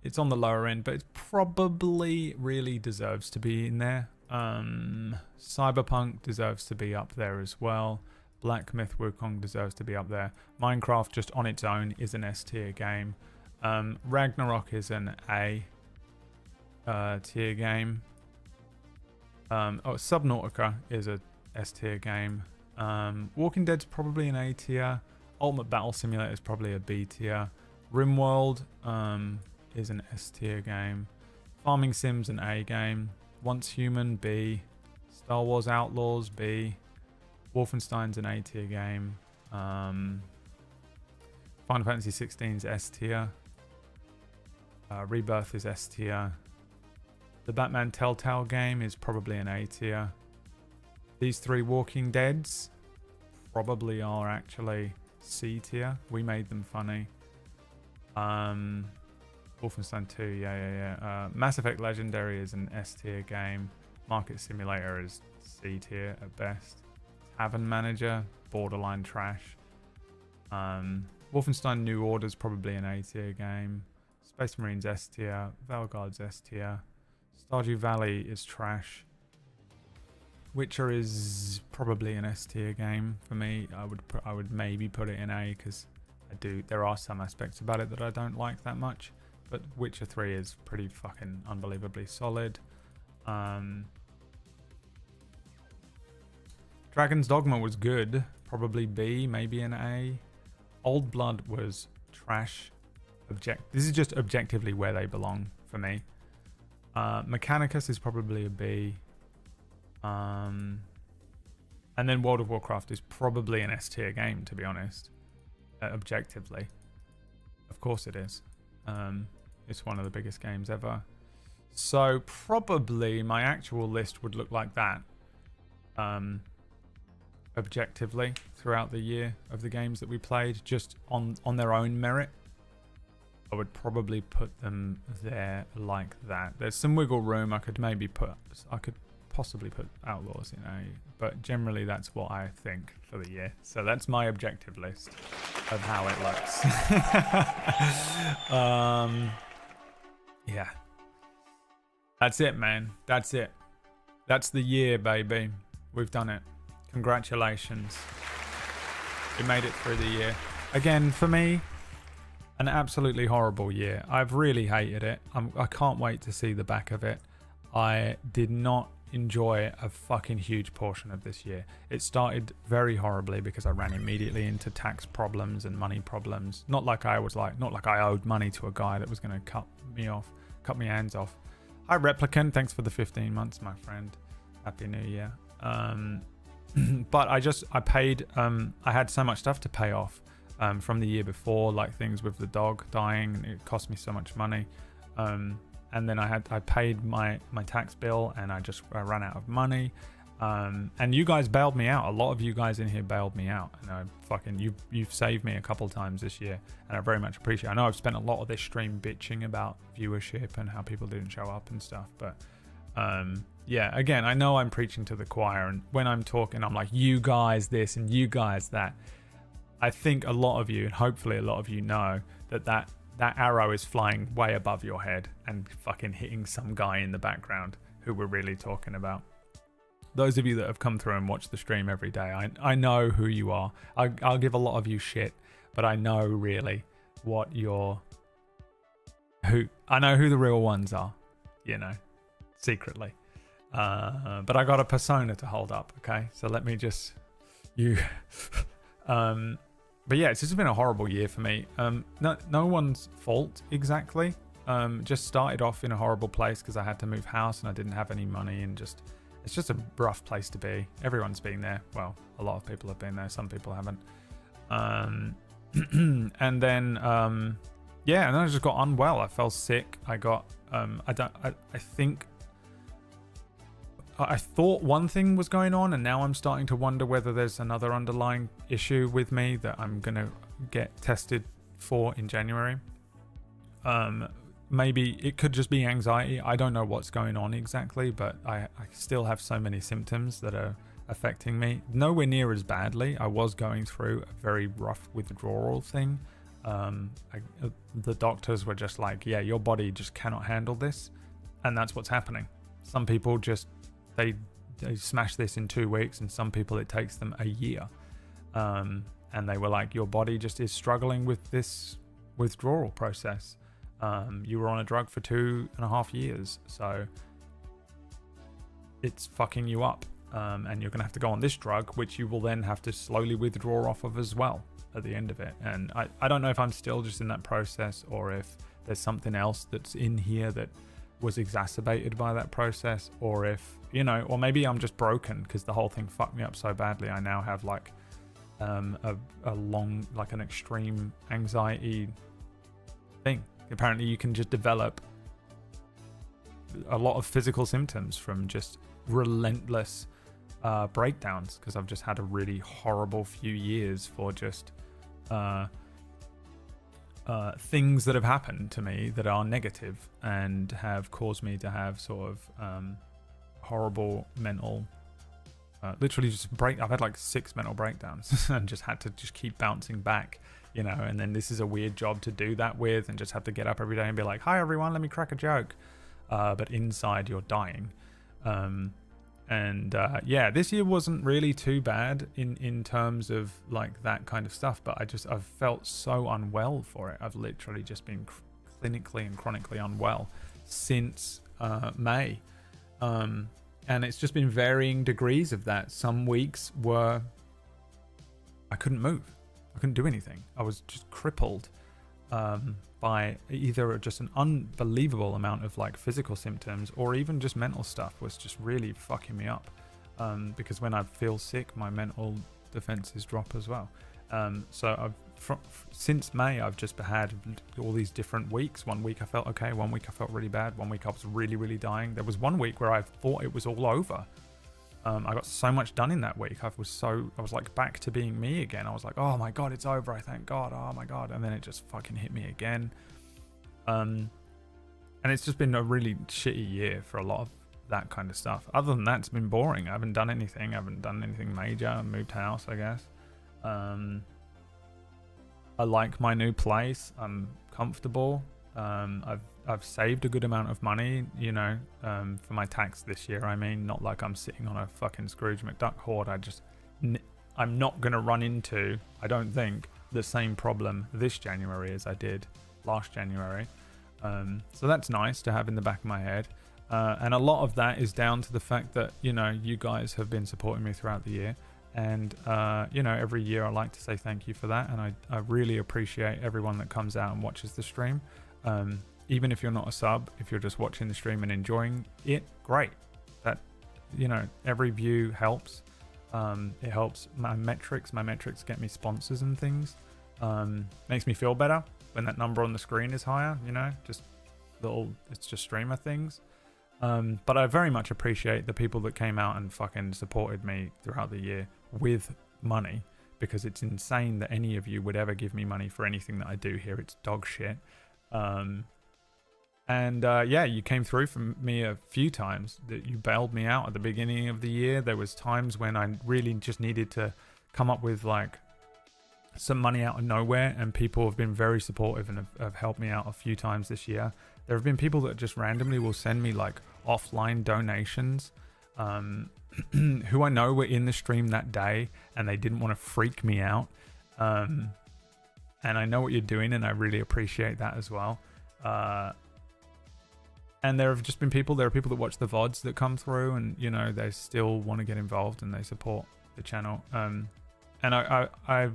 A: It's on the lower end, but it probably really deserves to be in there. Cyberpunk deserves to be up there as well. Black Myth Wukong deserves to be up there. Minecraft just on its own is an S tier game. Ragnarok is an A tier game. Subnautica is a S tier game. Walking Dead's probably an A tier. Ultimate Battle Simulator is probably a B tier. RimWorld is an S tier game. Farming Sim's an A game. Once Human, B. Star Wars Outlaws, B. Wolfenstein's an A tier game. Final Fantasy 16's S tier. Rebirth is S tier. The Batman Telltale game is probably an A tier. These three Walking Deads probably are actually C tier. We made them funny. Wolfenstein 2, yeah. Mass Effect Legendary is an S tier game. Market Simulator is C tier at best. Tavern Manager, borderline trash. Wolfenstein New Order is probably an A tier game. Space Marines S tier. Valguard's S tier. Stardew Valley is trash. Witcher is probably an S tier game for me. I would maybe put it in A because there are some aspects about it that I don't like that much. But Witcher 3 is pretty fucking unbelievably solid. Dragon's Dogma was good. Probably B, maybe an A. Old Blood was trash. This is just objectively where they belong for me. Mechanicus is probably a B. And then World of Warcraft is probably an S tier game, to be honest. Objectively. Of course it is. It's one of the biggest games ever. So probably my actual list would look like that. Objectively throughout the year of the games that we played, just on their own merit, I would probably put them there like that. There's some wiggle room. I could possibly put Outlaws in A, but generally that's what I think for the year. So that's my objective list of how it looks. Yeah. That's it, man. That's it. That's the year, baby. We've done it. Congratulations. We made it through the year. Again, for me, an absolutely horrible year. I've really hated it. I can't wait to see the back of it. I did not enjoy a fucking huge portion of this year. It started very horribly because I ran immediately into tax problems and money problems. Not like I owed money to a guy that was going to cut my hands off. Hi Replicant, thanks for the 15 months, my friend. Happy New Year. But I paid, I had so much stuff to pay off from the year before, like things with the dog dying, and it cost me so much money. And then I paid my tax bill, and I ran out of money. And you guys bailed me out. A lot of you guys in here bailed me out, and you've saved me a couple times this year, and I very much appreciate it. I know I've spent a lot of this stream bitching about viewership and how people didn't show up and stuff, but yeah, again, I know I'm preaching to the choir, and when I'm talking, I'm like, you guys this and you guys that. I think a lot of you, and hopefully a lot of you know, that arrow is flying way above your head and fucking hitting some guy in the background who we're really talking about. Those of you that have come through and watch the stream every day, I know who you are. I'll give a lot of you shit, but I know really I know who the real ones are, secretly. But I got a persona to hold up, okay? So let me just but yeah, it's just been a horrible year for me. No one's fault exactly. Just started off in a horrible place because I had to move house and I didn't have any money, and it's just a rough place to be. Everyone's been there. Well, a lot of people have been there. Some people haven't. And then and then I just got unwell. I fell sick. I got I think I thought one thing was going on, and now I'm starting to wonder whether there's another underlying issue with me that I'm gonna get tested for in January. Maybe it could just be anxiety. I don't know what's going on exactly, but I still have so many symptoms that are affecting me. Nowhere near as badly. I was going through a very rough withdrawal thing. The doctors were just like, yeah, your body just cannot handle this, and that's what's happening. Some people just they smash this in 2 weeks, and some people it takes them a year. And they were like, your body just is struggling with this withdrawal process. You were on a drug for 2.5 years, so it's fucking you up. And you're gonna have to go on this drug, which you will then have to slowly withdraw off of as well at the end of it. And I don't know if I'm still just in that process, or if there's something else that's in here that was exacerbated by that process, or if, you know, or maybe I'm just broken because the whole thing fucked me up so badly. I now have like a long, like an extreme anxiety thing. Apparently you can just develop a lot of physical symptoms from just relentless breakdowns, because I've just had a really horrible few years for just things that have happened to me that are negative and have caused me to have sort of horrible mental literally just I've had like 6 mental breakdowns and just had to just keep bouncing back, you know. And then this is a weird job to do that with, and just have to get up every day and be like, hi everyone, let me crack a joke, but inside you're dying. Yeah, this year wasn't really too bad in terms of like that kind of stuff, but I've felt so unwell for it. I've literally just been clinically and chronically unwell since May. And it's just been varying degrees of that. Some weeks were I couldn't move. I couldn't do anything. I was just crippled by either just an unbelievable amount of like physical symptoms, or even just mental stuff was just really fucking me up. Because when I feel sick, my mental defenses drop as well. So since May, I've just had all these different weeks. One week I felt okay, one week I felt really bad, one week I was really, really dying. There was one week where I thought it was all over. I got so much done in that week. I was like back to being me again. I was like, oh my God, it's over. I thank God. Oh my God. And then it just fucking hit me again. And it's just been a really shitty year for a lot of that kind of stuff. Other than that, it's been boring. I haven't done anything. I haven't done anything major. I moved house, I guess. I like my new place. I'm comfortable. I've saved a good amount of money, you know, for my tax this year. I mean, not like I'm sitting on a fucking Scrooge McDuck hoard. I'm not going to run into, I don't think, the same problem this January as I did last January. So that's nice to have in the back of my head. And a lot of that is down to the fact that, you know, you guys have been supporting me throughout the year. And, you know, every year I like to say thank you for that. And I really appreciate everyone that comes out and watches the stream. Even if you're not a sub, if you're just watching the stream and enjoying it, great. That, you know, every view helps. It helps my metrics. My metrics get me sponsors and things. Makes me feel better when that number on the screen is higher, you know, just it's just streamer things. But I very much appreciate the people that came out and fucking supported me throughout the year with money, because it's insane that any of you would ever give me money for anything that I do here. It's dog shit. Yeah, you came through for me a few times. That you bailed me out at the beginning of the year. There was times when I really just needed to come up with like some money out of nowhere, and people have been very supportive and have helped me out a few times this year. There have been people that just randomly will send me like offline donations, who I know were in the stream that day and they didn't want to freak me out. And I know what you're doing, and I really appreciate that as well. And there have just been people, there are people that watch the VODs that come through, and, you know, they still want to get involved and they support the channel. And I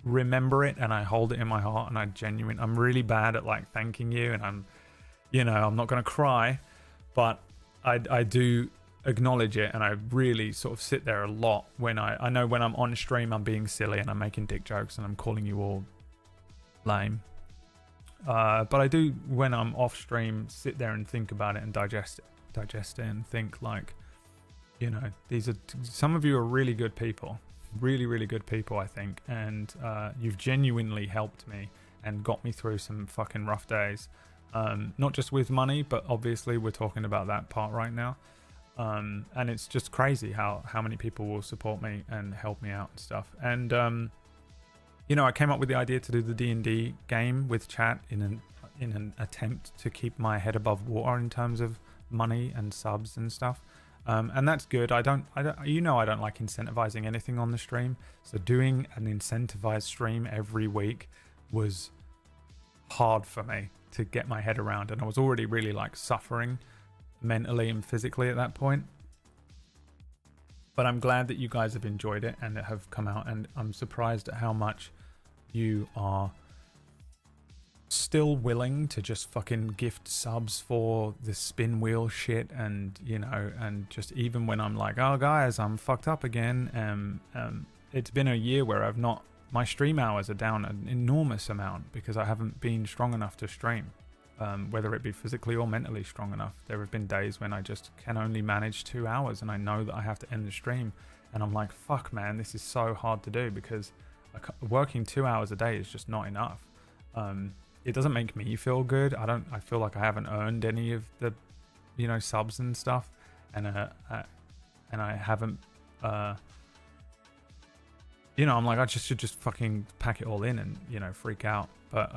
A: remember it and I hold it in my heart, and I'm really bad at like thanking you, and I'm not going to cry, but I do acknowledge it, and I really sort of sit there a lot when I know when I'm on stream I'm being silly and I'm making dick jokes and I'm calling you all lame. But I do, when I'm off stream, sit there and think about it and digest it and think like, you know, some of you are really good people, really good people, I think, and you've genuinely helped me and got me through some fucking rough days. Not just with money, but obviously we're talking about that part right now. And it's just crazy how many people will support me and help me out and stuff. And you know, I came up with the idea to do the D&D game with chat in an attempt to keep my head above water in terms of money and subs and stuff. And that's good. I don't you know, I don't like incentivizing anything on the stream, so doing an incentivized stream every week was hard for me to get my head around, and I was already really like suffering mentally and physically at that point. But I'm glad that you guys have enjoyed it and have come out, and I'm surprised at how much you are still willing to just fucking gift subs for the spin wheel shit. And you know, and just even when I'm like, oh guys, I'm fucked up again, it's been a year where my stream hours are down an enormous amount because I haven't been strong enough to stream, whether it be physically or mentally strong enough. There have been days when I just can only manage 2 hours, and I know that I have to end the stream, and I'm like, fuck man, this is so hard to do because working 2 hours a day is just not enough. It doesn't make me feel good. I feel like I haven't earned any of the, you know, subs and stuff, and I haven't, you know, I'm like, I should just fucking pack it all in and, you know, freak out. But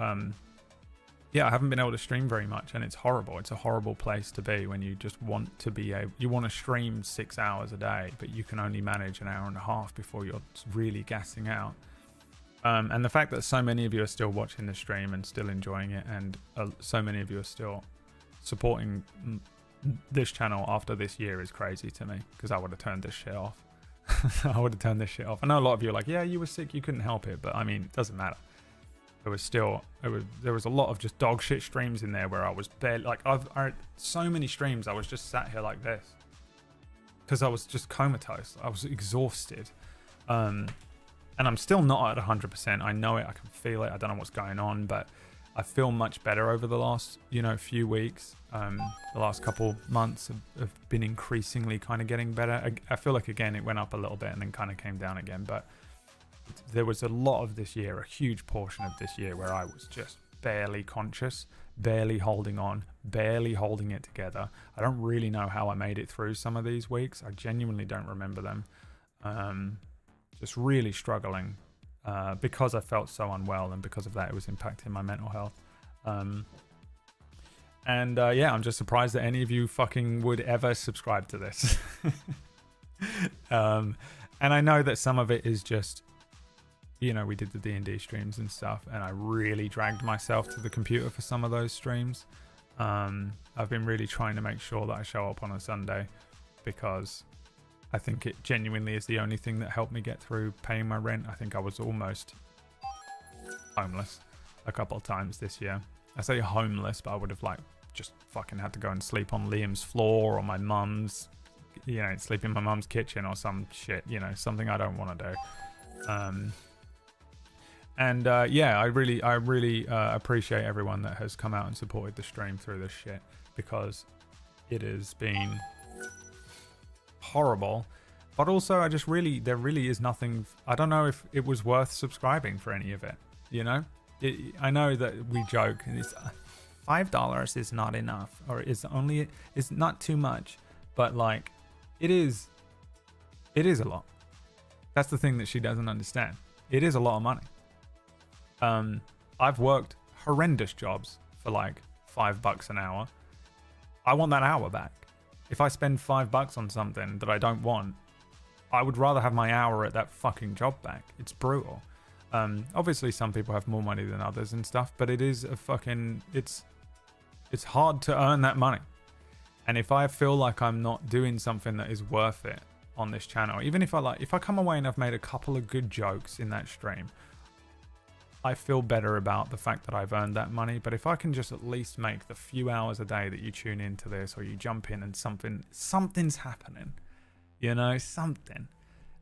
A: yeah, I haven't been able to stream very much, and it's horrible. It's a horrible place to be when you just want to be you want to stream 6 hours a day, but you can only manage an hour and a half before you're really gassing out. And the fact that so many of you are still watching the stream and still enjoying it, and so many of you are still supporting this channel after this year is crazy to me, because I would have turned this shit off. I would have turned this shit off. I know a lot of you are like, yeah, you were sick, you couldn't help it, but I mean, it doesn't matter. There was a lot of just dog shit streams in there where I was barely, like, I had so many streams I was just sat here like this because I was just comatose. I was exhausted, and I'm still not at 100%. I know it, I can feel it. I don't know what's going on, but I feel much better over the last, you know, few weeks. The last couple months have been increasingly kind of getting better. I feel like, again, it went up a little bit and then kind of came down again, but there was a lot of this year, a huge portion of this year, where I was just barely conscious, barely holding on, barely holding it together. I don't really know how I made it through some of these weeks. I genuinely don't remember them. Just really struggling because I felt so unwell, and because of that it was impacting my mental health. Yeah, I'm just surprised that any of you fucking would ever subscribe to this. And I know that some of it is just, you know, we did the D&D streams and stuff, and I really dragged myself to the computer for some of those streams. I've been really trying to make sure that I show up on a Sunday, because I think it genuinely is the only thing that helped me get through paying my rent. I think I was almost homeless a couple of times this year. I say homeless, but I would have like just fucking had to go and sleep on Liam's floor or my mum's, you know, sleep in my mum's kitchen or some shit, you know, something I don't want to do. Yeah, I really appreciate everyone that has come out and supported the stream through this shit, because it has been horrible. But also, there really is nothing. I don't know if it was worth subscribing for any of it, you know. I know that we joke, and it's $5 is not enough, or it's not too much, but like it is a lot. That's the thing that she doesn't understand. It is a lot of money. I've worked horrendous jobs for like $5 an hour. I want that hour back. If I spend $5 on something that I don't want, I would rather have my hour at that fucking job back. It's brutal. Obviously some people have more money than others and stuff, but it is it's hard to earn that money. And if I feel like I'm not doing something that is worth it on this channel, even if I come away and I've made a couple of good jokes in that stream, I feel better about the fact that I've earned that money. But if I can just at least make the few hours a day that you tune into this, or you jump in and something's happening, you know, something,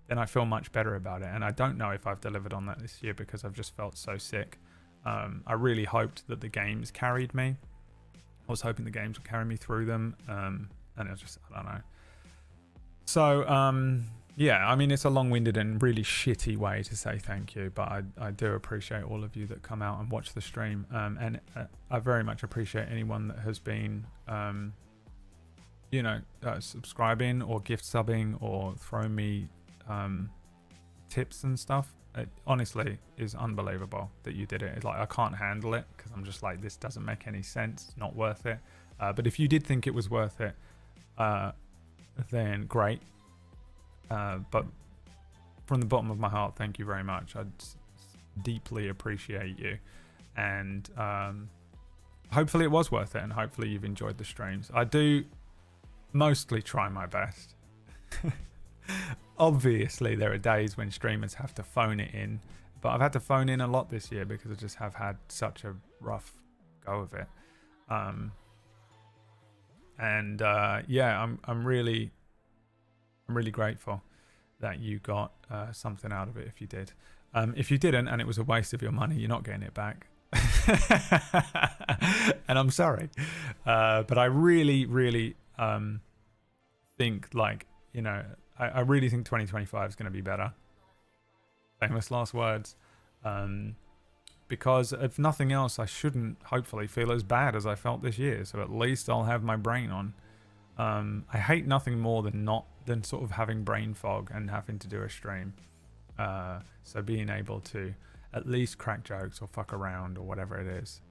A: then I feel much better about it. And I don't know if I've delivered on that this year, because I've just felt so sick. I really hoped that the games carried me. I was hoping the games would carry me through them. And I don't know. So, yeah, I mean, it's a long-winded and really shitty way to say thank you, but I do appreciate all of you that come out and watch the stream. And I very much appreciate anyone that has been, you know, subscribing or gift subbing or throwing me tips and stuff. It honestly is unbelievable that you did it. It's like, I can't handle it because I'm just like, this doesn't make any sense. It's not worth it. But if you did think it was worth it, then great. But from the bottom of my heart, thank you very much. I deeply appreciate you. And hopefully it was worth it, and hopefully you've enjoyed the streams. I do mostly try my best. Obviously, there are days when streamers have to phone it in, but I've had to phone in a lot this year because I just have had such a rough go of it. Yeah, I'm really grateful that you got something out of it if you did. If you didn't and it was a waste of your money, you're not getting it back. And I'm sorry. But I really think, like, you know, I really think 2025 is going to be better. Famous last words. Because if nothing else, I shouldn't hopefully feel as bad as I felt this year. So at least I'll have my brain on. I hate nothing more than sort of having brain fog and having to do a stream. So being able to at least crack jokes or fuck around or whatever it is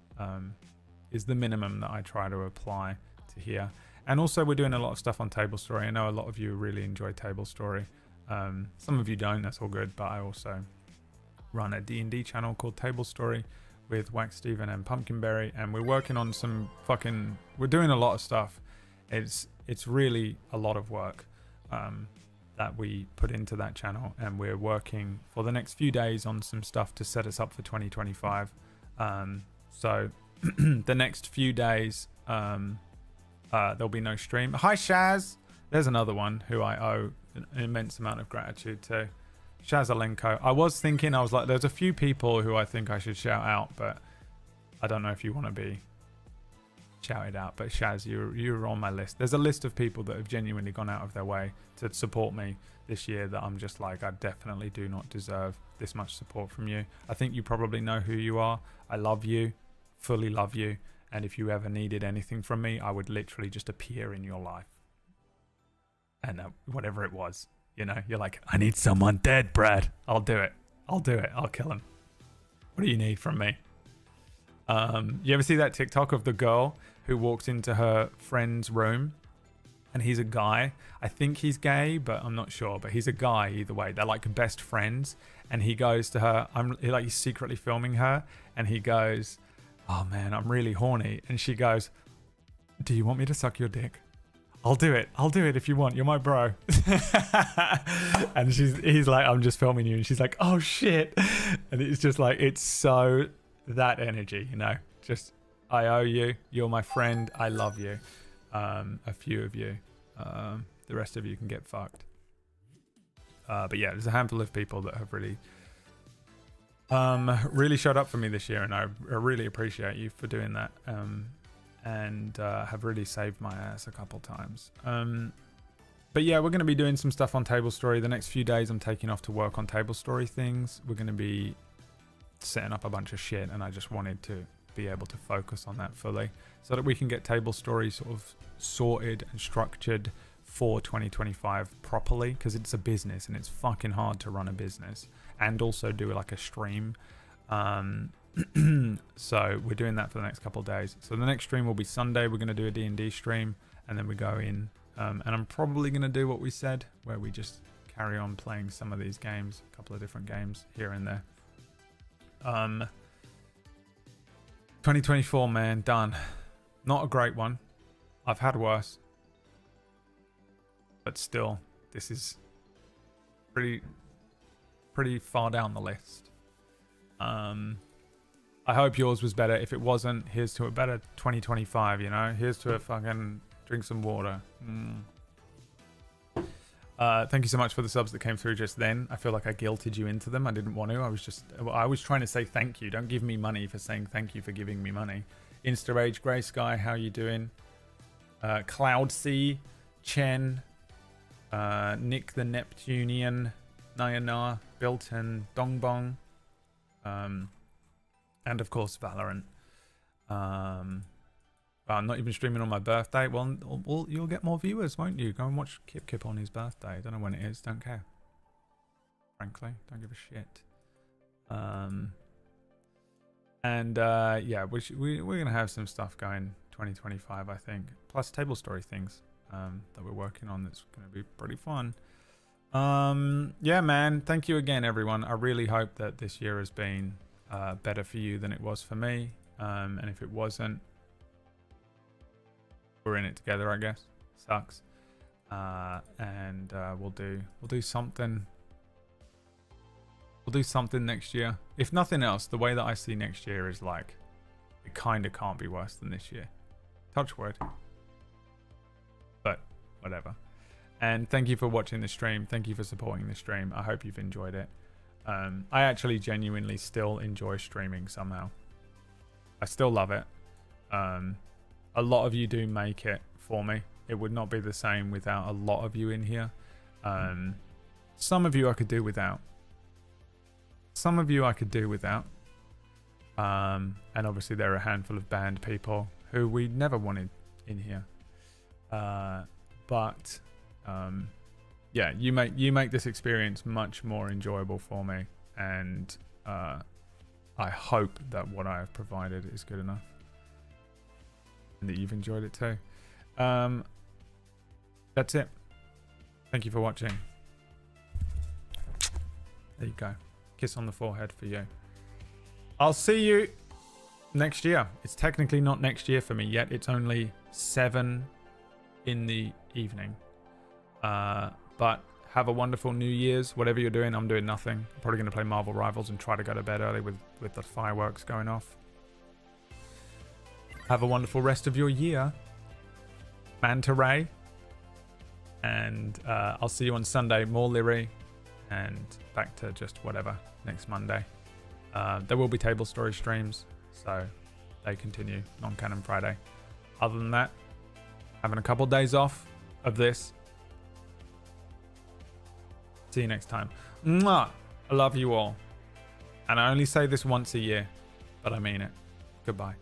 A: the minimum that I try to apply to here. And also we're doing a lot of stuff on Table Story. I know a lot of you really enjoy Table Story. Some of you don't, that's all good. But I also run a D&D channel called Table Story with Wax Steven and Pumpkinberry. And we're working on some we're doing a lot of stuff. It's really a lot of work that we put into that channel, and we're working for the next few days on some stuff to set us up for 2025. So the next few days there'll be no stream. Hi Shaz, there's another one who I owe an immense amount of gratitude to. Shazalenko. I was like, there's a few people who I think I should shout out, but I don't know if you want to be shouted out. But Shaz, you're on my list. There's a list of people that have genuinely gone out of their way to support me this year that I'm just like, I definitely do not deserve this much support from you. I think you probably know who you are. I love you, fully love you, and if you ever needed anything from me, I would literally just appear in your life. And whatever it was, you know, you're like, I need someone dead, Brad. I'll do it. I'll kill him. What do you need from me? You ever see that TikTok of the girl who walks into her friend's room and he's a guy? I think he's gay, but I'm not sure. But he's a guy either way. They're like best friends. And he goes to her, he's secretly filming her. And he goes, oh man, I'm really horny. And she goes, do you want me to suck your dick? I'll do it if you want. You're my bro. And he's like, I'm just filming you. And she's like, oh shit. And it's just like, it's so that energy, you know, just, I owe you. You're my friend. I love you. A few of you. The rest of you can get fucked. But yeah, there's a handful of people that have really showed up for me this year, and I really appreciate you for doing that. And have really saved my ass a couple times. But yeah, we're going to be doing some stuff on Table Story. The next few days I'm taking off to work on Table Story things. We're going to be setting up a bunch of shit, and I just wanted to be able to focus on that fully so that we can get Table Story sort of sorted and structured for 2025 properly, because it's a business and it's fucking hard to run a business and also do like a stream. So we're doing that for the next couple of days. So the next stream will be Sunday. We're going to do a D&D stream, and then we go in and I'm probably going to do what we said, where we just carry on playing some of these games, a couple of different games here and there. 2024, man, done. Not a great one. I've had worse, but still, this is pretty far down the list. I hope yours was better. If it wasn't, here's to a better 2025, you know? Here's to a fucking drink some water. Thank you so much for the subs that came through just then. I feel like I guilted you into them. I didn't want to. I was trying to say thank you. Don't give me money for saying thank you for giving me money. Instarage, Grey Sky, how you doing? Cloud Sea, Chen, Nick the Neptunian, Nayana, Bilton, Dongbong, and of course Valorant. I'm not even streaming on my birthday. Well, you'll get more viewers, won't you? Go and watch Kip Kip on his birthday. Don't know when it is. Don't care. Frankly, don't give a shit. Yeah, we're gonna have some stuff going 2025, I think. Plus table story things that we're working on. That's gonna be pretty fun. Yeah, man. Thank you again, everyone. I really hope that this year has been better for you than it was for me. And if it wasn't, we're in it together, I guess. Sucks. And we'll do something. We'll do something next year. If nothing else, the way that I see next year is like, it kind of can't be worse than this year. Touch wood. But whatever. And thank you for watching the stream. Thank you for supporting the stream. I hope you've enjoyed it. I actually genuinely still enjoy streaming somehow. I still love it. A lot of you do make it for me. It would not be the same without a lot of you in here. Some of you I could do without. Some of you I could do without. And obviously there are a handful of band people who we never wanted in here. But yeah, you make this experience much more enjoyable for me, and I hope that what I have provided is good enough and that you've enjoyed it too. That's it. Thank you for watching. There you go. Kiss on the forehead for you. I'll see you next year. It's technically not next year for me yet. It's only 7 in the evening. But have a wonderful New Year's. Whatever you're doing, I'm doing nothing. I'm probably going to play Marvel Rivals and try to go to bed early with the fireworks going off. Have a wonderful rest of your year. Manta Ray. And I'll see you on Sunday. More Lyri. And back to just whatever next Monday. There will be table story streams, so they continue. Non-canon Friday. Other than that, having a couple days off of this. See you next time. Mwah! I love you all. And I only say this once a year, but I mean it. Goodbye.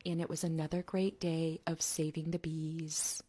B: And it was another great day of saving the bees.